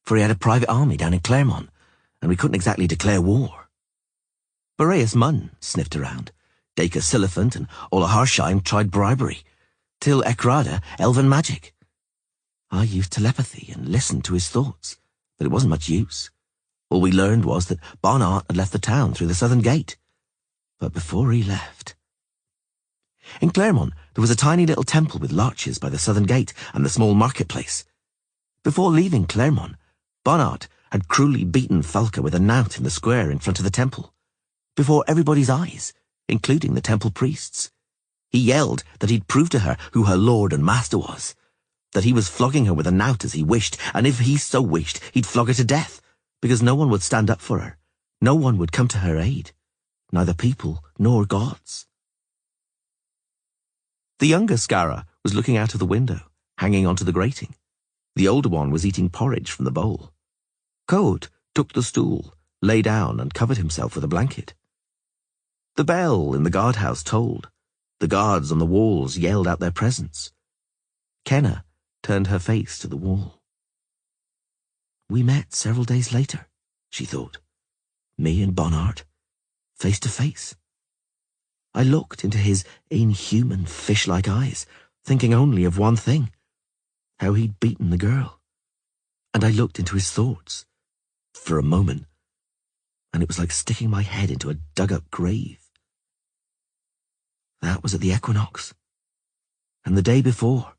For he had a private army down in Claremont, and we couldn't exactly declare war. Boreas Munn sniffed around. Dacre Silliphant and Ola Harsheim tried bribery. Till Ekrada, elven magic. I used telepathy and listened to his thoughts, but it wasn't much use. All we learned was that Bonnart had left the town through the southern gate. But before he left... In Claremont, there was a tiny little temple with larches by the southern gate and the small marketplace. Before leaving Claremont, Bonnart had cruelly beaten Falca with a knout in the square in front of the temple. Before everybody's eyes, including the temple priests. He yelled that he'd prove to her who her lord and master was, that he was flogging her with a knout as he wished, and if he so wished, he'd flog her to death, because no one would stand up for her. No one would come to her aid, neither people nor gods. The younger Skara was looking out of the window, hanging onto the grating. The older one was eating porridge from the bowl. Code took the stool, lay down and covered himself with a blanket. The bell in the guardhouse tolled. The guards on the walls yelled out their presence. Kenna turned her face to the wall. We met several days later, she thought. Me and Bonnart, face to face. I looked into his inhuman fish-like eyes, thinking only of one thing, how he'd beaten the girl. And I looked into his thoughts, for a moment, and it was like sticking my head into a dug-up grave. That was at the equinox. And the day before,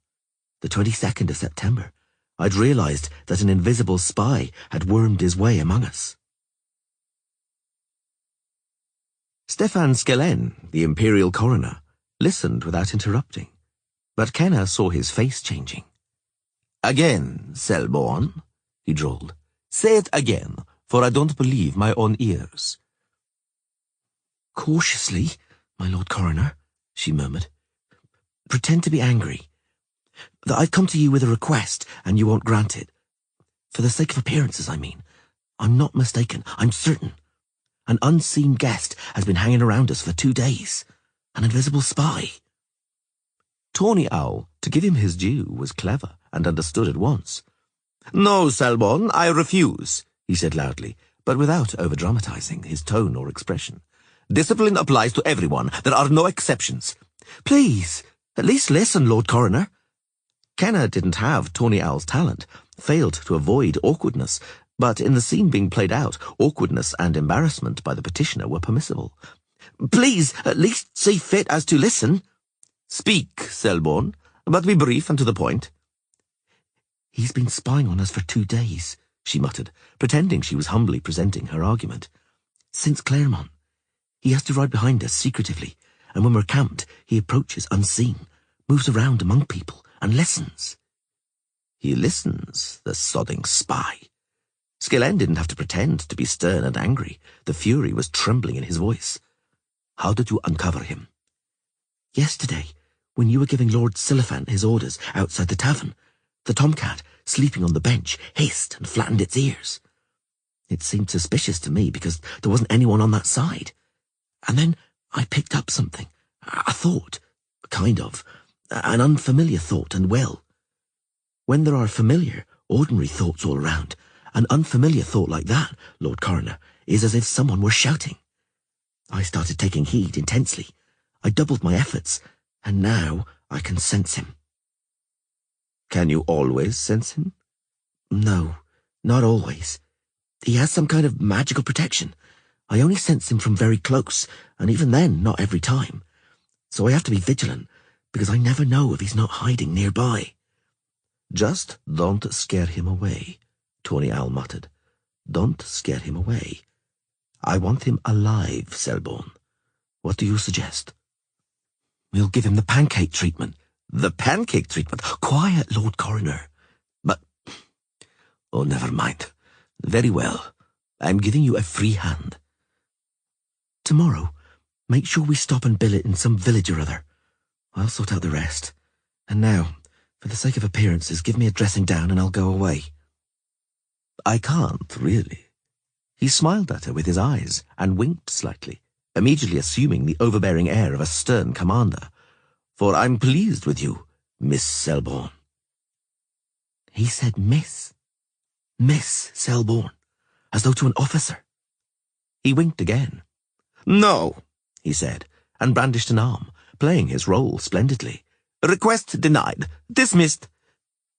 the 22nd of September, I'd realized that an invisible spy had wormed his way among us. Stefan Skellen, the imperial coroner, listened without interrupting, but Kenna saw his face changing. "Again, Selborn," he drawled. "Say it again, for I don't believe my own ears." "Cautiously, my lord coroner," she murmured. "Pretend to be angry. That I've come to you with a request, and you won't grant it. For the sake of appearances, I mean. I'm not mistaken. I'm certain. An unseen guest has been hanging around us for 2 days. An invisible spy." Tawny Owl, to give him his due, was clever and understood at once. "No, Selborn, I refuse," he said loudly, but without overdramatizing his tone or expression. "Discipline applies to everyone. There are no exceptions." "Please, at least listen, Lord Coroner." Kenna didn't have Tawny Owl's talent, failed to avoid awkwardness, but in the scene being played out, awkwardness and embarrassment by the petitioner were permissible. "Please, at least see fit as to listen." "Speak, Selborn, but be brief and to the point." "He's been spying on us for 2 days," she muttered, pretending she was humbly presenting her argument. "Since Claremont. He has to ride behind us secretively, and when we're camped, he approaches unseen, moves around among people, and listens." "He listens, the sodding spy." Skellen didn't have to pretend to be stern and angry. The fury was trembling in his voice. "How did you uncover him?" "Yesterday, when you were giving Lord Silliphant his orders outside the tavern, the tomcat, sleeping on the bench, hissed and flattened its ears. It seemed suspicious to me because there wasn't anyone on that side. And then I picked up something, a thought, kind of, an unfamiliar thought, and well, when there are familiar, ordinary thoughts all around, an unfamiliar thought like that, Lord Coroner, is as if someone were shouting. I started taking heed intensely. I doubled my efforts, and now I can sense him." "Can you always sense him?" "No, not always. He has some kind of magical protection. I only sense him from very close, and even then, not every time. So I have to be vigilant, because I never know if he's not hiding nearby." "Just don't scare him away," Tawny Owl muttered. "Don't scare him away. I want him alive, Selborn. What do you suggest?" "We'll give him the pancake treatment." "The pancake treatment? Quiet, Lord Coroner." "But... oh, never mind. Very well. I'm giving you a free hand." Tomorrow, make sure we stop and billet in some village or other. I'll sort out the rest. And now, for the sake of appearances, give me a dressing down and I'll go away. I can't, really. He smiled at her with his eyes and winked slightly, immediately assuming the overbearing air of a stern commander. For I'm pleased with you, Miss Selborne. He said Miss. Miss Selborne, as though to an officer. He winked again. No, he said, and brandished an arm, playing his role splendidly. Request denied. Dismissed.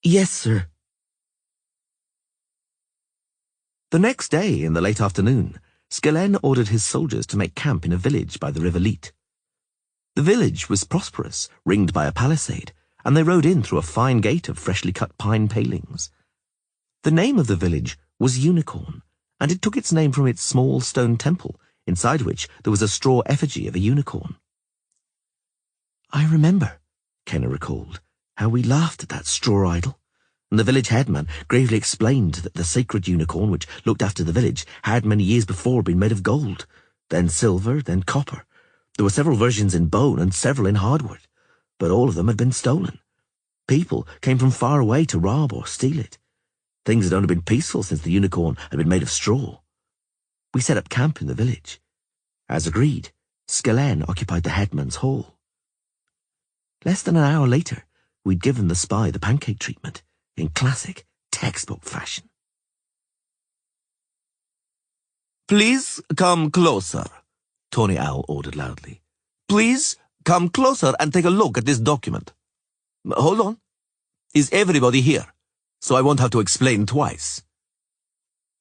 Yes, sir. The next day, in the late afternoon, Skellen ordered his soldiers to make camp in a village by the River Leet. The village was prosperous, ringed by a palisade, and they rode in through a fine gate of freshly cut pine palings. The name of the village was Unicorn, and it took its name from its small stone temple, inside which there was a straw effigy of a unicorn. I remember, Kenna recalled, how we laughed at that straw idol, and the village headman gravely explained that the sacred unicorn which looked after the village had many years before been made of gold, then silver, then copper. There were several versions in bone and several in hardwood, but all of them had been stolen. People came from far away to rob or steal it. Things had only been peaceful since the unicorn had been made of straw. We set up camp in the village. As agreed, Skellen occupied the headman's hall. Less than an hour later, we'd given the spy the pancake treatment, in classic textbook fashion. Please come closer, Tony Owl ordered loudly. Please come closer and take a look at this document. Hold on. Is everybody here? So I won't have to explain twice.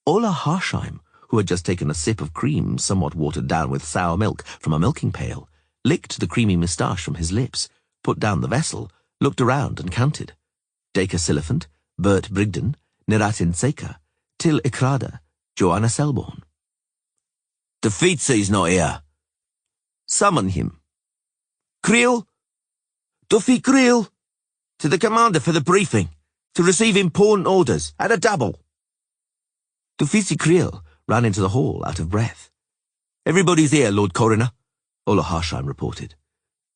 Ola Harsheim, who had just taken a sip of cream somewhat watered down with sour milk from a milking pail, licked the creamy moustache from his lips, put down the vessel, looked around and counted. Dacre Silliphant, Bert Brigden, Neratin Seka, Till Ikrada, Joanna Selborne. The Fietse's not here. Summon him. Creel? Duffy Creel? To the commander for the briefing, to receive important orders, and a double. Dufisi Creel ran into the hall out of breath. Everybody's here, Lord Coroner, Ola Harsheim reported.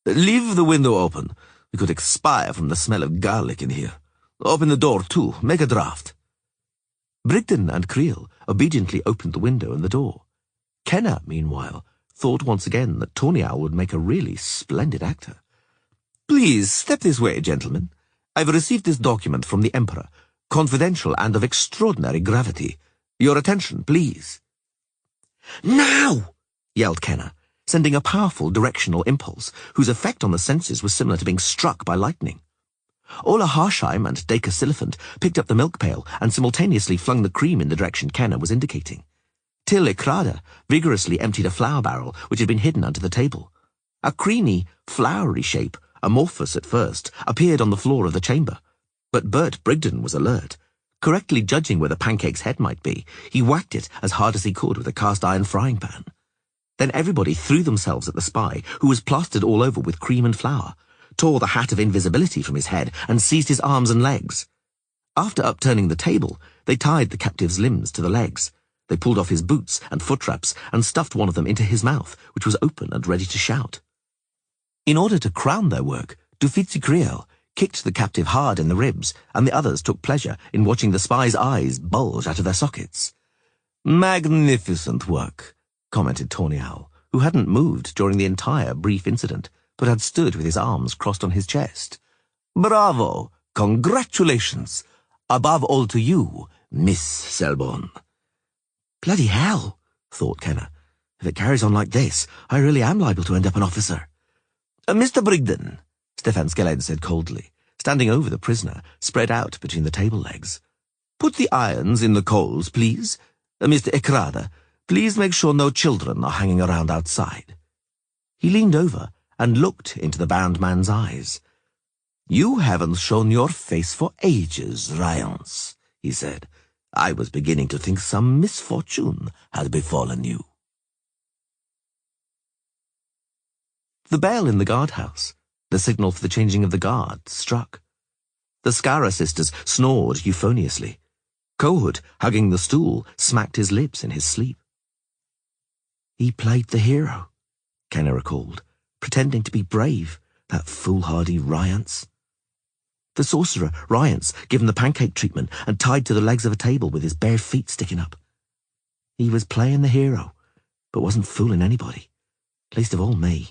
Leave the window open. We could expire from the smell of garlic in here. Open the door, too. Make a draught. Brigden and Creel obediently opened the window and the door. Kenna, meanwhile, thought once again that Tony Owl would make a really splendid actor. Please, step this way, gentlemen. I've received this document from the Emperor, confidential and of extraordinary gravity. Your attention, please. Now! Yelled Kenna, sending a powerful directional impulse, whose effect on the senses was similar to being struck by lightning. Ola Harsheim and Dacre Silliphant picked up the milk pail and simultaneously flung the cream in the direction Kenna was indicating. Till Ikrada vigorously emptied a flour barrel which had been hidden under the table. A creamy, floury shape, amorphous at first, appeared on the floor of the chamber. But Bert Brigden was alert. Correctly judging where the pancake's head might be, he whacked it as hard as he could with a cast-iron frying pan. Then everybody threw themselves at the spy, who was plastered all over with cream and flour, tore the hat of invisibility from his head, and seized his arms and legs. After upturning the table, they tied the captive's limbs to the legs. They pulled off his boots and foot wraps and stuffed one of them into his mouth, which was open and ready to shout. In order to crown their work, Dufisi Creel kicked the captive hard in the ribs, and the others took pleasure in watching the spy's eyes bulge out of their sockets. Magnificent work, commented Tawny Owl, who hadn't moved during the entire brief incident, but had stood with his arms crossed on his chest. Bravo! Congratulations! Above all to you, Miss Selborne. Bloody hell, thought Kenna. If it carries on like this, I really am liable to end up an officer. Mr. Brigden, Stefan Skelled said coldly, standing over the prisoner, spread out between the table legs. Put the irons in the coals, please. Mr. Ikrada, please make sure no children are hanging around outside. He leaned over and looked into the bound man's eyes. You haven't shown your face for ages, Ryance, he said. I was beginning to think some misfortune had befallen you. The bell in the guardhouse, the signal for the changing of the guard, struck. The Skara sisters snored euphoniously. Kohut, hugging the stool, smacked his lips in his sleep. He played the hero, Kenna recalled, pretending to be brave, that foolhardy Rience. The sorcerer, Rience, given the pancake treatment and tied to the legs of a table with his bare feet sticking up. He was playing the hero, but wasn't fooling anybody, least of all me.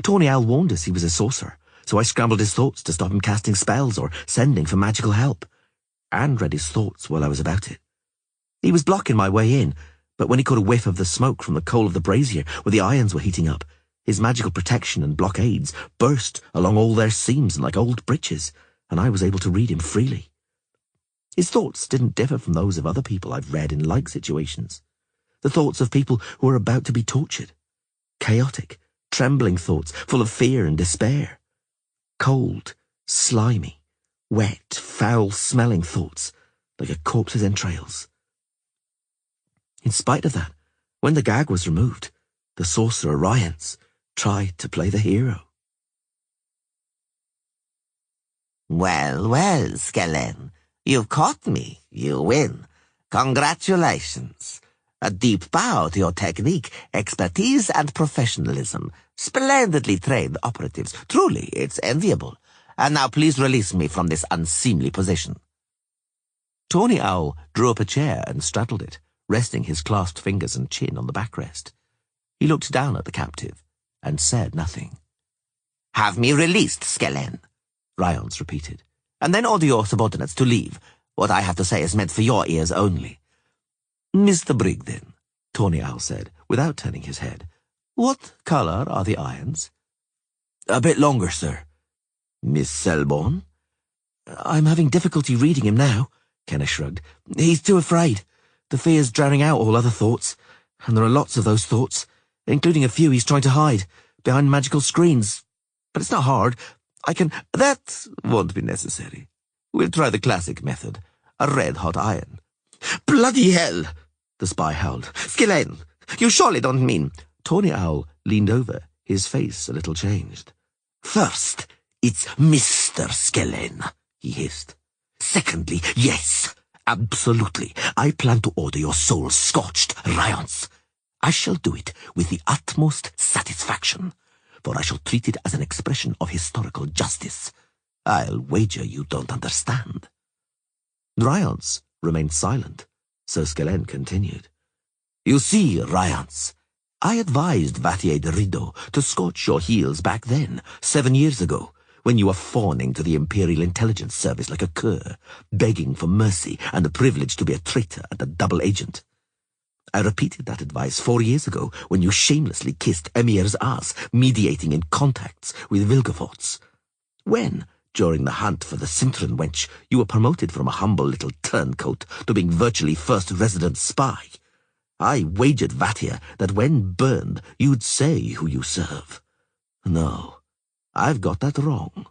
Tawny Owl warned us he was a sorcerer, so I scrambled his thoughts to stop him casting spells or sending for magical help, and read his thoughts while I was about it. He was blocking my way in, but when he caught a whiff of the smoke from the coal of the brazier where the irons were heating up, his magical protection and blockades burst along all their seams like old breeches, and I was able to read him freely. His thoughts didn't differ from those of other people I've read in like situations. The thoughts of people who are about to be tortured. Chaotic, trembling thoughts full of fear and despair. Cold, slimy, wet, foul-smelling thoughts like a corpse's entrails. In spite of that, when the gag was removed, the sorcerer Rience tried to play the hero. Well, well, Skellen, you've caught me. You win. Congratulations. A deep bow to your technique, expertise, and professionalism. Splendidly trained operatives. Truly, it's enviable. And now please release me from this unseemly position. Tawny Owl drew up a chair and straddled it, resting his clasped fingers and chin on the backrest. He looked down at the captive and said nothing. Have me released, Skellen, Rience repeated, and then order your subordinates to leave. What I have to say is meant for your ears only. Mr. Brigden, Tawny Owl said, without turning his head, what colour are the irons? A bit longer, sir. Miss Selborne? I'm having difficulty reading him now, Kenna shrugged. He's too afraid. The fear's drowning out all other thoughts, and there are lots of those thoughts, including a few he's trying to hide, behind magical screens. But it's not hard. That won't be necessary. We'll try the classic method, a red-hot iron. Bloody hell, the spy howled. Skellen, you surely don't mean... Tawny Owl leaned over, his face a little changed. First, it's Mr. Skellen, he hissed. Secondly, yes, absolutely, I plan to order your soul scorched, Rience. I shall do it with the utmost satisfaction, for I shall treat it as an expression of historical justice. I'll wager you don't understand. Rience remained silent, so Skellen continued. You see, Rience, I advised Vathier de Rideau to scorch your heels back then, 7 years ago, when you were fawning to the Imperial Intelligence Service like a cur, begging for mercy and the privilege to be a traitor and a double agent. I repeated that advice 4 years ago when you shamelessly kissed Emir's ass, mediating in contacts with Vilgefortz. When, during the hunt for the Sintren wench, you were promoted from a humble little turncoat to being virtually first resident spy, I wagered Vathier that when burned, you'd say who you serve. No, I've got that wrong.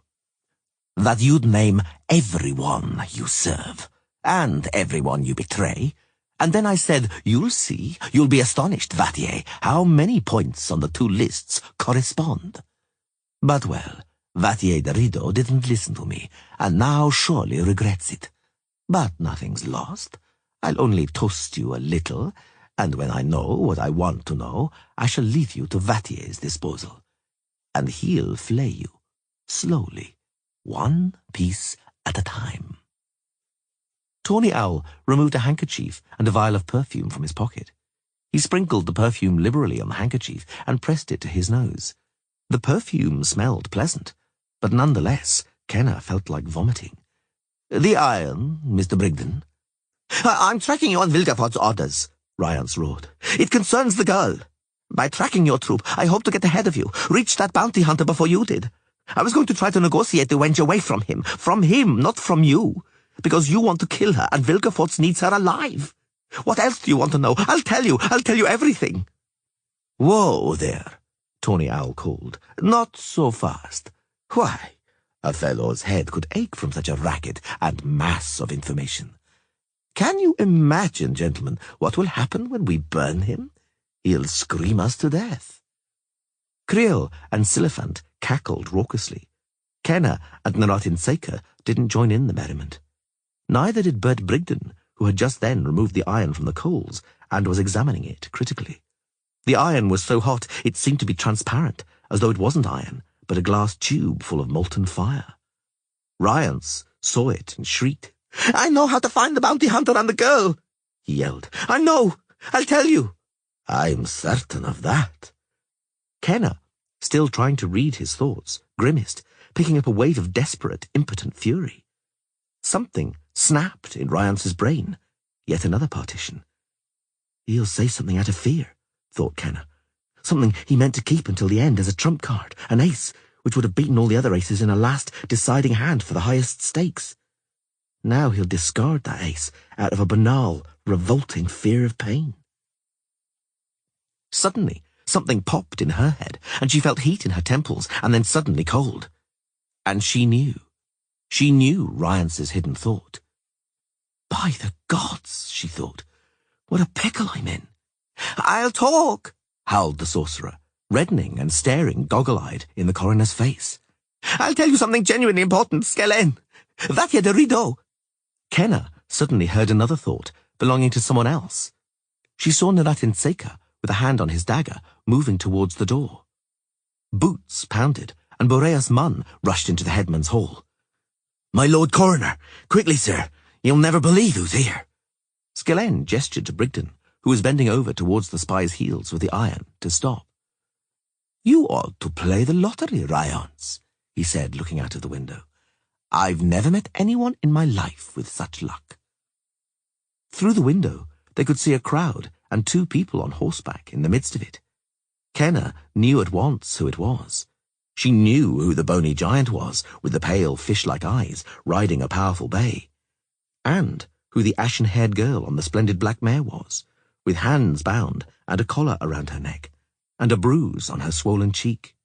That you'd name everyone you serve, and everyone you betray. And then I said, you'll see, you'll be astonished, Vathier, how many points on the two lists correspond. But well, Vathier de Rideau didn't listen to me, and now surely regrets it. But nothing's lost. I'll only toast you a little, and when I know what I want to know, I shall leave you to Vathier's disposal. And he'll flay you, slowly, one piece at a time. Tawny Owl removed a handkerchief and a vial of perfume from his pocket. He sprinkled the perfume liberally on the handkerchief and pressed it to his nose. The perfume smelled pleasant, but nonetheless, Kenna felt like vomiting. The iron, Mr. Brigden. I'm tracking you on Vilgefort's orders, Rience roared. It concerns the girl. By tracking your troop, I hope to get ahead of you, reach that bounty hunter before you did. I was going to try to negotiate the wench away from him, not from you, because you want to kill her and Vilgefortz needs her alive. What else do you want to know? I'll tell you everything. Whoa there, Tawny Owl called. Not so fast. Why, a fellow's head could ache from such a racket and mass of information. Can you imagine, gentlemen, what will happen when we burn him? He'll scream us to death. Creel and Siliphant cackled raucously. Kenna and Naratin Seika didn't join in the merriment. Neither did Bert Brigden, who had just then removed the iron from the coals and was examining it critically. The iron was so hot it seemed to be transparent, as though it wasn't iron, but a glass tube full of molten fire. Rience saw it and shrieked. "I know how to find the bounty hunter and the girl," he yelled. "I know! I'll tell you." "I'm certain of that." Kenna, still trying to read his thoughts, grimaced, picking up a wave of desperate, impotent fury. Something snapped in Riance's brain. Yet another partition. He'll say something out of fear, thought Kenna. Something he meant to keep until the end as a trump card, an ace, which would have beaten all the other aces in a last deciding hand for the highest stakes. Now he'll discard that ace out of a banal, revolting fear of pain. Suddenly, something popped in her head, and she felt heat in her temples, and then suddenly cold. And she knew. She knew Riance's hidden thought. By the gods, she thought, what a pickle I'm in. "I'll talk," howled the sorcerer, reddening and staring goggle-eyed in the coroner's face. "I'll tell you something genuinely important, Skellen. That here the rideau." Kenna suddenly heard another thought, belonging to someone else. She saw Naratin Seka, with a hand on his dagger, moving towards the door. Boots pounded, and Boreas Munn rushed into the headman's hall. "My Lord Coroner! Quickly, sir! You'll never believe who's here!" Skellen gestured to Brigden, who was bending over towards the spy's heels with the iron, to stop. "You ought to play the lottery, Riance," he said, looking out of the window. "I've never met anyone in my life with such luck." Through the window, they could see a crowd and two people on horseback in the midst of it. Kenna knew at once who it was. She knew who the bony giant was, with the pale fish-like eyes, riding a powerful bay. And who the ashen-haired girl on the splendid black mare was, with hands bound and a collar around her neck, and a bruise on her swollen cheek.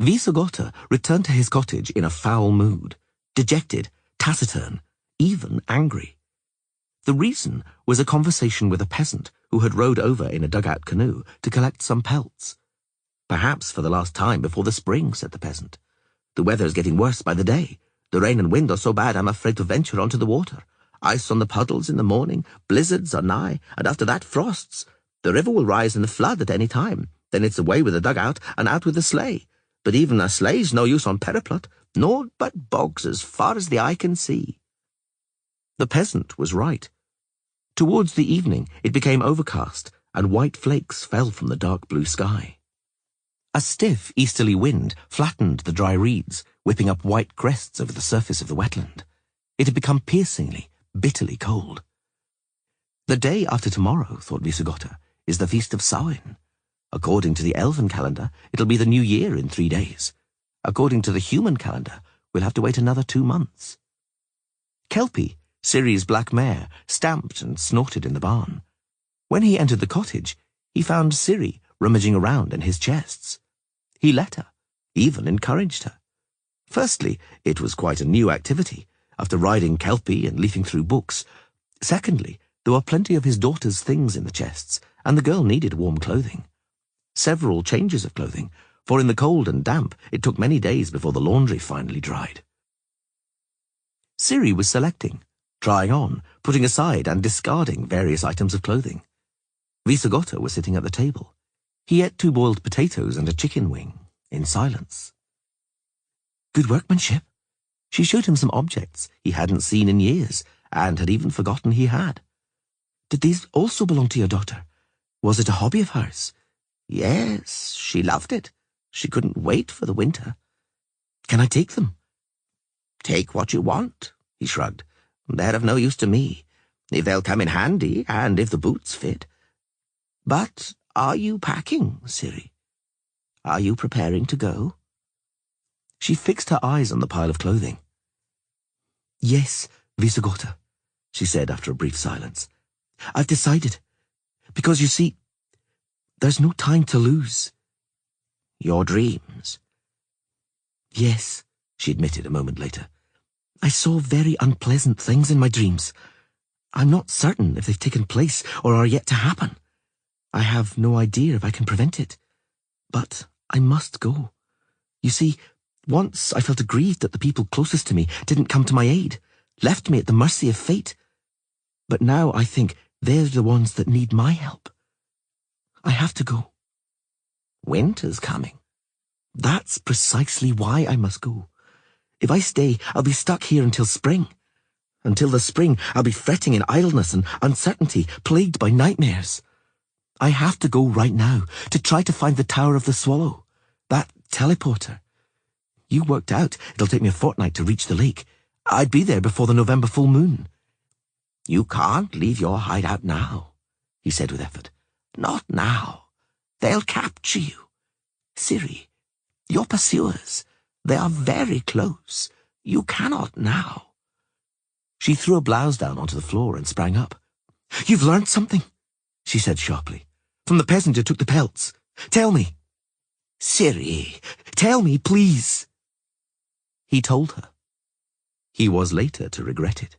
Visogota returned to his cottage in a foul mood, dejected, taciturn, even angry. The reason was a conversation with a peasant who had rowed over in a dugout canoe to collect some pelts. "Perhaps for the last time before the spring," said the peasant. "The weather is getting worse by the day. The rain and wind are so bad I'm afraid to venture onto the water. Ice on the puddles in the morning, blizzards are nigh, and after that frosts. The river will rise in the flood at any time. Then it's away with the dugout and out with the sleigh. But even a sleigh's no use on Periplot, naught but bogs as far as the eye can see." The peasant was right. Towards the evening it became overcast, and white flakes fell from the dark blue sky. A stiff easterly wind flattened the dry reeds, whipping up white crests over the surface of the wetland. It had become piercingly, bitterly cold. The day after tomorrow, thought Visogota, is the feast of Samhain. According to the elven calendar, it'll be the new year in 3 days. According to the human calendar, we'll have to wait another 2 months. Kelpie, Ciri's black mare, stamped and snorted in the barn. When he entered the cottage, he found Ciri rummaging around in his chests. He let her, even encouraged her. Firstly, it was quite a new activity, after riding Kelpie and leafing through books. Secondly, there were plenty of his daughter's things in the chests, and the girl needed warm clothing. Several changes of clothing, for in the cold and damp it took many days before the laundry finally dried. Ciri was selecting, trying on, putting aside and discarding various items of clothing. Visogota was sitting at the table. He ate 2 boiled potatoes and a chicken wing, in silence. Good workmanship. She showed him some objects he hadn't seen in years, and had even forgotten he had. Did these also belong to your daughter? Was it a hobby of hers? Yes, she loved it. She couldn't wait for the winter. Can I take them? Take what you want, he shrugged. They're of no use to me, if they'll come in handy, and if the boots fit. But are you packing, Ciri? Are you preparing to go? She fixed her eyes on the pile of clothing. Yes, Visogota, she said after a brief silence. I've decided. Because, you see, there's no time to lose. Your dreams? Yes, she admitted a moment later. I saw very unpleasant things in my dreams. I'm not certain if they've taken place or are yet to happen. I have no idea if I can prevent it. But I must go. You see, once I felt aggrieved that the people closest to me didn't come to my aid, left me at the mercy of fate. But now I think They're the ones that need my help. I have to go. Winter's coming. That's precisely why I must go. If I stay, I'll be stuck here until spring. Until the spring, I'll be fretting in idleness and uncertainty, plagued by nightmares. I have to go right now to try to find the Tower of the Swallow, that teleporter. You worked out it'll take me a fortnight to reach the lake. I'd be there before the November full moon. You can't leave your hideout now, he said with effort. Not now. They'll capture you. Ciri, your pursuers, they are very close. You cannot now. She threw a blouse down onto the floor and sprang up. You've learned something, she said sharply. From the peasant who took the pelts. Tell me. Ciri, tell me, please. He told her. He was later to regret it.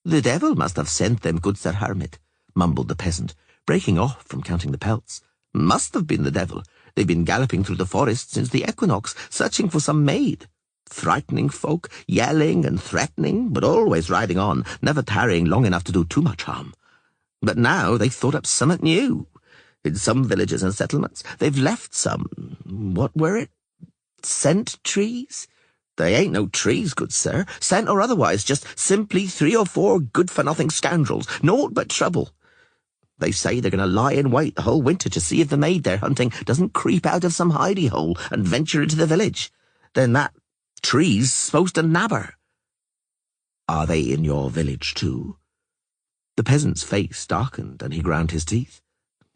The devil must have sent them, good Sir Hermit, mumbled the peasant, breaking off from counting the pelts. Must have been the devil. They've been galloping through the forest since the equinox, searching for some maid. Frightening folk, yelling and threatening, but always riding on, never tarrying long enough to do too much harm. But now they've thought up somewhat new. In some villages and settlements, they've left some, what were it? Scent trees? They ain't no trees, good sir, scent or otherwise, just simply 3 or 4 good-for-nothing scoundrels, naught but trouble. They say they're going to lie in wait the whole winter to see if the maid they're hunting doesn't creep out of some hidey-hole and venture into the village. Then that tree's supposed to nab her. Are they in your village too? The peasant's face darkened and he ground his teeth.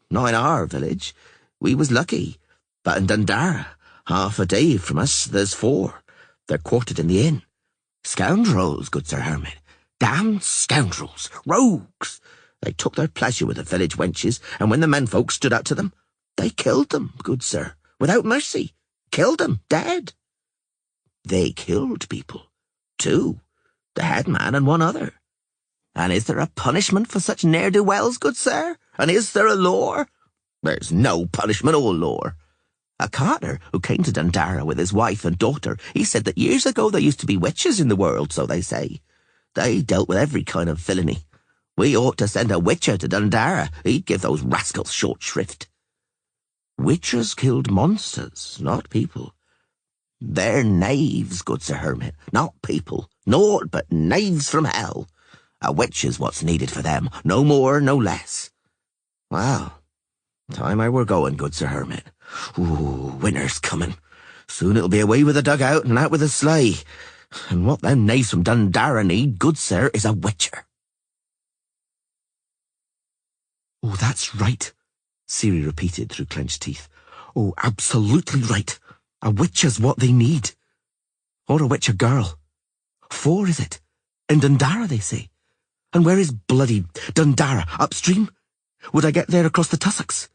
Not in our village. We was lucky. But in Dundara, half a day from us, there's 4. They're quartered in the inn. Scoundrels, good Sir Hermit. Damned scoundrels. Rogues. They took their pleasure with the village wenches, and when the menfolk stood out to them, they killed them, good sir, without mercy. Killed them, dead. They killed people. 2. The headman and 1 other. And is there a punishment for such ne'er-do-wells, good sir? And is there a law? There's no punishment or law. A carter who came to Dundara with his wife and daughter, he said that years ago there used to be witches in the world, so they say. They dealt with every kind of villainy. We ought to send a witcher to Dundara. He'd give those rascals short shrift. Witches killed monsters, not people. They're knaves, good Sir Hermit, not people. Naught but knaves from hell. A witch is what's needed for them, no more, no less. Well, time I were going, good Sir Hermit. Ooh, winter's coming. Soon it'll be away with the dugout and out with the sleigh. And what them knaves from Dundara need, good sir, is a witcher. Oh, that's right, Ciri repeated through clenched teeth. Oh, absolutely right. A witcher's what they need. Or a witcher girl. 4, is it? In Dundara, they say. And where is bloody Dundara? Upstream? Would I get there across the tussocks?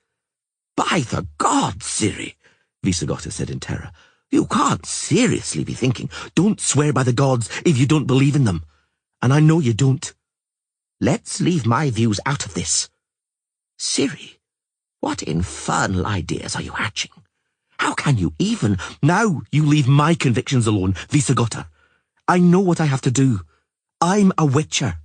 By the gods, Ciri, Visagota said in terror. You can't seriously be thinking. Don't swear by the gods if you don't believe in them. And I know you don't. Let's leave my views out of this. Ciri, what infernal ideas are you hatching? How can you even... Now you leave my convictions alone, Visagota. I know what I have to do. I'm a witcher.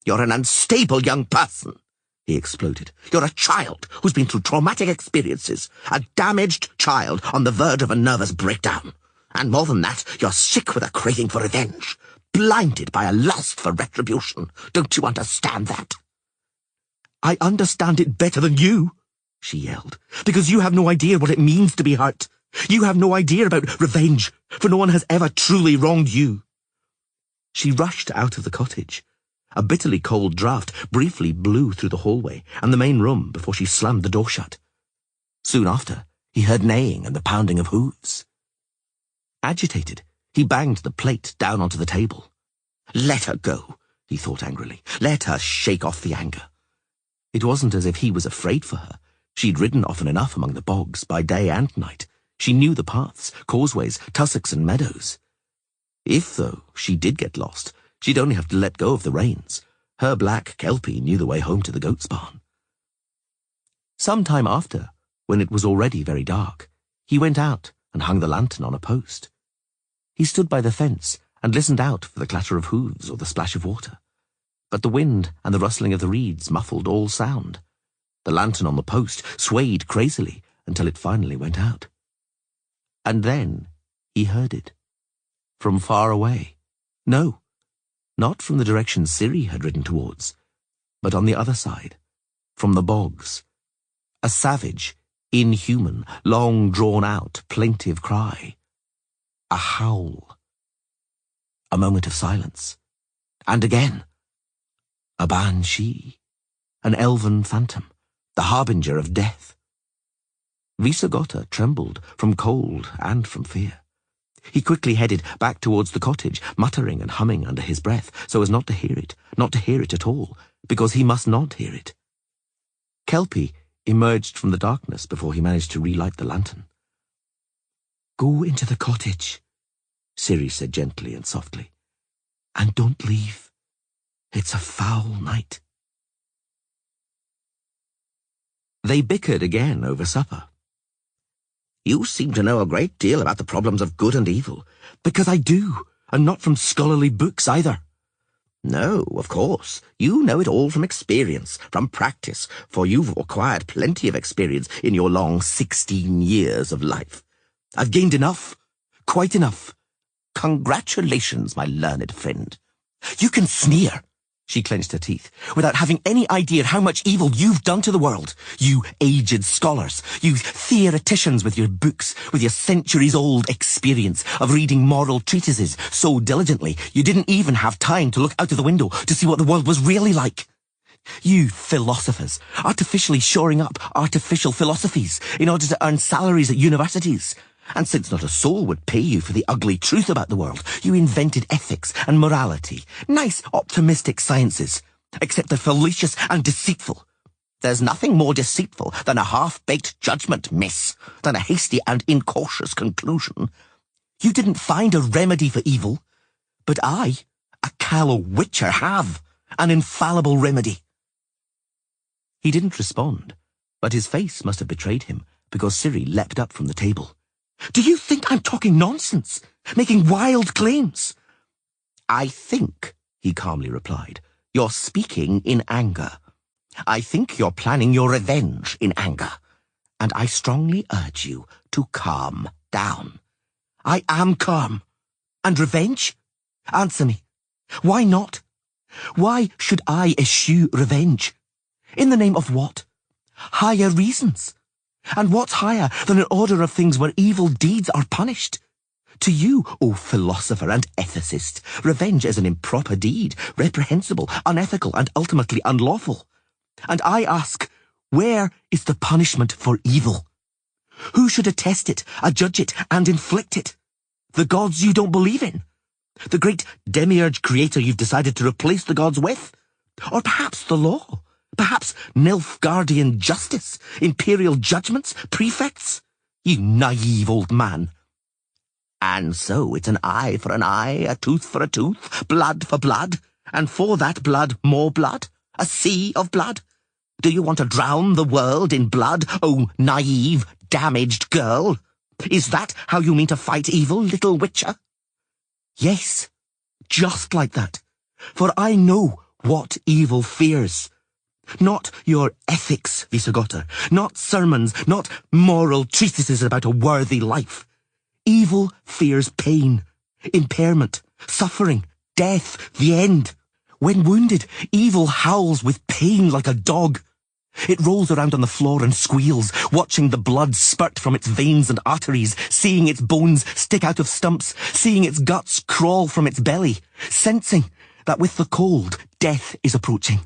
You're an unstable young person, he exploded. You're a child who's been through traumatic experiences, a damaged child on the verge of a nervous breakdown. And more than that, you're sick with a craving for revenge, blinded by a lust for retribution. Don't you understand that? I understand it better than you, she yelled, because you have no idea what it means to be hurt. You have no idea about revenge, for no one has ever truly wronged you. She rushed out of the cottage. A bitterly cold draught briefly blew through the hallway and the main room before she slammed the door shut. Soon after, he heard neighing and the pounding of hooves. Agitated, he banged the plate down onto the table. Let her go, he thought angrily. Let her shake off the anger. It wasn't as if he was afraid for her. She'd ridden often enough among the bogs by day and night. She knew the paths, causeways, tussocks and meadows. If, though, she did get lost, she'd only have to let go of the reins. Her black kelpie knew the way home to the goat's barn. Some time after, when it was already very dark, he went out and hung the lantern on a post. He stood by the fence and listened out for the clatter of hooves or the splash of water. but the wind and the rustling of the reeds muffled all sound. The lantern on the post swayed crazily until it finally went out. And then he heard it. From far away. No, not from the direction Ciri had ridden towards, but on the other side, from the bogs. A savage, inhuman, long-drawn-out, plaintive cry. A howl. A moment of silence. And again. A banshee. An elven phantom, the harbinger of death. Visagotta trembled from cold and from fear. He quickly headed back towards the cottage, muttering and humming under his breath, so as not to hear it at all, because he must not hear it. Kelpie emerged from the darkness before he managed to relight the lantern. "Go into the cottage," Ciri said gently and softly, "and don't leave. It's a foul night." They bickered again over supper. "You seem to know a great deal about the problems of good and evil." "Because I do, and not from scholarly books either." "No, of course. You know it all from experience, from practice, for you've acquired plenty of experience in your long 16 years of life." "I've gained enough, quite enough." "Congratulations, my learned friend." "You can sneer," she clenched her teeth, "without having any idea how much evil you've done to the world. You aged scholars, you theoreticians with your books, with your centuries-old experience of reading moral treatises so diligently you didn't even have time to look out of the window to see what the world was really like. You philosophers, artificially shoring up artificial philosophies in order to earn salaries at universities. And since not a soul would pay you for the ugly truth about the world, you invented ethics and morality, nice optimistic sciences, except they're fallacious and deceitful. There's nothing more deceitful than a half-baked judgment, miss, than a hasty and incautious conclusion. You didn't find a remedy for evil, but I, a callow witcher, have an infallible remedy." He didn't respond, but his face must have betrayed him, because Ciri leapt up from the table. "Do you think I'm talking nonsense, making wild claims?" "I think," he calmly replied, "you're speaking in anger. I think you're planning your revenge in anger, and I strongly urge you to calm down." "I am calm. And revenge? Answer me. Why not? Why should I eschew revenge? In the name of what? Higher reasons. And what's higher than an order of things where evil deeds are punished? To you, O philosopher and ethicist, revenge is an improper deed, reprehensible, unethical, and ultimately unlawful. And I ask, where is the punishment for evil? Who should attest it, adjudge it, and inflict it? The gods you don't believe in? The great demiurge creator you've decided to replace the gods with? Or perhaps the law? Perhaps Nilfgaardian justice, imperial judgments, prefects? You naive old man. And so it's an eye for an eye, a tooth for a tooth, blood for blood, and for that blood more blood, a sea of blood. Do you want to drown the world in blood, oh naive, damaged girl? Is that how you mean to fight evil, little witcher? Yes, just like that, for I know what evil fears. Not your ethics, Visagotta, not sermons, not moral treatises about a worthy life. Evil fears pain, impairment, suffering, death, the end. When wounded, evil howls with pain like a dog. It rolls around on the floor and squeals, watching the blood spurt from its veins and arteries, seeing its bones stick out of stumps, seeing its guts crawl from its belly, sensing that with the cold, death is approaching.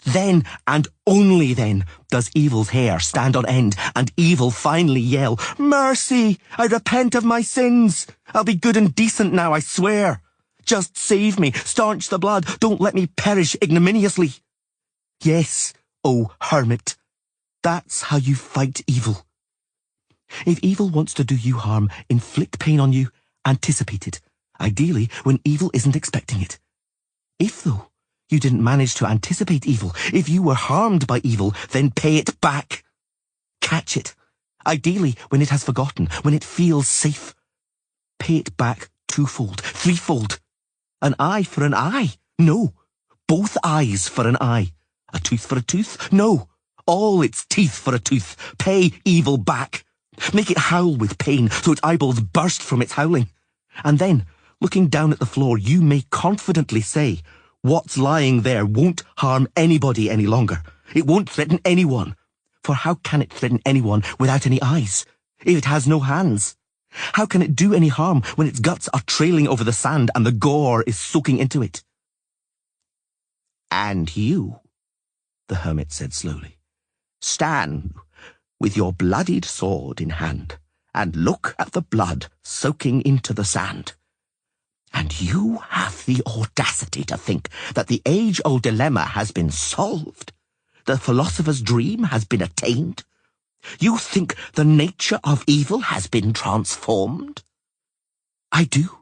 Then, and only then, does evil's hair stand on end, and evil finally yell, "Mercy! I repent of my sins! I'll be good and decent now, I swear! Just save me, staunch the blood, don't let me perish ignominiously!" Yes, O hermit, that's how you fight evil. If evil wants to do you harm, inflict pain on you, anticipate it, ideally when evil isn't expecting it. If, though, you didn't manage to anticipate evil, if you were harmed by evil, then pay it back. Catch it, ideally when it has forgotten, when it feels safe. Pay it back twofold, threefold. An eye for an eye. No, both eyes for an eye. A tooth for a tooth? No, all its teeth for a tooth. Pay evil back. Make it howl with pain so its eyeballs burst from its howling. And then, looking down at the floor, you may confidently say, what's lying there won't harm anybody any longer. It won't threaten anyone. For how can it threaten anyone without any eyes, if it has no hands? How can it do any harm when its guts are trailing over the sand and the gore is soaking into it? And you, the hermit said slowly, stand with your bloodied sword in hand and look at the blood soaking into the sand. And you have the audacity to think that the age-old dilemma has been solved. The philosopher's dream has been attained. You think the nature of evil has been transformed? I do,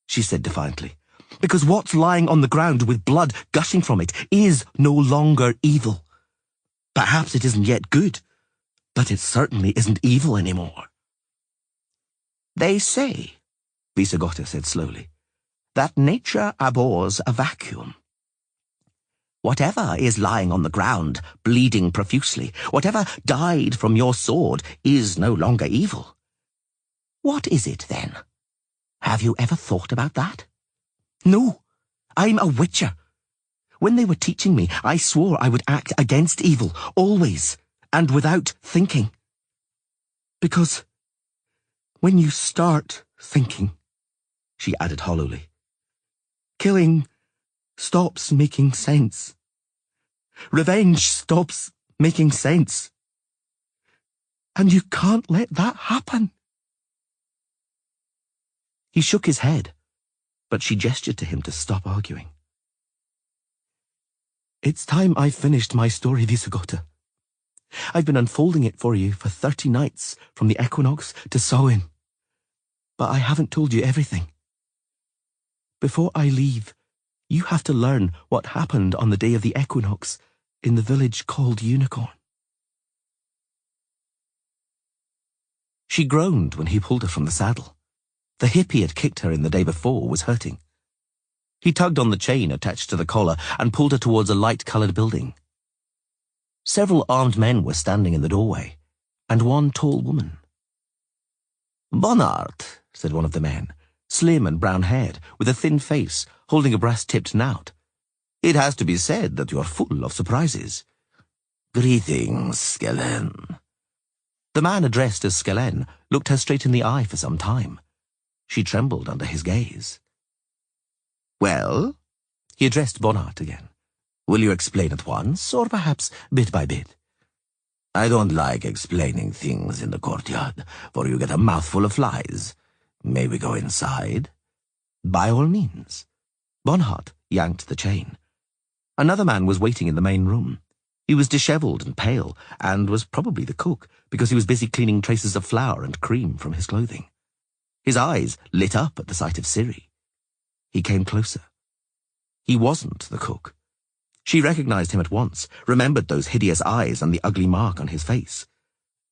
she said defiantly, because what's lying on the ground with blood gushing from it is no longer evil. Perhaps it isn't yet good, but it certainly isn't evil anymore. They say, Visigotta said slowly, that nature abhors a vacuum. Whatever is lying on the ground, bleeding profusely, whatever died from your sword, is no longer evil. What is it, then? Have you ever thought about that? No, I'm a witcher. When they were teaching me, I swore I would act against evil, always, and without thinking. Because when you start thinking, she added hollowly, killing stops making sense. Revenge stops making sense. And you can't let that happen. He shook his head, but she gestured to him to stop arguing. It's time I finished my story, Visigotta. I've been unfolding it for you for 30 nights, from the equinox to Samhain. But I haven't told you everything. Before I leave, you have to learn what happened on the day of the equinox in the village called Unicorn. She groaned when he pulled her from the saddle. The hip he had kicked her in the day before was hurting. He tugged on the chain attached to the collar and pulled her towards a light-coloured building. Several armed men were standing in the doorway, and one tall woman. "Bonnard," said one of the men, slim and brown-haired, with a thin face, holding a brass-tipped knout. "It has to be said that you're full of surprises." "Greetings, Skellen." The man addressed as Skellen looked her straight in the eye for some time. She trembled under his gaze. "Well?" He addressed Bonnard again. "Will you explain at once, or perhaps bit by bit?" "I don't like explaining things in the courtyard, for you get a mouthful of flies. May we go inside?" "By all means." Bonnard yanked the chain. Another man was waiting in the main room. He was dishevelled and pale, and was probably the cook, because he was busy cleaning traces of flour and cream from his clothing. His eyes lit up at the sight of Ciri. He came closer. He wasn't the cook. She recognized him at once, remembered those hideous eyes and the ugly mark on his face.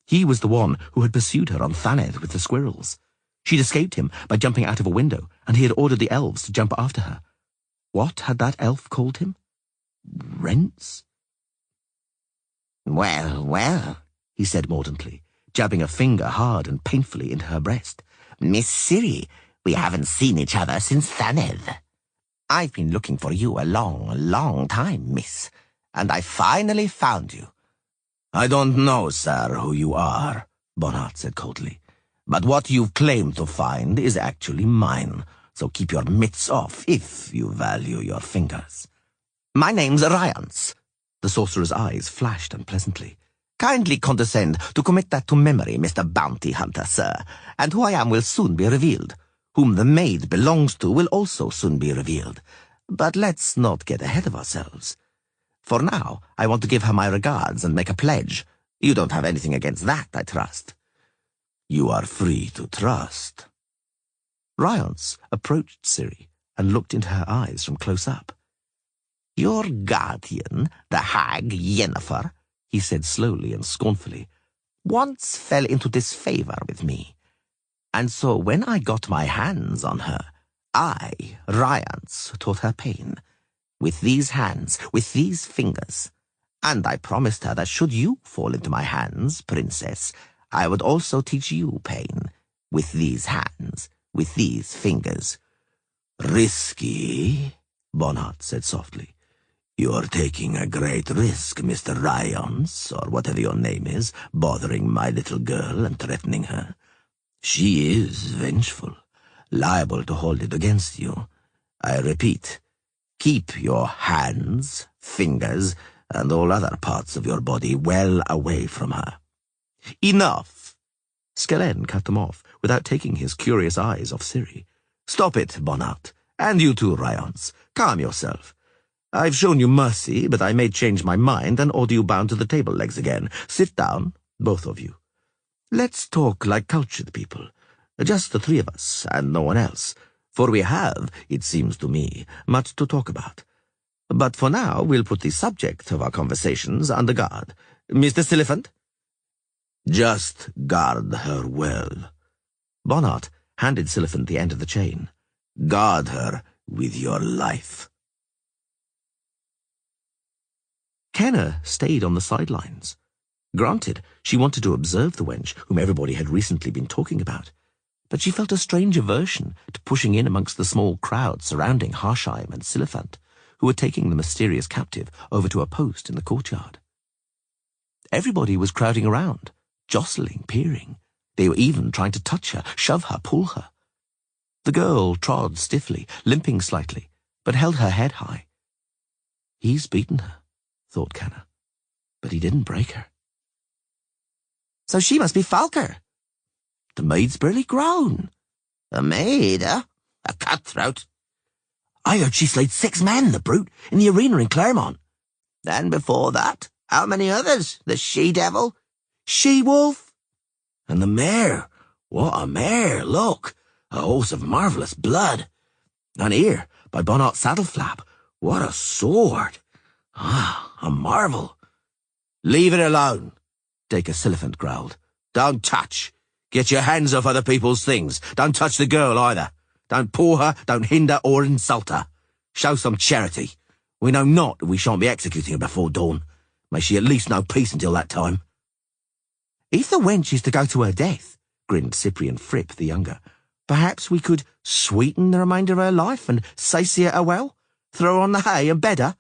He was the one who had pursued her on Thanedd with the squirrels. She'd escaped him by jumping out of a window, and he had ordered the elves to jump after her. What had that elf called him? Rents? "Well, well," he said mordantly, jabbing a finger hard and painfully into her breast. "Miss Ciri, we haven't seen each other since Thanedd. I've been looking for you a long, long time, miss, and I finally found you." "I don't know, sir, who you are," Bonnard said coldly, "but what you've claimed to find is actually mine, so keep your mitts off if you value your fingers." "My name's Ryance." The sorcerer's eyes flashed unpleasantly. "Kindly condescend to commit that to memory, Mr. Bounty Hunter, sir, and who I am will soon be revealed. Whom the maid belongs to will also soon be revealed. But let's not get ahead of ourselves. For now, I want to give her my regards and make a pledge. You don't have anything against that, I trust." "You are free to trust." Ryance approached Ciri and looked into her eyes from close up. "Your guardian, the hag Yennefer," he said slowly and scornfully, "once fell into disfavour with me. And so when I got my hands on her, I, Ryance, taught her pain. with these hands, with these fingers. And I promised her that should you fall into my hands, princess, I would also teach you pain, with these hands, with these fingers. Risky, Bonnard said softly. You're taking a great risk, Mr. Ryans, or whatever your name is, bothering my little girl and threatening her. She is vengeful, liable to hold it against you. I repeat, keep your hands, fingers, and all other parts of your body well away from her. Enough! Skellen cut them off without taking his curious eyes off Ciri. Stop it, Bonnard. And you too, Ryans. Calm yourself. I've shown you mercy, but I may change my mind and order you bound to the table legs again. Sit down, both of you. Let's talk like cultured people. Just the three of us, and no one else. For we have, it seems to me, much to talk about. But for now, we'll put the subject of our conversations under guard. Mr. Silliphant? Just guard her well. Bonnard handed Silliphant the end of the chain. Guard her with your life. Kenna stayed on the sidelines. Granted, she wanted to observe the wench whom everybody had recently been talking about, but she felt a strange aversion to pushing in amongst the small crowd surrounding Harsheim and Silliphant, who were taking the mysterious captive over to a post in the courtyard. Everybody was crowding around, jostling, peering. They were even trying to touch her, shove her, pull her. The girl trod stiffly, limping slightly, but held her head high. He's beaten her, thought Kenna, but he didn't break her. So she must be Falker. The maid's barely grown. A maid, eh? A cutthroat. I heard she slayed 6 men, the brute, in the arena in Claremont. And before that, how many others? The she-devil? She-wolf? And the mare. What a mare, look. A horse of marvellous blood. And here, by Bonnart's saddle flap, what a sword. Ah, a marvel. Leave it alone, Dacre Silliphant growled. Don't touch. Get your hands off other people's things. Don't touch the girl either. Don't paw her, don't hinder or insult her. Show some charity. We know not that we shan't be executing her before dawn. May she at least know peace until that time. If the wench is to go to her death, grinned Cyprian Fripp the younger, perhaps we could sweeten the remainder of her life and satiate her well? Throw her on the hay and bed her?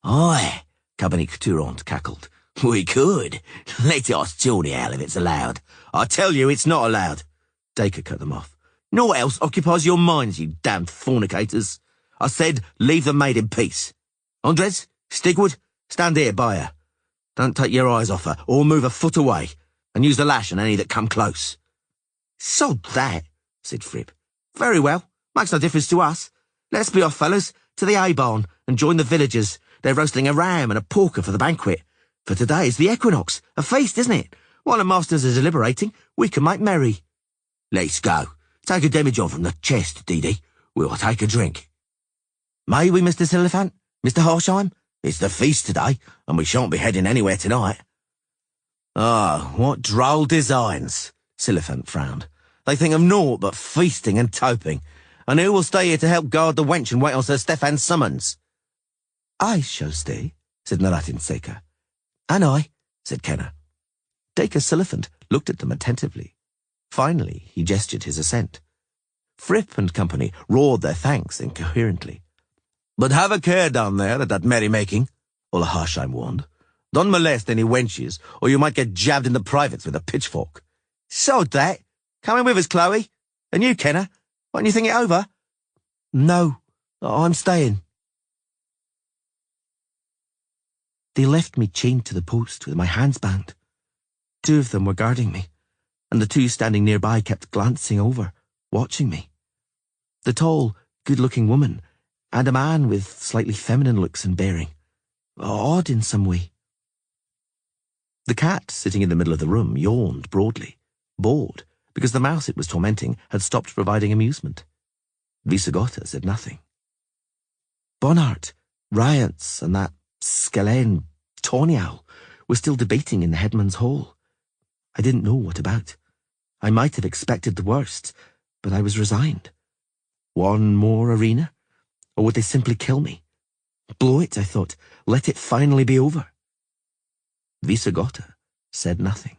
Aye, Cabernet Couturant cackled. We could. Let us till the hell if it's allowed. I tell you it's not allowed. Dacre cut them off. Naught else occupies your minds, you damned fornicators. I said leave the maid in peace. Andrzej, Stigwood, stand here by her. Don't take your eyes off her or move a foot away, and use the lash on any that come close. Sod that, said Fripp. Very well, makes no difference to us. Let's be off, fellas, to the hay-barn and join the villagers. They're roasting a ram and a porker for the banquet. For today is the equinox, a feast, isn't it? While the masters are deliberating, we can make merry. Let's go. Take a demijohn from the chest, Dee. We'll take a drink. May we, Mr. Silliphant? Mr. Harsheim? It's the feast today, and we shan't be heading anywhere tonight. Ah, what droll designs, Silliphant frowned. They think of naught but feasting and toping. And who will stay here to help guard the wench and wait on Sir Stephan's summons? I shall stay, said Naratin Seker. And I, said Kenna. Dacre Silliphant looked at them attentively. Finally, he gestured his assent. Fripp and company roared their thanks incoherently. But have a care down there at that merrymaking, Ola Harsheim warned. Don't molest any wenches, or you might get jabbed in the privates with a pitchfork. Sod that. Coming with us, Chloe. And you, Kenna, won't you think it over? No, I'm staying. They left me chained to the post with my hands bound. 2 of them were guarding me, and the 2 standing nearby kept glancing over, watching me. The tall, good-looking woman, and a man with slightly feminine looks and bearing. Odd in some way. The cat, sitting in the middle of the room, yawned broadly, bored, because the mouse it was tormenting had stopped providing amusement. Visigotta said nothing. Bonnard, Ryans, and that Skellen tawny owl were still debating in the headman's hall. I didn't know what about. I might have expected the worst, but I was resigned. One more arena? Or would they simply kill me? Blow it, I thought. Let it finally be over. Visagota said nothing.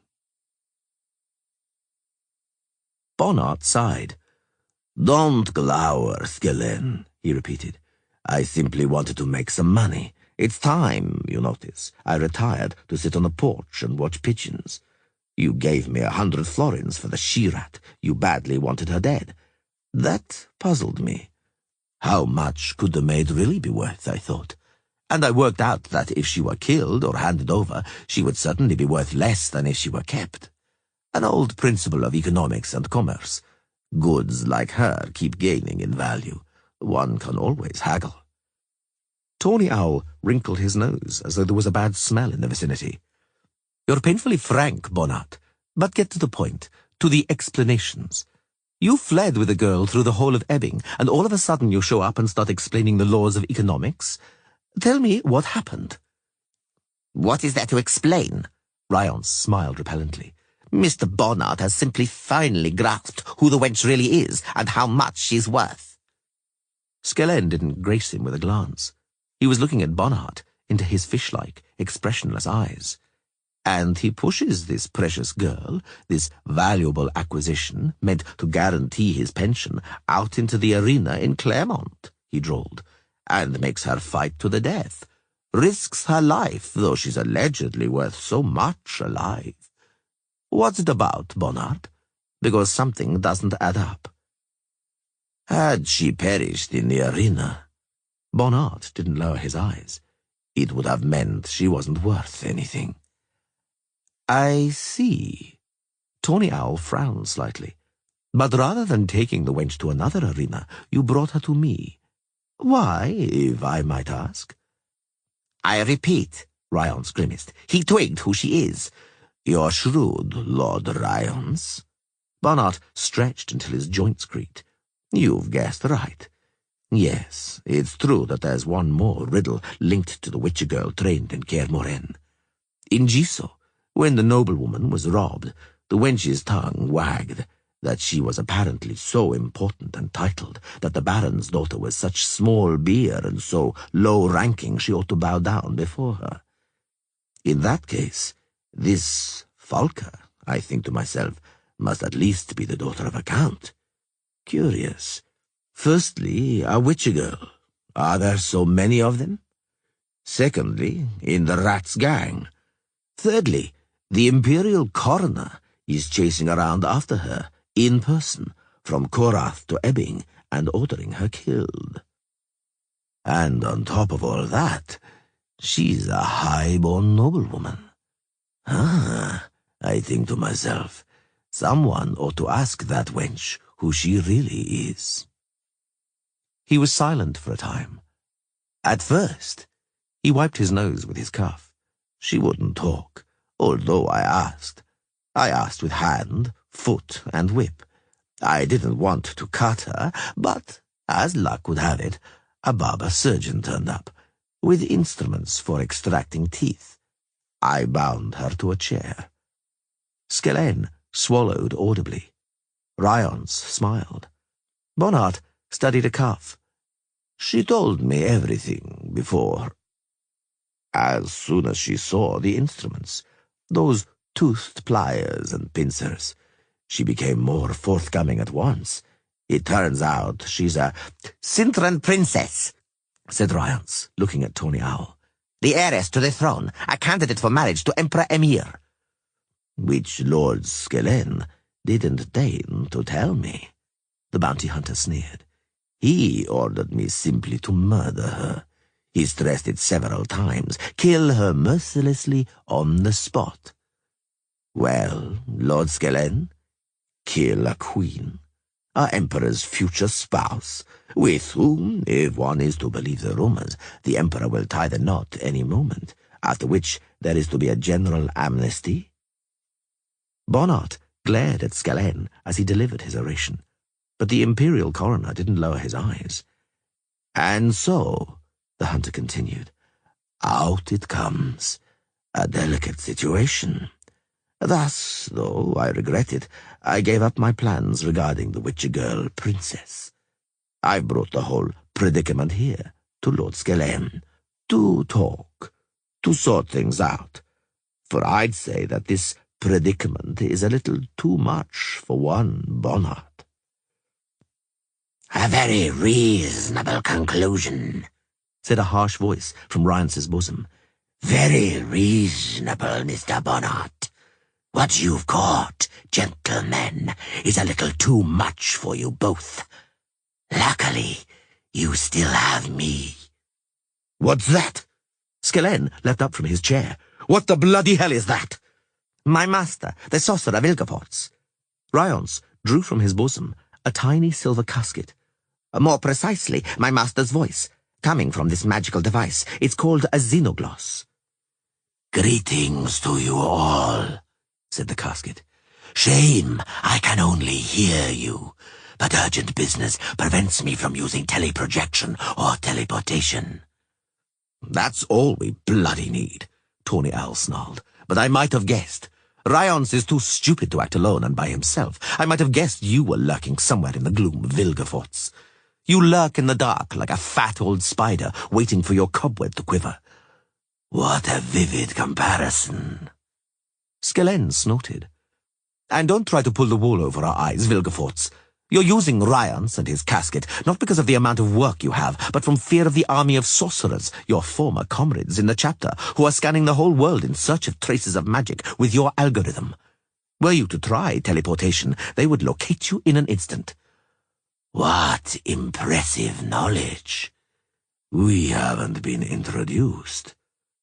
Bonnart sighed. Don't glower, Skellen, he repeated. I simply wanted to make some money. It's time, you notice. I retired to sit on the porch and watch pigeons. You gave me 100 florins for the she-rat. You badly wanted her dead. That puzzled me. How much could the maid really be worth, I thought. And I worked out that if she were killed or handed over, she would certainly be worth less than if she were kept. An old principle of economics and commerce. Goods like her keep gaining in value. One can always haggle. Tawny Owl wrinkled his nose as though there was a bad smell in the vicinity. You're painfully frank, Bonnart, but get to the point, to the explanations. You fled with a girl through the whole of Ebbing, and all of a sudden you show up and start explaining the laws of economics. Tell me what happened. What is there to explain? Ryance smiled repellently. Mr. Bonnart has simply finally grasped who the wench really is and how much she's worth. Skellen didn't grace him with a glance. He was looking at Bonnart into his fish-like, expressionless eyes. And he pushes this precious girl, this valuable acquisition, meant to guarantee his pension, out into the arena in Claremont, he drawled, and makes her fight to the death. Risks her life, though she's allegedly worth so much alive. What's it about, Bonnart? Because something doesn't add up. Had she perished in the arena, Bonnart didn't lower his eyes. It would have meant she wasn't worth anything. I see. Tawny Owl frowned slightly. But rather than taking the wench to another arena, you brought her to me. Why, if I might ask? I repeat, Ryance grimaced. He twigged who she is. You're shrewd, Lord Ryance. Bonnart stretched until his joints creaked. You've guessed right. Yes, it's true that there's one more riddle linked to the witcher girl trained in Kermoren. In Giso, when the noblewoman was robbed, the wench's tongue wagged that she was apparently so important and titled that the baron's daughter was such small beer and so low-ranking she ought to bow down before her. In that case, this Falca, I think to myself, must at least be the daughter of a count. Curious. Firstly, a witcher girl. Are there so many of them? Secondly, in the rat's gang. Thirdly, the imperial coroner is chasing around after her, in person, from Korath to Ebbing, and ordering her killed. And on top of all that, she's a high-born noblewoman. I think to myself, someone ought to ask that wench who she really is. He was silent for a time. At first, he wiped his nose with his cuff. She wouldn't talk, although I asked. I asked with hand, foot, and whip. I didn't want to cut her, but, as luck would have it, a barber surgeon turned up, with instruments for extracting teeth. I bound her to a chair. Skellen swallowed audibly. Ryance smiled. Bonnart studied a cuff. She told me everything before. As soon as she saw the instruments, those toothed pliers and pincers, she became more forthcoming at once. It turns out she's a Cintran princess, said Ryance, looking at Tawny Owl. The heiress to the throne, a candidate for marriage to Emperor Emir. Which Lord Skellen didn't deign to tell me. The bounty hunter sneered. He ordered me simply to murder her. He stressed it several times. Kill her mercilessly on the spot. Well, Lord Skellen, kill a queen, our emperor's future spouse, with whom, if one is to believe the rumors, the emperor will tie the knot any moment, after which there is to be a general amnesty. Bonnart glared at Skellen as he delivered his oration, but the imperial coroner didn't lower his eyes. And so, the hunter continued, out it comes, a delicate situation. Thus, though I regret it, I gave up my plans regarding the witcher girl princess. I brought the whole predicament here to Lord Skellen, to talk, to sort things out, for I'd say that this predicament is a little too much for one Bonnard." "A very reasonable conclusion," said a harsh voice from Ryance's bosom. "Very reasonable, Mr. Bonnard. What you've caught, gentlemen, is a little too much for you both. Luckily, you still have me." "What's that?" Skellen leapt up from his chair. "What the bloody hell is that?" "My master, the sorcerer Vilgefortz." Ryance drew from his bosom a tiny silver casket. "More precisely, my master's voice, coming from this magical device. It's called a xenogloss." "Greetings to you all," said the casket. "Shame I can only hear you, but urgent business prevents me from using teleprojection or teleportation." "That's all we bloody need," Tawny Owl snarled. "But I might have guessed. Ryance is too stupid to act alone and by himself. I might have guessed you were lurking somewhere in the gloom, Vilgefortz. You lurk in the dark like a fat old spider waiting for your cobweb to quiver." "What a vivid comparison." Skellen snorted. "And don't try to pull the wool over our eyes, Vilgefortz. You're using Ryance and his casket, not because of the amount of work you have, but from fear of the army of sorcerers, your former comrades in the chapter, who are scanning the whole world in search of traces of magic with your algorithm. Were you to try teleportation, they would locate you in an instant." "What impressive knowledge." "We haven't been introduced."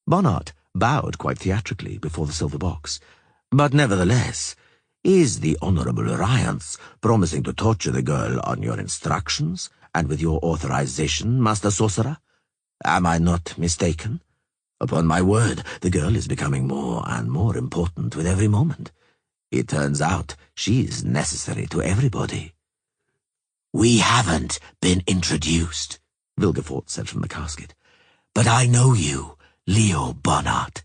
Bonnard bowed quite theatrically before the silver box. "But nevertheless, is the Honourable Ryance promising to torture the girl on your instructions and with your authorization, Master Sorcerer? Am I not mistaken? Upon my word, the girl is becoming more and more important with every moment. It turns out she's necessary to everybody." "We haven't been introduced," Vilgefortz said from the casket. "But I know you, Leo Bonnard.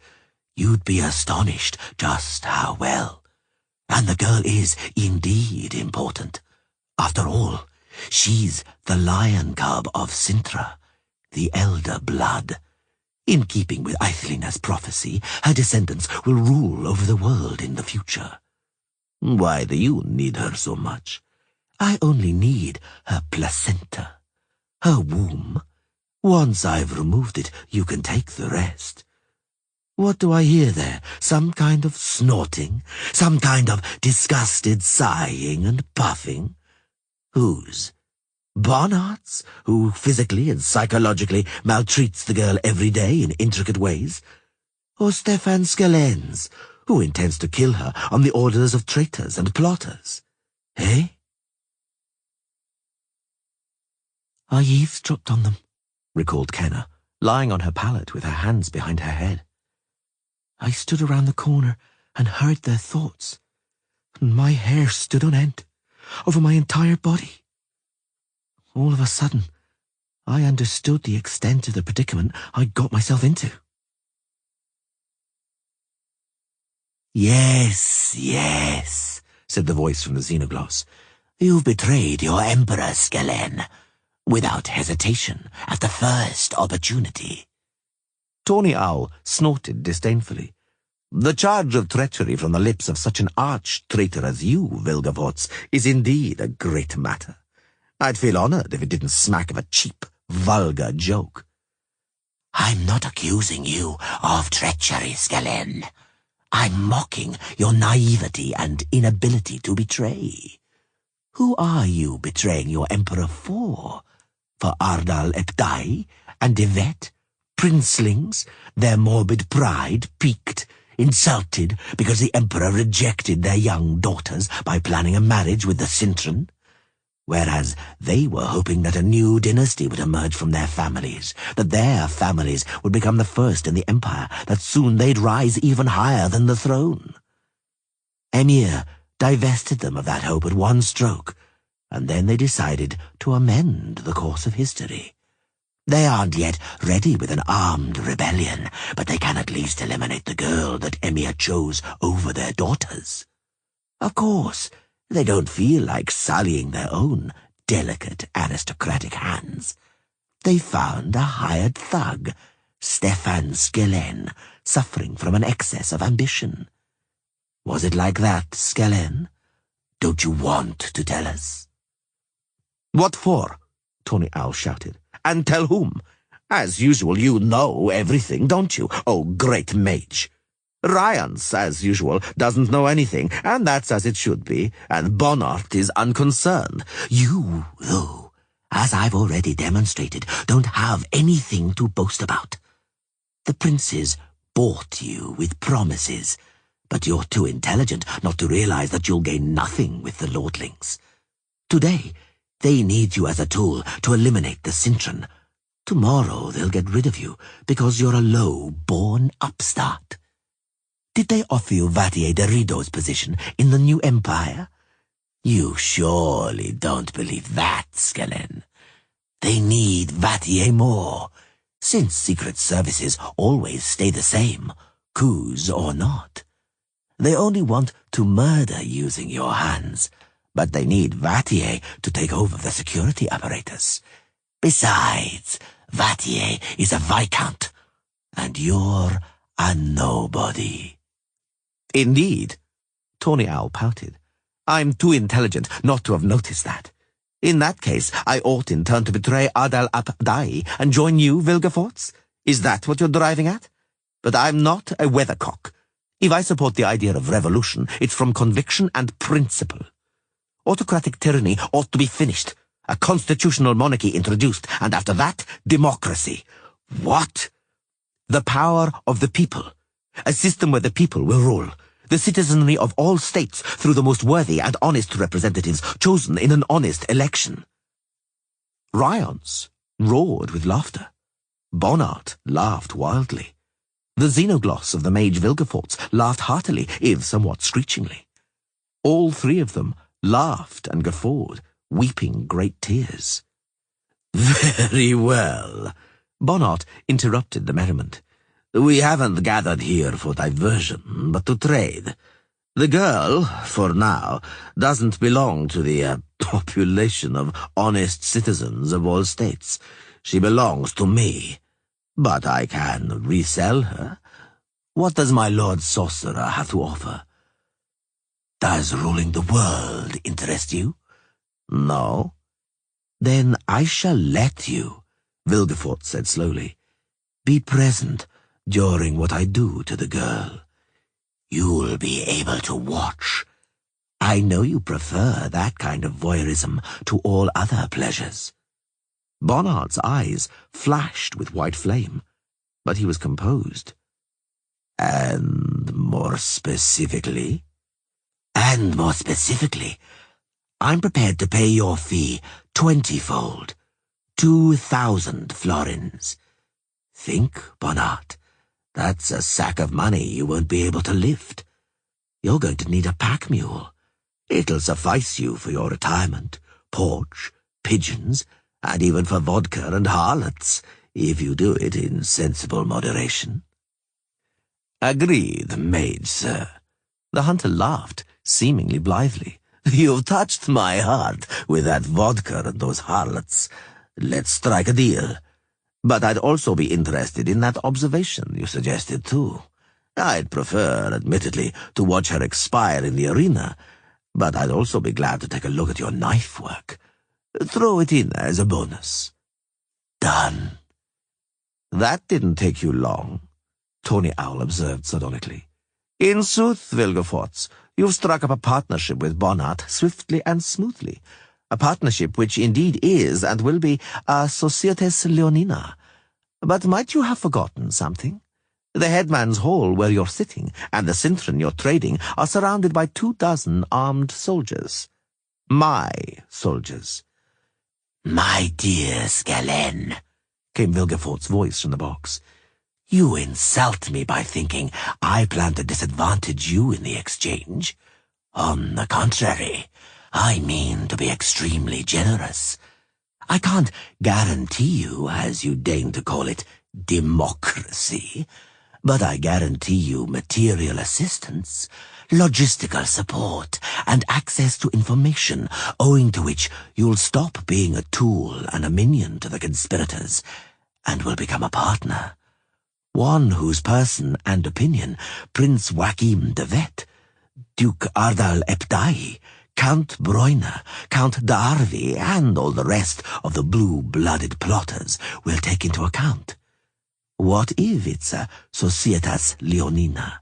You'd be astonished just how well. And the girl is indeed important. After all, she's the lion cub of Sintra, the elder blood. In keeping with Eithlina's prophecy, her descendants will rule over the world in the future." "Why do you need her so much?" "I only need her placenta, her womb. Once I've removed it, you can take the rest." What do I hear there? Some kind of snorting? Some kind of disgusted sighing and puffing? Whose? Bonnard's, who physically and psychologically maltreats the girl every day in intricate ways? Or Stefan Skellen's, who intends to kill her on the orders of traitors and plotters? Eh? "I eavesdropped on them," recalled Kenna, lying on her pallet with her hands behind her head. "I stood around the corner and heard their thoughts, and my hair stood on end over my entire body. All of a sudden, I understood the extent of the predicament I got myself into." "Yes, yes," said the voice from the xenogloss. "You've betrayed your emperor, Skellen, without hesitation, at the first opportunity." Tawny Owl snorted disdainfully. "The charge of treachery from the lips of such an arch-traitor as you, Vilgefortz, is indeed a great matter. I'd feel honoured if it didn't smack of a cheap, vulgar joke." "I'm not accusing you of treachery, Skellen. I'm mocking your naivety and inability to betray. Who are you betraying your emperor for? For Ardal Epdai and Yvette? Princelings, their morbid pride piqued, insulted because the emperor rejected their young daughters by planning a marriage with the Sintran? Whereas they were hoping that a new dynasty would emerge from their families, that their families would become the first in the empire, that soon they'd rise even higher than the throne. Emir divested them of that hope at one stroke, and then they decided to amend the course of history. They aren't yet ready with an armed rebellion, but they can at least eliminate the girl that Emir chose over their daughters. Of course, they don't feel like sullying their own delicate aristocratic hands. They found a hired thug, Stefan Skellen, suffering from an excess of ambition. Was it like that, Skellen? Don't you want to tell us? What for? Tawny Owl shouted. And tell whom? As usual, you know everything, don't you? Oh, great mage. Ryans, as usual, doesn't know anything, and that's as it should be, and Bonnart is unconcerned. You, though, as I've already demonstrated, don't have anything to boast about. The princes bought you with promises, but you're too intelligent not to realize that you'll gain nothing with the lordlings. Today, they need you as a tool to eliminate the Cintron. Tomorrow they'll get rid of you because you're a low-born upstart. Did they offer you Vattier de Rideau's position in the new empire? You surely don't believe that, Skellen. They need Vattier more, since secret services always stay the same, coups or not. They only want to murder using your hands, but they need Vattier to take over the security apparatus. Besides, Vattier is a viscount, and you're a nobody. Indeed, Tawny Owl pouted. I'm too intelligent not to have noticed that. In that case, I ought in turn to betray Adal ap Dai and join you, Vilgefortz? Is that what you're driving at? But I'm not a weathercock. If I support the idea of revolution, it's from conviction and principle. Autocratic tyranny ought to be finished. A constitutional monarchy introduced, and after that, democracy. What? The power of the people. A system where the people will rule. The citizenry of all states through the most worthy and honest representatives chosen in an honest election. Ryans roared with laughter. Bonnart laughed wildly. The xenogloss of the mage Vilgefortz laughed heartily, if somewhat screechingly. All three of them laughed and guffawed, weeping great tears. Very well, Bonnart interrupted the merriment. We haven't gathered here for diversion, but to trade. The girl, for now, doesn't belong to the population of honest citizens of all states. She belongs to me, but I can resell her. What does my Lord Sorcerer have to offer? Does ruling the world interest you? No? Then I shall let you, Vilgefortz said slowly, be present during what I do to the girl. You'll be able to watch. I know you prefer that kind of voyeurism to all other pleasures. Bonnart's eyes flashed with white flame, but he was composed. And more specifically? And more specifically, I'm prepared to pay your fee 20-fold, 2,000 florins. Think, Bonnart. That's a sack of money you won't be able to lift. You're going to need a pack mule. It'll suffice you for your retirement, porch, pigeons, and even for vodka and harlots, if you do it in sensible moderation. Agreed, mage, sir. The hunter laughed, seemingly blithely. You've touched my heart with that vodka and those harlots. Let's strike a deal. But I'd also be interested in that observation you suggested, too. I'd prefer, admittedly, to watch her expire in the arena, but I'd also be glad to take a look at your knife work. Throw it in as a bonus. Done. That didn't take you long, Tawny Owl observed sardonically. In sooth, Vilgefortz, you've struck up a partnership with Bonnart swiftly and smoothly. A partnership which indeed is and will be a Societas Leonina. But might you have forgotten something? The headman's hall where you're sitting and the Cintron you're trading are surrounded by 24 armed soldiers. My soldiers. My dear Skellen, came Vilgefortz's voice from the box. You insult me by thinking I plan to disadvantage you in the exchange. On the contrary, I mean to be extremely generous. I can't guarantee you, as you deign to call it, democracy, but I guarantee you material assistance, logistical support, and access to information, owing to which you'll stop being a tool and a minion to the conspirators, and will become a partner. one whose person and opinion Prince Joachim de Vet, Duke Ardal Epdai, Count Broina, Count d'Arvi, and all the rest of the blue-blooded plotters will take into account. What if it's a Societas Leonina?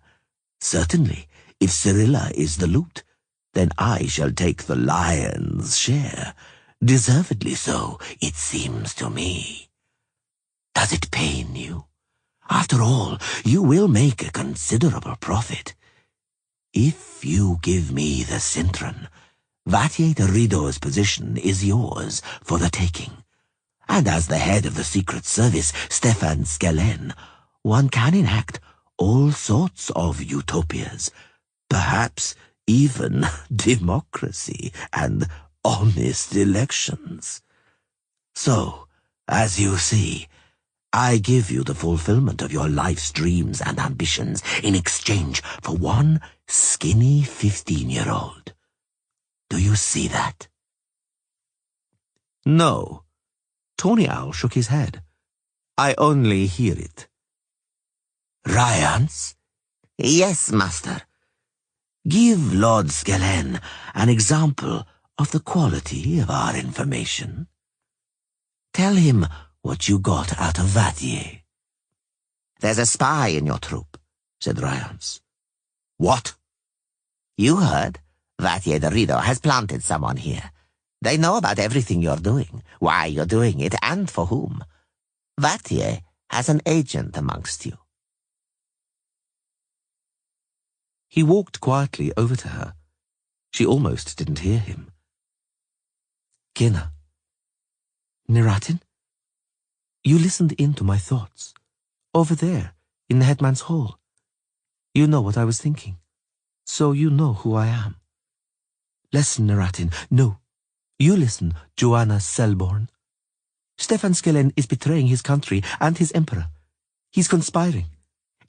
Certainly, if Cirilla is the loot, then I shall take the lion's share. Deservedly so, it seems to me. Does it pain you? After all, you will make a considerable profit. If you give me the Cintron, Vattier de Rideau's position is yours for the taking. And as the head of the Secret Service, Stefan Skellen, one can enact all sorts of utopias, perhaps even democracy and honest elections. So, as you see, I give you the fulfillment of your life's dreams and ambitions in exchange for one skinny 15-year-old. Do you see that? No. Tawny Owl shook his head. I only hear it. Ryans? Yes, master. Give Lord Skellen an example of the quality of our information. Tell him what you got out of Vattier. There's a spy in your troop, said Ryans. What? You heard. Vattier de Rideau has planted someone here. They know about everything you're doing, why you're doing it, and for whom. Vattier has an agent amongst you. He walked quietly over to her. She almost didn't hear him. Kinna. Neratin? You listened in to my thoughts. Over there, in the headman's hall. You know what I was thinking. So you know who I am. Listen, Neratin. No. You listen, Joanna Selborn. Stefan Skellen is betraying his country and his emperor. He's conspiring.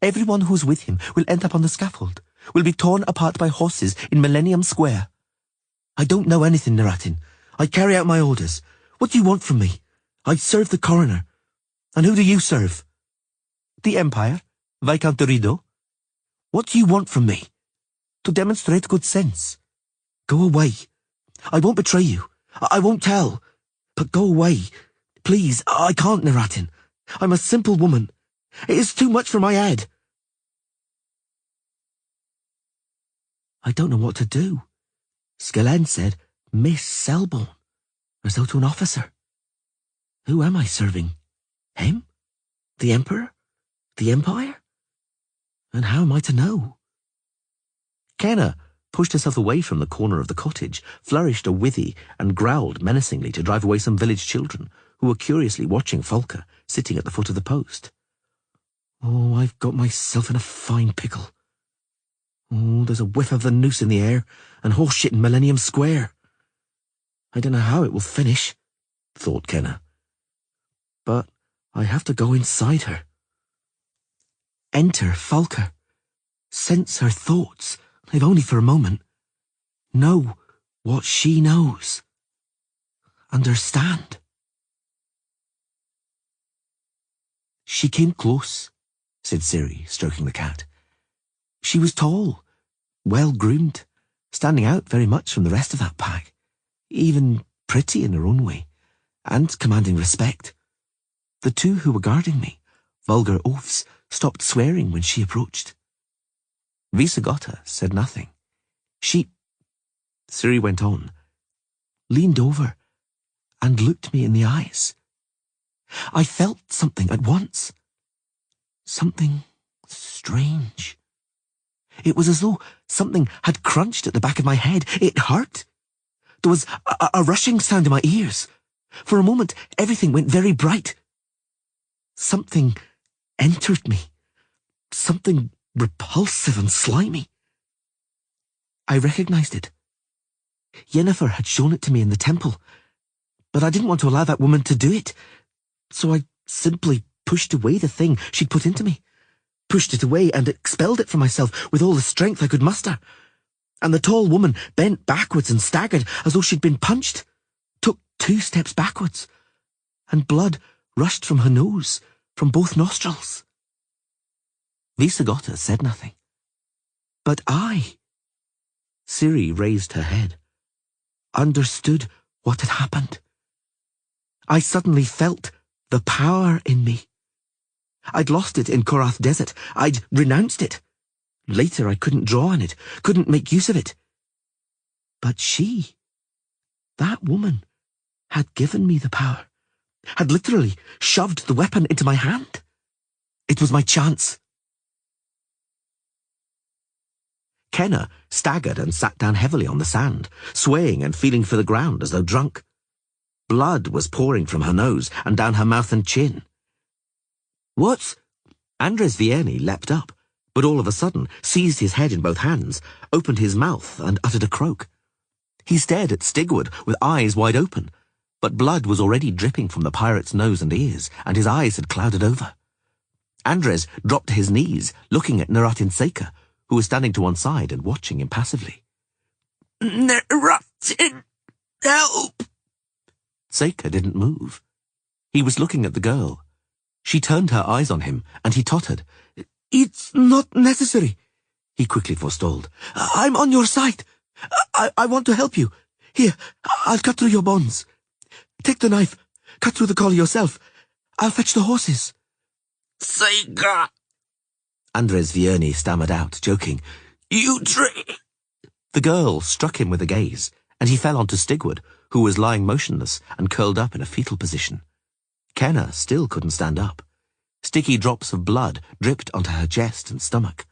Everyone who's with him will end up on the scaffold, will be torn apart by horses in Millennium Square. I don't know anything, Neratin. I carry out my orders. What do you want from me? I serve the coroner. And who do you serve? The Empire, Viscount de Rideau. What do you want from me? To demonstrate good sense. Go away. I won't betray you. I won't tell. But go away. Please, I can't, Neratin. I'm a simple woman. It is too much for my head. I don't know what to do. Skellen said, Miss Selborn, as though to an officer. Who am I serving? Him? The Emperor? The Empire? And how am I to know? Kenna pushed herself away from the corner of the cottage, flourished a withy, and growled menacingly to drive away some village children who were curiously watching Folker sitting at the foot of the post. Oh, I've got myself in a fine pickle. Oh, there's a whiff of the noose in the air, and horse shit in Millennium Square. I don't know how it will finish, thought Kenna. But I have to go inside her. Enter Folker. Sense her thoughts, if only for a moment. Know what she knows. Understand. She came close, said Ciri, stroking the cat. She was tall, well-groomed, standing out very much from the rest of that pack, even pretty in her own way, and commanding respect. The two who were guarding me, vulgar oafs, stopped swearing when she approached. Visagota said nothing. She, Ciri went on, leaned over and looked me in the eyes. I felt something at once. Something strange. It was as though something had crunched at the back of my head. It hurt. There was a rushing sound in my ears. For a moment, everything went very bright. Something entered me. Something repulsive and slimy. I recognized it. Yennefer had shown it to me in the temple, but I didn't want to allow that woman to do it, so I simply pushed away the thing she'd put into me, pushed it away and expelled it from myself with all the strength I could muster. And the tall woman bent backwards and staggered as though she'd been punched, took 2 steps backwards, and blood rushed from her nose, from both nostrils. Visagota said nothing. But I, Ciri raised her head, understood what had happened. I suddenly felt the power in me. I'd lost it in Korath Desert. I'd renounced it. Later I couldn't draw on it, couldn't make use of it. But she, that woman, had given me the power, had literally shoved the weapon into my hand. It was my chance. Kenna staggered and sat down heavily on the sand, swaying and feeling for the ground as though drunk. Blood was pouring from her nose and down her mouth and chin. What? Andrzej Vierny leapt up, but all of a sudden seized his head in both hands, opened his mouth and uttered a croak. He stared at Stigwood with eyes wide open, but blood was already dripping from the pirate's nose and ears, and his eyes had clouded over. Andrzej dropped to his knees, looking at Neratin Seika, who was standing to one side and watching impassively. Neratin, help! Seika didn't move. He was looking at the girl. She turned her eyes on him, and he tottered. It's not necessary, he quickly forestalled. I'm on your side. I want to help you. Here, I'll cut through your bonds. Take the knife. Cut through the collar yourself. I'll fetch the horses. Seika! Andrzej Vierny stammered out, joking. You The girl struck him with a gaze, and he fell onto Stigwood, who was lying motionless and curled up in a fetal position. Kenna still couldn't stand up. Sticky drops of blood dripped onto her chest and stomach.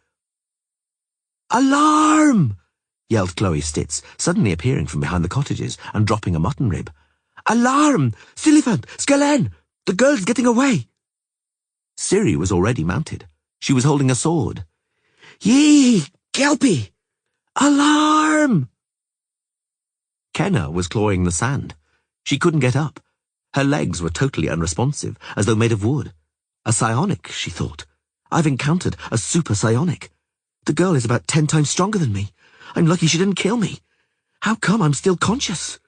Alarm! yelled Chloe Stitz, suddenly appearing from behind the cottages and dropping a mutton rib. Alarm! Silifant! Skellen! The girl's getting away! Ciri was already mounted. She was holding a sword. Yee! Kelpie! Alarm! Kenna was clawing the sand. She couldn't get up. Her legs were totally unresponsive, as though made of wood. A psionic, she thought. I've encountered a super psionic. The girl is about 10 times stronger than me. I'm lucky she didn't kill me. How come I'm still conscious?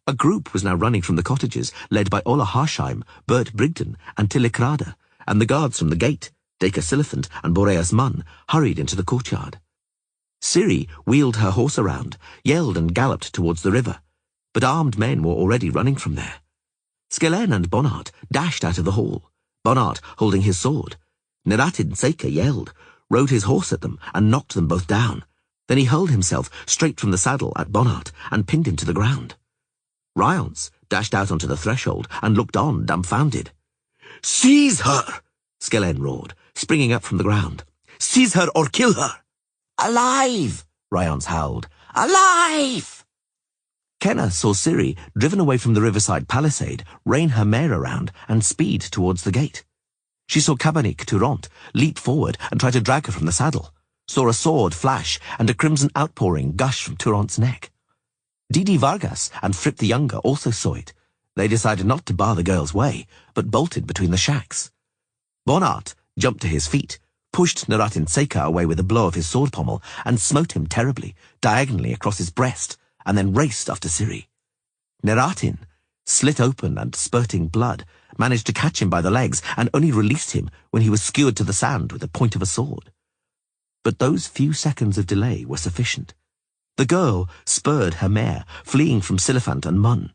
A group was now running from the cottages, led by Ola Harsheim, Bert Brigden, and Tilikrada, and the guards from the gate, Dacre Silifant and Boreas Munn, hurried into the courtyard. Ciri wheeled her horse around, yelled and galloped towards the river, but armed men were already running from there. Skellen and Bonnart dashed out of the hall, Bonnart holding his sword. Neratin Seika yelled, rode his horse at them, and knocked them both down. Then he hurled himself straight from the saddle at Bonnart and pinned him to the ground. Ryance dashed out onto the threshold and looked on, dumbfounded. Seize her! Skellen roared, springing up from the ground. Seize her or kill her! Alive! Ryance howled. Alive! Kenna saw Ciri, driven away from the riverside palisade, rein her mare around and speed towards the gate. She saw Cabernic Turant leap forward and try to drag her from the saddle, saw a sword flash and a crimson outpouring gush from Turant's neck. Didi Vargas and Fripp the Younger also saw it. They decided not to bar the girl's way, but bolted between the shacks. Bonnart jumped to his feet, pushed Neratin Seika away with a blow of his sword pommel, and smote him terribly, diagonally across his breast, and then raced after Ciri. Neratin, slit open and spurting blood, managed to catch him by the legs and only released him when he was skewered to the sand with the point of a sword. But those few seconds of delay were sufficient. The girl spurred her mare, fleeing from Silifant and Munn.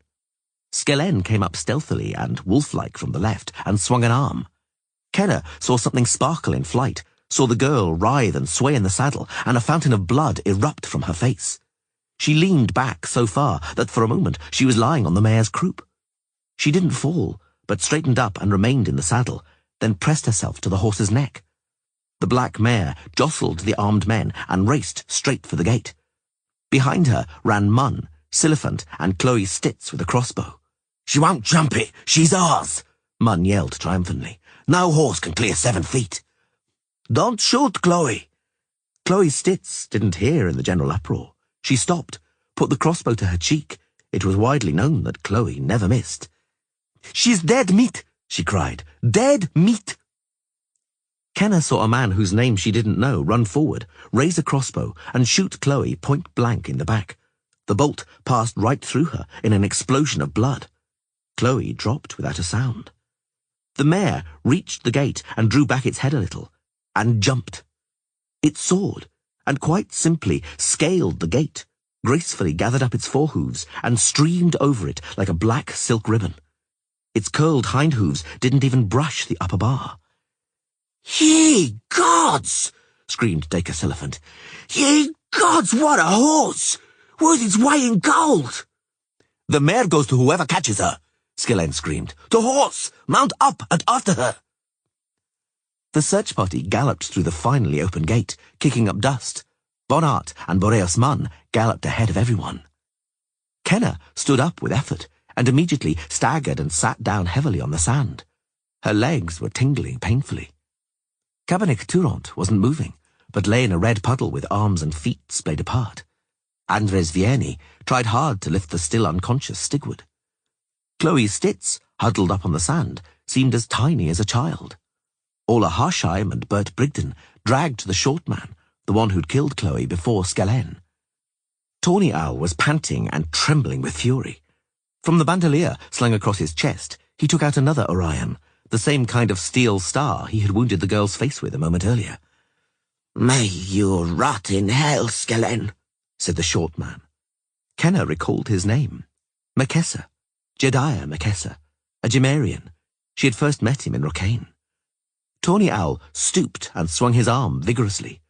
Skellen came up stealthily and wolf-like from the left and swung an arm. Kenna saw something sparkle in flight, saw the girl writhe and sway in the saddle, and a fountain of blood erupt from her face. She leaned back so far that for a moment she was lying on the mare's croup. She didn't fall, but straightened up and remained in the saddle, then pressed herself to the horse's neck. The black mare jostled the armed men and raced straight for the gate. Behind her ran Munn, Silifant, and Chloe Stitz with a crossbow. She won't jump it. She's ours, Munn yelled triumphantly. No horse can clear 7 feet. Don't shoot, Chloe. Chloe Stitz didn't hear in the general uproar. She stopped, put the crossbow to her cheek. It was widely known that Chloe never missed. She's dead meat, she cried. Dead meat. Kenna saw a man whose name she didn't know run forward, raise a crossbow, and shoot Chloe point blank in the back. The bolt passed right through her in an explosion of blood. Chloe dropped without a sound. The mare reached the gate and drew back its head a little. and jumped. It soared, and quite simply scaled the gate, gracefully gathered up its forehooves, and streamed over it like a black silk ribbon. Its curled hindhooves didn't even brush the upper bar. "Ye gods!" screamed Dacus Elephant. "Ye gods, what a horse! Worth its weight in gold!" "The mare goes to whoever catches her," Skellen screamed. "To horse! Mount up and after her!" The search party galloped through the finally open gate, kicking up dust. Bonnart and Boreas Munn galloped ahead of everyone. Kenna stood up with effort and immediately staggered and sat down heavily on the sand. Her legs were tingling painfully. Cabernet Turant wasn't moving, but lay in a red puddle with arms and feet splayed apart. Andrzej Vieni tried hard to lift the still unconscious Stigwood. Chloe Stitz, huddled up on the sand, seemed as tiny as a child. Ola Harsheim and Bert Brigden dragged the short man, the one who'd killed Chloe before Skellen. Tawny Owl was panting and trembling with fury. From the bandolier slung across his chest, he took out another Orion, the same kind of steel star he had wounded the girl's face with a moment earlier. "May you rot in hell, Skellen," said the short man. Kenna recalled his name. Makessa. Jediah Makessa. A Gemarian. She had first met him in Rocane. Tawny Owl stooped and swung his arm vigorously.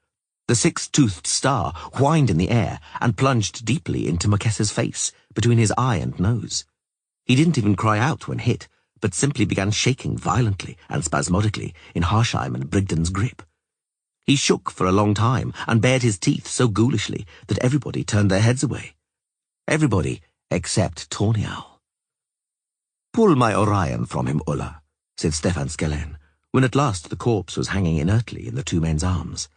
The six-toothed star whined in the air and plunged deeply into Makessa's face, between his eye and nose. He didn't even cry out when hit, but simply began shaking violently and spasmodically in Harsheim and Brigden's grip. He shook for a long time and bared his teeth so ghoulishly that everybody turned their heads away. Everybody except Tawny Owl. "Pull my Orion from him, Ulla," said Stefan Skellen, when at last the corpse was hanging inertly in the two men's arms.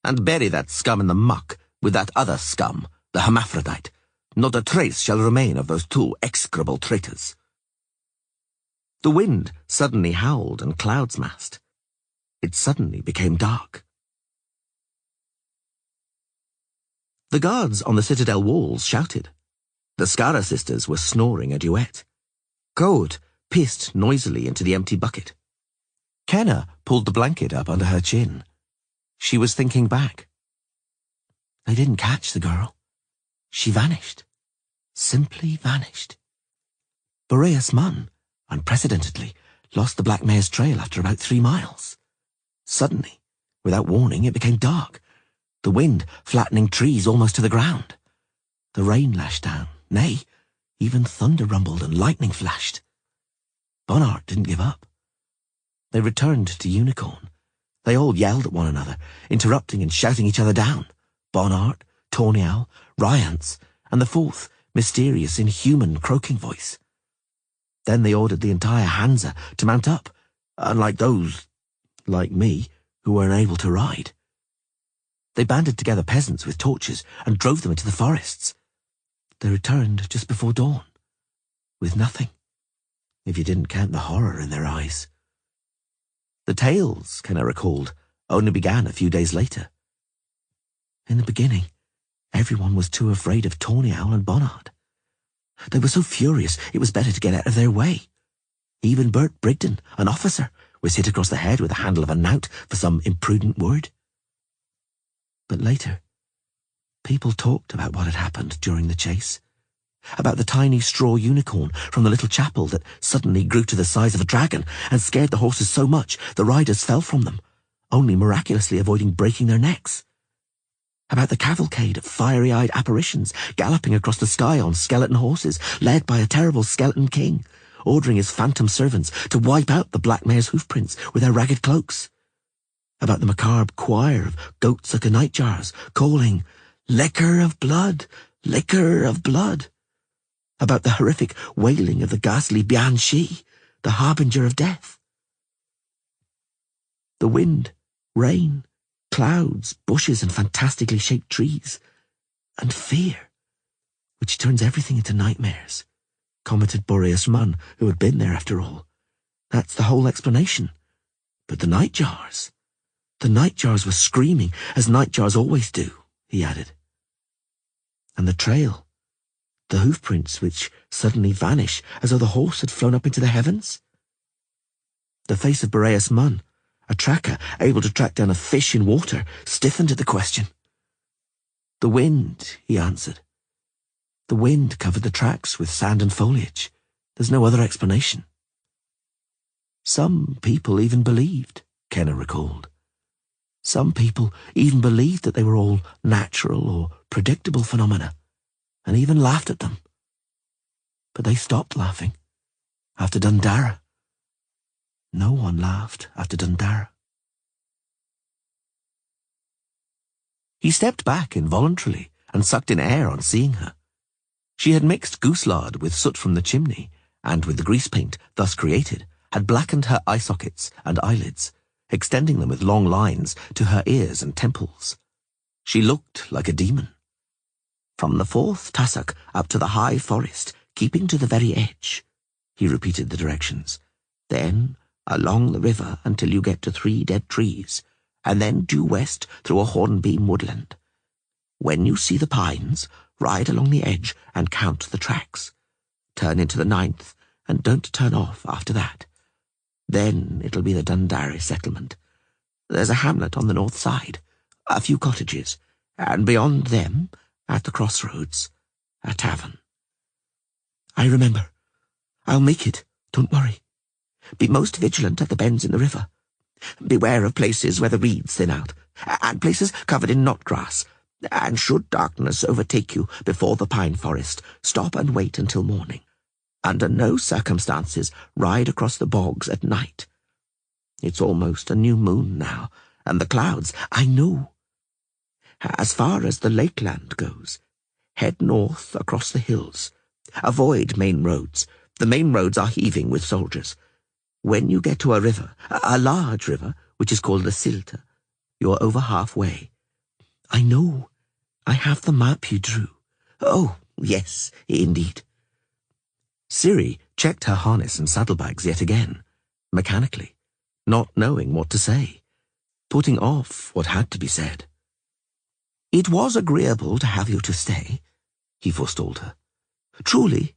"And bury that scum in the muck with that other scum, the hermaphrodite. Not a trace shall remain of those two execrable traitors." The wind suddenly howled and clouds massed. It suddenly became dark. The guards on the citadel walls shouted. The Skara sisters were snoring a duet. Code pissed noisily into the empty bucket. Kenna pulled the blanket up under her chin. She was thinking back. They didn't catch the girl. She vanished. Simply vanished. Boreas Munn, unprecedentedly, lost the Black Mare's trail after about 3 miles. Suddenly, without warning, it became dark, the wind flattening trees almost to the ground. The rain lashed down, nay, even thunder rumbled and lightning flashed. Bonnart didn't give up. They returned to Unicorn. They all yelled at one another, interrupting and shouting each other down. Bonnart, Tawny Owl, Ryance, and the fourth, mysterious, inhuman, croaking voice. Then they ordered the entire Hansa to mount up, unlike those, like me, who were unable to ride. They banded together peasants with torches and drove them into the forests. They returned just before dawn, with nothing, if you didn't count the horror in their eyes. The tales, Kenna recalled, only began a few days later. In the beginning, everyone was too afraid of Tawny Owl and Bonnart. They were so furious it was better to get out of their way. Even Bert Brigden, an officer, was hit across the head with the handle of a knout for some imprudent word. But later, people talked about what had happened during the chase, about the tiny straw unicorn from the little chapel that suddenly grew to the size of a dragon and scared the horses so much the riders fell from them, only miraculously avoiding breaking their necks. About the cavalcade of fiery-eyed apparitions galloping across the sky on skeleton horses, led by a terrible skeleton king, ordering his phantom servants to wipe out the Black Mare's hoofprints with their ragged cloaks. About the macabre choir of goat-sucker nightjars calling, "Liquor of blood, liquor of blood." About the horrific wailing of the ghastly Bian-Shi, the harbinger of death. The wind, rain, clouds, bushes, and fantastically shaped trees. And fear, which turns everything into nightmares, commented Boreas Munn, who had been there after all. That's the whole explanation. But the nightjars were screaming, as nightjars always do, he added. And the trail, the hoofprints which suddenly vanish as though the horse had flown up into the heavens. The face of Boreas Munn, A tracker able to track down a fish in water stiffened at the question. The wind, he answered. The wind covered the tracks with sand and foliage. There's no other explanation. Some people even believed, Kenner recalled. Some people even believed that they were all natural or predictable phenomena, and even laughed at them. But they stopped laughing after Dundara. No one laughed after Dundara. He stepped back involuntarily and sucked in air on seeing her. She had mixed goose lard with soot from the chimney, and with the grease paint thus created, had blackened her eye sockets and eyelids, extending them with long lines to her ears and temples. She looked like a demon. From the fourth tussock up to the high forest, keeping to the very edge, he repeated the directions. Then along the river until you get to 3 dead trees, and then due west through a hornbeam woodland. When you see the pines, ride along the edge and count the tracks. Turn into the 9th, and don't turn off after that. Then it'll be the Dundara settlement. There's a hamlet on the north side, a few cottages, and beyond them, at the crossroads, a tavern. I remember. I'll make it, don't worry. Be most vigilant at the bends in the river. Beware of places where the reeds thin out, and places covered in knot grass. And should darkness overtake you before the pine forest, stop and wait until morning. Under no circumstances ride across the bogs at night. It's almost a new moon now, and the clouds, I know. As far as the lakeland goes, head north across the hills. Avoid main roads. The main roads are heaving with soldiers. When you get to a river, a large river, which is called the Silta, you're over halfway. I know. I have the map you drew. Oh, yes, indeed. Ciri checked her harness and saddlebags yet again, mechanically, not knowing what to say, putting off what had to be said. It was agreeable to have you to stay, he forestalled her. Truly.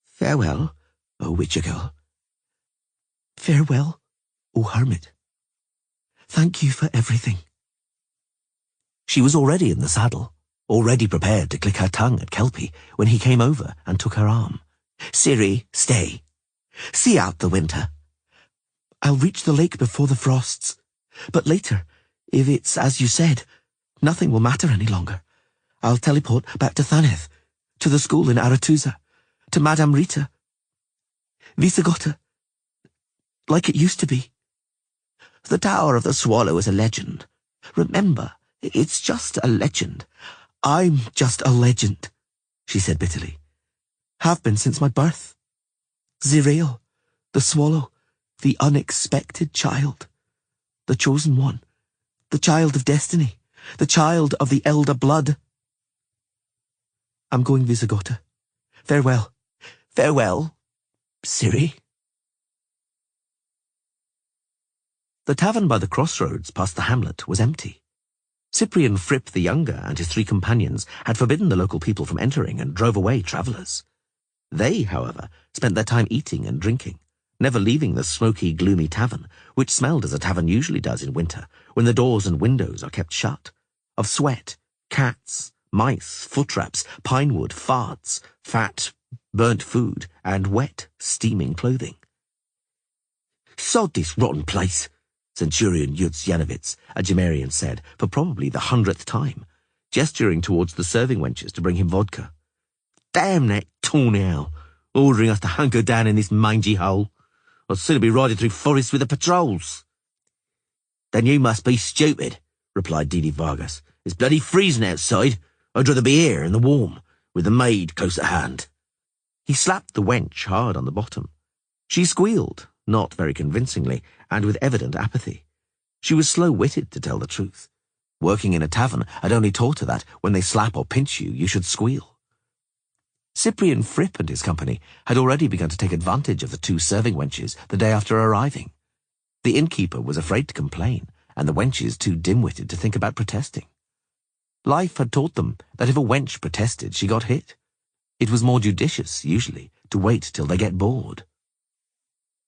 Farewell, O witcher girl. Farewell, O hermit. Thank you for everything. She was already in the saddle, already prepared to click her tongue at Kelpie when he came over and took her arm. Ciri, stay. See out the winter. I'll reach the lake before the frosts. But later, if it's as you said, nothing will matter any longer. I'll teleport back to Thaneth, to the school in Aretusa, to Madame Rita. Visagota, like it used to be. The Tower of the Swallow is a legend. Remember, it's just a legend. I'm just a legend, she said bitterly. Have been since my birth. Zirael, the swallow, the unexpected child, the chosen one, the child of destiny, the child of the elder blood. I'm going, Visagota. Farewell. Farewell, Ciri. The tavern by the crossroads past the hamlet was empty. Cyprian Fripp the Younger and his 3 companions had forbidden the local people from entering and drove away travellers. They, however, spent their time eating and drinking, never leaving the smoky, gloomy tavern, which smelled as a tavern usually does in winter, when the doors and windows are kept shut, of sweat, cats, mice, foot wraps, pine wood, farts, fat, burnt food, and wet, steaming clothing. Sod this rotten place, Centurion Yutz Yanovitz, a Gemarian, said, for probably the 100th time, gesturing towards the serving wenches to bring him vodka. Damn that tornell, ordering us to hunker down in this mangy hole. I'd sooner be riding through forests with the patrols. Then you must be stupid, replied Didi Vargas. It's bloody freezing outside. I'd rather be here in the warm, with the maid close at hand. He slapped the wench hard on the bottom. She squealed, not very convincingly, and with evident apathy. She was slow-witted, to tell the truth. Working in a tavern had only taught her that when they slap or pinch you, you should squeal. Cyprian Fripp and his company had already begun to take advantage of the 2 serving wenches the day after arriving. The innkeeper was afraid to complain, and the wenches too dim-witted to think about protesting. Life had taught them that if a wench protested, she got hit. It was more judicious, usually, to wait till they get bored.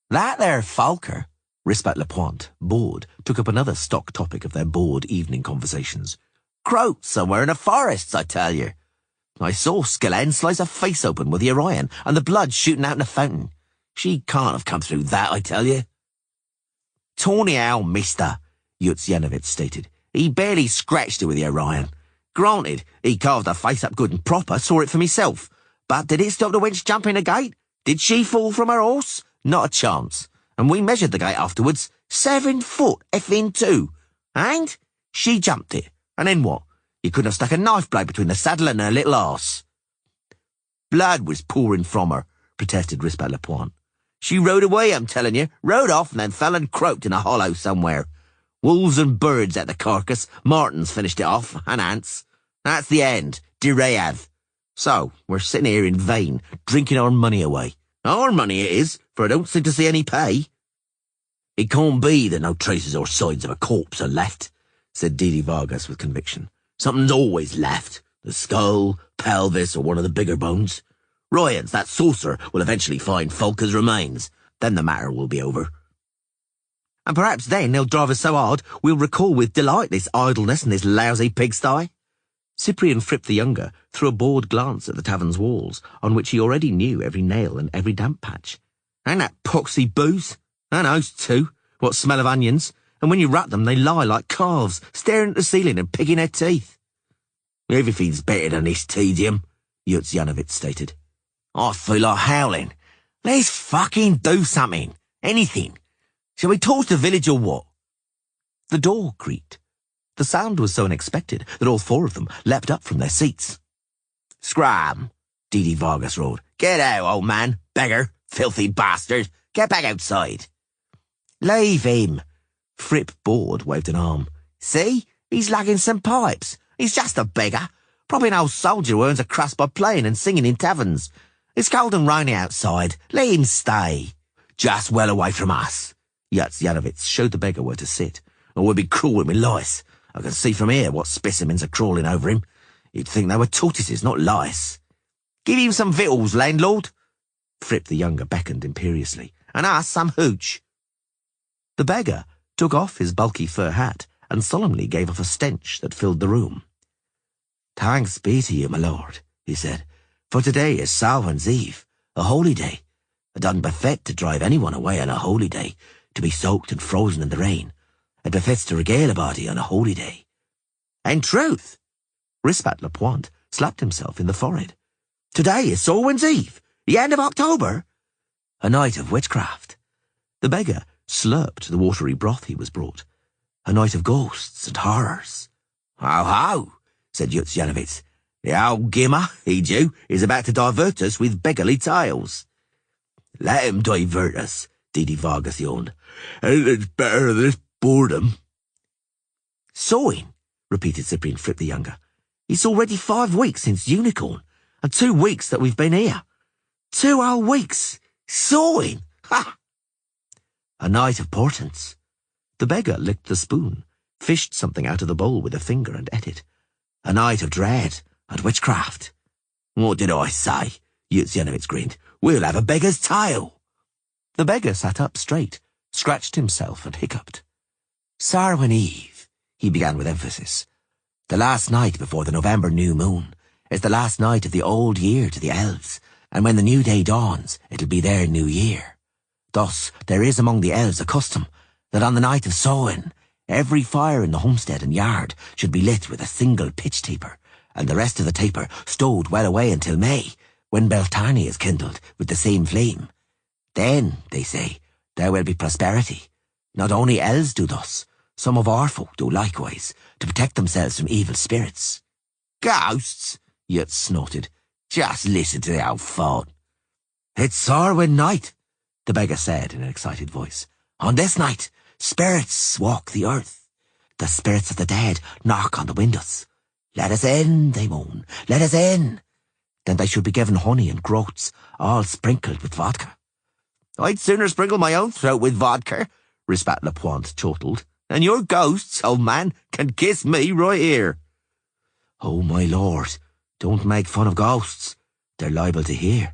That there Falker, Rispat Lepointe, bored, took up another stock topic of their bored evening conversations. Croaked somewhere in the forests, I tell you. I saw Skellen slice a face open with the Orion and the blood shooting out in the fountain. She can't have come through that, I tell you. Tawny owl, mister, Yutsyanovitz stated. He barely scratched her with the Orion. Granted, he carved her face up good and proper, saw it for myself. But did it stop the wench jumping the gate? Did she fall from her horse? Not a chance. And we measured the gate afterwards. 7 foot effing 2. And she jumped it. And then what? You couldn't have stuck a knife blade between the saddle and her little arse. Blood was pouring from her, protested Rispat Lepointe. She rode away, I'm telling you. Rode off and then fell and croaked in a hollow somewhere. Wolves and birds at the carcass. Martins finished it off, and ants. That's the end. Derayav. So, we're sitting here in vain, drinking our money away. Our money it is, for I don't seem to see any pay. It can't be that no traces or signs of a corpse are left, said Didi Vargas with conviction. Something's always left. The skull, pelvis, or one of the bigger bones. Ryans, that saucer, will eventually find Folker's remains. Then the matter will be over. And perhaps then they'll drive us so hard we'll recall with delight this idleness and this lousy pigsty. Cyprian Fripp the Younger threw a bored glance at the tavern's walls, on which he already knew every nail and every damp patch. And that poxy booze. And those too. What smell of onions. And when you rat them, they lie like calves, staring at the ceiling and picking their teeth. Everything's better than this tedium, Yutsyanovitz stated. I feel like howling. Let's fucking do something. Anything. Shall we torch the village or what? The door creaked. The sound was so unexpected that all 4 of them leapt up from their seats. Scram, Didi Vargas roared. Get out, old man, beggar, filthy bastard. Get back outside. Leave him. Fripp, bored, waved an arm. See, he's lugging some pipes. He's just a beggar. Probably an old soldier who earns a crust by playing and singing in taverns. It's cold and rainy outside. Let him stay. Just well away from us. Yutsyanovitz showed the beggar where to sit. Or we'll be crawling with lice. I can see from here what specimens are crawling over him. You'd think they were tortoises, not lice. Give him some victuals, landlord. Fripp the Younger beckoned imperiously. And us some hooch. The beggar took off his bulky fur hat and solemnly gave off a stench that filled the room. Thanks be to you, my lord, he said, for today is Samhain's Eve, a holy day. It doesn't befit to drive anyone away on a holy day, to be soaked and frozen in the rain. It befits to regale a body on a holy day. In truth, Rispat Lepointe slapped himself in the forehead. Today is Samhain's Eve, the end of October. A night of witchcraft. The beggar slurped the watery broth he was brought. A night of ghosts and horrors. Ho, ho, said Yutsyanovitz. The old gimmer, he Jew, is about to divert us with beggarly tales. Let him divert us, Didi Vargas yawned. Anything's better than this boredom. Sawing, repeated Cyprian Fripp the Younger. It's already 5 weeks since Unicorn, and 2 weeks that we've been here. 2 whole weeks. Sawing! Ha! A night of portents. The beggar licked the spoon, fished something out of the bowl with a finger and ate it. A night of dread and witchcraft. What did I say? Yutsyanovitz grinned. We'll have a beggar's tale. The beggar sat up straight, scratched himself and hiccuped. Samhain Eve, he began with emphasis. The last night before the November new moon is the last night of the old year to the Elves, and when the new day dawns, it'll be their new year. Thus, there is among the Elves a custom that on the night of Samhain, every fire in the homestead and yard should be lit with a single pitch taper, and the rest of the taper stowed well away until May, when Beltane is kindled with the same flame. Then, they say, there will be prosperity. Not only Elves do thus, some of our folk do likewise, to protect themselves from evil spirits. Ghosts? Yut snorted. Just listen to the old fart. It's Samhain night, the beggar said in an excited voice. On this night, spirits walk the earth. The spirits of the dead knock on the windows. Let us in, they moan. Let us in. Then they should be given honey and groats, all sprinkled with vodka. I'd sooner sprinkle my own throat with vodka, Rispat Lepointe chortled, and your ghosts, old man, can kiss me right here. Oh, my lord, don't make fun of ghosts. They're liable to hear,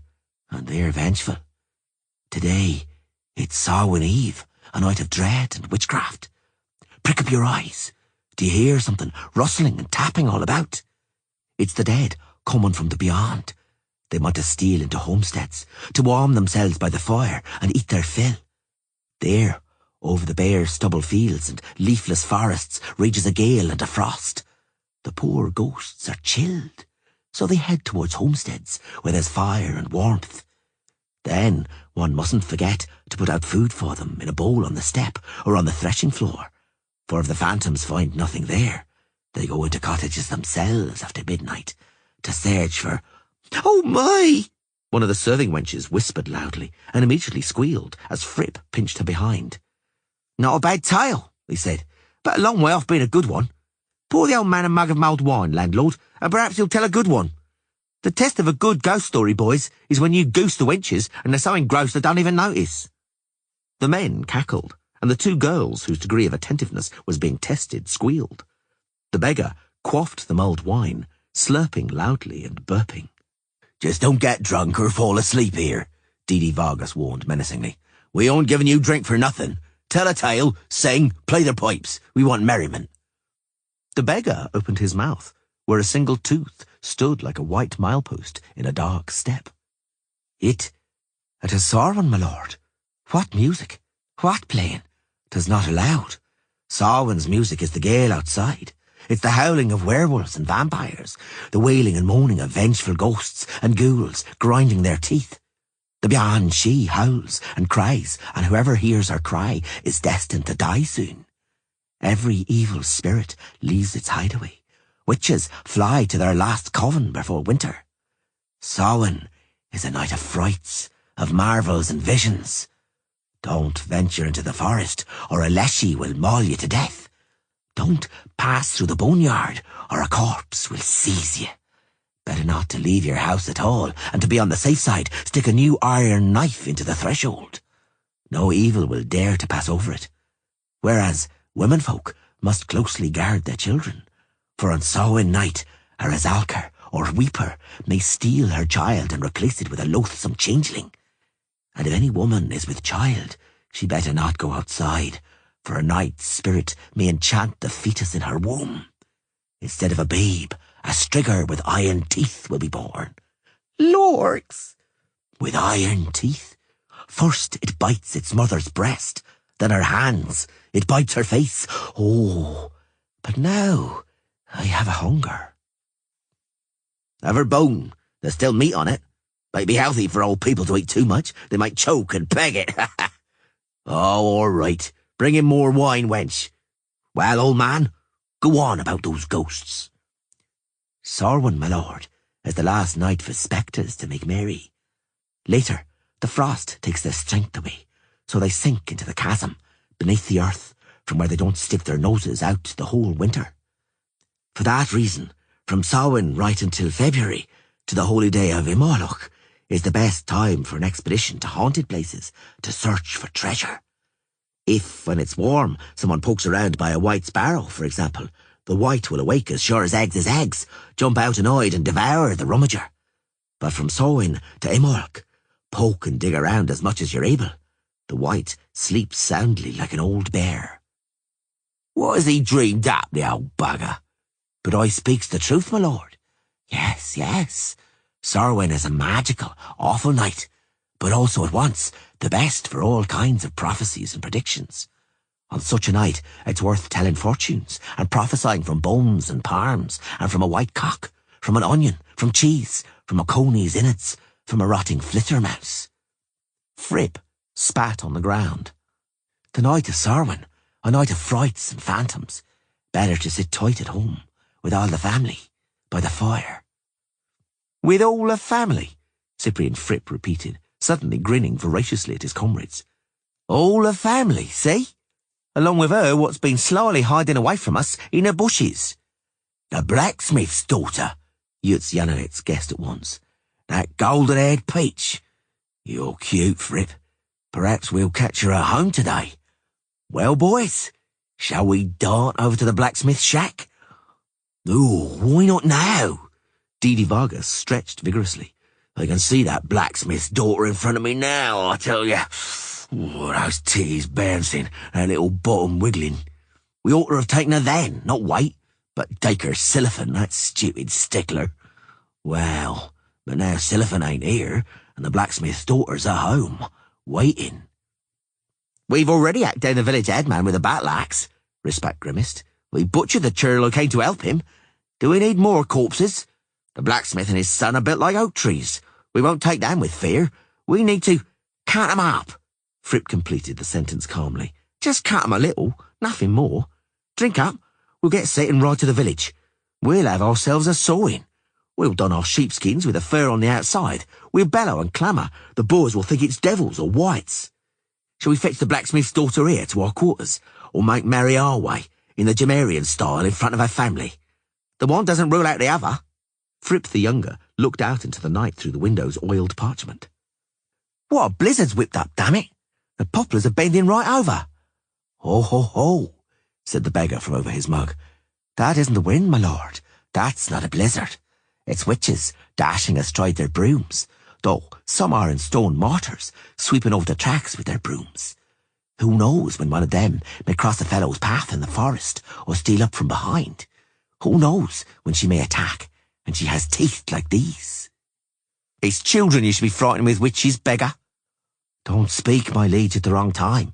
and they're vengeful. Today, it's Samhain Eve, a night of dread and witchcraft. Prick up your eyes. Do you hear something rustling and tapping all about? It's the dead coming from the beyond. They want to steal into homesteads, to warm themselves by the fire and eat their fill. There, over the bare stubble fields and leafless forests, rages a gale and a frost. The poor ghosts are chilled, so they head towards homesteads where there's fire and warmth. Then one mustn't forget to put out food for them in a bowl on the step or on the threshing floor, for if the phantoms find nothing there, they go into cottages themselves after midnight to search for— "Oh my!" one of the serving wenches whispered loudly, and immediately squealed as Fripp pinched her behind. "Not a bad tale," he said, "but a long way off being a good one. Pour the old man a mug of mulled wine, landlord, and perhaps he'll tell a good one. The test of a good ghost story, boys, is when you goose the wenches and there's something gross they don't even notice." The men cackled, and the two girls, whose degree of attentiveness was being tested, squealed. The beggar quaffed the mulled wine, slurping loudly and burping. "Just don't get drunk or fall asleep here," Didi Vargas warned menacingly. "We aren't giving you drink for nothing. Tell a tale, sing, play the pipes. We want merriment." The beggar opened his mouth, where a single tooth stood like a white milepost in a dark step. It a Sarwin, my lord. What music? What playing? 'Tis not allowed. Sarwin's music is the gale outside. It's the howling of werewolves and vampires, the wailing and moaning of vengeful ghosts and ghouls grinding their teeth. The Banshee howls and cries, and whoever hears her cry is destined to die soon. Every evil spirit leaves its hideaway. Witches fly to their last coven before winter. Samhain is a night of frights, of marvels and visions. Don't venture into the forest, or a leshy will maul you to death. Don't pass through the boneyard, or a corpse will seize you. Better not to leave your house at all, and to be on the safe side, stick a new iron knife into the threshold. No evil will dare to pass over it. Whereas womenfolk must closely guard their children, for on Samhain night a Razalker or weeper may steal her child and replace it with a loathsome changeling. And if any woman is with child, she better not go outside, for a night spirit may enchant the fetus in her womb. Instead of a babe, a strigger with iron teeth will be born. Lorks! With iron teeth? First it bites its mother's breast, then her hands, it bites her face. Oh, but now I have a hunger. Have her bone. There's still meat on it. Might be healthy for old people to eat too much. They might choke and peg it. Oh, all right. Bring in more wine, wench. Well, old man, go on about those ghosts. Samhain, my lord, is the last night for spectres to make merry. Later, the frost takes their strength away, so they sink into the chasm beneath the earth, from where they don't stick their noses out the whole winter. For that reason, from Samhain right until February, to the holy day of Imolach, is the best time for an expedition to haunted places to search for treasure. If, when it's warm, someone pokes around by a white sparrow, for example, the white will awake as sure as eggs, jump out annoyed and devour the rummager. But from Samhain to Imolach, poke and dig around as much as you're able. The white sleeps soundly like an old bear. What has he dreamed up, the old bugger? But I speaks the truth, my lord. Yes, yes. Samhain is a magical, awful night, but also at once the best for all kinds of prophecies and predictions. On such a night, it's worth telling fortunes and prophesying from bones and palms, and from a white cock, from an onion, from cheese, from a coney's innards, from a rotting flittermouse. Fripp spat on the ground. The night of Samhain, a night of frights and phantoms. Better to sit tight at home, with all the family, by the fire. With all the family? Cyprian Fripp repeated, suddenly grinning voraciously at his comrades. All the family, see? Along with her what's been slyly hiding away from us in the bushes. The blacksmith's daughter, Yutz Yanowitz guessed at once. That golden-haired peach. You're cute, Fripp. Perhaps we'll catch her at home today. Well, boys, shall we dart over to the blacksmith's shack? Oh, why not now? Didi Vargas stretched vigorously. I can see that blacksmith's daughter in front of me now, I tell you. Those titties bouncing, her little bottom wiggling. We ought to have taken her then, not wait, but take her Silliphant, that stupid stickler. Well, but now Silliphant ain't here, and the blacksmith's daughter's at home, waiting. We've already hacked down the village headman with a battle axe, Rispat grimaced. We butchered the churl who came to help him. Do we need more corpses? The blacksmith and his son are built like oak trees. We won't take them with fear. We need to cut 'em up. Fripp completed the sentence calmly. Just cut 'em a little, nothing more. Drink up. We'll get set and ride to the village. We'll have ourselves a sawing. We'll don our sheepskins with the fur on the outside. We'll bellow and clamour. The boys will think it's devils or whites. Shall we fetch the blacksmith's daughter here to our quarters, or make merry our way, in the Gemarian style, in front of her family? The one doesn't rule out the other. Fripp the younger looked out into the night through the window's oiled parchment. What a blizzard's whipped up, damn it! The poplars are bending right over. Ho, ho, ho, said the beggar from over his mug. That isn't the wind, my lord. That's not a blizzard. It's witches dashing astride their brooms, though some are in stone mortars, sweeping over the tracks with their brooms. Who knows when one of them may cross a fellow's path in the forest, or steal up from behind? Who knows when she may attack, and she has teeth like these? It's children you should be frightened with, witches, beggar. Don't speak, my liege, at the wrong time,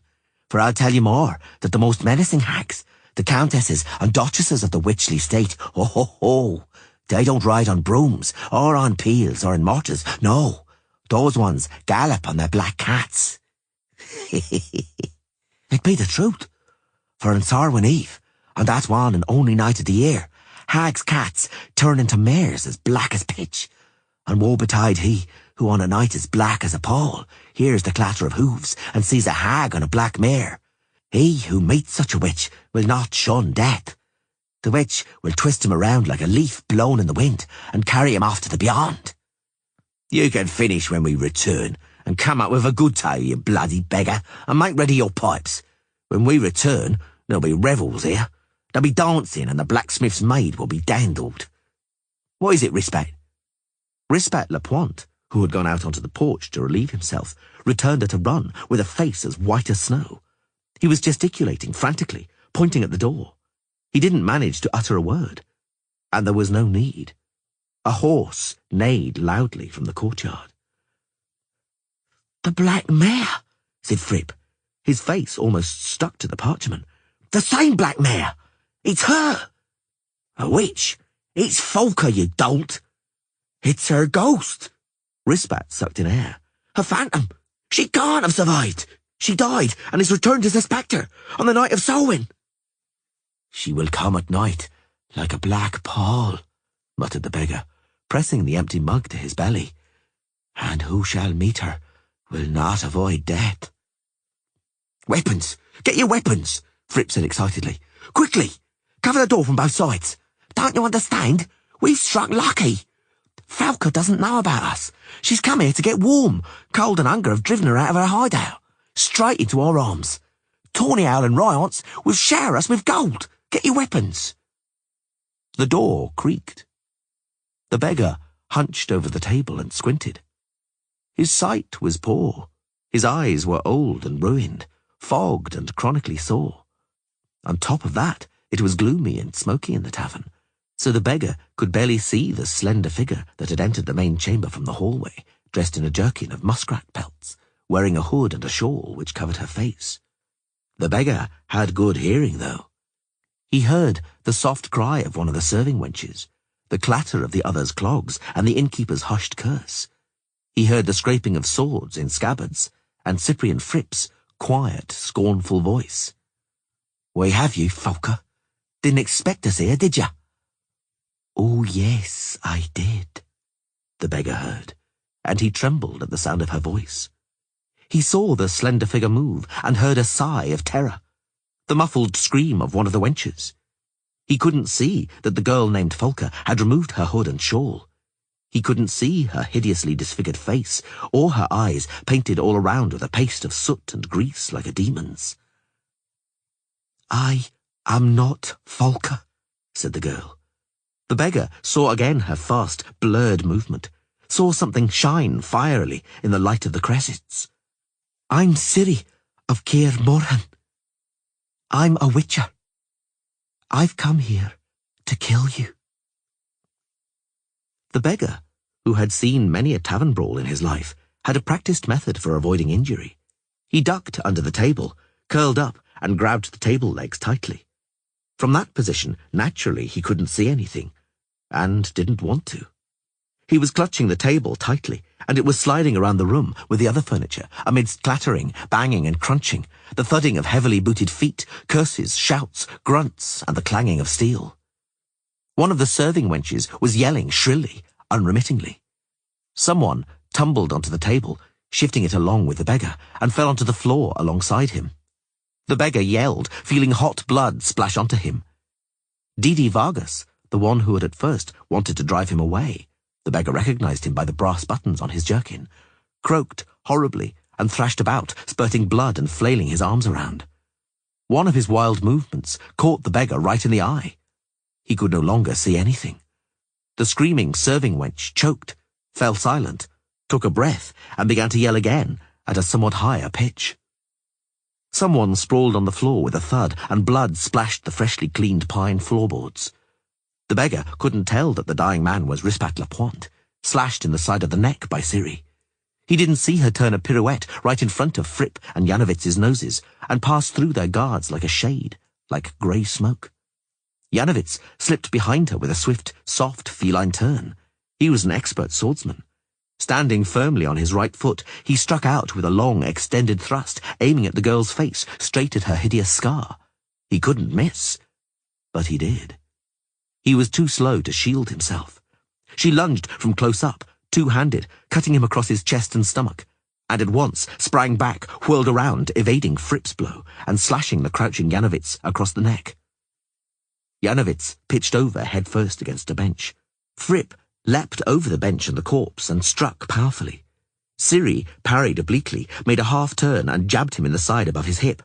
for I'll tell you more, that the most menacing hags, the countesses and duchesses of the witchly state, ho, ho, ho, they don't ride on brooms, or on peels, or in mortars, no, those ones gallop on their black cats. It be the truth, for on Sarwin Eve, on that one and only night of the year, hags' cats turn into mares as black as pitch, and woe betide he who on a night as black as a pall hears the clatter of hooves and sees a hag on a black mare. He who meets such a witch will not shun death. The witch will twist him around like a leaf blown in the wind and carry him off to the beyond. You can finish when we return and come up with a good tale, you bloody beggar, and make ready your pipes. When we return, there'll be revels here. There'll be dancing, and the blacksmith's maid will be dandled. What is it, Rispat? Rispat Lapointe, who had gone out onto the porch to relieve himself, returned at a run with a face as white as snow. He was gesticulating frantically, pointing at the door. He didn't manage to utter a word, and there was no need. A horse neighed loudly from the courtyard. The black mare, said Fripp. His face almost stuck to the parchment. The same black mare! It's her! A witch! It's Folker, you dolt! It's her ghost! Rispat sucked in air. Her phantom! She can't have survived! She died and is returned as a spectre on the night of Samhain. She will come at night like a black pall, muttered the beggar, pressing the empty mug to his belly. And who shall meet her will not avoid death. Weapons! Get your weapons! Fripp said excitedly. Quickly! Cover the door from both sides. Don't you understand? We've struck lucky. Falca doesn't know about us. She's come here to get warm. Cold and hunger have driven her out of her hideout. Straight into our arms. Tawny Owl and Ryance will shower us with gold. Get your weapons. The door creaked. The beggar hunched over the table and squinted. His sight was poor. His eyes were old and ruined, fogged and chronically sore. On top of that, it was gloomy and smoky in the tavern, so the beggar could barely see the slender figure that had entered the main chamber from the hallway, dressed in a jerkin of muskrat pelts, wearing a hood and a shawl which covered her face. The beggar had good hearing, though. He heard the soft cry of one of the serving wenches, the clatter of the other's clogs, and the innkeeper's hushed curse. He heard the scraping of swords in scabbards, and Cyprian Fripp's quiet, scornful voice. "We have you, Folker. Didn't expect us here, did ya?" "Oh, yes, I did," the beggar heard, and he trembled at the sound of her voice. He saw the slender figure move and heard a sigh of terror, the muffled scream of one of the wenches. He couldn't see that the girl named Folker had removed her hood and shawl. He couldn't see her hideously disfigured face, or her eyes painted all around with a paste of soot and grease like a demon's. "I am not Folker," said the girl. The beggar saw again her fast, blurred movement, saw something shine fierily in the light of the cressets. I'm Ciri of Caer Morhen. I'm a witcher. I've come here to kill you. The beggar, who had seen many a tavern brawl in his life, had a practiced method for avoiding injury. He ducked under the table, curled up, and grabbed the table legs tightly. From that position, naturally, he couldn't see anything, and didn't want to. He was clutching the table tightly, and it was sliding around the room with the other furniture, amidst clattering, banging, and crunching, the thudding of heavily booted feet, curses, shouts, grunts, and the clanging of steel. One of the serving wenches was yelling shrilly, unremittingly. Someone tumbled onto the table, shifting it along with the beggar, and fell onto the floor alongside him. The beggar yelled, feeling hot blood splash onto him. Didi Vargas, the one who had at first wanted to drive him away, the beggar recognized him by the brass buttons on his jerkin, croaked horribly and thrashed about, spurting blood and flailing his arms around. One of his wild movements caught the beggar right in the eye. He could no longer see anything. The screaming serving wench choked, fell silent, took a breath, and began to yell again at a somewhat higher pitch. Someone sprawled on the floor with a thud, and blood splashed the freshly cleaned pine floorboards. The beggar couldn't tell that the dying man was Rispat Lapointe, slashed in the side of the neck by Ciri. He didn't see her turn a pirouette right in front of Fripp and Janowitz's noses, and pass through their guards like a shade, like grey smoke. Janowitz slipped behind her with a swift, soft, feline turn. He was an expert swordsman. Standing firmly on his right foot, he struck out with a long, extended thrust, aiming at the girl's face, straight at her hideous scar. He couldn't miss, but he did. He was too slow to shield himself. She lunged from close up, two-handed, cutting him across his chest and stomach, and at once sprang back, whirled around, evading Fripp's blow, and slashing the crouching Janowitz across the neck. Janowitz pitched over head-first against a bench. Fripp leapt over the bench and the corpse and struck powerfully. Ciri parried obliquely, made a half-turn, and jabbed him in the side above his hip.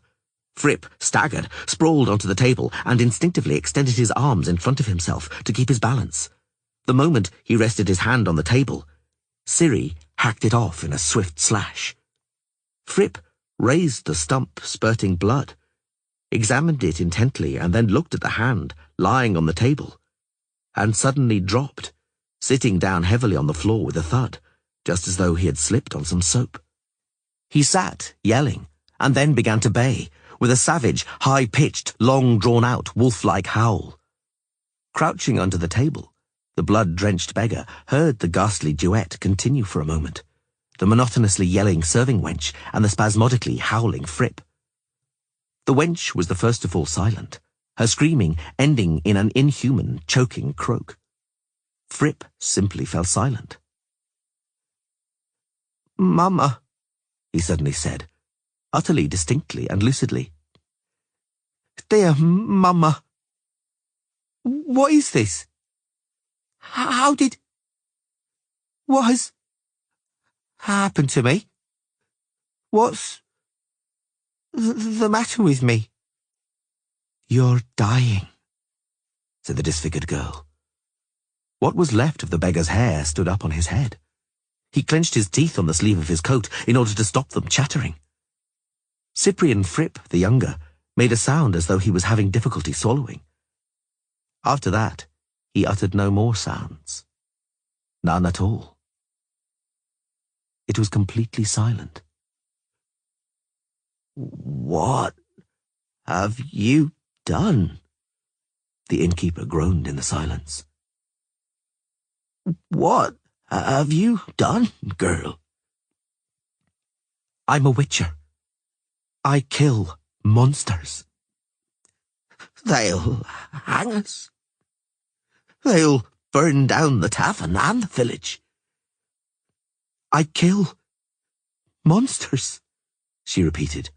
Fripp staggered, sprawled onto the table, and instinctively extended his arms in front of himself to keep his balance. The moment he rested his hand on the table, Ciri hacked it off in a swift slash. Fripp raised the stump, spurting blood, examined it intently, and then looked at the hand lying on the table, and suddenly dropped, sitting down heavily on the floor with a thud, just as though he had slipped on some soap. He sat, yelling, and then began to bay, with a savage, high-pitched, long-drawn-out, wolf-like howl. Crouching under the table, the blood-drenched beggar heard the ghastly duet continue for a moment, the monotonously yelling serving wench and the spasmodically howling Fripp. The wench was the first to fall silent, her screaming ending in an inhuman, choking croak. Fripp simply fell silent. "Mama," he suddenly said, utterly distinctly and lucidly. "Dear Mama, what is this? How did... What has happened to me? What's the matter with me?" "You're dying," said the disfigured girl. What was left of the beggar's hair stood up on his head. He clenched his teeth on the sleeve of his coat in order to stop them chattering. Cyprian Fripp, the younger, made a sound as though he was having difficulty swallowing. After that, he uttered no more sounds. None at all. It was completely silent. "What have you done?" the innkeeper groaned in the silence. "What have you done, girl?" "I'm a witcher. I kill monsters." "They'll hang us. They'll burn down the tavern and the village." "I kill monsters," she repeated,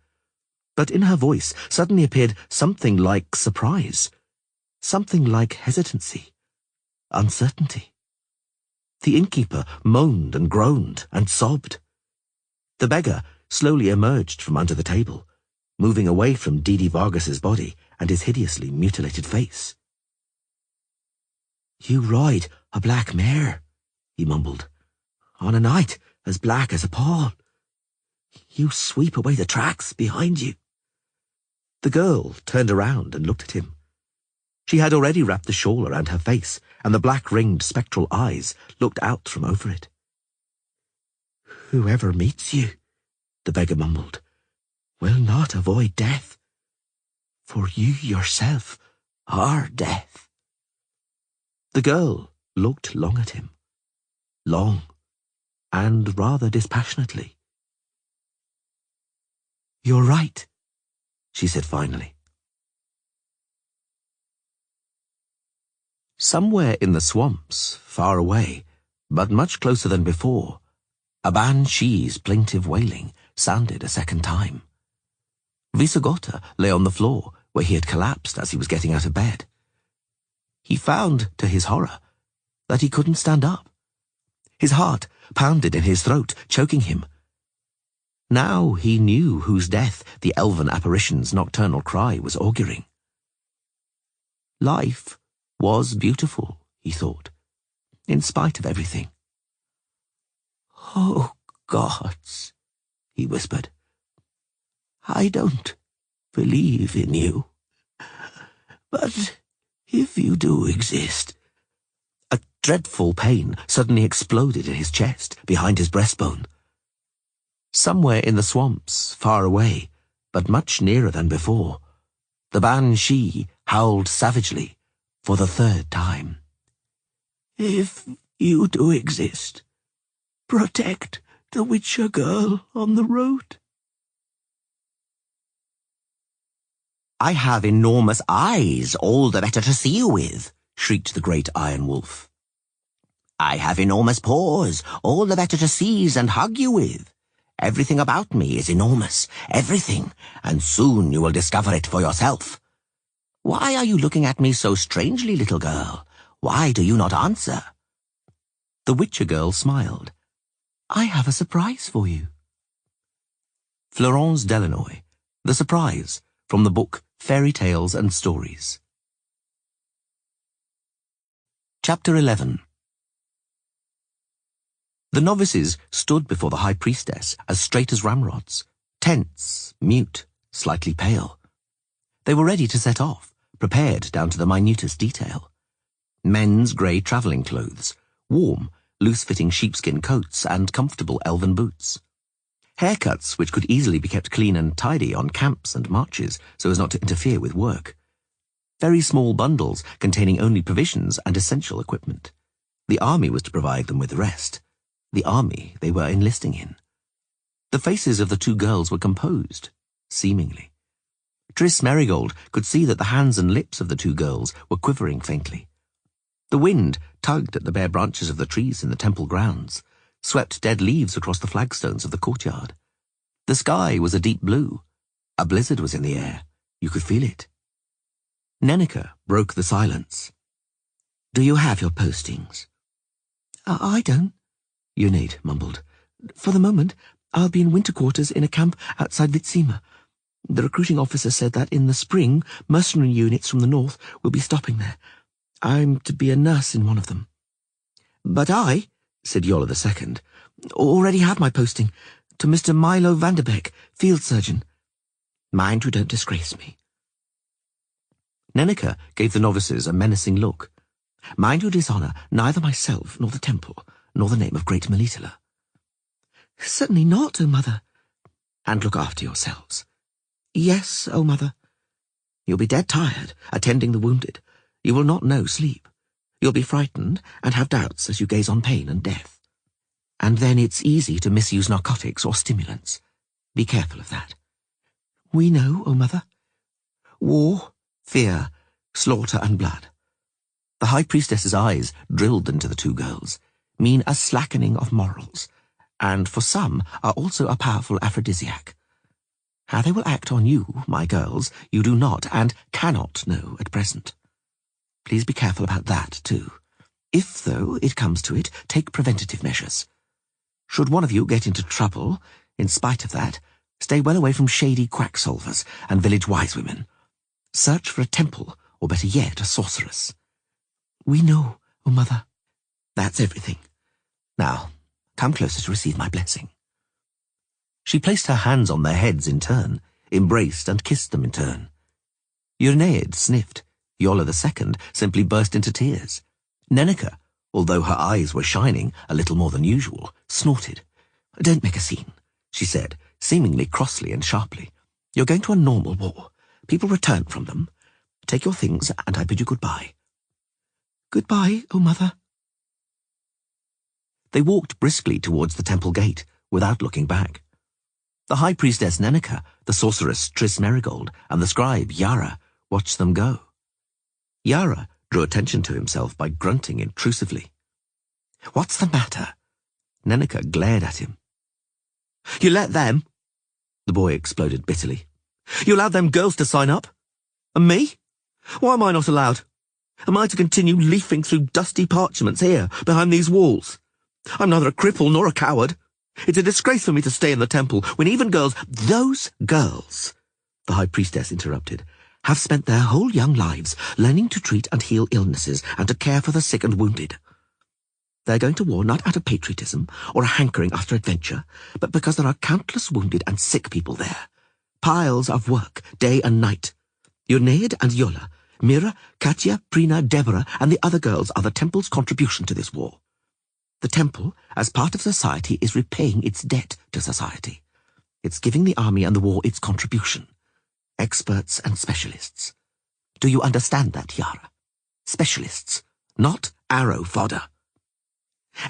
but in her voice suddenly appeared something like surprise, something like hesitancy, uncertainty. The innkeeper moaned and groaned and sobbed. The beggar slowly emerged from under the table, moving away from Didi Vargas's body and his hideously mutilated face. "You ride a black mare," he mumbled, "on a night as black as a pall. You sweep away the tracks behind you. The girl turned around and looked at him. She had already wrapped the shawl around her face, and the black-ringed spectral eyes looked out from over it. Whoever meets you, the beggar mumbled, will not avoid death, for you yourself are death. The girl looked long at him, long, and rather dispassionately. You're right, she said finally. Somewhere in the swamps, far away, but much closer than before, a banshee's plaintive wailing sounded a second time. Visogota lay on the floor where he had collapsed as he was getting out of bed. He found, to his horror, that he couldn't stand up. His heart pounded in his throat, choking him. Now he knew whose death the elven apparition's nocturnal cry was auguring. Life was beautiful, he thought, in spite of everything. Oh, gods, he whispered. I don't believe in you. But if you do exist... A dreadful pain suddenly exploded in his chest, behind his breastbone. Somewhere in the swamps, far away, but much nearer than before, the banshee howled savagely for the third time. If you do exist, protect the Witcher girl on the road. I have enormous eyes, all the better to see you with, shrieked the great iron wolf. I have enormous paws, all the better to seize and hug you with. Everything about me is enormous, everything, and soon you will discover it for yourself. Why are you looking at me so strangely, little girl? Why do you not answer? The Witcher girl smiled. I have a surprise for you. Florence Delanoy, The Surprise, from the book Fairy Tales and Stories. Chapter 11. The novices stood before the high priestess as straight as ramrods, tense, mute, slightly pale. They were ready to set off, prepared down to the minutest detail. Men's grey travelling clothes, warm, loose-fitting sheepskin coats and comfortable elven boots. Haircuts which could easily be kept clean and tidy on camps and marches so as not to interfere with work. Very small bundles containing only provisions and essential equipment. The army was to provide them with the rest. The army they were enlisting in. The faces of the two girls were composed, seemingly. Triss Merigold could see that the hands and lips of the two girls were quivering faintly. The wind tugged at the bare branches of the trees in the temple grounds, swept dead leaves across the flagstones of the courtyard. The sky was a deep blue. A blizzard was in the air. You could feel it. Nenneker broke the silence. Do you have your postings? I don't, Unade mumbled. For the moment, I'll be in winter quarters in a camp outside Vitsima. The recruiting officer said that in the spring, mercenary units from the north will be stopping there. I'm to be a nurse in one of them. But I, said Yola II, already have my posting, to Mr. Milo Vanderbeck, field surgeon. Mind you don't disgrace me. Nenneker gave the novices a menacing look. Mind you dishonour neither myself nor the temple, nor the name of great Melitele. Certainly not, O mother. And look after yourselves. Yes, O mother. You'll be dead tired, attending the wounded. You will not know sleep. You'll be frightened and have doubts as you gaze on pain and death. And then it's easy to misuse narcotics or stimulants. Be careful of that. We know, O mother. War, fear, slaughter and blood. The high priestess's eyes, drilled into the two girls, mean a slackening of morals, and for some are also a powerful aphrodisiac. How they will act on you, my girls, you do not and cannot know at present. Please be careful about that, too. If, though, it comes to it, take preventative measures. Should one of you get into trouble, in spite of that, stay well away from shady quack-solvers and village wisewomen. Search for a temple, or better yet, a sorceress. We know, O mother. That's everything. Now, come closer to receive my blessing. She placed her hands on their heads in turn, embraced and kissed them in turn. Euneid sniffed. Yola II simply burst into tears. Nenneke, although her eyes were shining a little more than usual, snorted. "Don't make a scene," she said, seemingly crossly and sharply. "You're going to a normal war. People return from them. Take your things, and I bid you goodbye." "Goodbye, O mother." They walked briskly towards the temple gate, without looking back. The High Priestess Nenneke, the sorceress Tris Merigold, and the scribe Yara watched them go. Yara drew attention to himself by grunting intrusively. "What's the matter?" Nenneke glared at him. "You let them?" The boy exploded bitterly. "You allowed them girls to sign up? And me? Why am I not allowed? Am I to continue leafing through dusty parchments here, behind these walls? I'm neither a cripple nor a coward. It's a disgrace for me to stay in the temple when even girls—" "Those girls," the High Priestess interrupted, "have spent their whole young lives learning to treat and heal illnesses and to care for the sick and wounded. They're going to war not out of patriotism or a hankering after adventure, but because there are countless wounded and sick people there. Piles of work, day and night. Euneid and Yola, Mira, Katya, Prina, Deborah, and the other girls are the temple's contribution to this war. The temple, as part of society, is repaying its debt to society. It's giving the army and the war its contribution. Experts and specialists. Do you understand that, Yara? Specialists, not arrow fodder.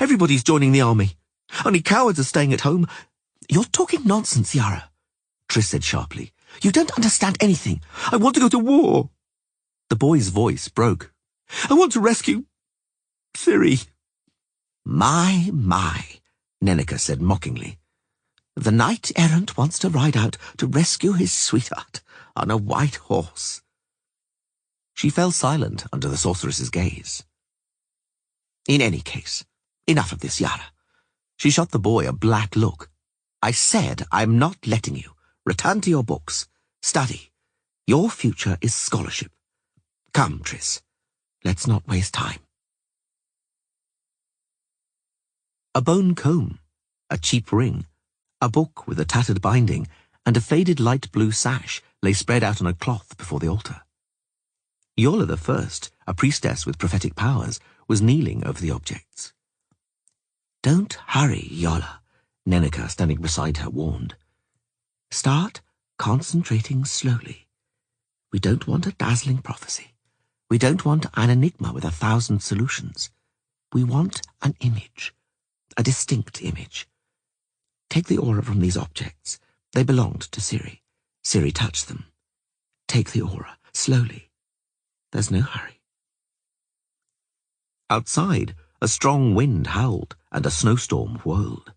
Everybody's joining the army. Only cowards are staying at home. You're talking nonsense, Yara, Tris said sharply. You don't understand anything. I want to go to war. The boy's voice broke. I want to rescue Ciri. My, Nenneke said mockingly. The knight-errant wants to ride out to rescue his sweetheart on a white horse. She fell silent under the sorceress's gaze. In any case, enough of this, Yara. She shot the boy a black look. I said I'm not letting you. Return to your books. Study. Your future is scholarship. Come, Tris. Let's not waste time. A bone comb, a cheap ring, a book with a tattered binding, and a faded light blue sash lay spread out on a cloth before the altar. Yola I, a priestess with prophetic powers, was kneeling over the objects. Don't hurry, Yola, Nenneke, standing beside her, warned. Start concentrating slowly. We don't want a dazzling prophecy. We don't want an enigma with 1,000 solutions. We want an image, a distinct image. Take the aura from these objects. They belonged to Ciri. Ciri touched them. Take the aura, slowly. There's no hurry. Outside, a strong wind howled and a snowstorm whirled.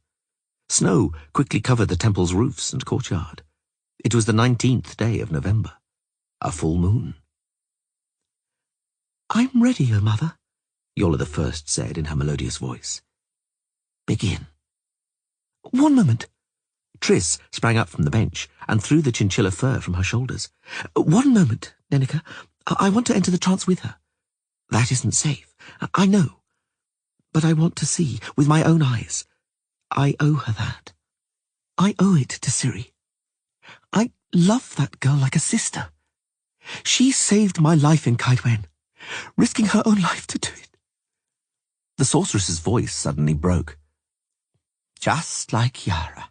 Snow quickly covered the temple's roofs and courtyard. It was the 19th day of November, a full moon. I'm ready, O mother, Yola I said in her melodious voice. Begin. One moment. Tris sprang up from the bench and threw the chinchilla fur from her shoulders. One moment, Nenneke. I want to enter the trance with her. That isn't safe. I know. But I want to see with my own eyes. I owe her that. I owe it to Ciri. I love that girl like a sister. She saved my life in Kaidwen, risking her own life to do it. The sorceress's voice suddenly broke. Just like Yara.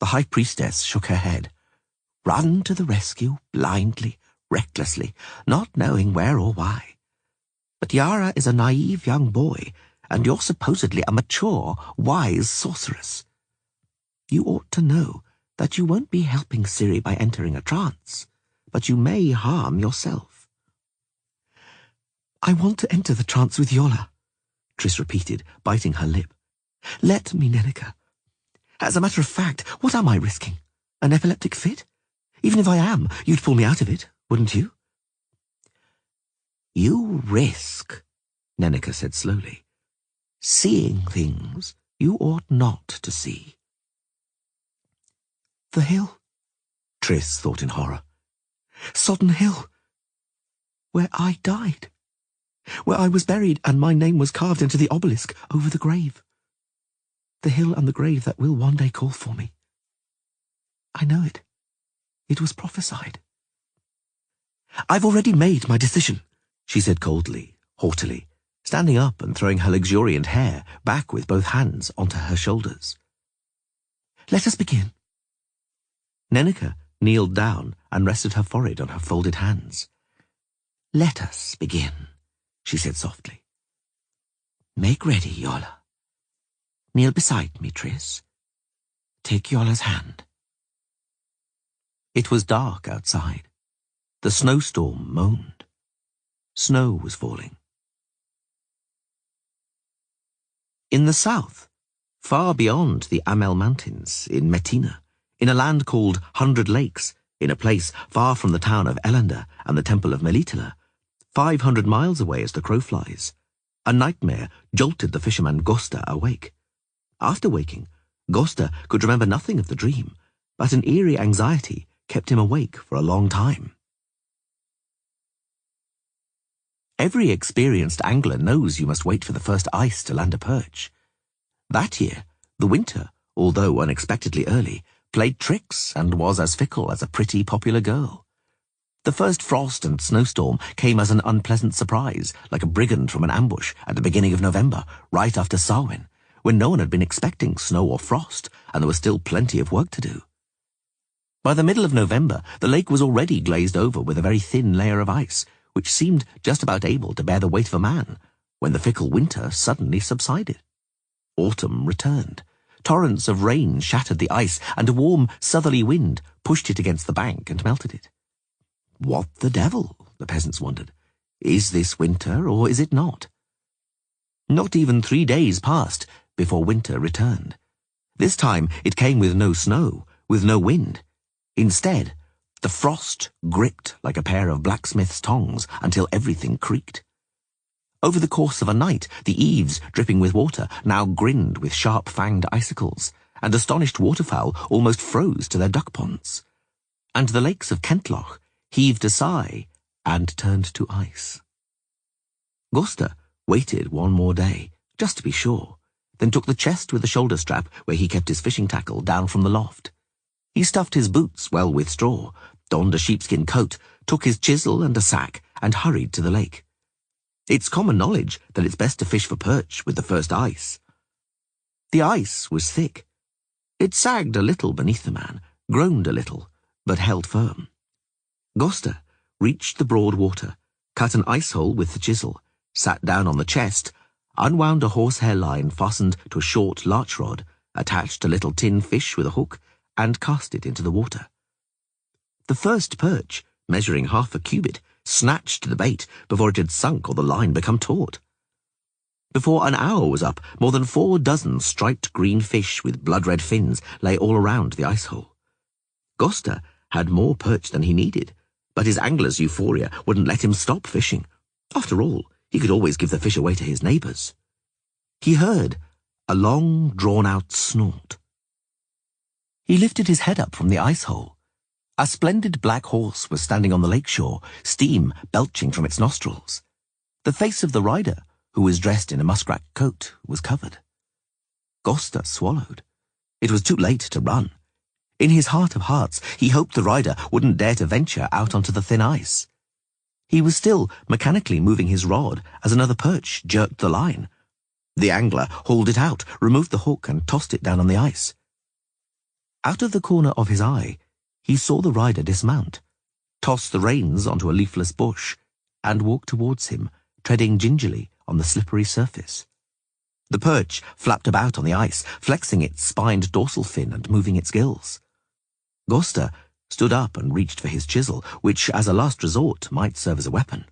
The High Priestess shook her head. Run to the rescue, blindly, recklessly, not knowing where or why. But Yara is a naive young boy, and you're supposedly a mature, wise sorceress. You ought to know that you won't be helping Ciri by entering a trance, but you may harm yourself. I want to enter the trance with Yola, Tris repeated, biting her lip. Let me, Nenneke. As a matter of fact, what am I risking? An epileptic fit? Even if I am, you'd pull me out of it, wouldn't you? You risk, Nenneke said slowly, seeing things you ought not to see. The hill, Tris thought in horror. Sodden Hill, where I died, where I was buried and my name was carved into the obelisk over the grave. The hill and the grave that will one day call for me. I know it. It was prophesied. I've already made my decision, she said coldly, haughtily, standing up and throwing her luxuriant hair back with both hands onto her shoulders. Let us begin. Nenneke kneeled down and rested her forehead on her folded hands. Let us begin, she said softly. Make ready, Yola. Kneel beside me, Triss. Take Yola's hand. It was dark outside. The snowstorm moaned. Snow was falling. In the south, far beyond the Amel Mountains, in Metina, in a land called 100 Lakes, in a place far from the town of Elander and the temple of Melitele, 500 miles away as the crow flies, a nightmare jolted the fisherman Gosta awake. After waking, Gosta could remember nothing of the dream, but an eerie anxiety kept him awake for a long time. Every experienced angler knows you must wait for the first ice to land a perch. That year, the winter, although unexpectedly early, played tricks and was as fickle as a pretty, popular girl. The first frost and snowstorm came as an unpleasant surprise, like a brigand from an ambush at the beginning of November, right after Samhain, when no one had been expecting snow or frost, and there was still plenty of work to do. By the middle of November, the lake was already glazed over with a very thin layer of ice, which seemed just about able to bear the weight of a man, when the fickle winter suddenly subsided. Autumn returned. Torrents of rain shattered the ice, and a warm southerly wind pushed it against the bank and melted it. What the devil, the peasants wondered. Is this winter, or is it not? Not even 3 days passed before winter returned. This time it came with no snow, with no wind. Instead, the frost gripped like a pair of blacksmith's tongs until everything creaked. Over the course of a night, the eaves, dripping with water, now grinned with sharp-fanged icicles, and astonished waterfowl almost froze to their duck ponds. And the lakes of Kentloch heaved a sigh and turned to ice. Gosta waited one more day, just to be sure, then took the chest with the shoulder strap where he kept his fishing tackle down from the loft. He stuffed his boots well with straw, donned a sheepskin coat, took his chisel and a sack, and hurried to the lake. It's common knowledge that it's best to fish for perch with the first ice. The ice was thick. It sagged a little beneath the man, groaned a little, but held firm. Gosta reached the broad water, cut an ice hole with the chisel, sat down on the chest, unwound a horsehair line fastened to a short larch rod, attached a little tin fish with a hook, and cast it into the water. The first perch, measuring half a cubit, snatched the bait before it had sunk or the line become taut. Before an hour was up, more than 4 dozen striped green fish with blood-red fins lay all around the ice hole. Gosta had more perch than he needed, but his angler's euphoria wouldn't let him stop fishing. After all, he could always give the fish away to his neighbours. He heard a long, drawn-out snort. He lifted his head up from the ice hole. A splendid black horse was standing on the lake shore, steam belching from its nostrils. The face of the rider, who was dressed in a muskrat coat, was covered. Gosta swallowed. It was too late to run. In his heart of hearts, he hoped the rider wouldn't dare to venture out onto the thin ice. He was still mechanically moving his rod as another perch jerked the line. The angler hauled it out, removed the hook, and tossed it down on the ice. Out of the corner of his eye, he saw the rider dismount, toss the reins onto a leafless bush, and walk towards him, treading gingerly on the slippery surface. The perch flapped about on the ice, flexing its spined dorsal fin and moving its gills. Gosta stood up and reached for his chisel, which, as a last resort, might serve as a weapon.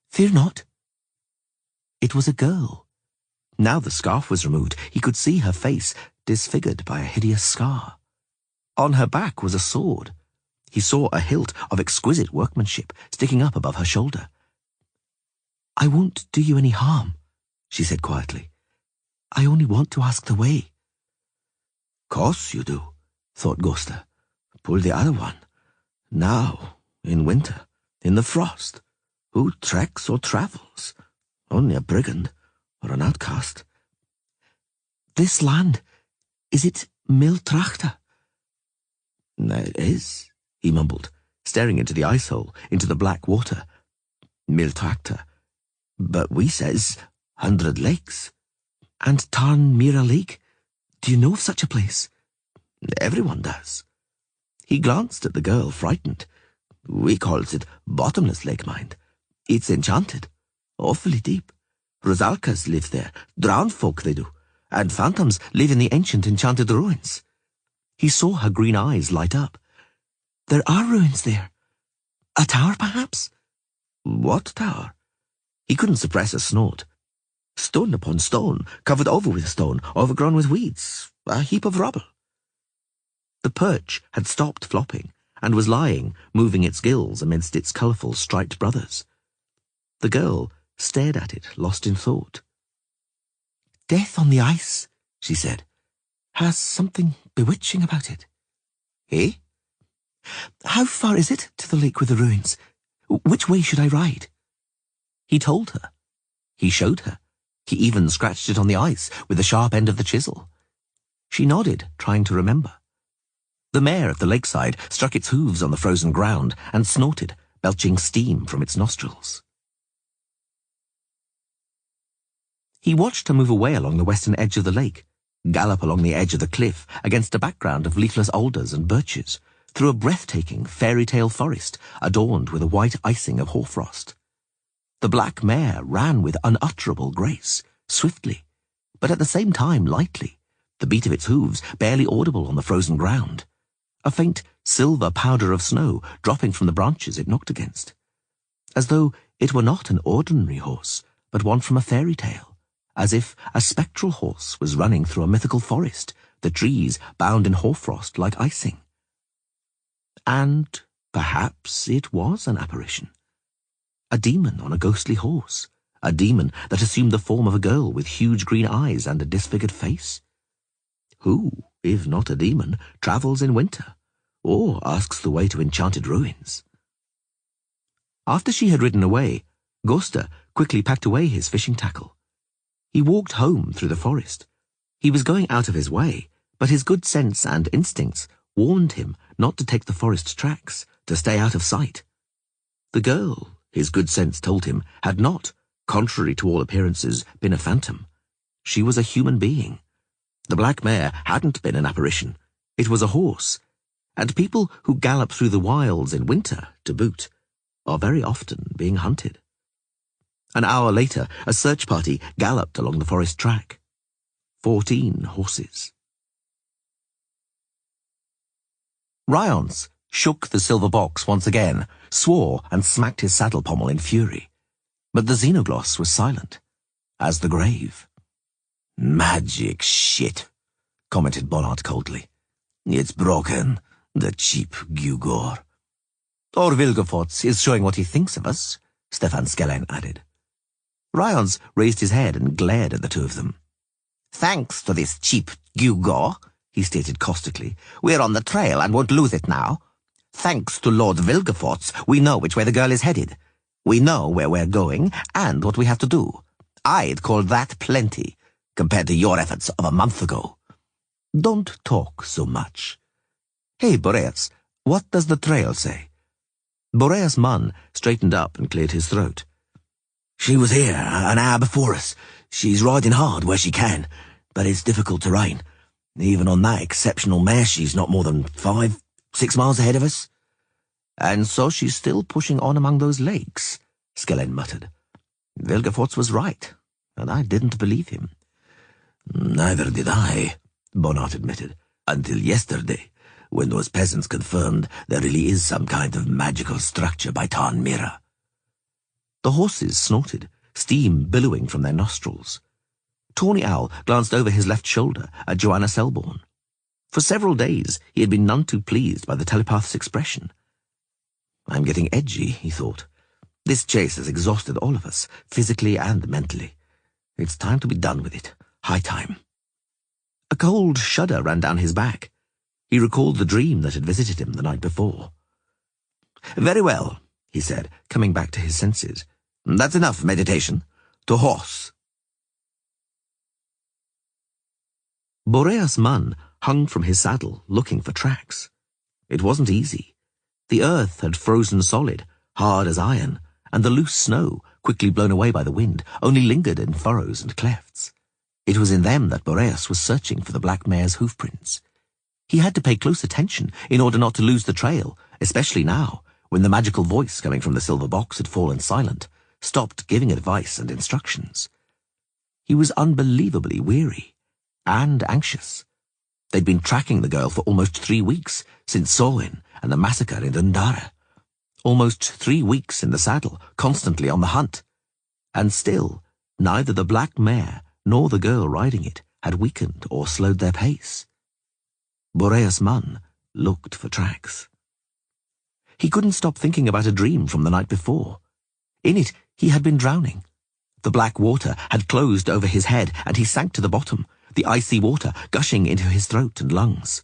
"Fear not." It was a girl. Now the scarf was removed, he could see her face, disfigured by a hideous scar. On her back was a sword. He saw a hilt of exquisite workmanship sticking up above her shoulder. "I won't do you any harm," she said quietly. "I only want to ask the way." "Course you do," thought Gosta. "Pull the other one. Now, in winter, in the frost, who treks or travels? Only a brigand or an outcast." "This land, is it Miltrachta?" "It is," he mumbled, staring into the ice hole, into the black water. "Miltrakta. But we says 100 Lakes. And Tarn Mira Lake? Do you know of such a place?" "Everyone does." He glanced at the girl, frightened. "We calls it Bottomless Lake, mind. It's enchanted. Awfully deep. Rosalkas live there. Drowned folk, they do. And phantoms live in the ancient enchanted ruins." He saw her green eyes light up. "There are ruins there. A tower, perhaps?" "What tower?" He couldn't suppress a snort. "Stone upon stone, covered over with stone, overgrown with weeds. A heap of rubble." The perch had stopped flopping and was lying, moving its gills amidst its colourful striped brothers. The girl stared at it, lost in thought. "Death on the ice," she said, "has something bewitching about it." "Eh?" "How far is it to the lake with the ruins? Which way should I ride?" He told her. He showed her. He even scratched it on the ice with the sharp end of the chisel. She nodded, trying to remember. The mare at the lakeside struck its hooves on the frozen ground and snorted, belching steam from its nostrils. He watched her move away along the western edge of the lake, gallop along the edge of the cliff against a background of leafless alders and birches, through a breathtaking fairy tale forest adorned with a white icing of hoarfrost. The black mare ran with unutterable grace, swiftly, but at the same time lightly, the beat of its hooves barely audible on the frozen ground, a faint silver powder of snow dropping from the branches it knocked against, as though it were not an ordinary horse, but one from a fairy tale, as if a spectral horse was running through a mythical forest, the trees bound in hoarfrost like icing. And perhaps it was an apparition. A demon on a ghostly horse, a demon that assumed the form of a girl with huge green eyes and a disfigured face. Who, if not a demon, travels in winter, or asks the way to enchanted ruins? After she had ridden away, Gosta quickly packed away his fishing tackle. He walked home through the forest. He was going out of his way, but his good sense and instincts warned him not to take the forest tracks, to stay out of sight. The girl, his good sense told him, had not, contrary to all appearances, been a phantom. She was a human being. The black mare hadn't been an apparition. It was a horse, and people who gallop through the wilds in winter, to boot, are very often being hunted. An hour later, a search party galloped along the forest track. 14 horses. Ryance shook the silver box once again, swore and smacked his saddle pommel in fury. But the xenogloss was silent, as the grave. "Magic shit," commented Bonnard coldly. "It's broken, the cheap gewgaw." "Or Vilgefortz is showing what he thinks of us," Stefan Skellen added. Ryance raised his head and glared at the two of them. "Thanks to this cheap gewgaw," he stated caustically, "we're on the trail and won't lose it now. Thanks to Lord Vilgefortz, we know which way the girl is headed. We know where we're going and what we have to do. I'd call that plenty, compared to your efforts of a month ago." "Don't talk so much. Hey, Boreas, what does the trail say?" Boreas Munn straightened up and cleared his throat. "She was here an hour before us. She's riding hard where she can, but it's difficult terrain. Even on that exceptional mare, she's not more than 5-6 miles ahead of us." "And so she's still pushing on among those lakes," Skellen muttered. "Vilgefortz was right, and I didn't believe him." "Neither did I," Bonnard admitted, "until yesterday, when those peasants confirmed there really is some kind of magical structure by Tarn Mira." The horses snorted, steam billowing from their nostrils. Tawny Owl glanced over his left shoulder at Joanna Selborne. For several days he had been none too pleased by the telepath's expression. "I'm getting edgy," he thought. "This chase has exhausted all of us, physically and mentally. It's time to be done with it. High time." A cold shudder ran down his back. He recalled the dream that had visited him the night before. "Very well," he said, coming back to his senses. "That's enough meditation. To horse." Boreas Munn hung from his saddle, looking for tracks. It wasn't easy. The earth had frozen solid, hard as iron, and the loose snow, quickly blown away by the wind, only lingered in furrows and clefts. It was in them that Boreas was searching for the black mare's hoofprints. He had to pay close attention in order not to lose the trail, especially now, when the magical voice coming from the silver box had fallen silent, stopped giving advice and instructions. He was unbelievably weary and anxious. They'd been tracking the girl for almost 3 weeks, since Samhain and the massacre in Dundara. Almost 3 weeks in the saddle, constantly on the hunt. And still, neither the black mare nor the girl riding it had weakened or slowed their pace. Boreas Munn looked for tracks. He couldn't stop thinking about a dream from the night before. In it, he had been drowning. The black water had closed over his head, and he sank to the bottom, the icy water gushing into his throat and lungs.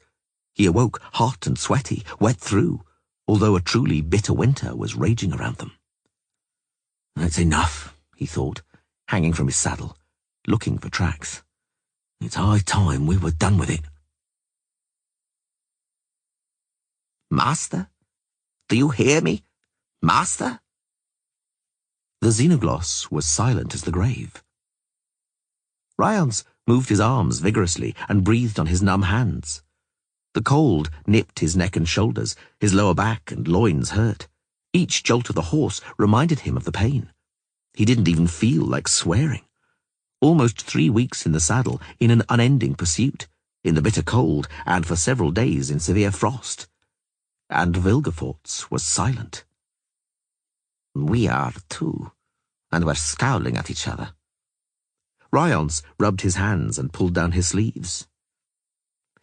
He awoke hot and sweaty, wet through, although a truly bitter winter was raging around them. That's enough, he thought, hanging from his saddle, looking for tracks. It's high time we were done with it. Master? Do you hear me? Master? The xenogloss was silent as the grave. Ryance moved his arms vigorously and breathed on his numb hands. The cold nipped his neck and shoulders, his lower back and loins hurt. Each jolt of the horse reminded him of the pain. He didn't even feel like swearing. Almost 3 weeks in the saddle, in an unending pursuit, in the bitter cold, and for several days in severe frost. And Vilgefortz was silent. We are too, and we're scowling at each other. Ryance rubbed his hands and pulled down his sleeves.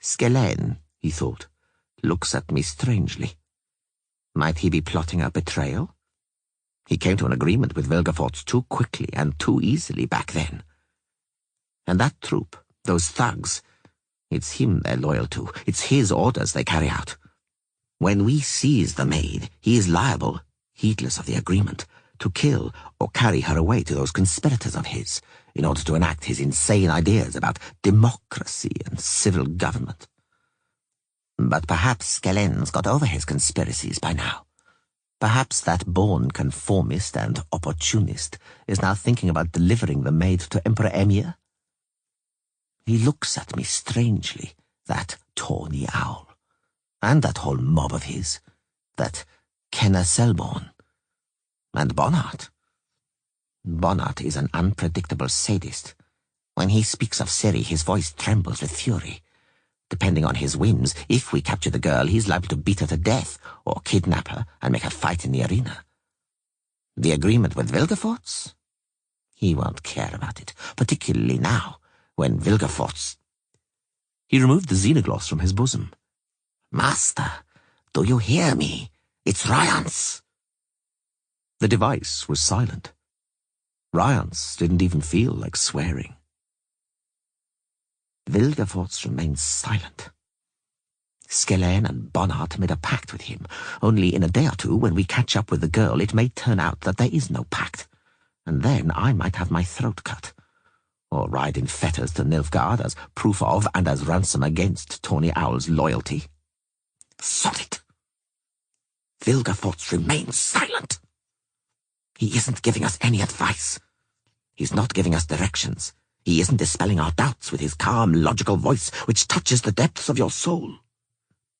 Skellen, he thought, looks at me strangely. Might he be plotting a betrayal? He came to an agreement with Vilgefortz too quickly and too easily back then. And that troop, those thugs, it's him they're loyal to. It's his orders they carry out. When we seize the maid, he is liable, heedless of the agreement, to kill or carry her away to those conspirators of his, in order to enact his insane ideas about democracy and civil government. But perhaps Skellen's got over his conspiracies by now. Perhaps that born conformist and opportunist is now thinking about delivering the maid to Emperor Emir. He looks at me strangely, that tawny owl, and that whole mob of his, that Kenna Selborn, and Bonnart. Bonnart is an unpredictable sadist. When he speaks of Ciri, his voice trembles with fury. Depending on his whims, if we capture the girl, he's liable to beat her to death, or kidnap her and make her fight in the arena. The agreement with Vilgefortz? He won't care about it, particularly now, when Vilgefortz... He removed the xenogloss from his bosom. Master, do you hear me? It's Ryance. The device was silent. Ryance didn't even feel like swearing. Vilgefortz remains silent. Skellen and Bonnart made a pact with him. Only in a day or two, when we catch up with the girl, it may turn out that there is no pact. And then I might have my throat cut. Or ride in fetters to Nilfgaard as proof of and as ransom against Tawny Owl's loyalty. Sod it! Vilgefortz remains silent. He isn't giving us any advice. He's not giving us directions. He isn't dispelling our doubts with his calm, logical voice which touches the depths of your soul.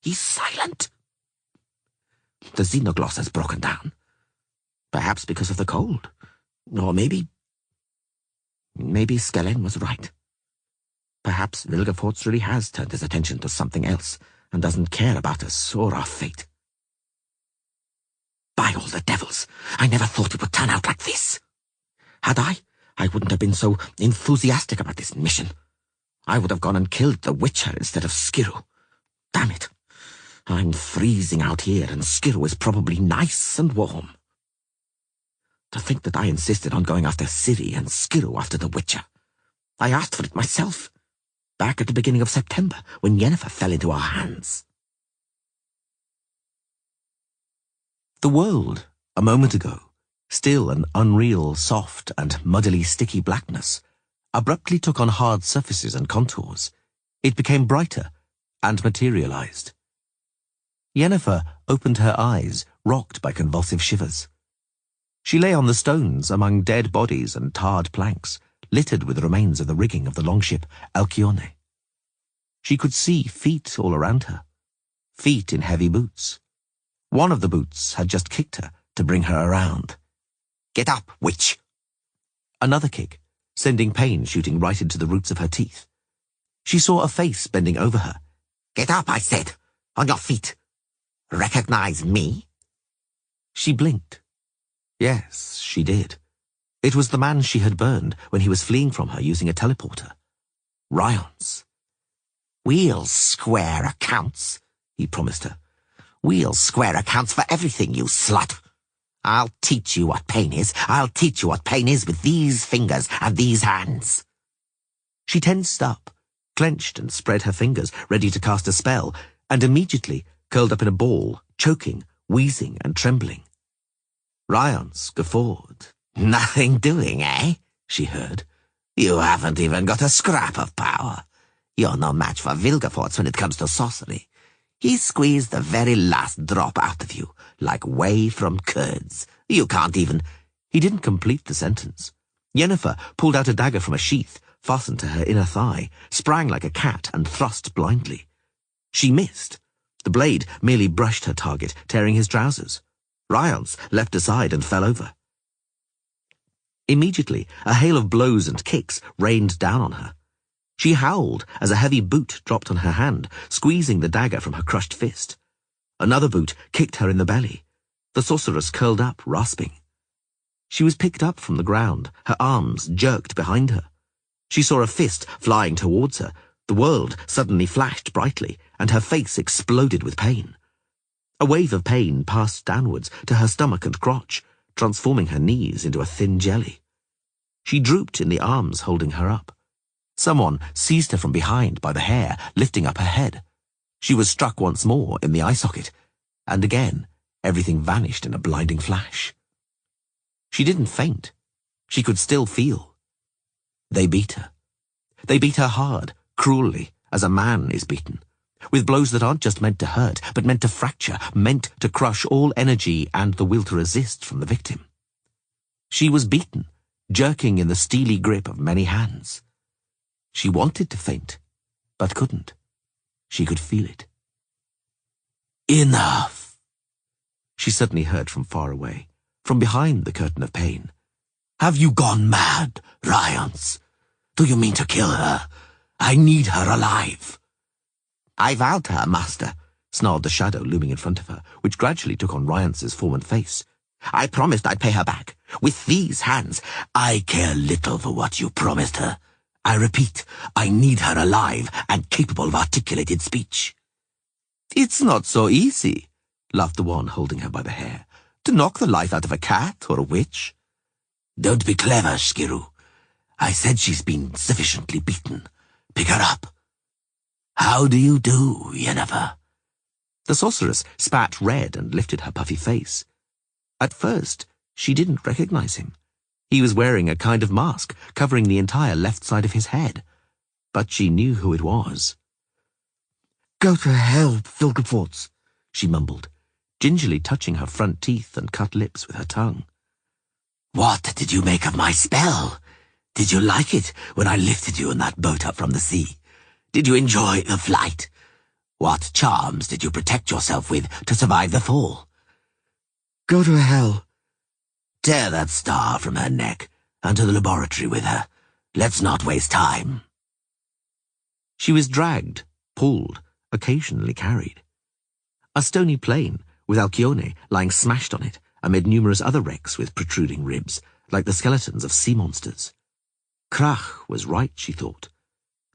He's silent. The xenogloss has broken down. Perhaps because of the cold. Or maybe Skellen was right. Perhaps Vilgefortz really has turned his attention to something else and doesn't care about us or our fate. By all the devils, I never thought it would turn out like this. Had I wouldn't have been so enthusiastic about this mission. I would have gone and killed the Witcher instead of Skiru. Damn it. I'm freezing out here, and Skiru is probably nice and warm. To think that I insisted on going after Ciri and Skiru after the Witcher. I asked for it myself, back at the beginning of September, when Yennefer fell into our hands. The world, a moment ago, still an unreal, soft, and muddily sticky blackness, abruptly took on hard surfaces and contours. It became brighter and materialized. Yennefer opened her eyes, rocked by convulsive shivers. She lay on the stones among dead bodies and tarred planks, littered with the remains of the rigging of the longship Alcyone. She could see feet all around her, feet in heavy boots. One of the boots had just kicked her to bring her around. Get up, witch! Another kick, sending pain shooting right into the roots of her teeth. She saw a face bending over her. Get up, I said! On your feet! Recognize me? She blinked. Yes, she did. It was the man she had burned when he was fleeing from her using a teleporter. Ryance. We'll square accounts, he promised her. We'll square accounts for everything, you slut. I'll teach you what pain is. I'll teach you what pain is with these fingers and these hands. She tensed up, clenched and spread her fingers, ready to cast a spell, and immediately curled up in a ball, choking, wheezing and trembling. Ryance guffawed. Nothing doing, eh? She heard. You haven't even got a scrap of power. You're no match for Vilgefortz when it comes to sorcery. He squeezed the very last drop out of you, like whey from curds. You can't even... He didn't complete the sentence. Yennefer pulled out a dagger from a sheath, fastened to her inner thigh, sprang like a cat and thrust blindly. She missed. The blade merely brushed her target, tearing his trousers. Ryance leapt aside and fell over. Immediately, a hail of blows and kicks rained down on her. She howled as a heavy boot dropped on her hand, squeezing the dagger from her crushed fist. Another boot kicked her in the belly. The sorceress curled up, rasping. She was picked up from the ground, her arms jerked behind her. She saw a fist flying towards her. The world suddenly flashed brightly, and her face exploded with pain. A wave of pain passed downwards to her stomach and crotch, transforming her knees into a thin jelly. She drooped in the arms holding her up. Someone seized her from behind by the hair, lifting up her head. She was struck once more in the eye socket, and again everything vanished in a blinding flash. She didn't faint. She could still feel. They beat her. They beat her hard, cruelly, as a man is beaten, with blows that aren't just meant to hurt, but meant to fracture, meant to crush all energy and the will to resist from the victim. She was beaten, jerking in the steely grip of many hands. She wanted to faint, but couldn't. She could feel it. Enough! She suddenly heard from far away, from behind the curtain of pain. Have you gone mad, Ryance? Do you mean to kill her? I need her alive. I vowed to her, master, snarled the shadow looming in front of her, which gradually took on Ryance's form and face. I promised I'd pay her back. With these hands. I care little for what you promised her. I repeat, I need her alive and capable of articulated speech. It's not so easy, laughed the one holding her by the hair, to knock the life out of a cat or a witch. Don't be clever, Skiru. I said she's been sufficiently beaten. Pick her up. How do you do, Yennefer? The sorceress spat red and lifted her puffy face. At first, she didn't recognize him. He was wearing a kind of mask, covering the entire left side of his head. But she knew who it was. Go to hell, Vilgefortz, she mumbled, gingerly touching her front teeth and cut lips with her tongue. What did you make of my spell? Did you like it when I lifted you in that boat up from the sea? Did you enjoy the flight? What charms did you protect yourself with to survive the fall? Go to hell. Tear that star from her neck and to the laboratory with her. Let's not waste time. She was dragged, pulled, occasionally carried. A stony plain, with Alcyone lying smashed on it, amid numerous other wrecks with protruding ribs, like the skeletons of sea monsters. Krach was right, she thought.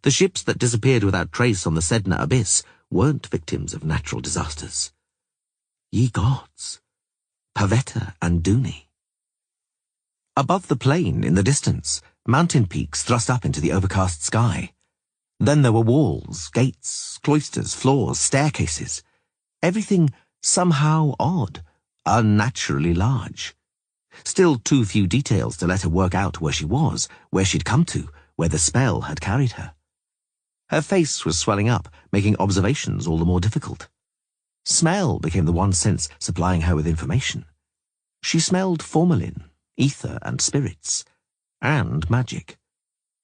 The ships that disappeared without trace on the Sedna abyss weren't victims of natural disasters. Ye gods! Pavetta and Dooney. Above the plain, in the distance, mountain peaks thrust up into the overcast sky. Then there were walls, gates, cloisters, floors, staircases. Everything somehow odd, unnaturally large. Still too few details to let her work out where she was, where she'd come to, where the spell had carried her. Her face was swelling up, making observations all the more difficult. Smell became the one sense supplying her with information. She smelled formalin, ether and spirits, and magic,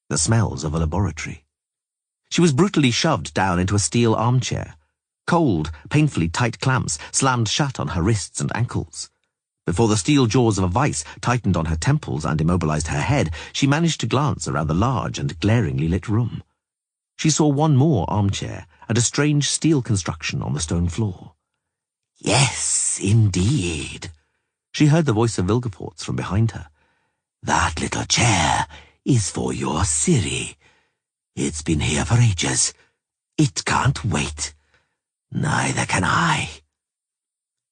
the smells of a laboratory. She was brutally shoved down into a steel armchair. Cold, painfully tight clamps slammed shut on her wrists and ankles. Before the steel jaws of a vice tightened on her temples and immobilized her head, she managed to glance around the large and glaringly lit room. She saw one more armchair and a strange steel construction on the stone floor. Yes, indeed. She heard the voice of Vilgefortz from behind her. That little chair is for your Ciri. It's been here for ages. It can't wait. Neither can I.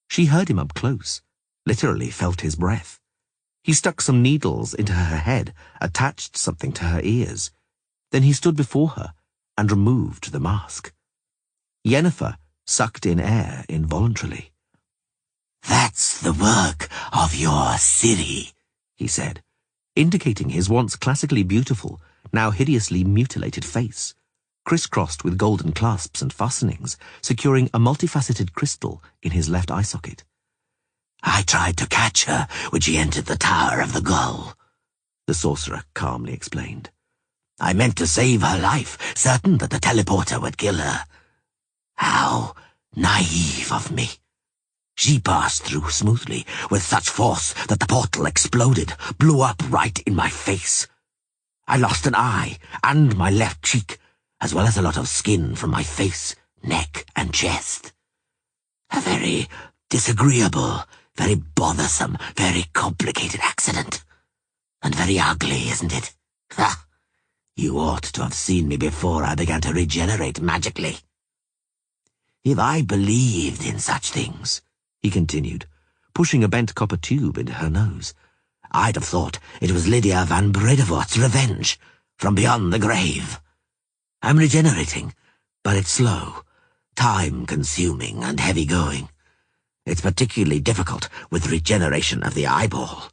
She heard him up close, literally felt his breath. He stuck some needles into her head, attached something to her ears. Then he stood before her and removed the mask. Yennefer sucked in air involuntarily. That's the work of your Ciri, he said, indicating his once classically beautiful, now hideously mutilated face, crisscrossed with golden clasps and fastenings, securing a multifaceted crystal in his left eye socket. I tried to catch her when she entered the Tower of the Gull, the sorcerer calmly explained. I meant to save her life, certain that the teleporter would kill her. How naive of me. She passed through smoothly, with such force that the portal exploded, blew up right in my face. I lost an eye and my left cheek, as well as a lot of skin from my face, neck, and chest. A very disagreeable, very bothersome, very complicated accident. And very ugly, isn't it? Ha! You ought to have seen me before I began to regenerate magically. If I believed in such things, he continued, pushing a bent copper tube into her nose, I'd have thought it was Lydia van Bredevoort's revenge from beyond the grave. I'm regenerating, but it's slow, time-consuming and heavy-going. It's particularly difficult with regeneration of the eyeball.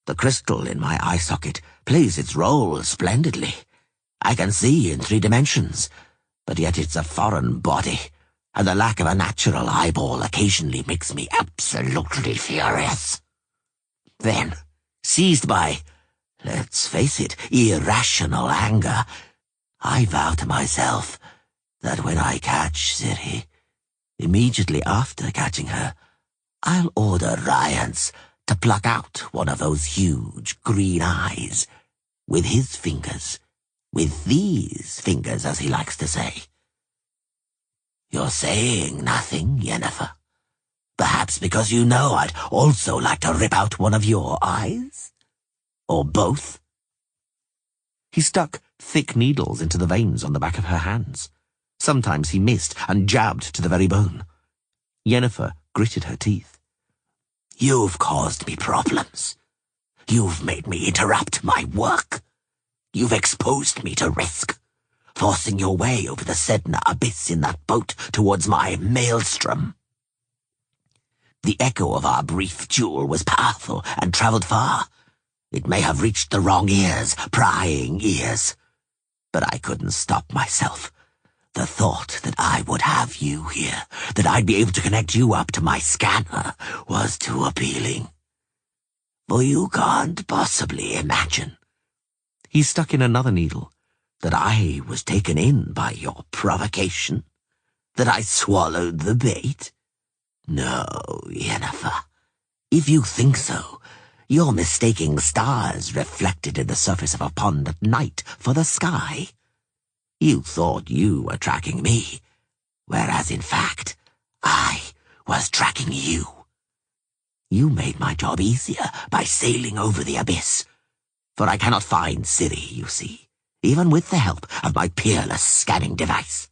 The crystal in my eye socket plays its role splendidly. I can see in 3 dimensions, but yet it's a foreign body, and the lack of a natural eyeball occasionally makes me absolutely furious. Then, seized by, let's face it, irrational anger, I vow to myself that when I catch Ciri, immediately after catching her, I'll order Ryance to pluck out one of those huge green eyes with his fingers, with these fingers, as he likes to say. You're saying nothing, Yennefer. Perhaps because you know I'd also like to rip out one of your eyes? Or both? He stuck thick needles into the veins on the back of her hands. Sometimes he missed and jabbed to the very bone. Yennefer gritted her teeth. You've caused me problems. You've made me interrupt my work. You've exposed me to risk, forcing your way over the Sedna abyss in that boat towards my maelstrom. The echo of our brief duel was powerful and travelled far. It may have reached the wrong ears, prying ears. But I couldn't stop myself. The thought that I would have you here, that I'd be able to connect you up to my scanner, was too appealing. For you can't possibly imagine. He stuck in another needle. That I was taken in by your provocation? That I swallowed the bait? No, Yennefer. If you think so, you're mistaking stars reflected in the surface of a pond at night for the sky. You thought you were tracking me, whereas in fact, I was tracking you. You made my job easier by sailing over the abyss, for I cannot find Ciri, you see, even with the help of my peerless scanning device.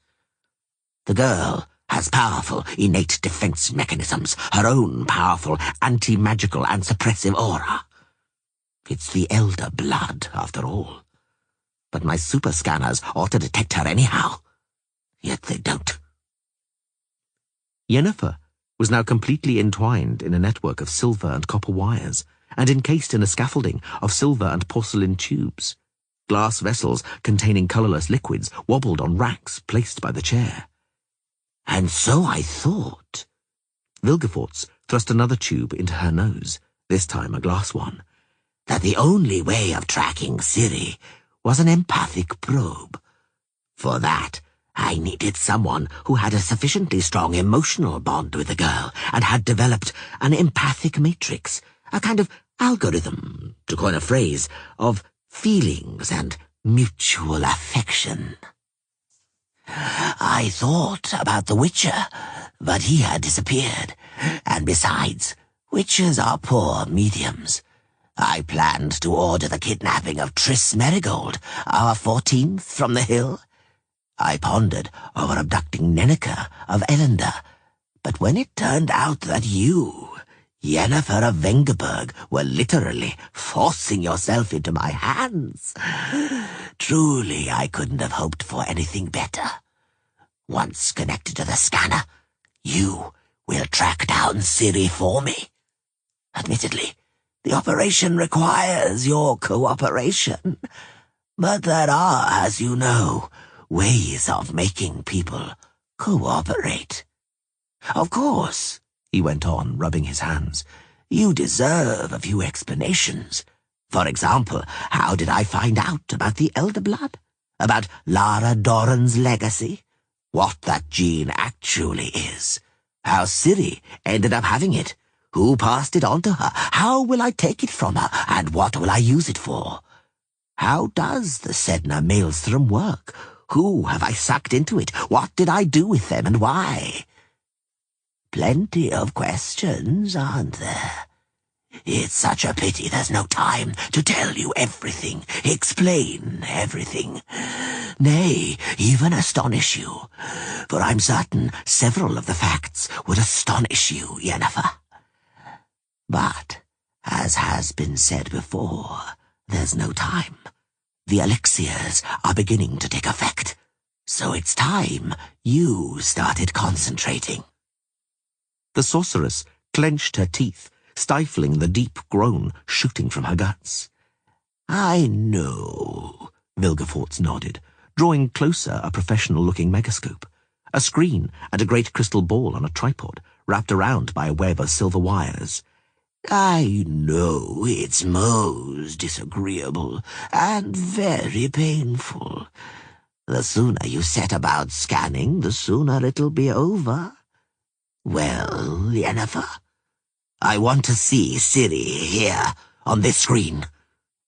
The girl has powerful innate defense mechanisms, her own powerful anti-magical and suppressive aura. It's the elder blood, after all. But my super scanners ought to detect her anyhow. Yet they don't. Yennefer was now completely entwined in a network of silver and copper wires, and encased in a scaffolding of silver and porcelain tubes. Glass vessels containing colourless liquids wobbled on racks placed by the chair. And so I thought. Vilgefortz thrust another tube into her nose, this time a glass one. That the only way of tracking Ciri was an empathic probe. For that, I needed someone who had a sufficiently strong emotional bond with the girl and had developed an empathic matrix, a kind of algorithm, to coin a phrase, of feelings and mutual affection. I thought about the Witcher, but he had disappeared, and besides, Witchers are poor mediums. I planned to order the kidnapping of Triss Merigold, our 14th from the hill. I pondered over abducting Nenneke of Elender, but when it turned out that you, Yennefer of Vengerberg, were literally forcing yourself into my hands, truly I couldn't have hoped for anything better. Once connected to the scanner, you will track down Ciri for me. Admittedly, the operation requires your cooperation, but there are, as you know, ways of making people cooperate. Of course, he went on, rubbing his hands, you deserve a few explanations. For example, how did I find out about the Elder Blood? About Lara Doran's legacy? What that gene actually is? How Ciri ended up having it? Who passed it on to her? How will I take it from her? And what will I use it for? How does the Sedna Maelstrom work? Who have I sucked into it? What did I do with them and why? Plenty of questions, aren't there? It's such a pity there's no time to tell you everything, explain everything. Nay, even astonish you, for I'm certain several of the facts would astonish you, Yennefer. But, as has been said before, there's no time. The elixirs are beginning to take effect, so it's time you started concentrating. The sorceress clenched her teeth, stifling the deep groan shooting from her guts. I know, Vilgefortz nodded, drawing closer a professional-looking megascope, a screen and a great crystal ball on a tripod, wrapped around by a web of silver wires. I know it's most disagreeable and very painful. The sooner you set about scanning, the sooner it'll be over. Well, Yennefer, I want to see Ciri here, on this screen.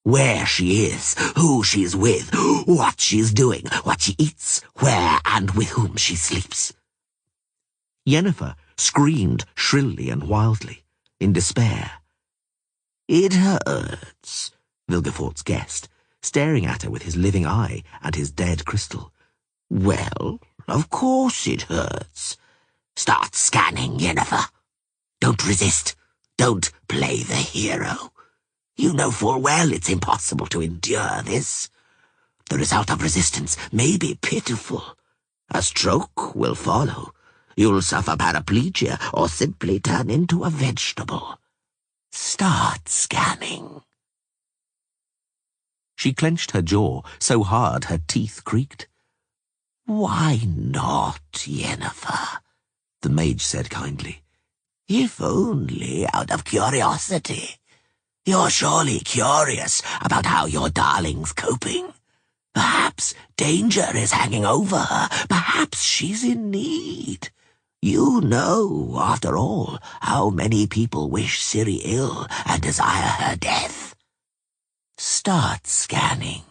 Where she is, who she's with, what she's doing, what she eats, where and with whom she sleeps. Yennefer screamed shrilly and wildly, in despair. It hurts, Vilgefortz guessed, staring at her with his living eye and his dead crystal. Well, of course it hurts. Start scanning, Yennefer. Don't resist. Don't play the hero. You know full well it's impossible to endure this. The result of resistance may be pitiful. A stroke will follow. You'll suffer paraplegia or simply turn into a vegetable. Start scanning. She clenched her jaw so hard her teeth creaked. Why not, Yennefer? The mage said kindly. If only out of curiosity. You're surely curious about how your darling's coping. Perhaps danger is hanging over her. Perhaps she's in need. You know, after all, how many people wish Ciri ill and desire her death. Start scanning.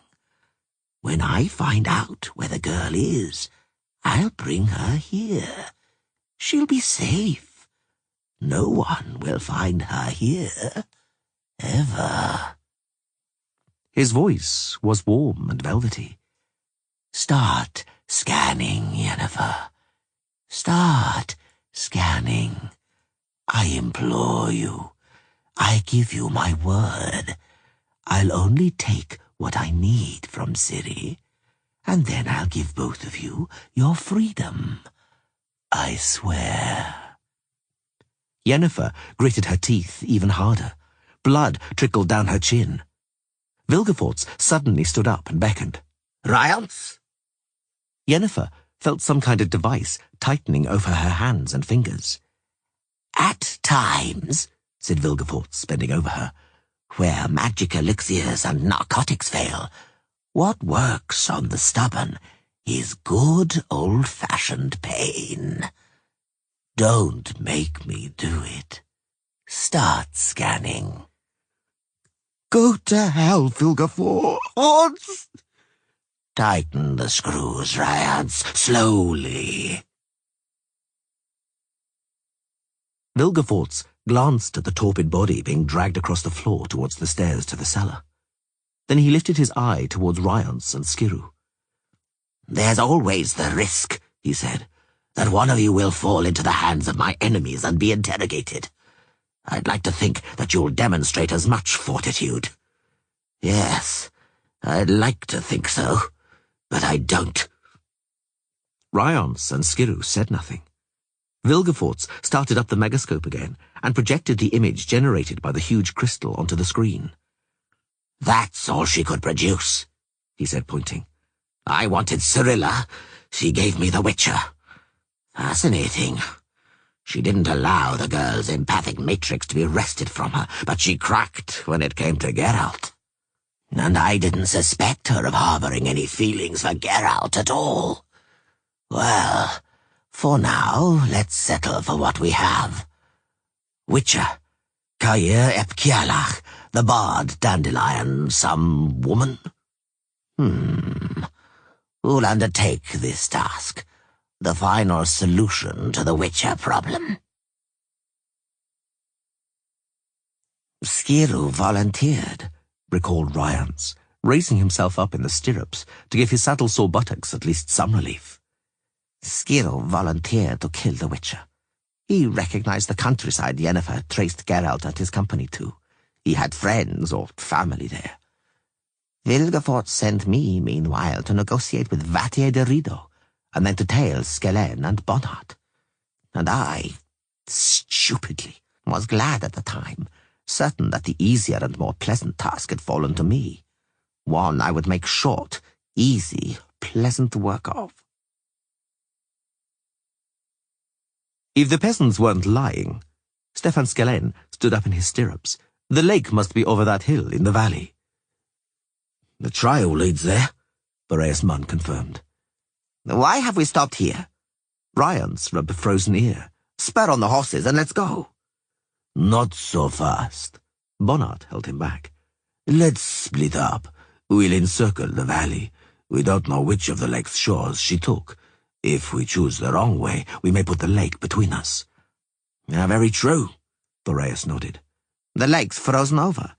When I find out where the girl is, I'll bring her here. She'll be safe. No one will find her here, ever. His voice was warm and velvety. Start scanning, Yennefer. Start scanning. I implore you. I give you my word. I'll only take what I need from Ciri, and then I'll give both of you your freedom. I swear. Yennefer gritted her teeth even harder. Blood trickled down her chin. Vilgefortz suddenly stood up and beckoned. Riles? Yennefer felt some kind of device tightening over her hands and fingers. At times, said Vilgefortz, bending over her, where magic elixirs and narcotics fail, what works on the stubborn is good old-fashioned pain. Don't make me do it. Start scanning. Go to hell, Vilgefortz! Tighten the screws, Ryans, slowly. Vilgefortz glanced at the torpid body being dragged across the floor towards the stairs to the cellar. Then he lifted his eye towards Ryans and Skiru. There's always the risk, he said, that one of you will fall into the hands of my enemies and be interrogated. I'd like to think that you'll demonstrate as much fortitude. Yes, I'd like to think so, but I don't. Ryans and Skiru said nothing. Vilgefortz started up the megascope again and projected the image generated by the huge crystal onto the screen. That's all she could produce, he said, pointing. I wanted Cirilla. She gave me the Witcher. Fascinating. She didn't allow the girl's empathic matrix to be wrested from her, but she cracked when it came to Geralt. And I didn't suspect her of harboring any feelings for Geralt at all. Well, for now, let's settle for what we have. Witcher, Kair ep Kialach, the bard Dandelion, some woman? Who'll undertake this task? The final solution to the Witcher problem. Skiru volunteered, recalled Ryans, raising himself up in the stirrups to give his saddle-sore buttocks at least some relief. Skiru volunteered to kill the Witcher. He recognized the countryside Yennefer traced Geralt and his company to. He had friends or family there. Vilgefortz sent me, meanwhile, to negotiate with Vatier de Rido, and then to tail Skellen and Bonnhart. And I, stupidly, was glad at the time, certain that the easier and more pleasant task had fallen to me. One I would make short, easy, pleasant work of. If the peasants weren't lying, Stefan Skellen stood up in his stirrups. The lake must be over that hill in the valley. The trail leads there, Boreas Munn confirmed. Why have we stopped here? Ryans rubbed a frozen ear. Spur on the horses and let's go. Not so fast. Bonnhart held him back. Let's split up. We'll encircle the valley. We don't know which of the lake's shores she took. If we choose the wrong way, we may put the lake between us. Very true, Boreas nodded. The lake's frozen over.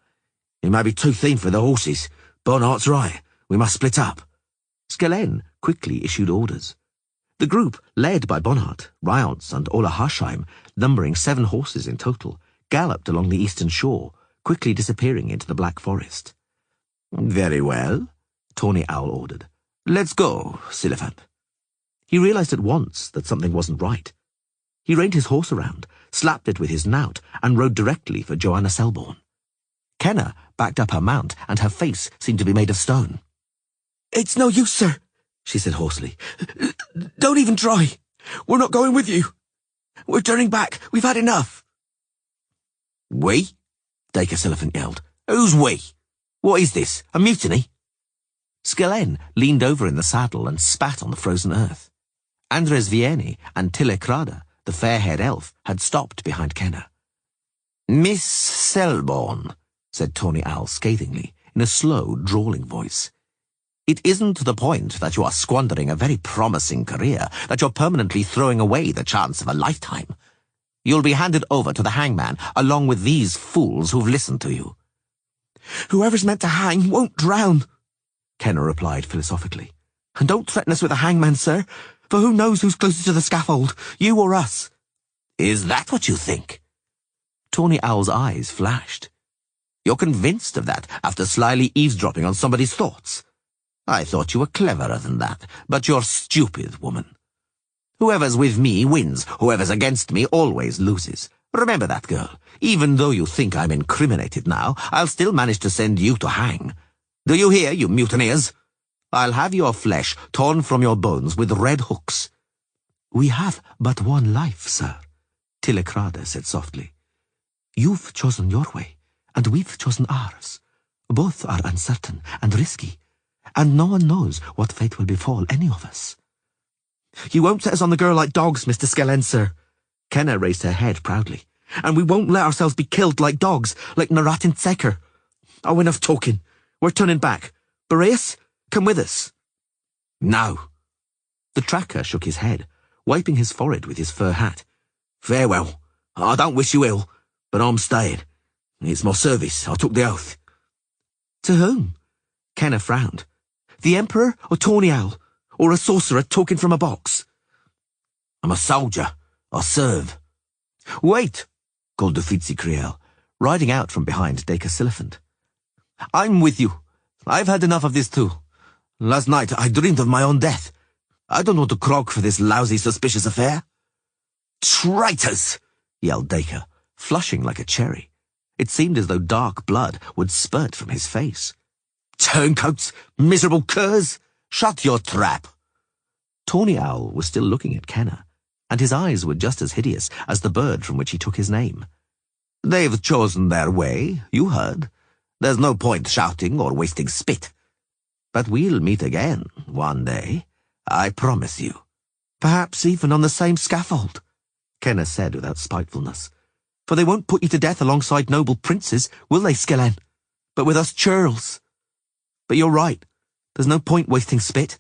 It may be too thin for the horses. Bonnhart's right. We must split up. Skellen quickly issued orders. The group, led by Bonnhart, Ryans, and Ola Harsheim, numbering 7 horses in total, galloped along the eastern shore, quickly disappearing into the Black Forest. Very well, Tawny Owl ordered. Let's go, Silliphant. He realized at once that something wasn't right. He reined his horse around, slapped it with his knout, and rode directly for Joanna Selborne. Kenna backed up her mount, and her face seemed to be made of stone. It's no use, sir, she said hoarsely. Don't even try. We're not going with you. We're turning back. We've had enough. We? Dacre Silliphant yelled. Who's we? What is this, a mutiny? Skellen leaned over in the saddle and spat on the frozen earth. Andres Vieni and Tille Krada, the fair-haired elf, had stopped behind Kenna. Miss Selborne, said Tawny Owl scathingly, in a slow, drawling voice. It isn't the point that you are squandering a very promising career, that you're permanently throwing away the chance of a lifetime. You'll be handed over to the hangman, along with these fools who've listened to you. Whoever's meant to hang won't drown, Kenna replied philosophically. And don't threaten us with a hangman, sir, for who knows who's closer to the scaffold, you or us. Is that what you think? Tawny Owl's eyes flashed. You're convinced of that after slyly eavesdropping on somebody's thoughts? I thought you were cleverer than that, but you're stupid, woman. Whoever's with me wins, whoever's against me always loses. Remember that, girl. Even though you think I'm incriminated now, I'll still manage to send you to hang. Do you hear, you mutineers? I'll have your flesh torn from your bones with red hooks." "We have but one life, sir," Tilekrada said softly. "You've chosen your way, and we've chosen ours. Both are uncertain and risky, and no one knows what fate will befall any of us." "You won't set us on the girl like dogs, Mr. Skellen, sir." Kenna raised her head proudly. "And we won't let ourselves be killed like dogs, like Naratin Tseker. Oh, enough talking. We're turning back. Boreas, come with us." "No." The tracker shook his head, wiping his forehead with his fur hat. "Farewell. I don't wish you ill, but I'm staying. It's my service. I took the oath." "To whom?" Kenna frowned. "The Emperor or Tawny Owl? Or a sorcerer talking from a box?" "I'm a soldier. I serve." "Wait," called the Vizicriel, riding out from behind Dacre Siliphant. "I'm with you. I've had enough of this too. Last night I dreamed of my own death. I don't want to croak for this lousy, suspicious affair." "Traitors!" yelled Dacre, flushing like a cherry. It seemed as though dark blood would spurt from his face. "Turncoats! Miserable curs! Shut your trap!" Tawny Owl was still looking at Kenna, and his eyes were just as hideous as the bird from which he took his name. "They've chosen their way, you heard. There's no point shouting or wasting spit. But we'll meet again one day, I promise you." "Perhaps even on the same scaffold," Kenna said without spitefulness. "For they won't put you to death alongside noble princes, will they, Skellen? But with us churls. But you're right. There's no point wasting spit.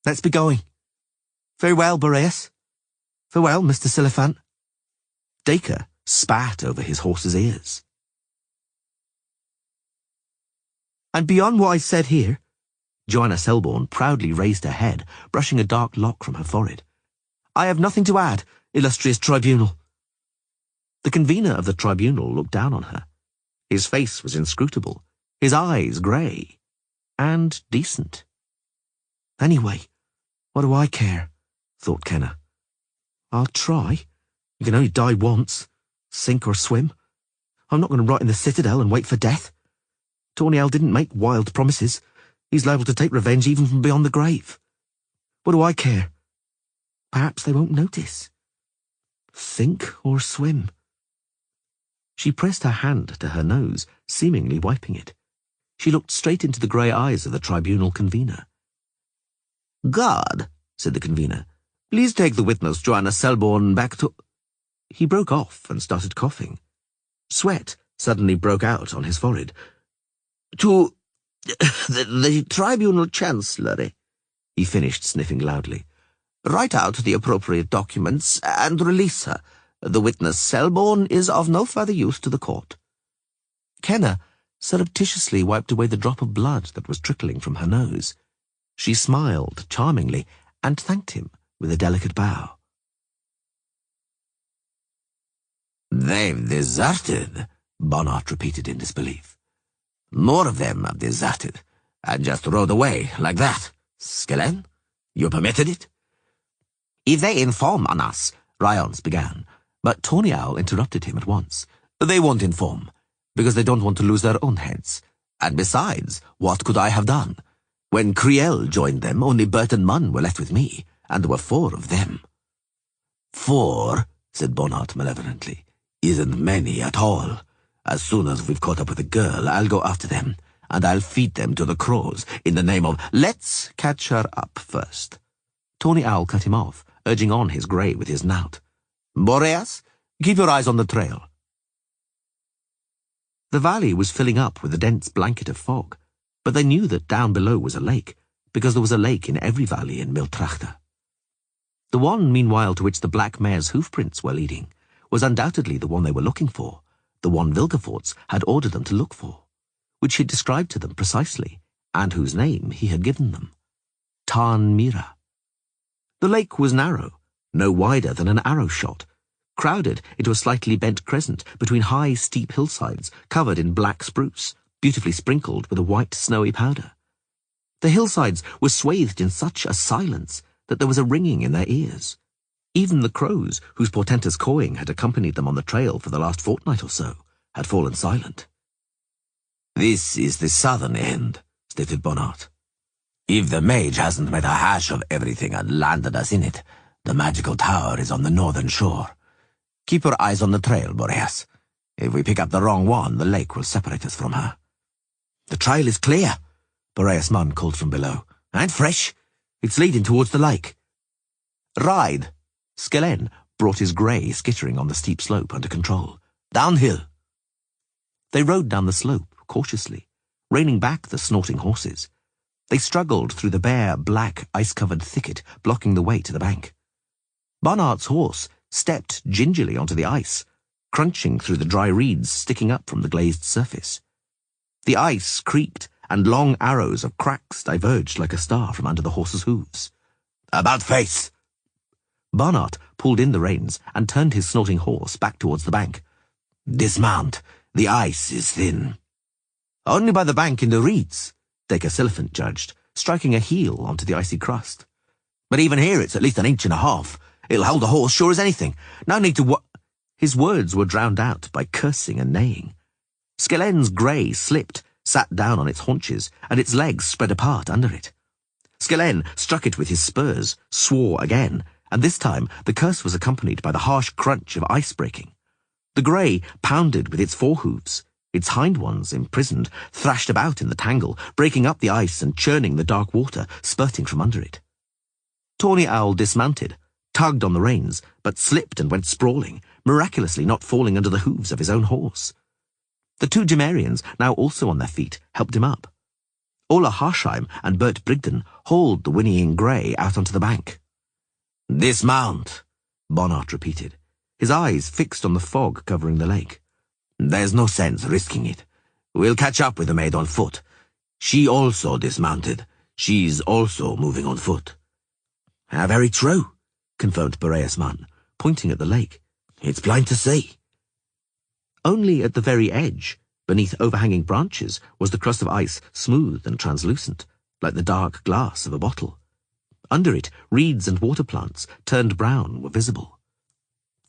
Let's be going. Farewell, Boreas. Farewell, Mr. Siliphant." Dacre spat over his horse's ears. "And beyond what I said here," Joanna Selborne proudly raised her head, brushing a dark lock from her forehead, "I have nothing to add, illustrious tribunal." The convener of the tribunal looked down on her. His face was inscrutable, his eyes grey, and decent. "Anyway, what do I care?" thought Kenna. "I'll try. You can only die once, sink or swim. I'm not going to rot in the citadel and wait for death. Tawny Owl didn't make wild promises. He's liable to take revenge even from beyond the grave. What do I care? Perhaps they won't notice. Sink or swim." She pressed her hand to her nose, seemingly wiping it. She looked straight into the grey eyes of the tribunal convener. "God," said the convener, "please take the witness Joanna Selborne back to—" He broke off and started coughing. Sweat suddenly broke out on his forehead. "To the tribunal chancellery," he finished, sniffing loudly. "Write out the appropriate documents and release her. The witness Selborne is of no further use to the court." Kenna surreptitiously wiped away the drop of blood that was trickling from her nose. She smiled charmingly and thanked him with a delicate bow. "They've deserted," Bonnart repeated in disbelief. "More of them have deserted, and just rode away like that. Skellen, you permitted it?" "If they inform on us," Ryons began, but Tawny Owl interrupted him at once. "They won't inform, because they don't want to lose their own heads. And besides, what could I have done? When Criel joined them, only Bert and Munn were left with me, and there were 4 of them." "4," said Bonnart malevolently, "isn't many at all. As soon as we've caught up with the girl, I'll go after them, and I'll feed them to the crows in the name of—" "Let's catch her up first." Tawny Owl cut him off, urging on his grey with his knout. "Boreas, keep your eyes on the trail." The valley was filling up with a dense blanket of fog, but they knew that down below was a lake, because there was a lake in every valley in Miltrachter. The one, meanwhile, to which the black mare's hoofprints were leading, was undoubtedly the one they were looking for, the one Vilgefortz had ordered them to look for, which he had described to them precisely, and whose name he had given them. Tarn Mira. The lake was narrow, no wider than an arrow shot, crowded into a slightly bent crescent between high, steep hillsides covered in black spruce, beautifully sprinkled with a white, snowy powder. The hillsides were swathed in such a silence that there was a ringing in their ears. Even the crows, whose portentous cawing had accompanied them on the trail for the last fortnight or so, had fallen silent. "This is the southern end," stated Bonnart. If the mage hasn't made a hash of everything and landed us in it, the magical tower is on the northern shore. Keep your eyes on the trail, Boreas. If we pick up the wrong one, the lake will separate us from her. The trail is clear, Boreas Munn called from below. And fresh. It's leading towards the lake. Ride. Skellen brought his grey skittering on the steep slope under control. Downhill. They rode down the slope cautiously, reining back the snorting horses. They struggled through the bare, black, ice-covered thicket, blocking the way to the bank. Barnard's horse stepped gingerly onto the ice, crunching through the dry reeds sticking up from the glazed surface. The ice creaked, and long arrows of cracks diverged like a star from under the horse's hooves. About face! Barnard pulled in the reins and turned his snorting horse back towards the bank. Dismount. The ice is thin. Only by the bank in the reeds, Dacre Silphant judged, striking a heel onto the icy crust. But even here it's at least 1.5 inches. It'll hold a horse sure as anything. No need to His words were drowned out by cursing and neighing. Skellen's grey slipped, sat down on its haunches, and its legs spread apart under it. Skellen struck it with his spurs, swore again, and this time the curse was accompanied by the harsh crunch of ice breaking. The grey pounded with its forehooves. Its hind ones, imprisoned, thrashed about in the tangle, breaking up the ice and churning the dark water spurting from under it. Tawny Owl dismounted, tugged on the reins, but slipped and went sprawling, miraculously not falling under the hooves of his own horse. The 2 Gemarians, now also on their feet, helped him up. Ola Harsheim and Bert Brigden hauled the whinnying grey out onto the bank. Dismount, Bonnart repeated, his eyes fixed on the fog covering the lake. There's no sense risking it. We'll catch up with the maid on foot. She also dismounted. She's also moving on foot. Very true, confirmed Boreas Munn, pointing at the lake. It's plain to see. Only at the very edge, beneath overhanging branches, was the crust of ice smooth and translucent, like the dark glass of a bottle. Under it, reeds and water plants, turned brown, were visible.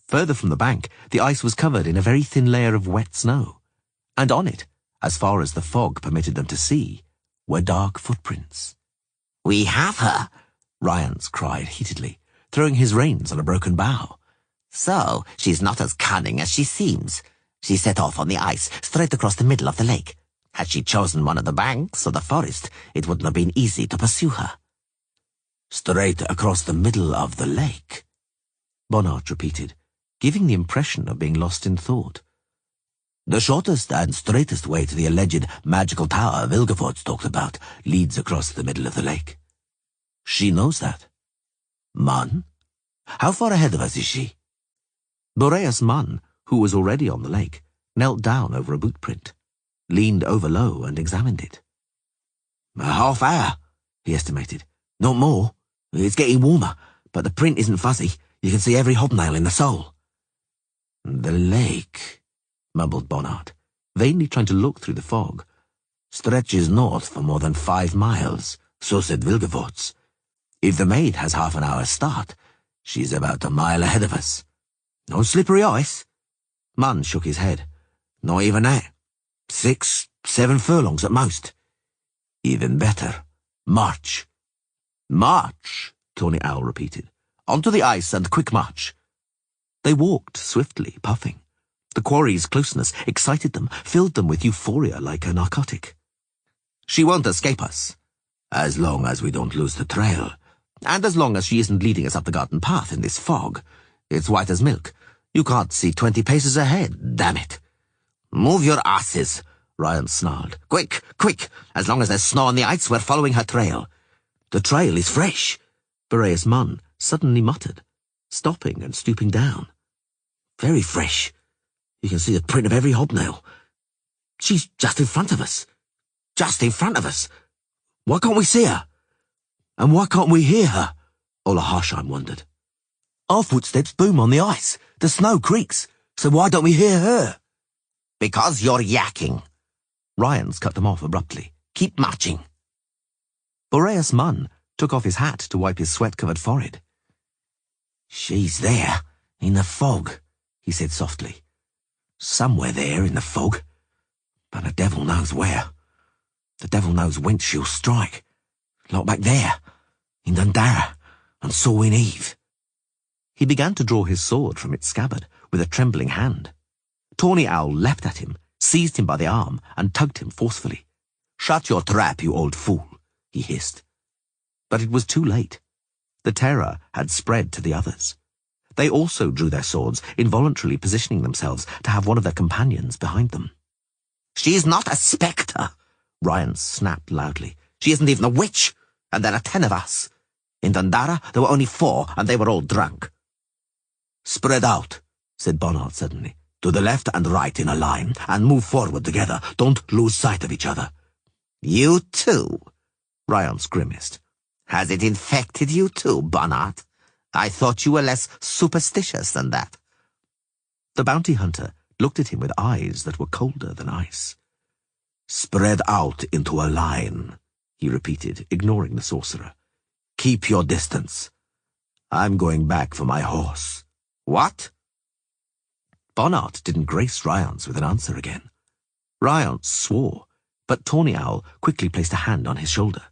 Further from the bank, the ice was covered in a very thin layer of wet snow, and on it, as far as the fog permitted them to see, were dark footprints. We have her, Ryans cried heatedly, throwing his reins on a broken bough. So, she's not as cunning as she seems. She set off on the ice, straight across the middle of the lake. Had she chosen one of the banks or the forest, it wouldn't have been easy to pursue her. Straight across the middle of the lake, Bonnart repeated, giving the impression of being lost in thought. The shortest and straightest way to the alleged magical tower Vilgefortz talked about leads across the middle of the lake. She knows that. Munn? How far ahead of us is she? Boreas Munn, who was already on the lake, knelt down over a boot print, leaned over low and examined it. A half hour, he estimated. Not more. It's getting warmer, but the print isn't fuzzy. You can see every hobnail in the sole. The lake, mumbled Bonnart, vainly trying to look through the fog, stretches north for more than 5 miles, so said Vilgefortz. If the maid has half an hour's start, she's about a mile ahead of us. No slippery ice? Munn shook his head. Not even that. 6, 7 furlongs at most. Even better. March. March, Tawny Owl repeated. Onto the ice and quick march. They walked swiftly, puffing. The quarry's closeness excited them, filled them with euphoria like a narcotic. She won't escape us. As long as we don't lose the trail. And as long as she isn't leading us up the garden path in this fog. It's white as milk. You can't see 20 paces ahead, damn it. Move your asses, Ryan snarled. Quick, quick. As long as there's snow on the ice, we're following her trail. The trail is fresh, Boreas Munn suddenly muttered, stopping and stooping down. Very fresh. You can see the print of every hobnail. She's just in front of us. Just in front of us. Why can't we see her? And why can't we hear her? Ola Harsheim wondered. Our footsteps boom on the ice. The snow creaks. So why don't we hear her? Because you're yakking. Ryans cut them off abruptly. Keep marching. Boreas Munn took off his hat to wipe his sweat-covered forehead. She's there, in the fog, he said softly. Somewhere there in the fog. But the devil knows where. The devil knows whence she'll strike. Like back there, in Dundara, and so in Eve. He began to draw his sword from its scabbard with a trembling hand. Tawny Owl leapt at him, seized him by the arm, and tugged him forcefully. "Shut your trap, you old fool," he hissed. But it was too late. The terror had spread to the others. They also drew their swords, involuntarily positioning themselves to have one of their companions behind them. "She's not a spectre," Ryan snapped loudly. "She isn't even a witch, and there are 10 of us. In Dundara, there were only 4, and they were all drunk." "Spread out," said Bonnard suddenly. "To the left and right in a line, and move forward together. Don't lose sight of each other." "You too?" Ryan grimaced. "Has it infected you too, Bonnard? I thought you were less superstitious than that." The bounty hunter looked at him with eyes that were colder than ice. "Spread out into a line," he repeated, ignoring the sorcerer. "Keep your distance. I'm going back for my horse." "What?" Bonnard didn't grace Ryans with an answer again. Ryans swore, but Tawny Owl quickly placed a hand on his shoulder.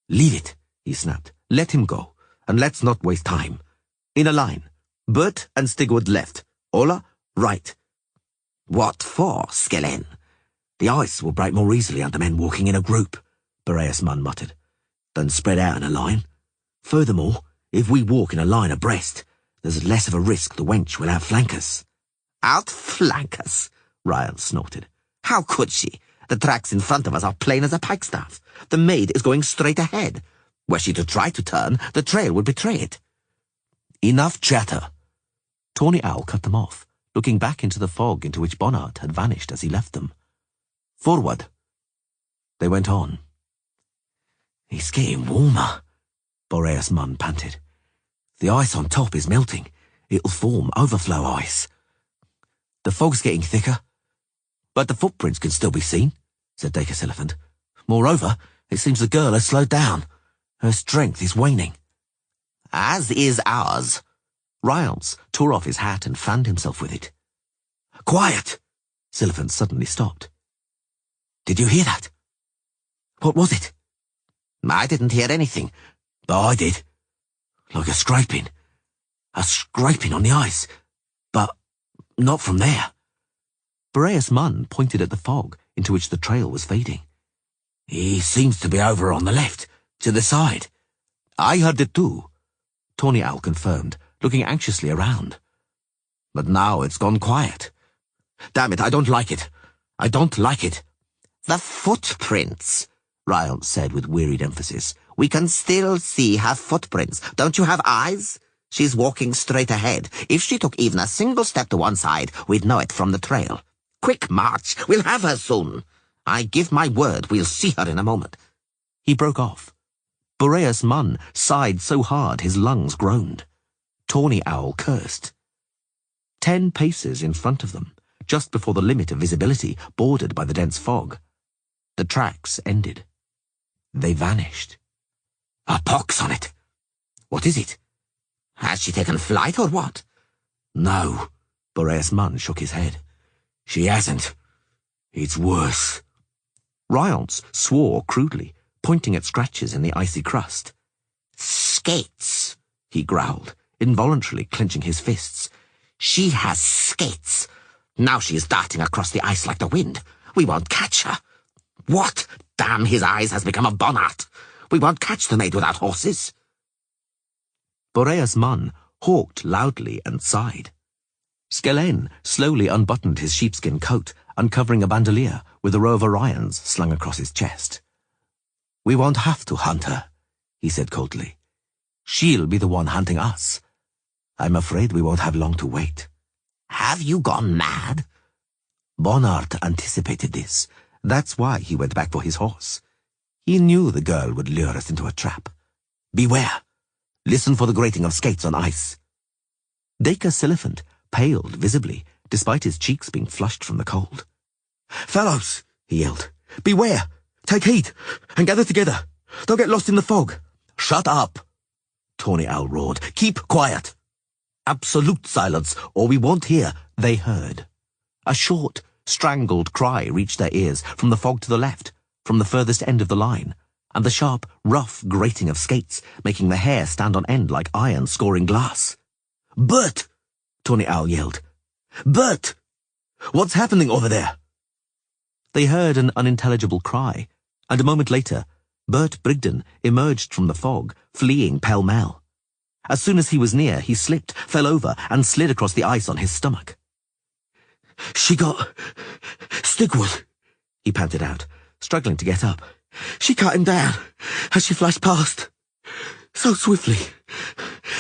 "Leave it," he snapped. "Let him go, and let's not waste time. In a line. Bert and Stigwood left. Ola, right." "What for, Skellen?" "The ice will break more easily under men walking in a group," Boreas Munn muttered. "Than spread out in a line. Furthermore, if we walk in a line abreast, there's less of a risk the wench will outflank us." "Outflank us?" Ryan snorted. "How could she? The tracks in front of us are plain as a pikestaff. The maid is going straight ahead. Were she to try to turn, the trail would betray it." "Enough chatter." Tawny Owl cut them off, looking back into the fog into which Bonnard had vanished as he left them. "Forward." They went on. "It's getting warmer," Boreas Munn panted. "The ice on top is melting. It'll form overflow ice. The fog's getting thicker, but the footprints can still be seen," said Dacus Elephant. "Moreover, it seems the girl has slowed down. Her strength is waning." "As is ours." Ryans tore off his hat and fanned himself with it. "Quiet!" Silliphant suddenly stopped. "Did you hear that?" "What was it?" "I didn't hear anything." "But I did. Like a scraping. A scraping on the ice. But not from there." Boreas Munn pointed at the fog into which the trail was fading. "He seems to be over on the left, to the side." "I heard it too," Tawny Owl confirmed, looking anxiously around. "But now it's gone quiet. Damn it, I don't like it. I don't like it." "The footprints," Ryan said with wearied emphasis. "We can still see her footprints. Don't you have eyes? She's walking straight ahead. If she took even a single step to one side, we'd know it from the trail. Quick march. We'll have her soon. I give my word we'll see her in a moment." He broke off. Boreas Munn sighed so hard his lungs groaned. Tawny Owl cursed. 10 paces in front of them, just before the limit of visibility bordered by the dense fog, the tracks ended. They vanished. "A pox on it! What is it? Has she taken flight or what?" "No," Boreas Munn shook his head. "She hasn't. It's worse." Ryance swore crudely, pointing at scratches in the icy crust. "Skates," he growled, involuntarily clenching his fists. "She has skates. Now she is darting across the ice like the wind. We won't catch her. What? Damn his eyes has become a Bonnard. We won't catch the maid without horses." Boreas Munn hawked loudly and sighed. Skellen slowly unbuttoned his sheepskin coat, uncovering a bandolier with a row of Orions slung across his chest. "We won't have to hunt her," he said coldly. "She'll be the one hunting us. I'm afraid we won't have long to wait." "Have you gone mad?" Bonnard anticipated this. That's why he went back for his horse. He knew the girl would lure us into a trap. "Beware! Listen for the grating of skates on ice." Dacus Elephant paled visibly, despite his cheeks being flushed from the cold. "Fellows," he yelled, "beware! Take heed, and gather together. Don't get lost in the fog." "Shut up!" Tawny Owl roared. "Keep quiet! Absolute silence, or we won't hear." They heard. A short, strangled cry reached their ears from the fog to the left, from the furthest end of the line. and the sharp, rough grating of skates, making the hair stand on end like iron scoring glass. "Bert!" Tawny Owl yelled. "Bert! What's happening over there?" They heard an unintelligible cry, and a moment later, Bert Brigden emerged from the fog, fleeing pell-mell. As soon as he was near, he slipped, fell over, and slid across the ice on his stomach. "She got Stigwood," he panted out, struggling to get up. "She cut him down as she flashed past. So swiftly.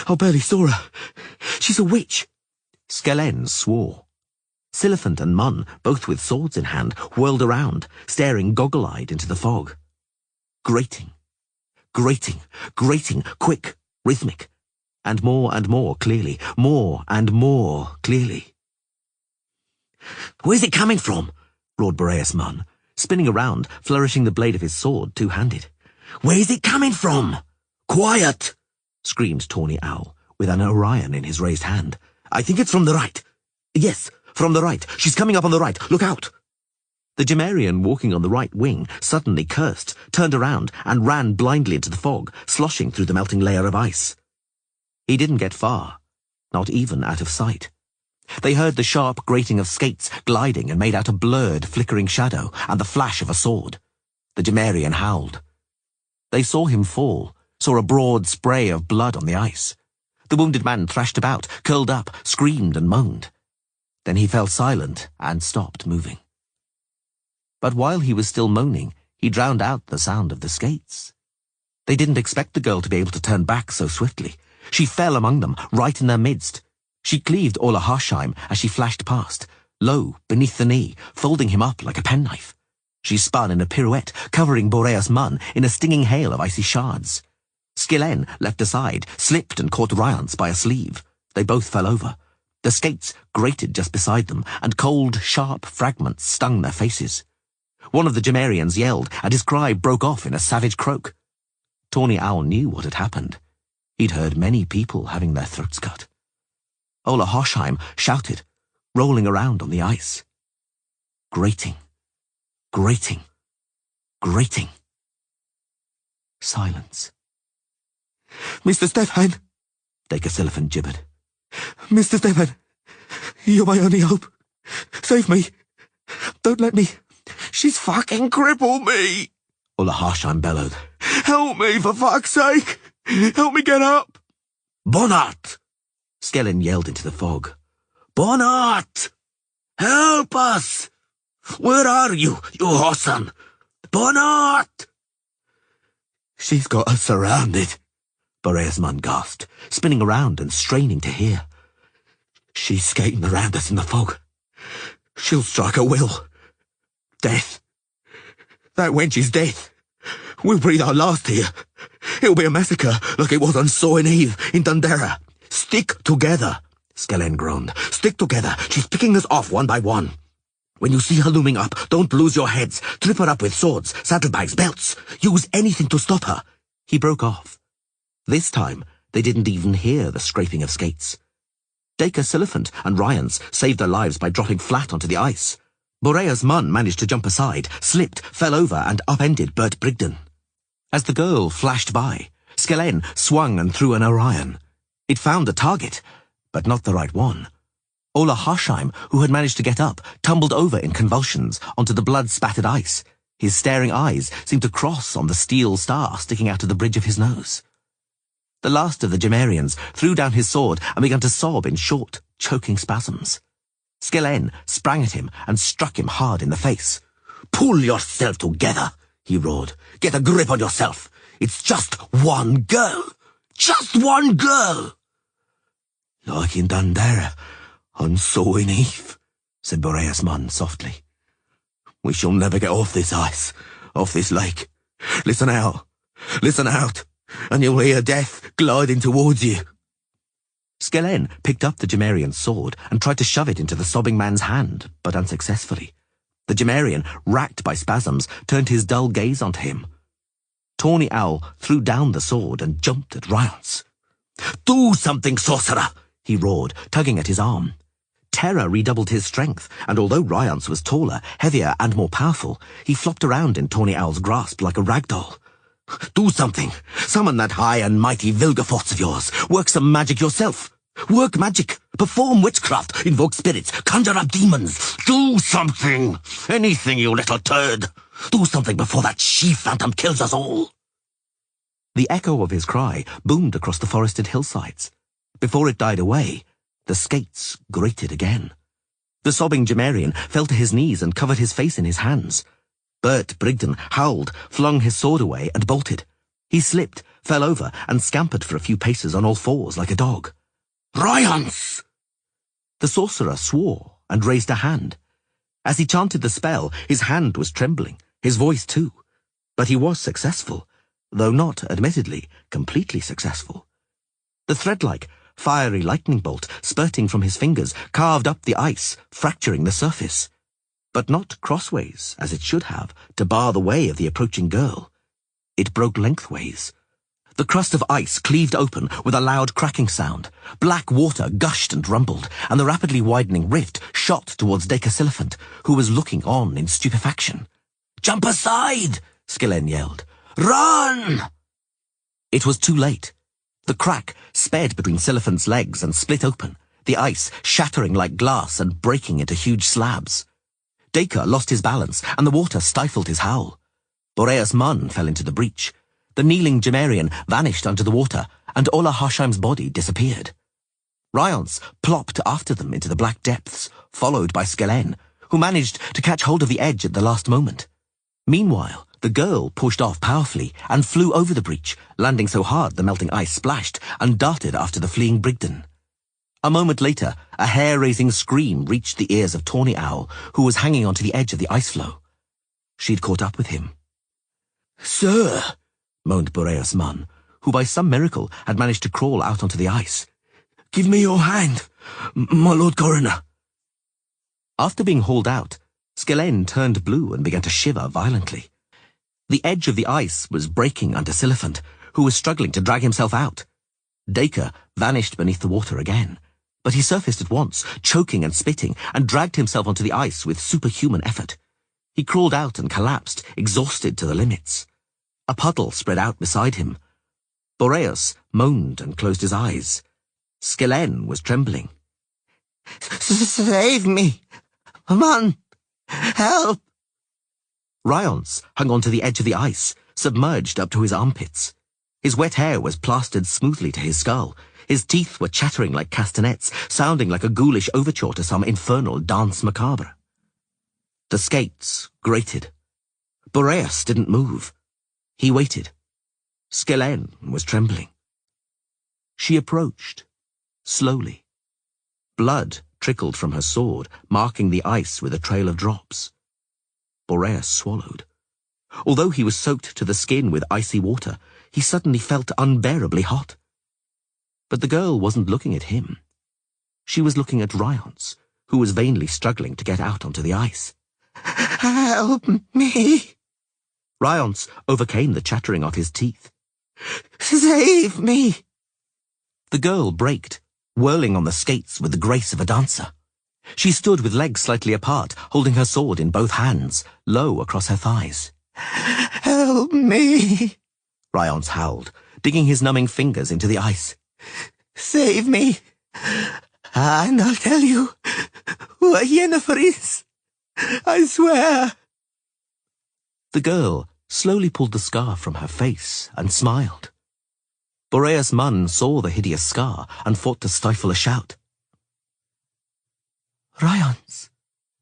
I barely saw her. She's a witch." Skellen swore. Silliphant and Munn, both with swords in hand, whirled around, staring goggle-eyed into the fog. Grating, grating, grating, quick, rhythmic, and more clearly, more and more clearly. "Where's it coming from?" roared Boreas Munn, spinning around, flourishing the blade of his sword two-handed. "Where's it coming from? Quiet!" screamed Tawny Owl, with an Orion in his raised hand. "I think it's from the right. Yes, from the right. She's coming up on the right. Look out!" The Gemarian walking on the right wing suddenly cursed, turned around, and ran blindly into the fog, sloshing through the melting layer of ice. He didn't get far, not even out of sight. They heard the sharp grating of skates gliding and made out a blurred, flickering shadow and the flash of a sword. The Gemarian howled. They saw him fall, saw a broad spray of blood on the ice. The wounded man thrashed about, curled up, screamed and moaned. Then he fell silent and stopped moving. But while he was still moaning, he drowned out the sound of the skates. They didn't expect the girl to be able to turn back so swiftly. She fell among them, right in their midst. She cleaved Ola Harsheim as she flashed past, low, beneath the knee, folding him up like a penknife. She spun in a pirouette, covering Boreas Munn in a stinging hail of icy shards. Skellen, left aside, slipped and caught Ryance by a sleeve. They both fell over. The skates grated just beside them, and cold, sharp fragments stung their faces. One of the Gemarians yelled, and his cry broke off in a savage croak. Tawny Owl knew what had happened. He'd heard many people having their throats cut. Ola Harsheim shouted, rolling around on the ice. Grating, grating, grating. Silence. "Mr. Stefan," Dacre Silliphant gibbered. "Mr. Stefan, you're my only hope. Save me. Don't let me. She's fucking crippled me," Ola Harsheim bellowed. "Help me, for fuck's sake. Help me get up." "Bonnart!" Skellen yelled into the fog. "Bonnart! Help us! Where are you, you Hossan? Bonnart!" "She's got us surrounded," Boreas Munn gasped, spinning around and straining to hear. "She's skating around us in the fog. She'll strike at will. Death. That wench is death. We'll breathe our last here. It'll be a massacre like it was on Soin Eve in Dundera. Stick together," Skellen groaned. "Stick together. She's picking us off one by one. When you see her looming up, don't lose your heads. Trip her up with swords, saddlebags, belts. Use anything to stop her." He broke off. This time, they didn't even hear the scraping of skates. Dacre Silliphant and Ryance saved their lives by dropping flat onto the ice. Boreas Munn managed to jump aside, slipped, fell over, and upended Bert Brigden. As the girl flashed by, Skellen swung and threw an Orion. It found the target, but not the right one. Ola Harsheim, who had managed to get up, tumbled over in convulsions onto the blood-spattered ice. His staring eyes seemed to cross on the steel star sticking out of the bridge of his nose. The last of the Gemarians threw down his sword and began to sob in short, choking spasms. Skellen sprang at him and struck him hard in the face. "Pull yourself together," he roared. "Get a grip on yourself. It's just one girl. Just one girl." "Like in Dundera on Soin Eve," said Boreas Munn softly. "We shall never get off this ice, off this lake. Listen out, and you'll hear death gliding towards you." Skellen picked up the Gemarian's sword and tried to shove it into the sobbing man's hand, but unsuccessfully. The Gemarian, racked by spasms, turned his dull gaze onto him. Tawny Owl threw down the sword and jumped at Ryance. "Do something, sorcerer!" he roared, tugging at his arm. Terror redoubled his strength, and although Ryance was taller, heavier, and more powerful, he flopped around in Tawny Owl's grasp like a ragdoll. Do something. Summon that high and mighty Vilgefortz of yours. Work some magic yourself. Work magic. Perform witchcraft. Invoke spirits. Conjure up demons. Do something. Anything, you little turd. Do something before that she-phantom kills us all. The echo of his cry boomed across the forested hillsides. Before it died away, the skates grated again. The sobbing Gemarian fell to his knees and covered his face in his hands. Bert Brigden howled, flung his sword away, and bolted. He slipped, fell over, and scampered for a few paces on all fours like a dog. Ryance! The sorcerer swore and raised a hand. As he chanted the spell, his hand was trembling, his voice too. But he was successful, though not, admittedly, completely successful. The thread-like, fiery lightning bolt spurting from his fingers carved up the ice, fracturing the surface. But not crossways, as it should have, to bar the way of the approaching girl. It broke lengthways. The crust of ice cleaved open with a loud cracking sound. Black water gushed and rumbled, and the rapidly widening rift shot towards Dacre Siliphant, who was looking on in stupefaction. "Jump aside!" Skellen yelled. "Run!" It was too late. The crack sped between Siliphant's legs and split open, the ice shattering like glass and breaking into huge slabs. Dacre lost his balance, and the water stifled his howl. Boreas Munn fell into the breach. The kneeling Gemarian vanished under the water, and Ola Harsheim's body disappeared. Ryance plopped after them into the black depths, followed by Skellen, who managed to catch hold of the edge at the last moment. Meanwhile, the girl pushed off powerfully and flew over the breach, landing so hard the melting ice splashed and darted after the fleeing Brigden. A moment later, a hair-raising scream reached the ears of Tawny Owl, who was hanging onto the edge of the ice floe. She'd caught up with him. "Sir," moaned Boreas Munn, who by some miracle had managed to crawl out onto the ice. "Give me your hand, my Lord Coroner." After being hauled out, Skellen turned blue and began to shiver violently. The edge of the ice was breaking under Siliphant, who was struggling to drag himself out. Dacre vanished beneath the water again, but he surfaced at once, choking and spitting, and dragged himself onto the ice with superhuman effort. He crawled out and collapsed, exhausted to the limits. A puddle spread out beside him. Boreas moaned and closed his eyes. Skellen was trembling. "Save me! Munn! Help!" Ryance hung onto the edge of the ice, submerged up to his armpits. His wet hair was plastered smoothly to his skull. His teeth were chattering like castanets, sounding like a ghoulish overture to some infernal danse macabre. The skates grated. Boreas didn't move. He waited. Skellen was trembling. She approached, slowly. Blood trickled from her sword, marking the ice with a trail of drops. Boreas swallowed. Although he was soaked to the skin with icy water, he suddenly felt unbearably hot. But the girl wasn't looking at him. She was looking at Ryance, who was vainly struggling to get out onto the ice. "Help me!" Ryance overcame the chattering of his teeth. "Save me!" The girl braked, whirling on the skates with the grace of a dancer. She stood with legs slightly apart, holding her sword in both hands, low across her thighs. "Help me!" Ryance howled, digging his numbing fingers into the ice. "Save me, and I'll tell you who Yennefer is. I swear." The girl slowly pulled the scar from her face and smiled. Boreas Munn saw the hideous scar and fought to stifle a shout. "Ryance,"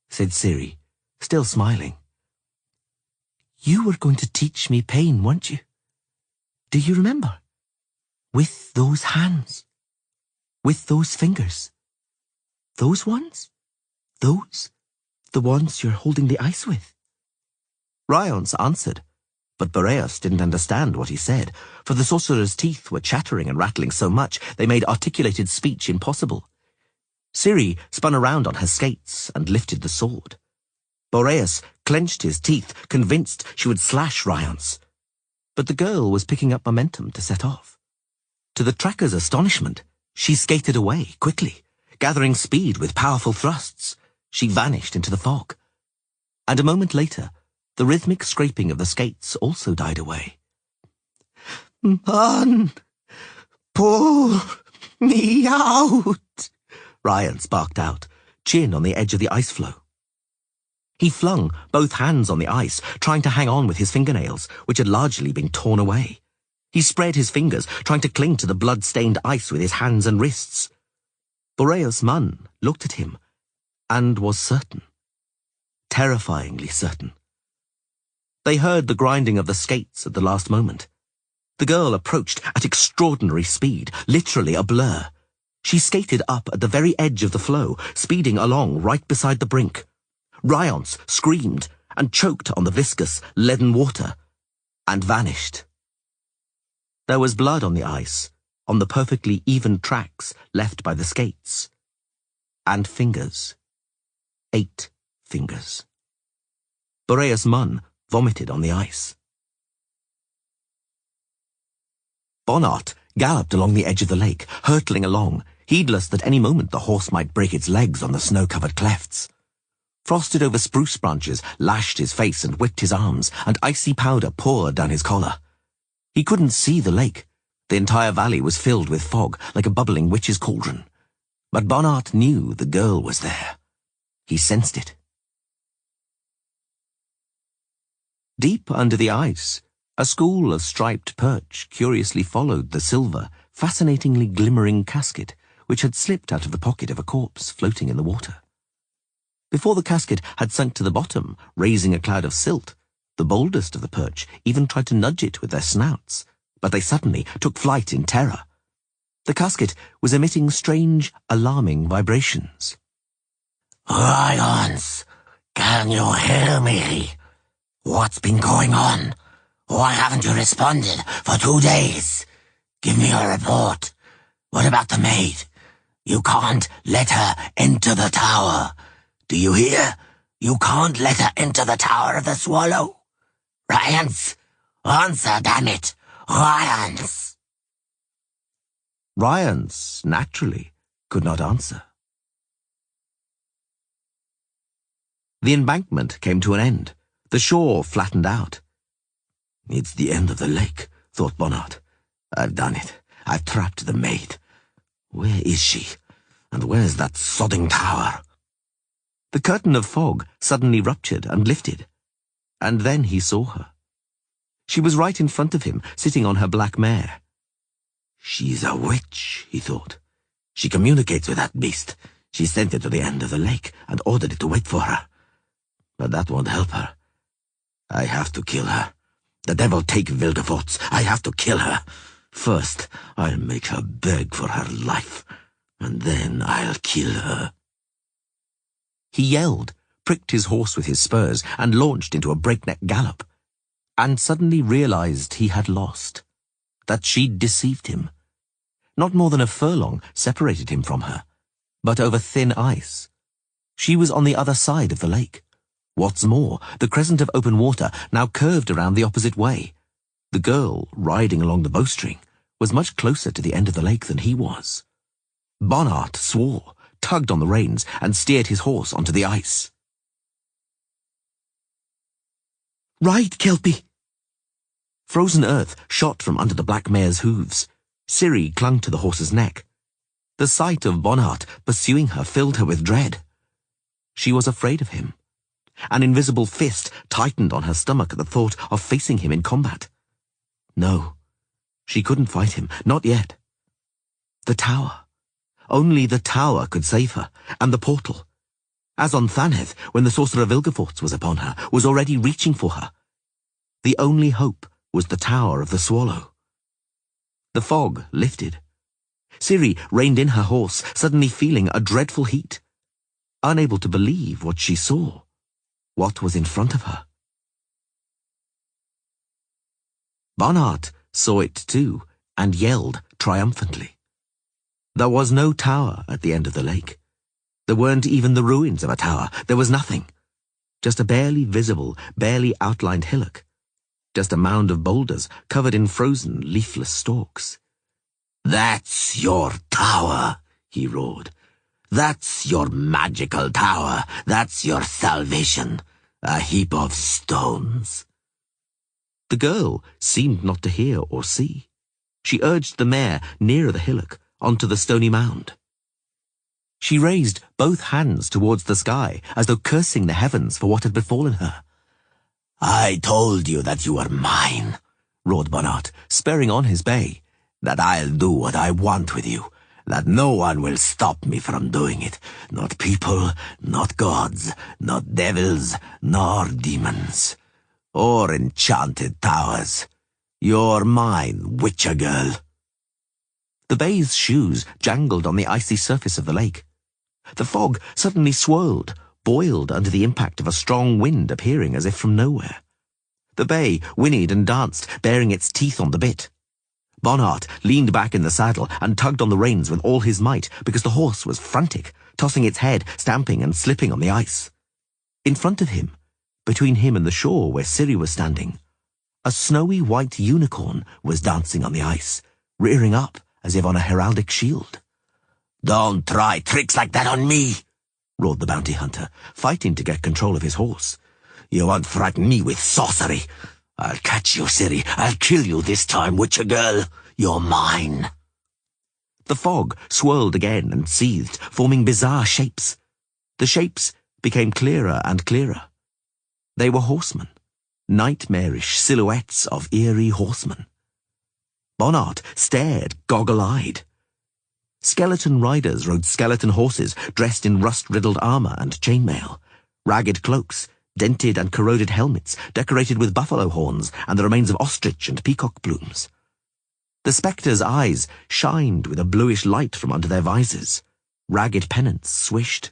said Ciri, still smiling. "You were going to teach me pain, weren't you? Do you remember? With those hands. With those fingers. Those ones? Those? The ones you're holding the ice with?" Ryance answered, but Boreas didn't understand what he said, for the sorcerer's teeth were chattering and rattling so much they made articulated speech impossible. Ciri spun around on her skates and lifted the sword. Boreas clenched his teeth, convinced she would slash Ryance. But the girl was picking up momentum to set off. To the tracker's astonishment, she skated away quickly, gathering speed with powerful thrusts. She vanished into the fog. And a moment later, the rhythmic scraping of the skates also died away. "Man, pull me out," Ryan sparked out, chin on the edge of the ice floe. He flung both hands on the ice, trying to hang on with his fingernails, which had largely been torn away. He spread his fingers, trying to cling to the blood-stained ice with his hands and wrists. Boreas Munn looked at him, and was certain. Terrifyingly certain. They heard the grinding of the skates at the last moment. The girl approached at extraordinary speed, literally a blur. She skated up at the very edge of the flow, speeding along right beside the brink. Ryance screamed and choked on the viscous, leaden water, and vanished. There was blood on the ice, on the perfectly even tracks left by the skates. And fingers. 8 fingers. Boreas Munn vomited on the ice. Bonnart galloped along the edge of the lake, hurtling along, heedless that any moment the horse might break its legs on the snow-covered clefts. Frosted-over spruce branches lashed his face and whipped his arms, and icy powder poured down his collar. He couldn't see the lake. The entire valley was filled with fog, like a bubbling witch's cauldron. But Bonnart knew the girl was there. He sensed it. Deep under the ice, a school of striped perch curiously followed the silver, fascinatingly glimmering casket which had slipped out of the pocket of a corpse floating in the water. Before the casket had sunk to the bottom, raising a cloud of silt, the boldest of the perch even tried to nudge it with their snouts, but they suddenly took flight in terror. The casket was emitting strange, alarming vibrations. "Ryance, can you hear me? What's been going on? Why haven't you responded for 2 days? Give me a report. What about the maid? You can't let her into the tower. Do you hear? You can't let her into the Tower of the Swallow. Ryance, answer, damn it! Ryance!" Ryance, naturally, could not answer. The embankment came to an end. The shore flattened out. "It's the end of the lake," thought Bonnart. "I've done it. I've trapped the maid. Where is she? And where's that sodding tower?" The curtain of fog suddenly ruptured and lifted, and then he saw her. She was right in front of him, sitting on her black mare. "She's a witch," he thought. "She communicates with that beast. She sent it to the end of the lake and ordered it to wait for her. But that won't help her. I have to kill her. The devil take Vilgefortz. I have to kill her. First, I'll make her beg for her life, and then I'll kill her." He yelled, pricked his horse with his spurs, and launched into a breakneck gallop, and suddenly realized he had lost, that she'd deceived him. Not more than a furlong separated him from her, but over thin ice. She was on the other side of the lake. What's more, the crescent of open water now curved around the opposite way. The girl, riding along the bowstring, was much closer to the end of the lake than he was. Bonnart swore, tugged on the reins, and steered his horse onto the ice. "Ride, Kelpie!" Frozen earth shot from under the black mare's hooves. Ciri clung to the horse's neck. The sight of Bonnart pursuing her filled her with dread. She was afraid of him. An invisible fist tightened on her stomach at the thought of facing him in combat. No, she couldn't fight him, not yet. The tower. Only the tower could save her, and the portal. As on Thaneth, when the sorcerer Vilgefortz was upon her, was already reaching for her. The only hope was the Tower of the Swallow. The fog lifted. Ciri reined in her horse, suddenly feeling a dreadful heat. Unable to believe what she saw, what was in front of her. Bonnart saw it too, and yelled triumphantly. There was no tower at the end of the lake. There weren't even the ruins of a tower. There was nothing. Just a barely visible, barely outlined hillock. Just a mound of boulders covered in frozen, leafless stalks. "That's your tower," he roared. "That's your magical tower. That's your salvation. A heap of stones." The girl seemed not to hear or see. She urged the mare nearer the hillock, onto the stony mound. She raised both hands towards the sky, as though cursing the heavens for what had befallen her. "I told you that you were mine," roared Bonart, spurring on his bay, "that I'll do what I want with you, that no one will stop me from doing it, not people, not gods, not devils, nor demons, or enchanted towers. You're mine, witcher girl." The bay's shoes jangled on the icy surface of the lake. The fog suddenly swirled, boiled under the impact of a strong wind appearing as if from nowhere. The bay whinnied and danced, baring its teeth on the bit. Bonart leaned back in the saddle and tugged on the reins with all his might because the horse was frantic, tossing its head, stamping and slipping on the ice. In front of him, between him and the shore where Ciri was standing, a snowy white unicorn was dancing on the ice, rearing up as if on a heraldic shield. "Don't try tricks like that on me," roared the bounty hunter, fighting to get control of his horse. "You won't frighten me with sorcery. I'll catch you, Ciri. I'll kill you this time, witcher girl. You're mine." The fog swirled again and seethed, forming bizarre shapes. The shapes became clearer and clearer. They were horsemen, nightmarish silhouettes of eerie horsemen. Bonart stared goggle-eyed. Skeleton riders rode skeleton horses dressed in rust-riddled armor and chainmail, ragged cloaks, dented and corroded helmets decorated with buffalo horns and the remains of ostrich and peacock plumes. The spectres' eyes shined with a bluish light from under their visors. Ragged pennants swished.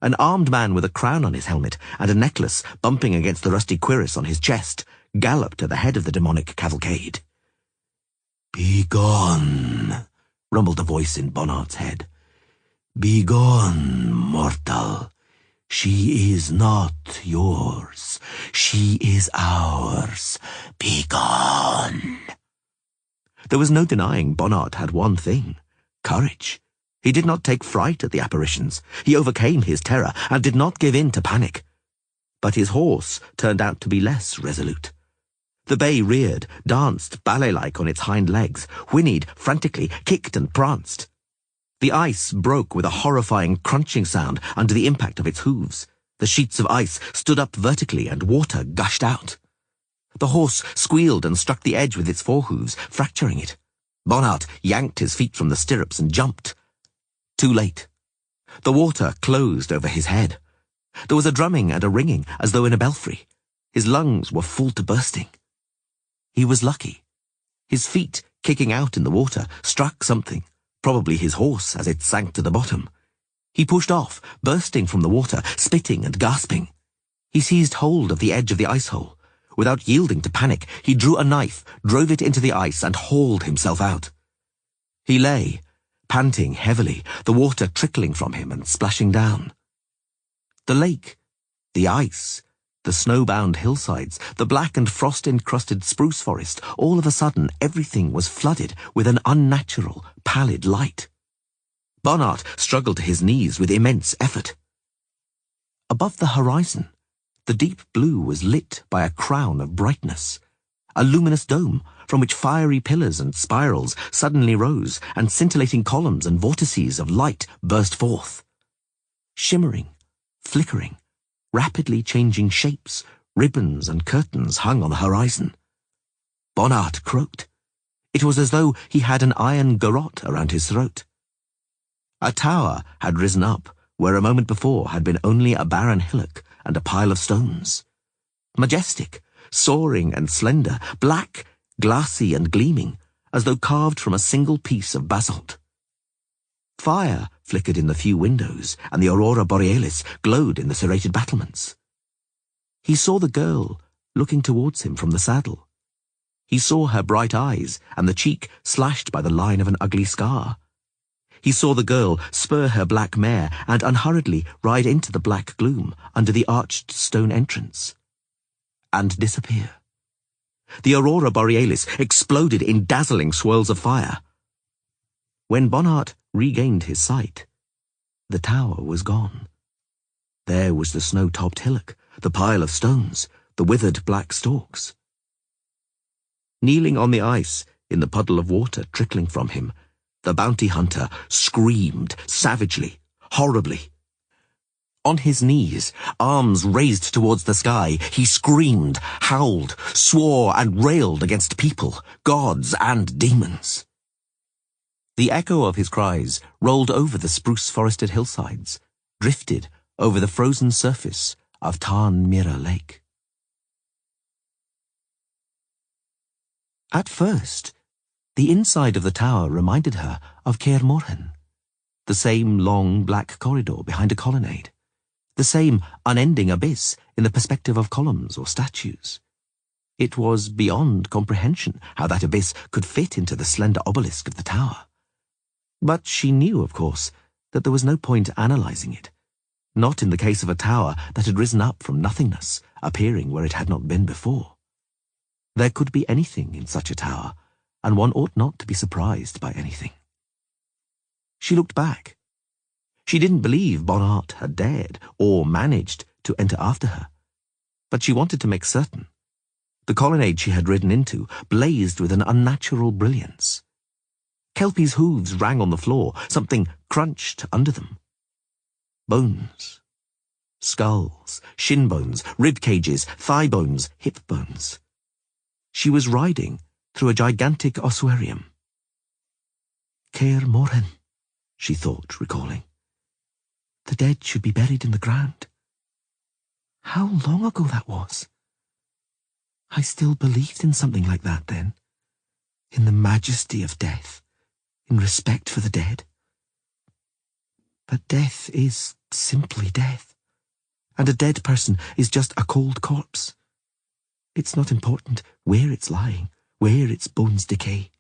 An armed man with a crown on his helmet and a necklace bumping against the rusty cuirass on his chest galloped at the head of the demonic cavalcade. "Begone," rumbled a voice in Bonart's head. "Begone, mortal. She is not yours. She is ours. Begone." There was no denying Bonart had one thing: courage. He did not take fright at the apparitions. He overcame his terror and did not give in to panic. But his horse turned out to be less resolute. The bay reared, danced ballet-like on its hind legs, whinnied frantically, kicked and pranced. The ice broke with a horrifying crunching sound under the impact of its hooves. The sheets of ice stood up vertically and water gushed out. The horse squealed and struck the edge with its forehooves, fracturing it. Bonart yanked his feet from the stirrups and jumped. Too late. The water closed over his head. There was a drumming and a ringing as though in a belfry. His lungs were full to bursting. He was lucky. His feet, kicking out in the water, struck something, probably his horse as it sank to the bottom. He pushed off, bursting from the water, spitting and gasping. He seized hold of the edge of the ice hole. Without yielding to panic, he drew a knife, drove it into the ice, and hauled himself out. He lay, panting heavily, the water trickling from him and splashing down. The lake, the ice, the snow-bound hillsides, the black and frost-encrusted spruce forest, all of a sudden everything was flooded with an unnatural, pallid light. Bonart struggled to his knees with immense effort. Above the horizon, the deep blue was lit by a crown of brightness, a luminous dome from which fiery pillars and spirals suddenly rose and scintillating columns and vortices of light burst forth. Shimmering, flickering, rapidly changing shapes, ribbons and curtains hung on the horizon. Bonart croaked. It was as though he had an iron garrote around his throat. A tower had risen up where a moment before had been only a barren hillock and a pile of stones. Majestic, soaring and slender, black, glassy and gleaming, as though carved from a single piece of basalt. Fire flickered in the few windows, and the aurora borealis glowed in the serrated battlements. He saw the girl looking towards him from the saddle. He saw her bright eyes and the cheek slashed by the line of an ugly scar. He saw the girl spur her black mare and unhurriedly ride into the black gloom under the arched stone entrance, and disappear. The aurora borealis exploded in dazzling swirls of fire. When Bonart regained his sight, the tower was gone. There was the snow-topped hillock, the pile of stones, the withered black stalks. Kneeling on the ice in the puddle of water trickling from him, the bounty hunter screamed savagely, horribly. On his knees, arms raised towards the sky, he screamed, howled, swore and railed against people, gods and demons. The echo of his cries rolled over the spruce-forested hillsides, drifted over the frozen surface of Tarn Mira Lake. At first, the inside of the tower reminded her of Caer Morhen, the same long black corridor behind a colonnade, the same unending abyss in the perspective of columns or statues. It was beyond comprehension how that abyss could fit into the slender obelisk of the tower. But she knew, of course, that there was no point analysing it, not in the case of a tower that had risen up from nothingness, appearing where it had not been before. There could be anything in such a tower, and one ought not to be surprised by anything. She looked back. She didn't believe Bonnart had dared or managed to enter after her, but she wanted to make certain. The colonnade she had ridden into blazed with an unnatural brilliance. Kelpie's hooves rang on the floor, something crunched under them. Bones. Skulls, shin bones, rib cages, thigh bones, hip bones. She was riding through a gigantic ossuarium. Caer Morhen, she thought, recalling. The dead should be buried in the ground. How long ago that was. I still believed in something like that then, in the majesty of death, in respect for the dead. But death is simply death, and a dead person is just a cold corpse. It's not important where it's lying, where its bones decay.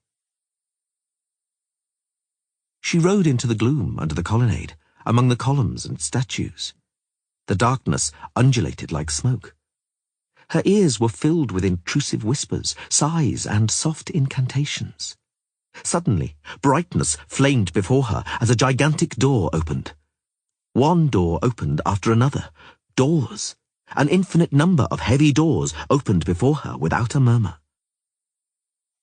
She rode into the gloom under the colonnade, among the columns and statues. The darkness undulated like smoke. Her ears were filled with intrusive whispers, sighs, and soft incantations. Suddenly, brightness flamed before her as a gigantic door opened. One door opened after another. Doors. An infinite number of heavy doors opened before her without a murmur.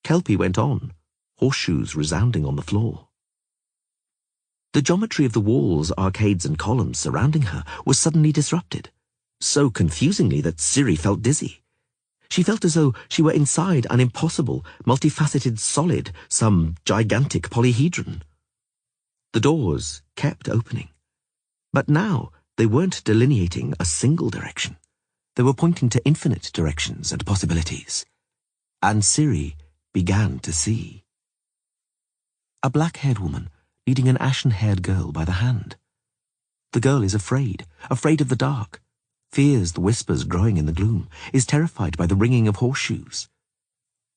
Kelpie went on, horseshoes resounding on the floor. The geometry of the walls, arcades, and columns surrounding her was suddenly disrupted, so confusingly that Ciri felt dizzy. She felt as though she were inside an impossible, multifaceted solid, some gigantic polyhedron. The doors kept opening, but now they weren't delineating a single direction. They were pointing to infinite directions and possibilities. And Ciri began to see. A black-haired woman leading an ashen-haired girl by the hand. The girl is afraid of the dark, fears the whispers growing in the gloom, is terrified by the ringing of horseshoes.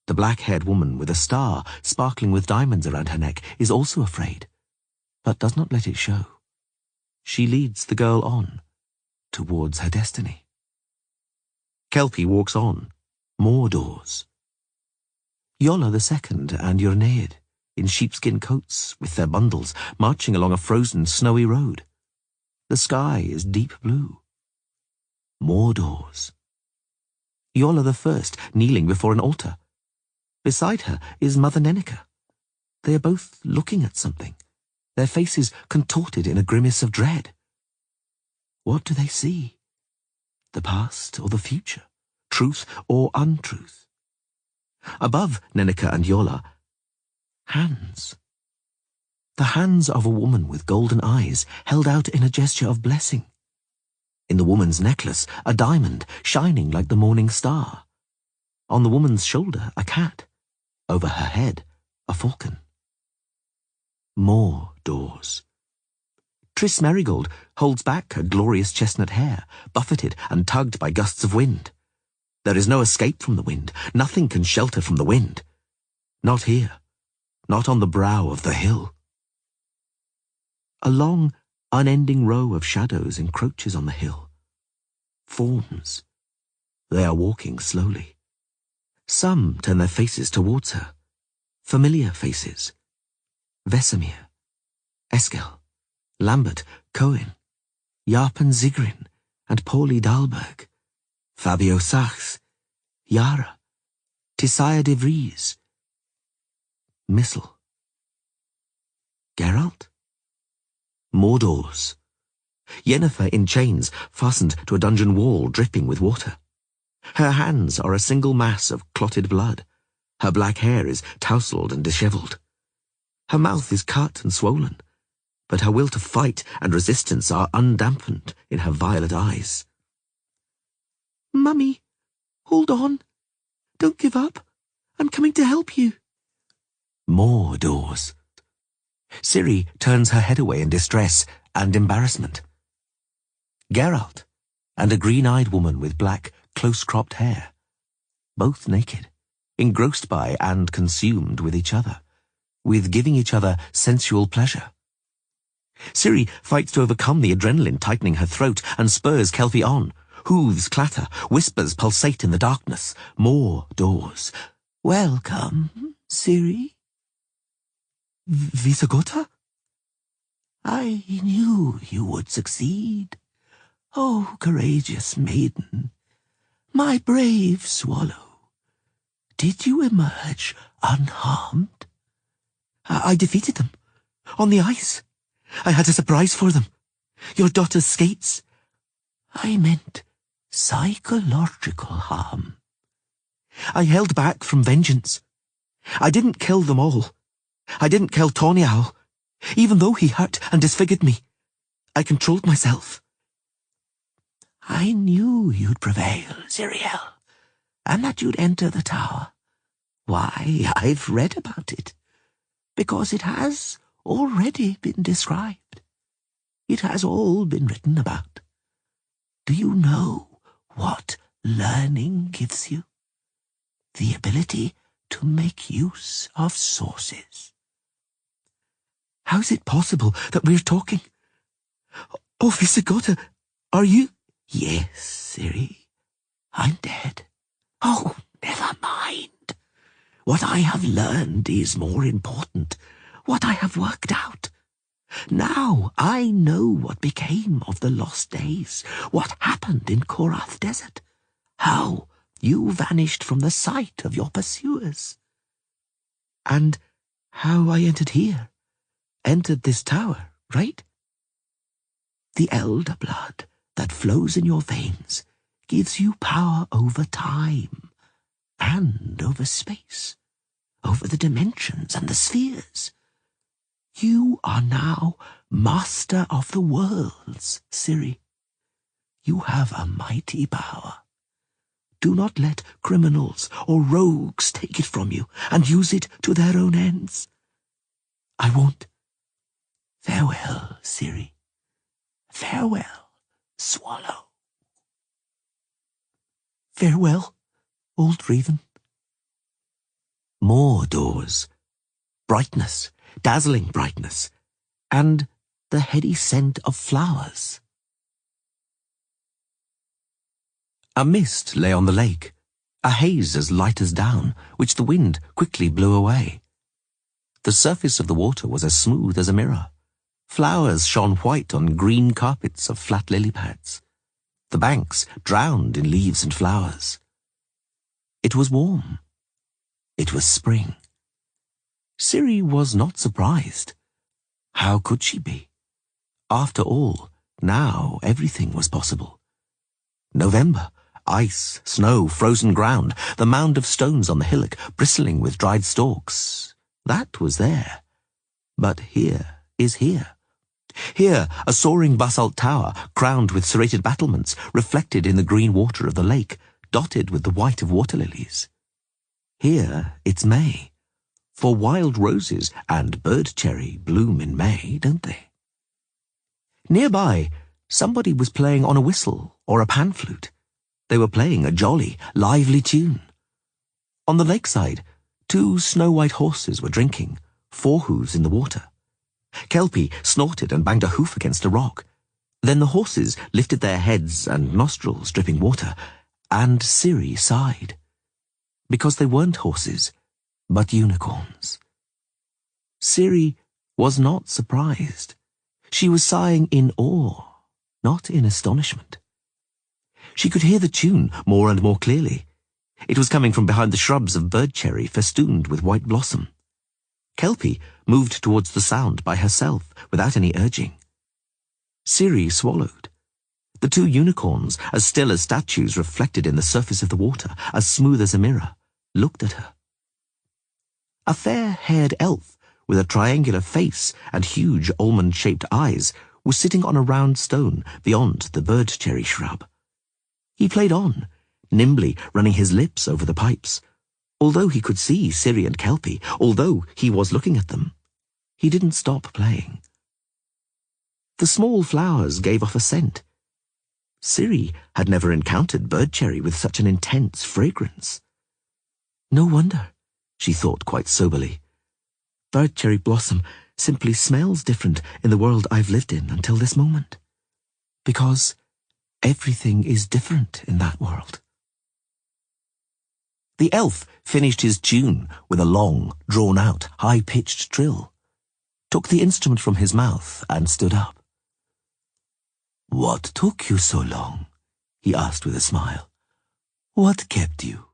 The black-haired woman with a star sparkling with diamonds around her neck is also afraid, but does not let it show. She leads the girl on, towards her destiny. Kelpie walks on, more doors. Yola the Second and Yrneid, in sheepskin coats, with their bundles, marching along a frozen, snowy road. The sky is deep blue. More doors. Yola the First, kneeling before an altar. Beside her is Mother Nenneker. They are both looking at something, their faces contorted in a grimace of dread. What do they see? The past or the future? Truth or untruth? Above Nenneker and Yola, hands. The hands of a woman with golden eyes held out in a gesture of blessing. In the woman's necklace, a diamond shining like the morning star. On the woman's shoulder, a cat. Over her head, a falcon. More doors. Triss Merigold holds back her glorious chestnut hair, buffeted and tugged by gusts of wind. There is no escape from the wind. Nothing can shelter from the wind. Not here. Not on the brow of the hill. A long, unending row of shadows encroaches on the hill. Forms. They are walking slowly. Some turn their faces towards her. Familiar faces. Vesemir, Eskel, Lambert, Cohen, Jarpen Zigrin, and Pauli Dahlberg, Fabio Sachs, Yara, Tisaya de Vries. missile. Geralt? More doors. Yennefer in chains, fastened to a dungeon wall dripping with water. Her hands are a single mass of clotted blood. Her black hair is tousled and dishevelled. Her mouth is cut and swollen, but her will to fight and resistance are undampened in her violet eyes. Mummy, hold on. Don't give up. I'm coming to help you. More doors. Ciri turns her head away in distress and embarrassment. Geralt and a green-eyed woman with black, close-cropped hair, both naked, engrossed by and consumed with each other, with giving each other sensual pleasure. Ciri fights to overcome the adrenaline tightening her throat and spurs Kelpie on. Hooves clatter, whispers pulsate in the darkness. More doors. Welcome, Ciri. Visagota? I knew you would succeed. Oh, courageous maiden, my brave swallow. Did you emerge unharmed? I defeated them. On the ice. I had a surprise for them. Your daughter's skates. I meant psychological harm. I held back from vengeance. I didn't kill them all. I didn't kill Tawny Owl, even though he hurt and disfigured me. I controlled myself. I knew you'd prevail, Ciriel, and that you'd enter the tower. Why, I've read about it, because it has already been described. It has all been written about. Do you know what learning gives you? The ability to make use of sources. How's it possible that we're talking? Oh, Visagota, are you... Yes, Ciri, I'm dead. Oh, never mind. What I have learned is more important. What I have worked out. Now I know what became of the lost days, what happened in Korath Desert, how you vanished from the sight of your pursuers. And how I entered here, entered this tower, right? The elder blood that flows in your veins gives you power over time and over space, over the dimensions and the spheres. You are now master of the worlds, Ciri. You have a mighty power. Do not let criminals or rogues take it from you and use it to their own ends. I won't. Farewell, Ciri. Farewell, swallow. Farewell, old raven. More doors. Brightness, dazzling brightness, and the heady scent of flowers. A mist lay on the lake, a haze as light as down, which the wind quickly blew away. The surface of the water was as smooth as a mirror. Flowers shone white on green carpets of flat lily pads. The banks drowned in leaves and flowers. It was warm. It was spring. Ciri was not surprised. How could she be? After all, now everything was possible. November, ice, snow, frozen ground, the mound of stones on the hillock bristling with dried stalks. That was there. But here is here. Here, a soaring basalt tower, crowned with serrated battlements, reflected in the green water of the lake, dotted with the white of water lilies. Here it's May, for wild roses and bird cherry bloom in May, don't they? Nearby, somebody was playing on a whistle or a pan flute. They were playing a jolly, lively tune. On the lakeside, 2 snow-white horses were drinking, 4 hooves in the water. Kelpie snorted and banged a hoof against a rock. Then the horses lifted their heads and nostrils dripping water, and Ciri sighed. Because they weren't horses, but unicorns. Ciri was not surprised. She was sighing in awe, not in astonishment. She could hear the tune more and more clearly. It was coming from behind the shrubs of bird cherry festooned with white blossom. Kelpie moved towards the sound by herself, without any urging. Ciri swallowed. The two unicorns, as still as statues reflected in the surface of the water, as smooth as a mirror, looked at her. A fair-haired elf, with a triangular face and huge almond-shaped eyes, was sitting on a round stone beyond the bird-cherry shrub. He played on, nimbly running his lips over the pipes. Although he could see Ciri and Kelpie, although he was looking at them, he didn't stop playing. The small flowers gave off a scent. Ciri had never encountered bird-cherry with such an intense fragrance. No wonder, she thought quite soberly. Bird-cherry blossom simply smells different in the world I've lived in until this moment. Because everything is different in that world. The elf finished his tune with a long, drawn-out, high-pitched trill, took the instrument from his mouth and stood up. "What took you so long?" he asked with a smile. "What kept you?"